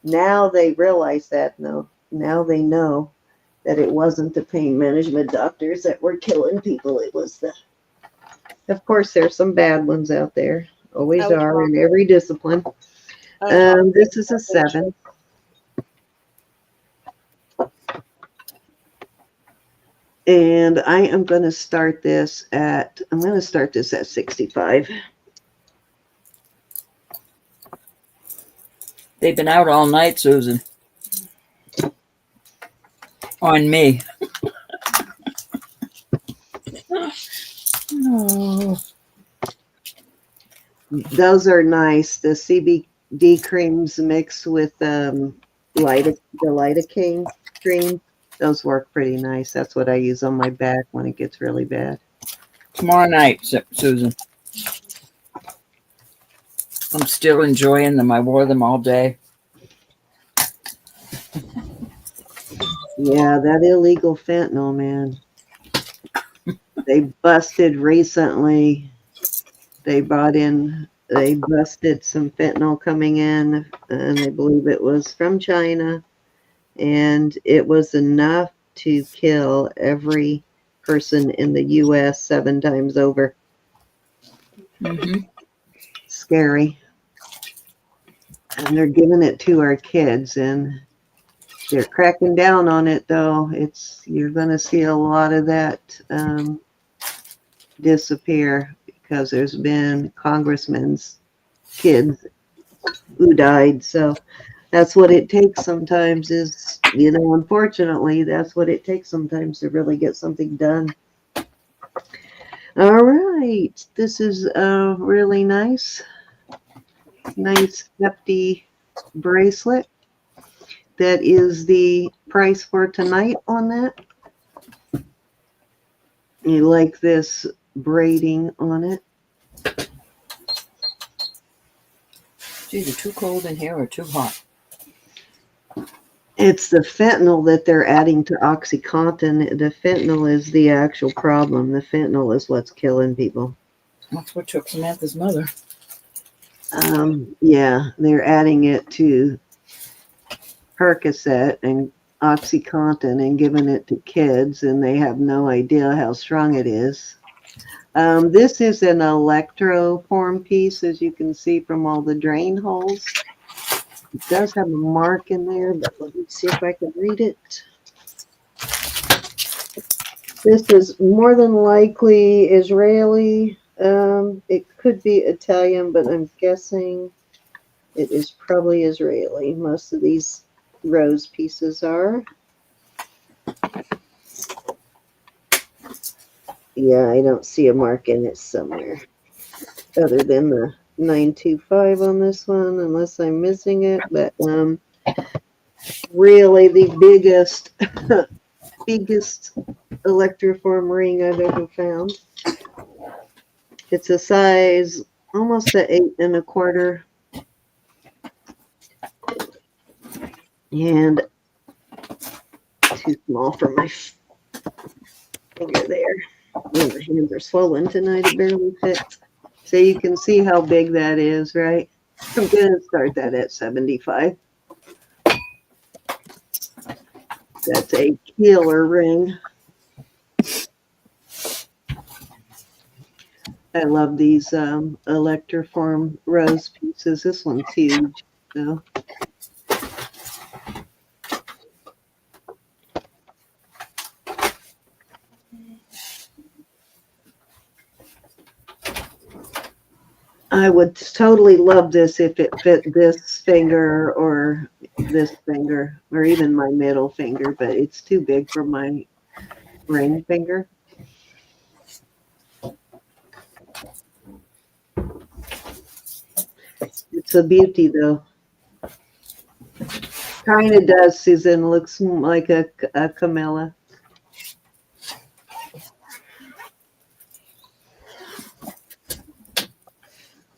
now they realize that. No, now they know that it wasn't the pain management doctors that were killing people. It was the, of course, there's some bad ones out there. Always I was are wrong. in every discipline. I was wrong. This is a 7. And I am going to start this at, I'm going to start this at 65. They've been out all night, Susan. On me. Oh. Those are nice. The CBD creams mixed with the lidocaine cream. Those work pretty nice. That's what I use on my back when it gets really bad. Tomorrow night, Susan. I'm still enjoying them. I wore them all day. Yeah, that illegal fentanyl, man. They busted recently. They busted some fentanyl coming in, and I believe it was from China. And it was enough to kill every person in the U.S. 7 times over. Mm-hmm. Scary. And they're giving it to our kids, and they're cracking down on it, though. You're going to see a lot of that disappear because there's been congressmen's kids who died. So that's what it takes sometimes is, unfortunately, that's what it takes sometimes to really get something done. All right. This is a really nice hefty bracelet. That is the price for tonight on that. You like this braiding on it. It's either too cold in here or too hot. It's the fentanyl that they're adding to OxyContin. The fentanyl is the actual problem. The fentanyl is what's killing people. That's what took Samantha's mother. Yeah, they're adding it to Percocet and OxyContin and giving it to kids, and they have no idea how strong it is. This is an electroform piece, as you can see from all the drain holes. It does have a mark in there, but let me see if I can read it. This is more than likely Israeli. It could be Italian, but I'm guessing it is probably Israeli. Most of these rose pieces are. Yeah, I don't see a mark in it somewhere other than the 925 on this one, unless I'm missing it. But really the biggest biggest electroform ring I've ever found. It's a size almost an 8 1/4, and too small for my finger there. And my hands are swollen tonight. It barely fits. So you can see how big that is, right? I'm going to start that at 75. That's a killer ring. I love these electroform rose pieces. This one's huge. So. I would totally love this if it fit this finger or this finger or even my middle finger, but it's too big for my ring finger. It's a beauty, though. Kind of does, Susan. Looks like a Camilla.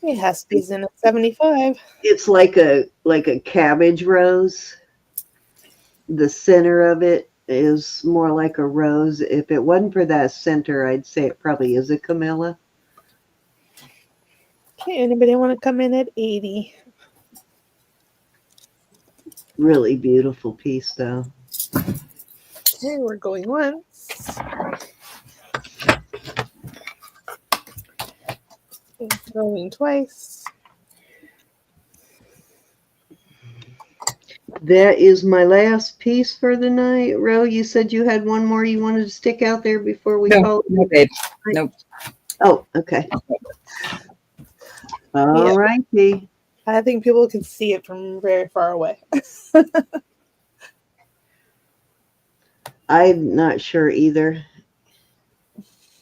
Hey, Husky's in at 75. It's like a cabbage rose. The center of it is more like a rose. If it wasn't for that center, I'd say it probably is a Camilla. Okay, anybody want to come in at 80? Really beautiful piece, though. Okay, we're going once. Okay, going twice. That is my last piece for the night. Ro, you said you had one more you wanted to stick out there before we call it? No, babe. Nope. Oh, okay. All righty. I think people can see it from very far away. I'm not sure either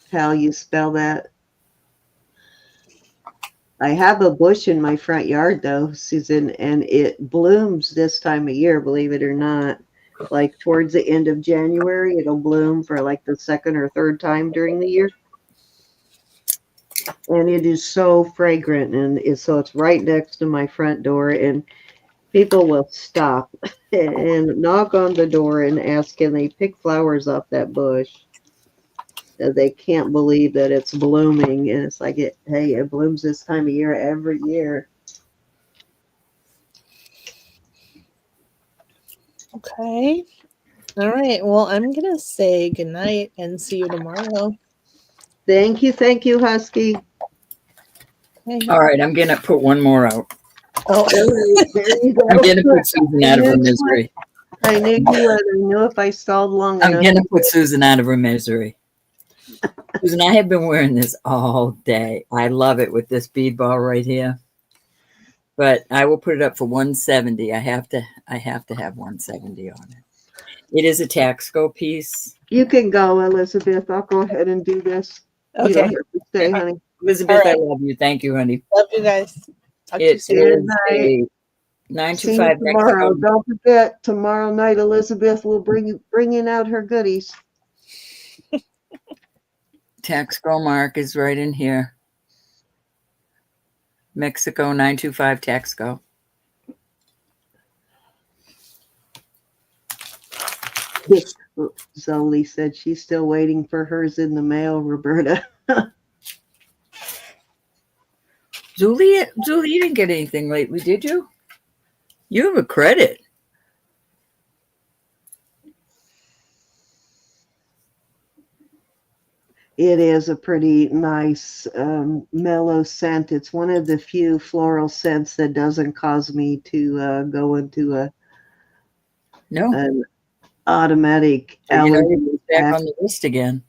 how you spell that. I have a bush in my front yard, though, Susan, and it blooms this time of year, believe it or not. Like towards the end of January, it'll bloom for like the second or third time during the year. And it is so fragrant, and so it's right next to my front door, and people will stop and knock on the door and ask, can they pick flowers off that bush? They can't believe that it's blooming, and it's like, hey, it blooms this time of year every year. Okay. All right. Well, I'm going to say goodnight and see you tomorrow. Thank you, Husky. Okay. All right, I'm gonna put one more out. Oh, There you go. I'm gonna put Susan out of her misery. I knew you would. I knew if I stalled long I'm enough. gonna put Susan out of her misery. Susan, I have been wearing this all day. I love it with this bead ball right here. But I will put it up for 170. I have to have 170 on it. It is a Taxco piece. You can go, Elizabeth. I'll go ahead and do this. You okay. don't have to stay, honey. Elizabeth, All right. I love you. Thank you, honey. Love you guys. Talk to you It soon. is night. a See you 925 tomorrow. Taxco. Don't forget, tomorrow night, Elizabeth will bring in out her goodies. Taxco mark is right in here. Mexico 925 Taxco. Zoli said she's still waiting for hers in the mail, Roberta. Julie, you didn't get anything lately, did you? You have a credit. It is a pretty nice mellow scent. It's one of the few floral scents that doesn't cause me to go into an automatic allergy. Back on the list again.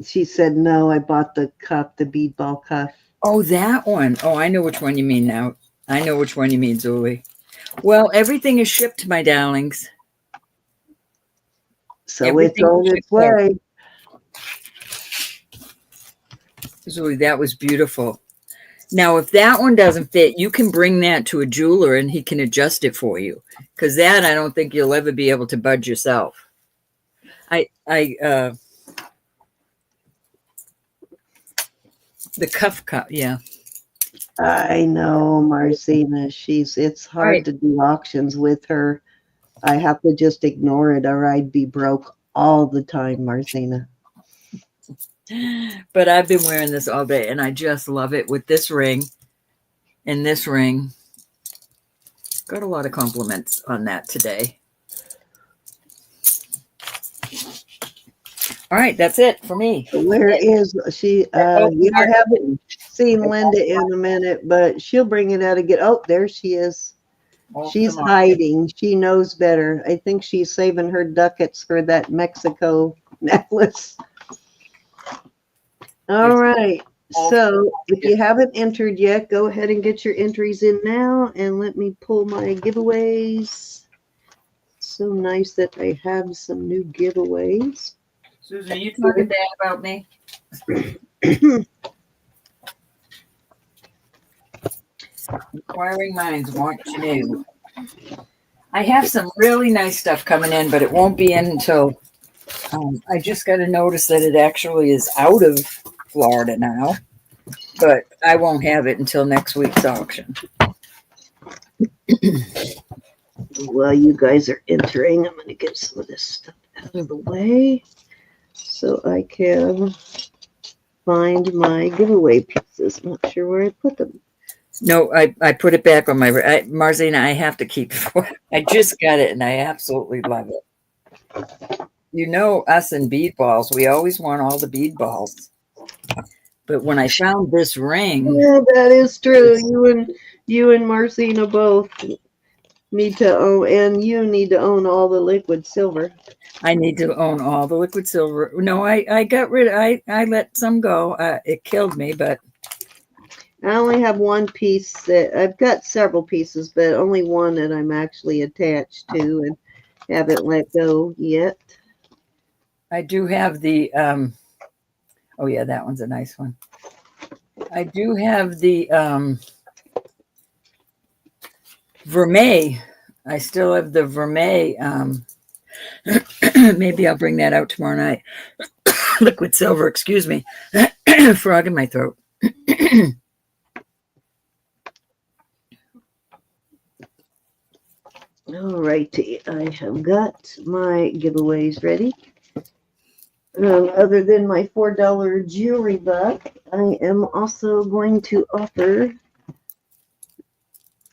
She said, no, I bought the cup, the bead ball cuff. Oh, that one. Oh, I know which one you mean now. I know which one you mean, Julie. Well, everything is shipped, my darlings. So everything it's on its way. Julie, that was beautiful. Now, if that one doesn't fit, you can bring that to a jeweler and he can adjust it for you. Because that, I don't think you'll ever be able to budge yourself. The cuff, yeah. I know, Marcina. It's hard to do auctions with her. I have to just ignore it or I'd be broke all the time, Marcina. But I've been wearing this all day and I just love it with this ring and this ring. Got a lot of compliments on that today. All right, that's it for me. Where is she? You haven't seen Linda in a minute, but she'll bring it out again. Oh, there she is. She's hiding. She knows better. I think she's saving her ducats for that Mexico necklace. All right. So if you haven't entered yet, go ahead and get your entries in now. And let me pull my giveaways. So nice that I have some new giveaways. Susan, are you talking bad about me? Inquiring minds want to know. I have some really nice stuff coming in, but it won't be in until I just got to notice that it actually is out of Florida now, but I won't have it until next week's auction. While you guys are entering, I'm going to get some of this stuff out of the way so I can find my giveaway pieces. I'm not sure where I put them. No, I put it back on my Marzina. I have to keep it. I just got it and I absolutely love it. You know, us and bead balls, we always want all the bead balls. But when I found this ring, Yeah, that is true. You and Marcina both need to own, and you need to own all the liquid silver. I need to own all the liquid silver. No, I got rid. I let some go. It killed me, but I only have one piece that I've got several pieces, but only one that I'm actually attached to and haven't let go yet. I do have the. Oh yeah, that one's a nice one. I do have the vermeil. I still have the vermeil. Maybe I'll bring that out tomorrow night. Liquid silver, excuse me. Frog in my throat. All righty, I have got my giveaways ready. Other than my $4 jewelry buck, I am also going to offer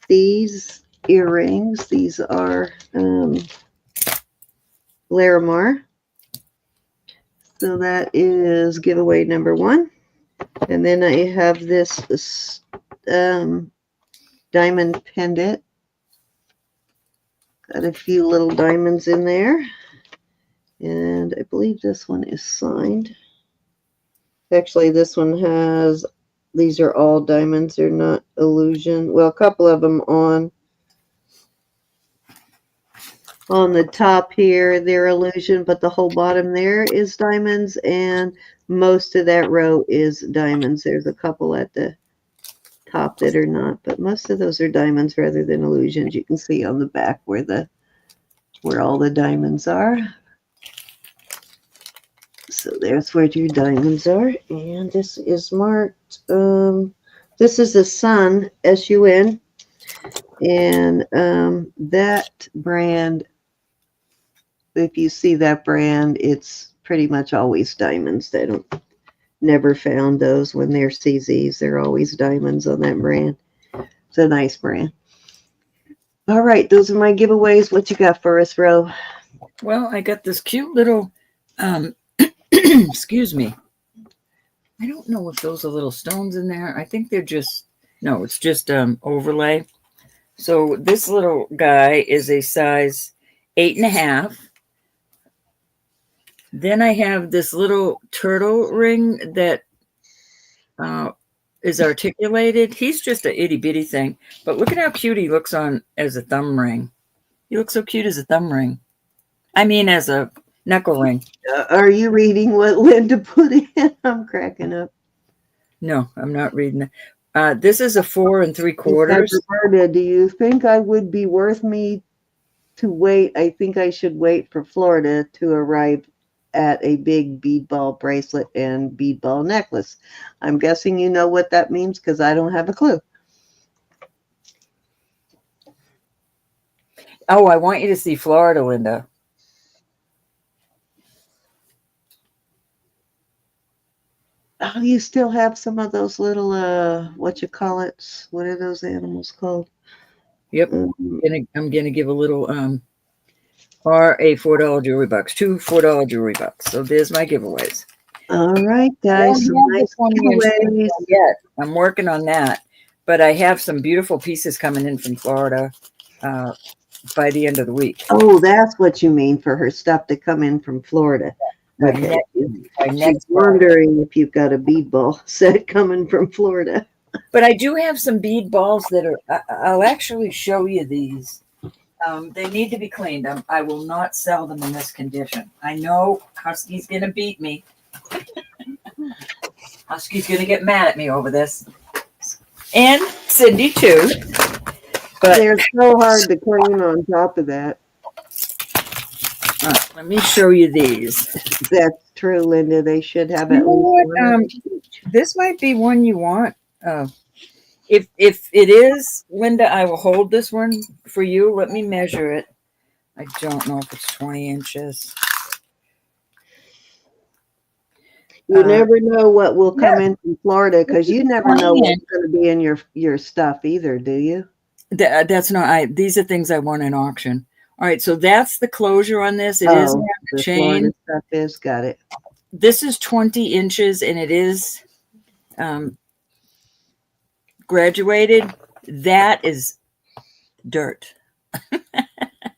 these earrings. These are Larimar. So that is giveaway number 1. And then I have this diamond pendant. Got a few little diamonds in there. And I believe this one is signed. Actually, this one has, these are all diamonds. They're not illusion. Well, a couple of them on the top here, they're illusion, but the whole bottom there is diamonds, and most of that row is diamonds. There's a couple at the top that are not, but most of those are diamonds rather than illusions. You can see on the back where all the diamonds are. So there's where your diamonds are, and this is marked. This is a sun, S-U-N, and that brand. If you see that brand, it's pretty much always diamonds. They don't never found those when they're CZs. They're always diamonds on that brand. It's a nice brand. All right, those are my giveaways. What you got for us, Ro? Well, I got this cute little. Excuse me. I don't know if those are little stones in there. I think they're just, no, it's just overlay. So this little guy is a size 8.5. Then I have this little turtle ring that is articulated. He's just a itty bitty thing, but look at how cute he looks on as a thumb ring. He looks so cute as a thumb ring. I mean, as a knuckle ring. Are you reading what Linda put in? I'm cracking up. No, I'm not reading it. This is a 4 3/4. Roberta, do you think I would be worth me to wait? I think I should wait for Florida to arrive at a big bead ball bracelet and bead ball necklace. I'm guessing you know what that means because I don't have a clue. Oh, I want you to see Florida, Linda. Oh, you still have some of those little, what you call it? What are those animals called? Yep. I'm gonna give a little or a $4 jewelry box, 2 $4 jewelry bucks. So there's my giveaways. All right, guys. Some nice giveaways. I'm working on that, but I have some beautiful pieces coming in from Florida by the end of the week. Oh, that's what you mean for her stuff to come in from Florida. Okay. She's wondering if you've got a bead ball set coming from Florida. But I do have some bead balls that are, I'll actually show you these. They need to be cleaned. I will not sell them in this condition. I know Husky's going to beat me. Husky's going to get mad at me over this. And Cindy too. But They're so hard to clean on top of that. let me show you these. That's true, Linda. They should have You at know least what? one. This might be one you want. If it is, Linda, I will hold this one for you. Let me measure it. I don't know if it's 20 inches. You never know what will come in from Florida because you never know 20 what's going to be in your stuff either, do you? That's not. These are things I want in auction. All right, so that's the closure on this. It is the chain. Florida stuff is got it. This is 20 inches, and it is graduated. That is dirt.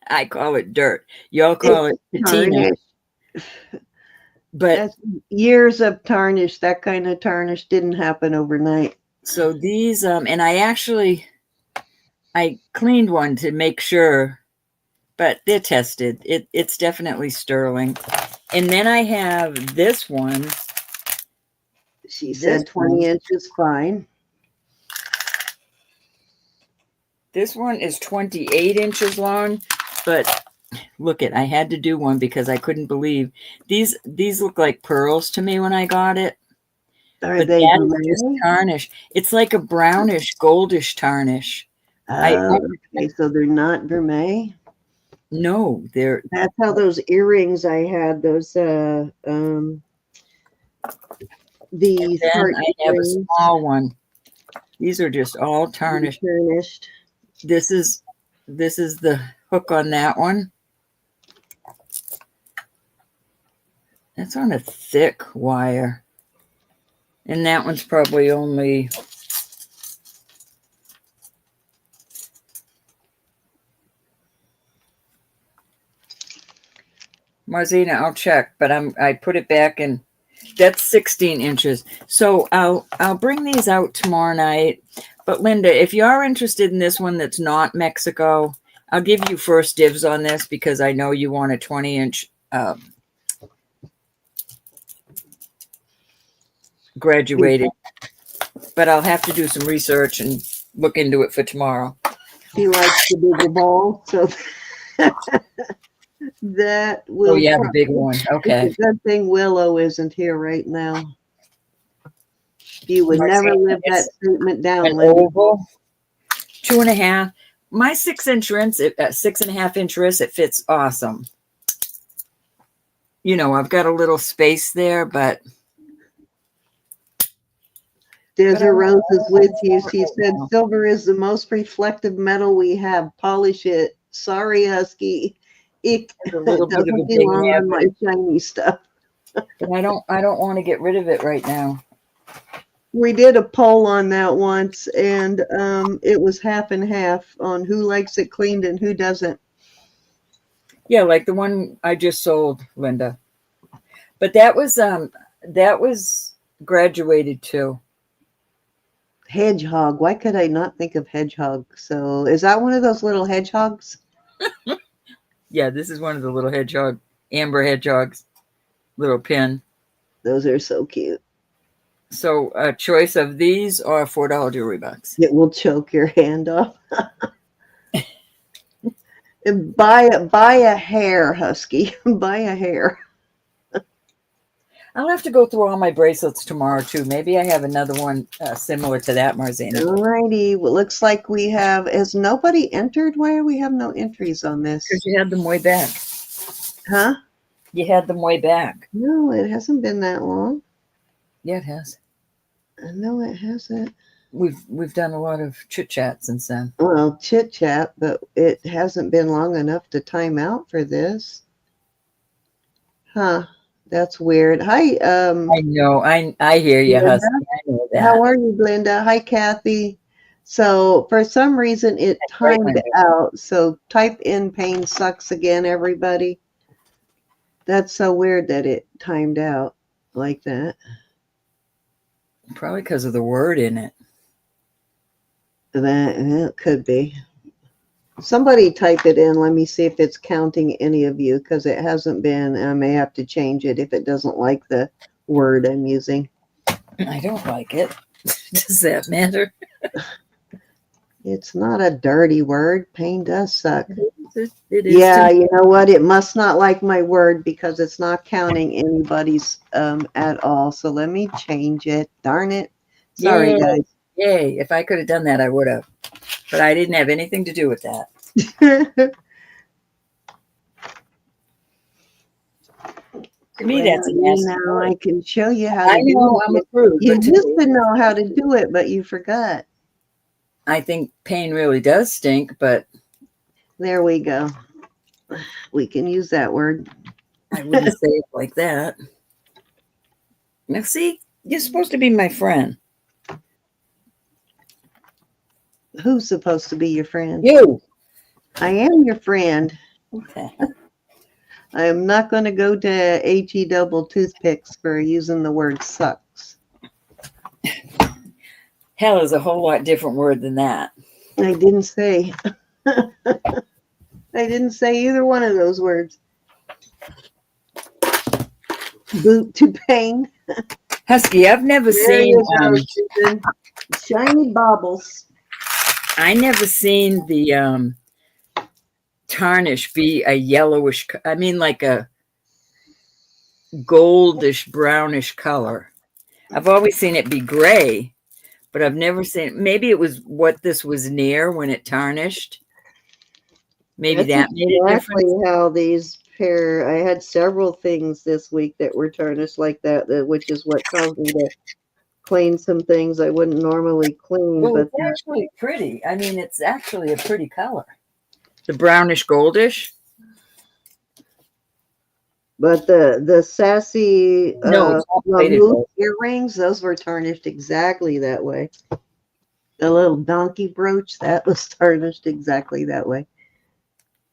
I call it dirt. Y'all call it patina. But that's years of tarnish. That kind of tarnish didn't happen overnight. So these, and I cleaned one to make sure, but they're tested. It's definitely sterling. And then I have this one. She said 20 inches fine. This one is 28 inches long, but look I had to do one because I couldn't believe these look like pearls to me when I got it. Are they just tarnish? It's like a brownish, goldish tarnish. Okay, so they're not vermeil? No, they're. That's how those earrings I had. Those the then I have a small one. These are just all tarnished. This is the hook on that one. That's on a thick wire. And that one's probably only Marzina, I'll check, but I put it back in. That's 16 inches. So I'll bring these out tomorrow night. But Linda, if you are interested in this one that's not Mexico, I'll give you first dibs on this because I know you want a 20-inch graduated. But I'll have to do some research and look into it for tomorrow. He likes the bigger ball, so that will. Oh yeah, the big one. Okay. It's a good thing Willow isn't here right now. You would never live that statement down. An oval, 2.5. My 6-inch rinse, 6.5-inch wrist, it fits awesome. You know, I've got a little space there, but. Desert Rose is with you. She said, silver is the most reflective metal we have. Polish it. Sorry, Husky. It doesn't belong on my shiny stuff. But I don't want to get rid of it right now. We did a poll on that once, and it was half and half on who likes it cleaned and who doesn't. Yeah, like the one I just sold, Linda. But that was graduated too. Hedgehog. Why could I not think of hedgehog? So is that one of those little hedgehogs? Yeah, this is one of the little amber hedgehogs, little pin. Those are so cute. So a choice of these or $4 jewelry box. It will choke your hand off. And buy a hair, Husky. Buy a hair. I'll have to go through all my bracelets tomorrow too. Maybe I have another one similar to that, Marzina. All righty. Well, looks like we have. Has nobody entered? Why do we have no entries on this? Because you had them way back. Huh? You had them way back. No, it hasn't been that long. Yeah, it has. No, it hasn't. We've done a lot of chit chat since then. Well, chit chat, but it hasn't been long enough to time out for this. Huh? That's weird. Hi. I know. I hear you, Husky. I know that. How are you, Glenda? Hi, Kathy. So for some reason it timed out. So type in pain sucks again, everybody. That's so weird that it timed out like that. Probably because of the word in it. That could be. Somebody type it in. Let me see if it's counting any of you because it hasn't been. I may have to change it if it doesn't like the word I'm using. I don't like it. Does that matter? It's not a dirty word. Pain does suck. It is Yeah, to- you know what? It must not like my word because it's not counting anybody's at all. So let me change it. Darn it. Sorry, Yay. guys. Yay. If I could have done that, I would have. But I didn't have anything to do with that. To me, that's a Well, nasty now word. I can show you how I to do know I'm a it. prude, You but to used me, to know how to do it, but you forgot. I think pain really does stink, but There we go. We can use that word. I wouldn't say it like that. Now, see, you're supposed to be my friend. Who's supposed to be your friend? You. I am your friend. Okay. I am not going to go to HE double toothpicks for using the word sucks. Hell is a whole lot different word than that. I didn't say. I didn't say either one of those words. Boot to pain. Husky, I've never There seen. you go, Susan. Shiny baubles. I never seen the tarnish be a yellowish. I mean, like a goldish brownish color. I've always seen it be gray, but I've never seen. Maybe it was what this was near when it tarnished. Maybe That's that made a exactly difference. how these pair. I had several things this week that were tarnished like that, which is what caused me to clean some things I wouldn't normally clean. Well, But it's actually pretty. I mean, it's actually a pretty color. The brownish goldish. the sassy No, it's not plated Mammouth gold. earrings, those were tarnished exactly that way. The little donkey brooch, that was tarnished exactly that way.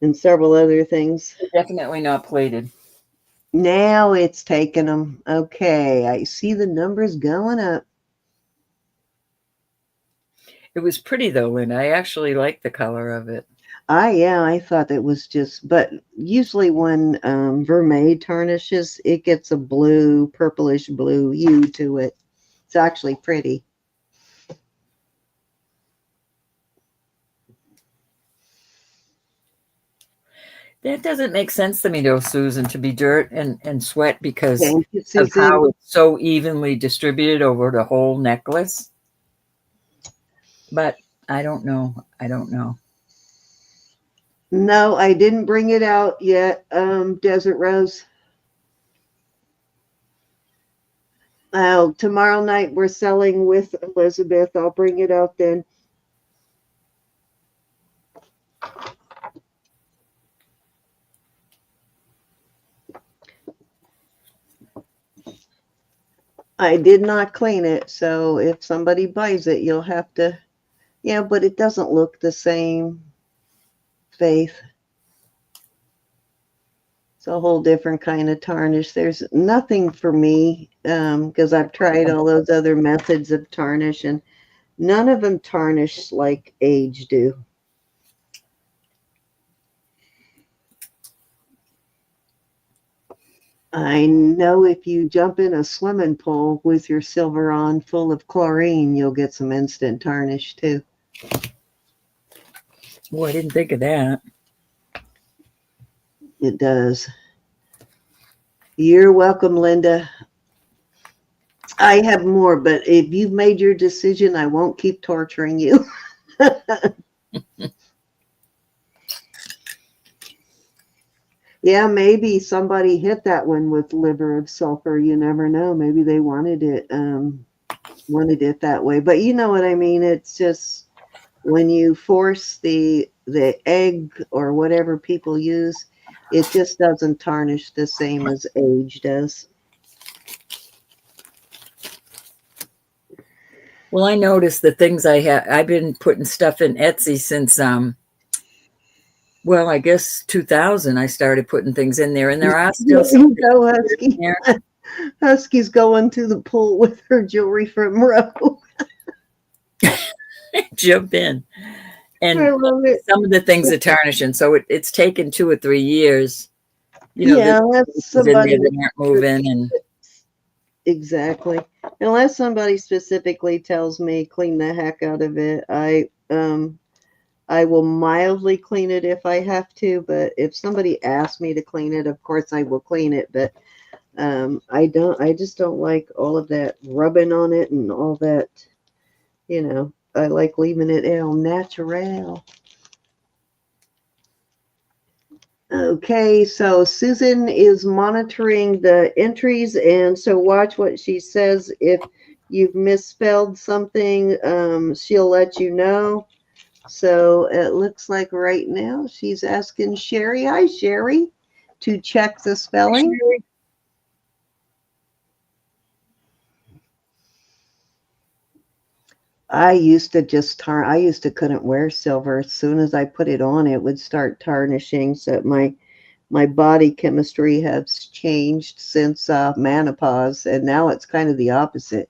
And several other things. Definitely not plated. Now it's taking them. Okay, I see the numbers going up. It was pretty though, Linda. I actually like the color of it. Yeah, I thought it was just, but usually when vermeil tarnishes, it gets a blue, purplish blue hue to it. It's actually pretty. That doesn't make sense to me though, Susan, to be dirt and sweat because Thank you, of Susan. how it's so evenly distributed over the whole necklace. But I don't know. I don't know. No, I didn't bring it out yet, Desert Rose. Tomorrow night we're selling with Elizabeth. I'll bring it out then. I did not clean it, so if somebody buys it, you'll have to. Yeah, but it doesn't look the same, Faith. It's a whole different kind of tarnish. There's nothing for me because I've tried all those other methods of tarnish, and none of them tarnish like age do. I know if you jump in a swimming pool with your silver on full of chlorine, you'll get some instant tarnish too. Oh, I didn't think of that. It does. You're welcome, Linda. I have more, but if you've made your decision, I won't keep torturing you. Yeah, maybe somebody hit that one with liver of sulfur. You never know. Maybe they wanted it that way. But you know what I mean? It's just when you force the egg or whatever people use, it just doesn't tarnish the same as age does. Well, I noticed the things I've been putting stuff in Etsy since well, I guess 2000 I started putting things in there, and there are still There some you go, Husky. in there. Husky's going to the pool with her jewelry from Roe. Jump in. And I love it. some of the things are tarnishing, so it's taken 2 or 3 years. You know, Yeah, there's that's pieces in somebody. there that aren't moving, and Exactly. Unless somebody specifically tells me clean the heck out of it, I will mildly clean it if I have to, but if somebody asks me to clean it, of course I will clean it, but I just don't like all of that rubbing on it and all that, I like leaving it au natural. Okay, so Susan is monitoring the entries, and so watch what she says. If you've misspelled something, she'll let you know. So it looks like right now she's asking Sherry, hi Sherry, to check the spelling. I used to couldn't wear silver. As soon as I put it on, it would start tarnishing. So my body chemistry has changed since menopause, and now it's kind of the opposite.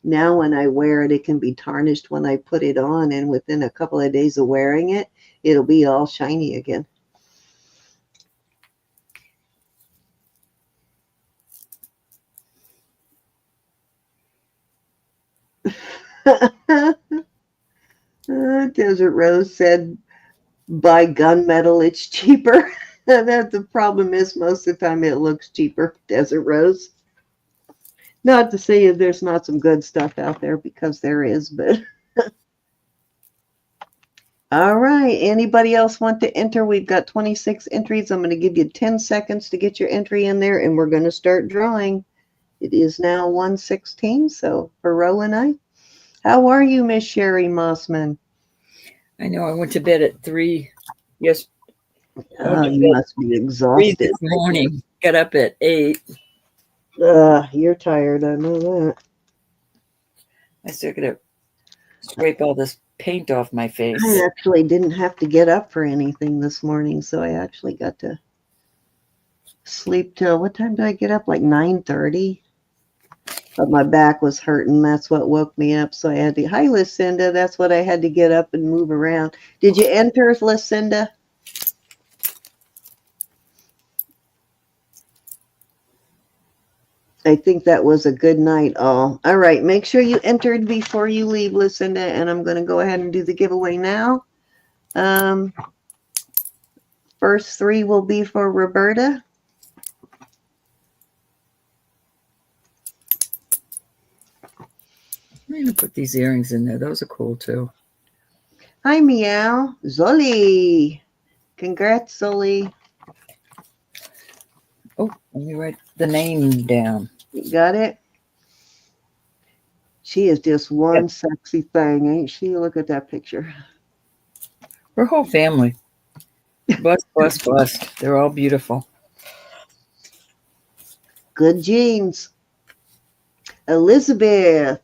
Now when I wear it, it can be tarnished when I put it on, and within a couple of days of wearing it, it'll be all shiny again. Desert Rose said, buy gunmetal, it's cheaper. That the problem is most of the time it looks cheaper, Desert Rose. Not to say there's not some good stuff out there, because there is, but all right. Anybody else want to enter? We've got 26 entries. I'm going to give you 10 seconds to get your entry in there, and we're going to start drawing. It is now 1:16, so for Ro and I. How are you, Miss Sherry Mossman? I know I went to bed at 3. Yes. Oh, you must be 3 exhausted. this morning. Got up at 8. You're tired. I know that. I still got to scrape all this paint off my face. I actually didn't have to get up for anything this morning, so I actually got to sleep till, what time did I get up? Like 9:30. But my back was hurting. That's what woke me up. So I had to, hi, Lucinda. That's what I had to get up and move around. Did you enter, Lucinda? I think that was a good night, all. All right. Make sure you entered before you leave, Lucinda. And I'm going to go ahead and do the giveaway now. First 3 will be for Roberta. I'm going to put these earrings in there. Those are cool, too. Hi, Meow. Zoli. Congrats, Zoli. Oh, let me write the name down. You got it? She is just one sexy thing, ain't she? Look at that picture. Her whole family. Bust, bust, bust. They're all beautiful. Good genes. Elizabeth.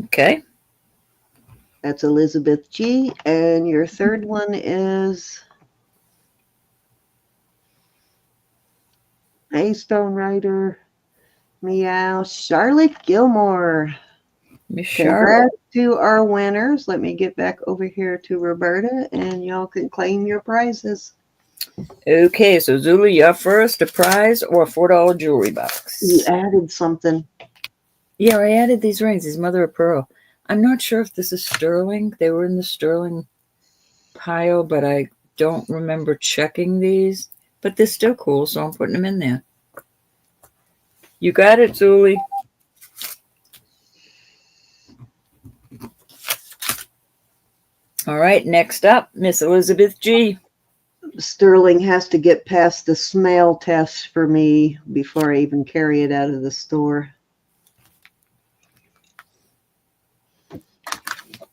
Okay. That's Elizabeth G. And your third one is, hey, Stone Rider. Meow. Charlotte Gilmore. Miss Charlotte. Congrats to our winners. Let me get back over here to Roberta, and y'all can claim your prizes. Okay, so Zulu, you're first, a prize or a $4 jewelry box. You added something. Yeah, I added these rings, these mother of pearl. I'm not sure if this is sterling. They were in the sterling pile, but I don't remember checking these. But they're still cool, so I'm putting them in there. You got it, Zuli. All right, next up, Miss Elizabeth G. Sterling has to get past the smell test for me before I even carry it out of the store.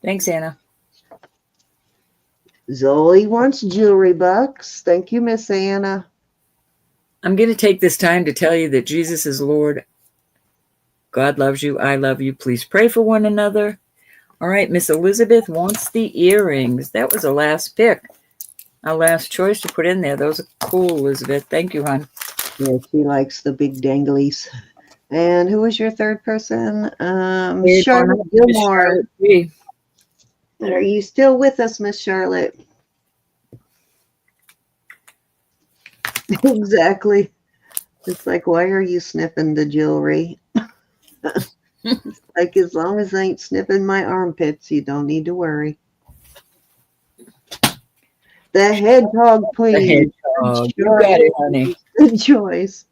Thanks, Anna. Zoe wants jewelry bucks. Thank you, Miss Anna. I'm going to take this time to tell you that Jesus is Lord. God loves you. I love you. Please pray for one another. All right, Miss Elizabeth wants the earrings. That was a last pick. Our last choice to put in there. Those are cool, Elizabeth. Thank you, hon. Yeah, she likes the big danglies. And who was your third person? Charlotte Gilmore. Charlotte. Are you still with us, Miss Charlotte? Exactly. It's like, why are you sniffing the jewelry? Like, as long as I ain't sniffing my armpits, you don't need to worry. The hedgehog, The please. hedgehog. You got it, honey. Good choice.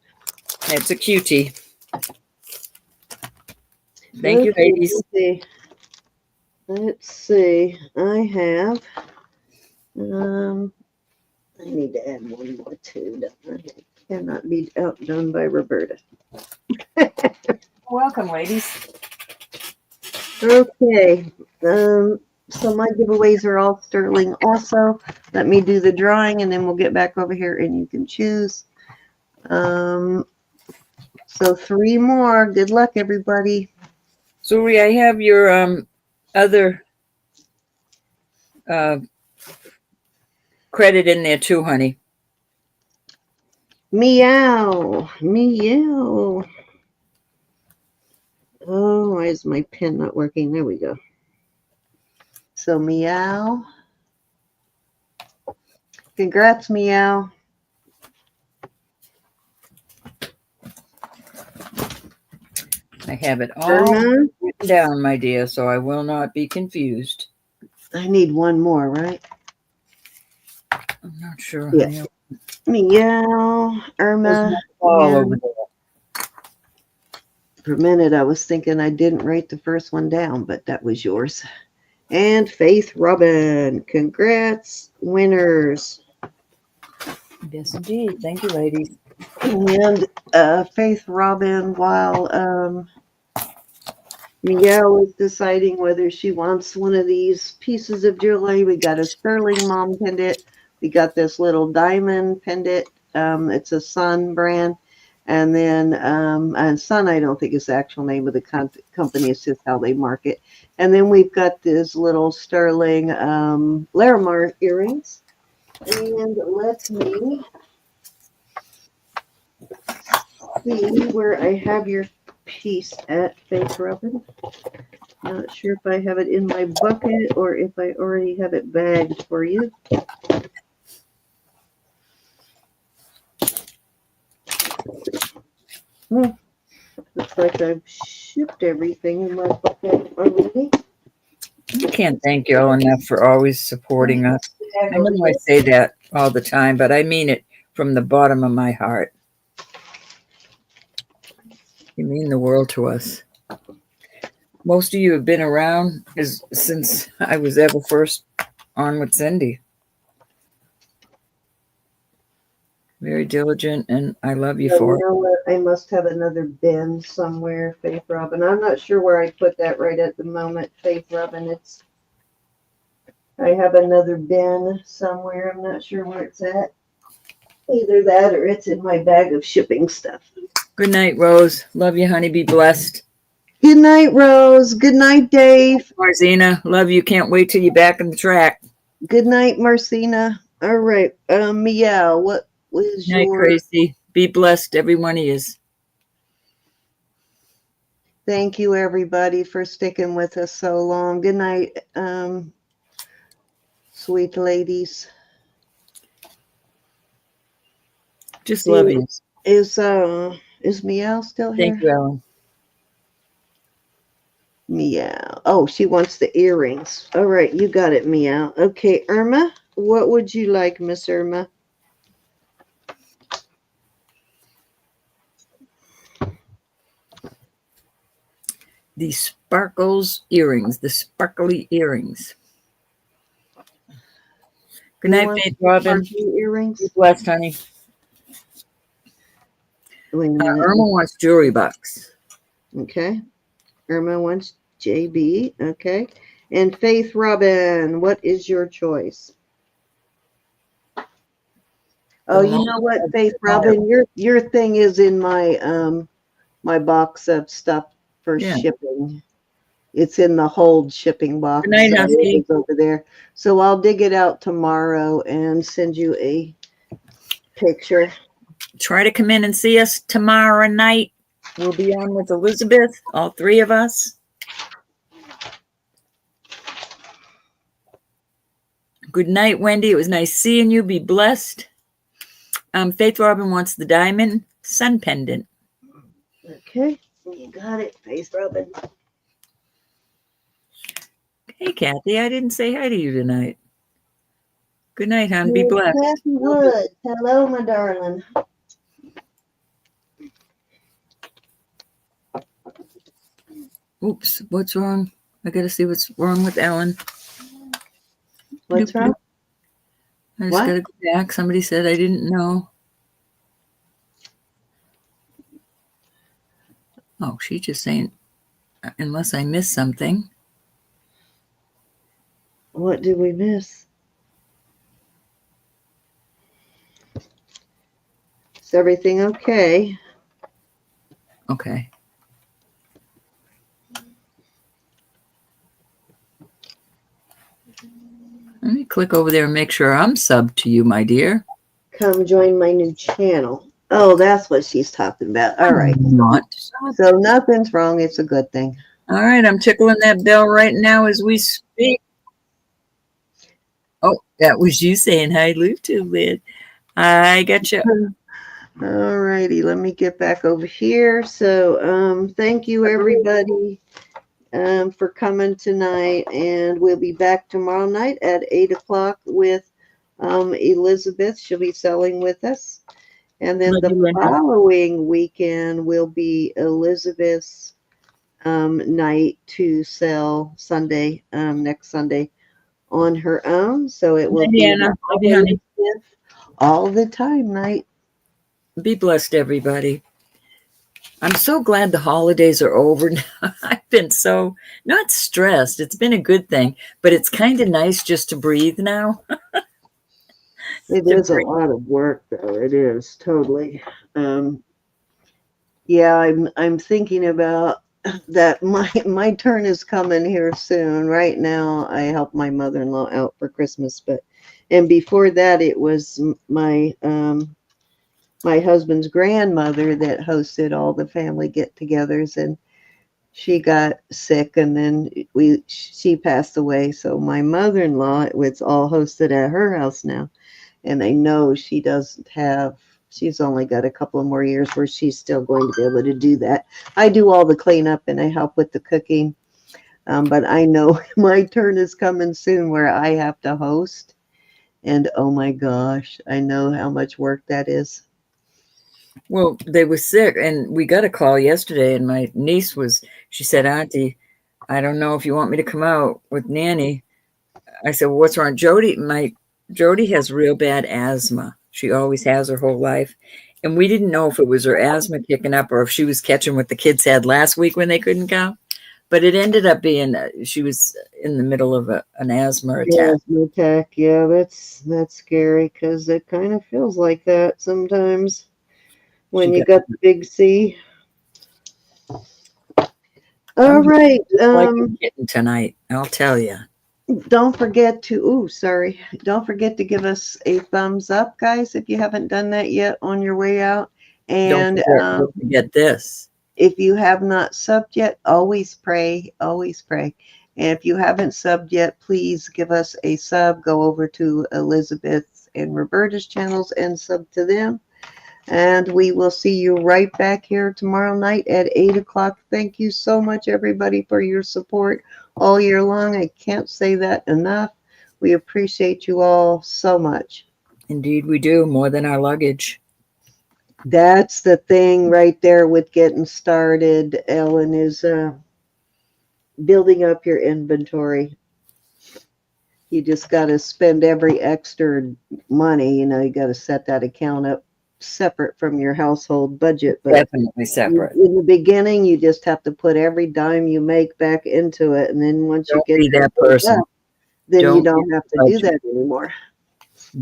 It's a cutie. Thank you, Okay, ladies. let's see. I have, I need to add one more too. Don't I? Cannot be outdone by Roberta. Welcome, ladies. Okay. So my giveaways are all sterling also. Let me do the drawing and then we'll get back over here and you can choose. So 3 more. Good luck, everybody. Suri, I have your other credit in there too, honey. Meow. Meow. Oh, why is my pen not working? There we go. So meow. Congrats, meow. I have it all Irma, written down, my dear, so I will not be confused. I need one more, right? I'm not sure, Yeah. honey. Meow. Irma. All and over there. for a minute, I was thinking I didn't write the first one down, but that was yours. And Faith Robin. Congrats, winners. Yes, indeed. Thank you, ladies. And Faith Robin, while Miguel is deciding whether she wants one of these pieces of jewelry, we got a sterling mom pendant. We got this little diamond pendant. It's a Sun brand. And then, and Sun, I don't think is the actual name of the company. It's just how they market. And then we've got this little sterling Larimar earrings. And let me see where I have your piece at, Faith Robin. Not sure if I have it in my bucket or if I already have it bagged for you. Looks like I've shipped everything in my bucket already. I can't thank you all enough for always supporting us. I know I say that all the time, but I mean it from the bottom of my heart. You mean the world to us. Most of you have been around since I was ever first on with Cindy. Very diligent, and I love you for it. You know what? I must have another bin somewhere, Faith Robin. I'm not sure where I put that right at the moment, Faith Robin. I have another bin somewhere. I'm not sure where it's at. Either that or it's in my bag of shipping stuff. Good night, Rose. Love you, honey. Be blessed. Good night, Rose. Good night, Dave. Marzina, love you. Can't wait till you're back on the track. Good night, Marcina. All right. Meow. What was Good night, your... Tracy. Be blessed, every one of you. Thank you, everybody, for sticking with us so long. Good night, sweet ladies. Just love you. Is Meow still here? Thank you, Ellen. Meow. Oh, she wants the earrings. All right, you got it, Meow. Okay, Irma, what would you like, Miss Irma? The sparkles earrings, the sparkly earrings. Good night, Faith Robin. Earrings. Be blessed, honey. Wait a minute. Irma wants jewelry box. Okay. Irma wants JB. Okay. And Faith Robin, what is your choice? Oh, you know what, Faith Robin, your thing is in my my box of stuff for shipping. It's in the hold shipping box. Good night, Husky. Over there. So I'll dig it out tomorrow and send you a picture. Try to come in and see us tomorrow night. We'll be on with Elizabeth, all 3 of us. Good night, Wendy. It was nice seeing you. Be blessed. Faith Robin wants the diamond sun pendant. Okay, you got it. Face rubbing. Hey, Kathy, I didn't say hi to you tonight. Good night, hon. Be blessed. Kathy Wood. Hello, my darling. Oops, what's wrong? I gotta see what's wrong with Ellen. What's wrong? I just What? gotta go back. Somebody said I didn't know. Oh, she just saying, unless I missed something. What did we miss? Is everything okay? Okay. Let me click over there and make sure I'm subbed to you, my dear. Come join my new channel. Oh, that's what she's talking about. All right. I'm not. So nothing's wrong. It's a good thing. All right, I'm tickling that bell right now as we speak. Oh, that was you saying hi, YouTube, Lid. I got you. All righty. Let me get back over here. So, thank you everybody for coming tonight, and we'll be back tomorrow night at 8 o'clock with Elizabeth. She'll be selling with us. And then Love the you, Linda. following weekend will be Elizabeth's night to sell Sunday, next Sunday on her own. So it will Hi, be Deanna. Love you, honey. Elizabeth all the time night. Be blessed, everybody. I'm so glad the holidays are over now. I've been so not stressed. It's been a good thing, but it's kind of nice just to breathe now. It To is a breathe. lot of work, though. It is totally. Yeah, I'm thinking about that. My turn is coming here soon. Right now, I help my mother-in-law out for Christmas, and before that, it was my husband's grandmother that hosted all the family get-togethers, and she got sick, and then she passed away. So my mother-in-law, it's all hosted at her house now. And I know she's only got a couple of more years where she's still going to be able to do that. I do all the cleanup and I help with the cooking. But I know my turn is coming soon where I have to host. And oh my gosh, I know how much work that is. Well, they were sick, and we got a call yesterday, and my niece she said, Auntie, I don't know if you want me to come out with Nanny. I said, well, what's wrong? Jody has real bad asthma. She always has her whole life. And we didn't know if it was her asthma kicking up or if she was catching what the kids had last week when they couldn't come. But it ended up being she was in the middle of an asthma attack. Asthma attack, yeah, that's scary because it kind of feels like that sometimes when you got the big C. All right. Like a kitten tonight, I'll tell you. Don't forget to don't forget to give us a thumbs up, guys, if you haven't done that yet on your way out. And don't forget this. If you have not subbed yet, always pray. And if you haven't subbed yet, please give us a sub. Go over to Elizabeth and Roberta's channels and sub to them. And we will see you right back here tomorrow night at 8 o'clock. Thank you so much, everybody, for your support all year long. I can't say that enough. We appreciate you all so much. Indeed, we do, more than our luggage. That's the thing right there with getting started, Ellen, is building up your inventory. You just got to spend every extra money. You got to set that account up separate from your household budget. But definitely separate. In the beginning, you just have to put every dime you make back into it. And then once you get that person, then you don't have to do that anymore.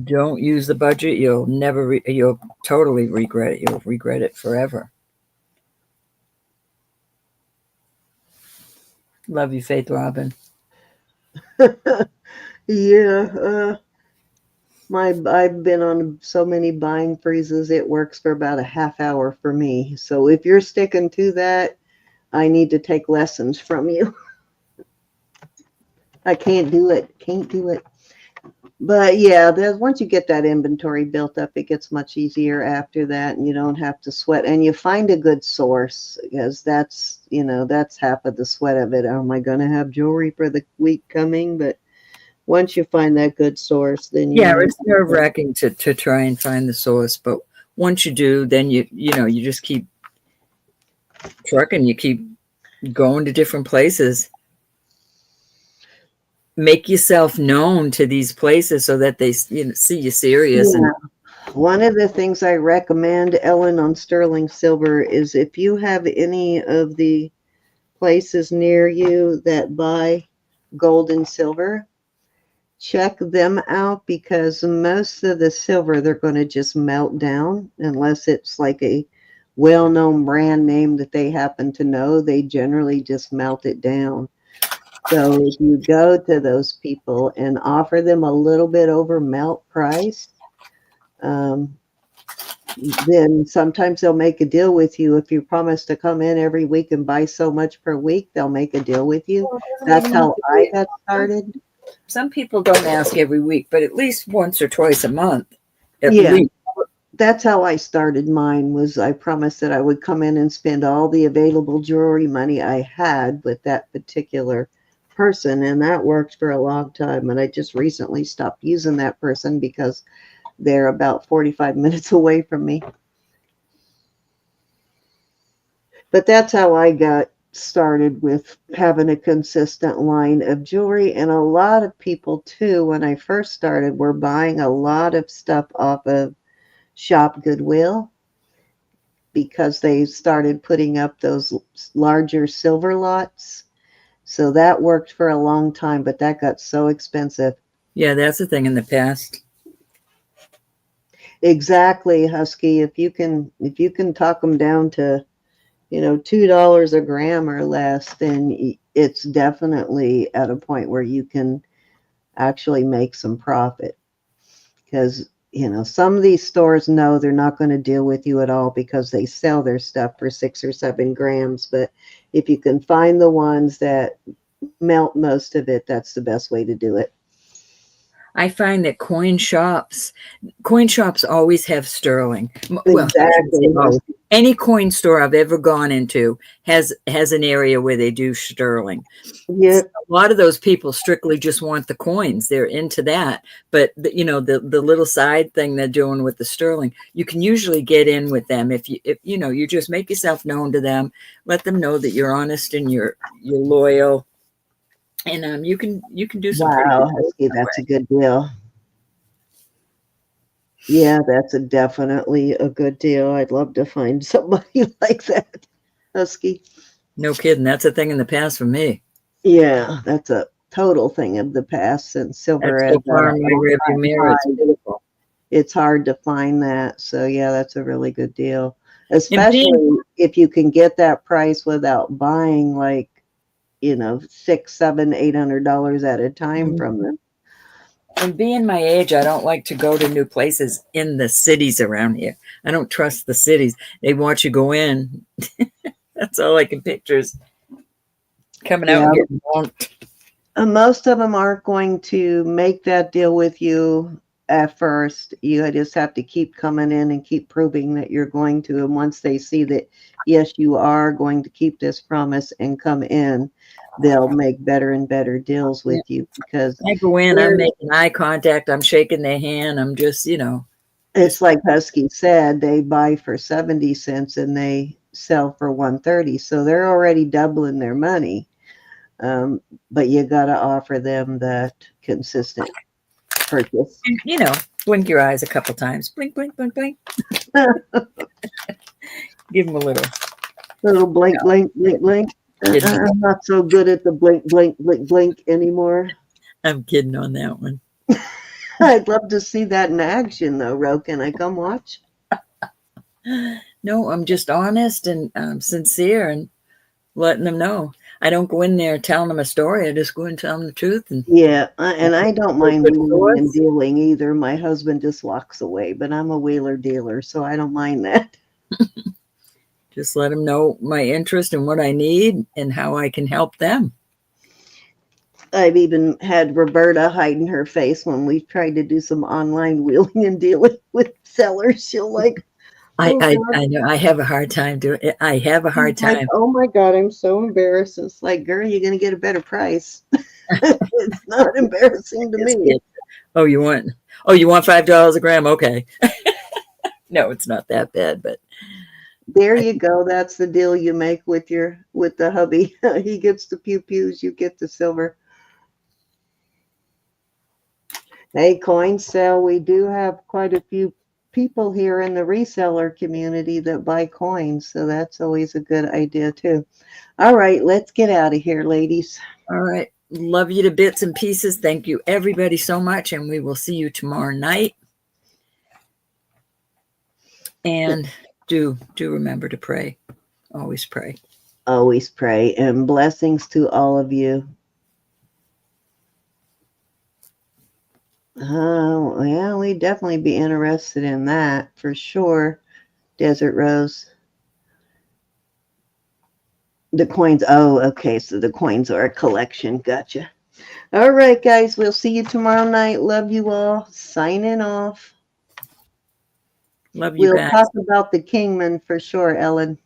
Don't use the budget. You'll you'll totally regret it. You'll regret it forever. Love you, Faith Robin. Yeah. I've been on so many buying freezes. It works for about a half hour for me. So if you're sticking to that, I need to take lessons from you. I can't do it. But yeah, once you get that inventory built up, it gets much easier after that, and you don't have to sweat. And you find a good source, because that's, that's half of the sweat of it. Am I going to have jewelry for the week coming? But once you find that good source, then Yeah, it's nerve-wracking to try and find the source, but once you do, then you just keep trucking, you keep going to different places. Make yourself known to these places so that they see you serious. Yeah. One of the things I recommend, Ellen, on sterling silver is if you have any of the places near you that buy gold and silver, check them out, because most of the silver, they're going to just melt down unless it's like a well-known brand name that they happen to know. They generally just melt it down. So if you go to those people and offer them a little bit over melt price, then sometimes they'll make a deal with you. If you promise to come in every week and buy so much per week, they'll make a deal with you. That's how I got started. Some people don't ask every week, but at least once or twice a month. At Yeah. least. That's how I started mine. Was I promised that I would come in and spend all the available jewelry money I had with that particular person, and that worked for a long time. And I just recently stopped using that person because they're about 45 minutes away from me. But that's how I got started with having a consistent line of jewelry. And a lot of people too, when I first started, were buying a lot of stuff off of Shop Goodwill, because they started putting up those larger silver lots. So that worked for a long time, but that got so expensive. Yeah, that's the thing in the past. Exactly, Husky. If you can talk them down to, $2 a gram or less, then it's definitely at a point where you can actually make some profit. Because some of these stores know they're not going to deal with you at all because they sell their stuff for 6 or 7 grams. But if you can find the ones that melt most of it, that's the best way to do it. I find that coin shops always have sterling. Exactly. Well, any coin store I've ever gone into has an area where they do sterling. Yeah. A lot of those people strictly just want the coins. They're into that. But the little side thing they're doing with the sterling, you can usually get in with them if you just make yourself known to them, let them know that you're honest and you're loyal. And you can do some. Wow, Husky, that's a good deal. Yeah, that's definitely a good deal. I'd love to find somebody like that, Husky. No kidding. That's a thing in the past for me. Yeah, that's a total thing of the past, since silver That's so far in my rearview mirror. It's beautiful. It's hard to find that. So yeah, that's a really good deal, especially if you can get that price without buying like, $600, $700, $800 at a time from them. And being my age, I don't like to go to new places in the cities around here. I don't trust the cities. They want you to go in. That's all I can picture is coming out here. Most of them aren't going to make that deal with you at first. You just have to keep coming in and keep proving that you're going to. And once they see that, yes, you are going to keep this promise and come in, they'll make better and better deals with you. Because I go in, I'm making eye contact, I'm shaking their hand, I'm just, it's like Husky said, they buy for 70 cents and they sell for 130. So they're already doubling their money. But you got to offer them that consistent purchase. And, blink your eyes a couple times. Blink, blink, blink, blink. Give them a little blink, blink, blink, blink. I'm not so good at the blink, blink, blink, blink anymore. I'm kidding on that one. I'd love to see that in action, though, Ro. Can I come watch? No, I'm just honest and sincere and letting them know. I don't go in there telling them a story. I just go and tell them the truth. And yeah, and I don't mind wheeling and dealing either. My husband just walks away, but I'm a wheeler dealer, so I don't mind that. Just let them know my interest and what I need and how I can help them. I've even had Roberta hiding her face when we tried to do some online wheeling and dealing with sellers. She'll like, oh God. I know I have a hard time doing it. I have a hard Like, time. oh my God, I'm so embarrassed. It's like, girl, you're gonna get a better price. It's not embarrassing to me. Oh, you want $5 a gram? Okay. No, it's not that bad, but There you go. That's the deal you make with the hubby. He gets the pew pews, you get the silver. Hey, coin sale. We do have quite a few people here in the reseller community that buy coins, so that's always a good idea too. All right, let's get out of here, ladies. all right. Love you to bits and pieces. Thank you everybody so much, and we will see you tomorrow night. And do remember to pray. Always pray. Always pray, and blessings to all of you. Yeah, we'd definitely be interested in that for sure. Desert Rose. The coins. Oh, okay. So the coins are a collection. Gotcha. All right, guys. We'll see you tomorrow night. Love you all. Signing off. Love you We'll guys. talk about the Kingman for sure, Ellen.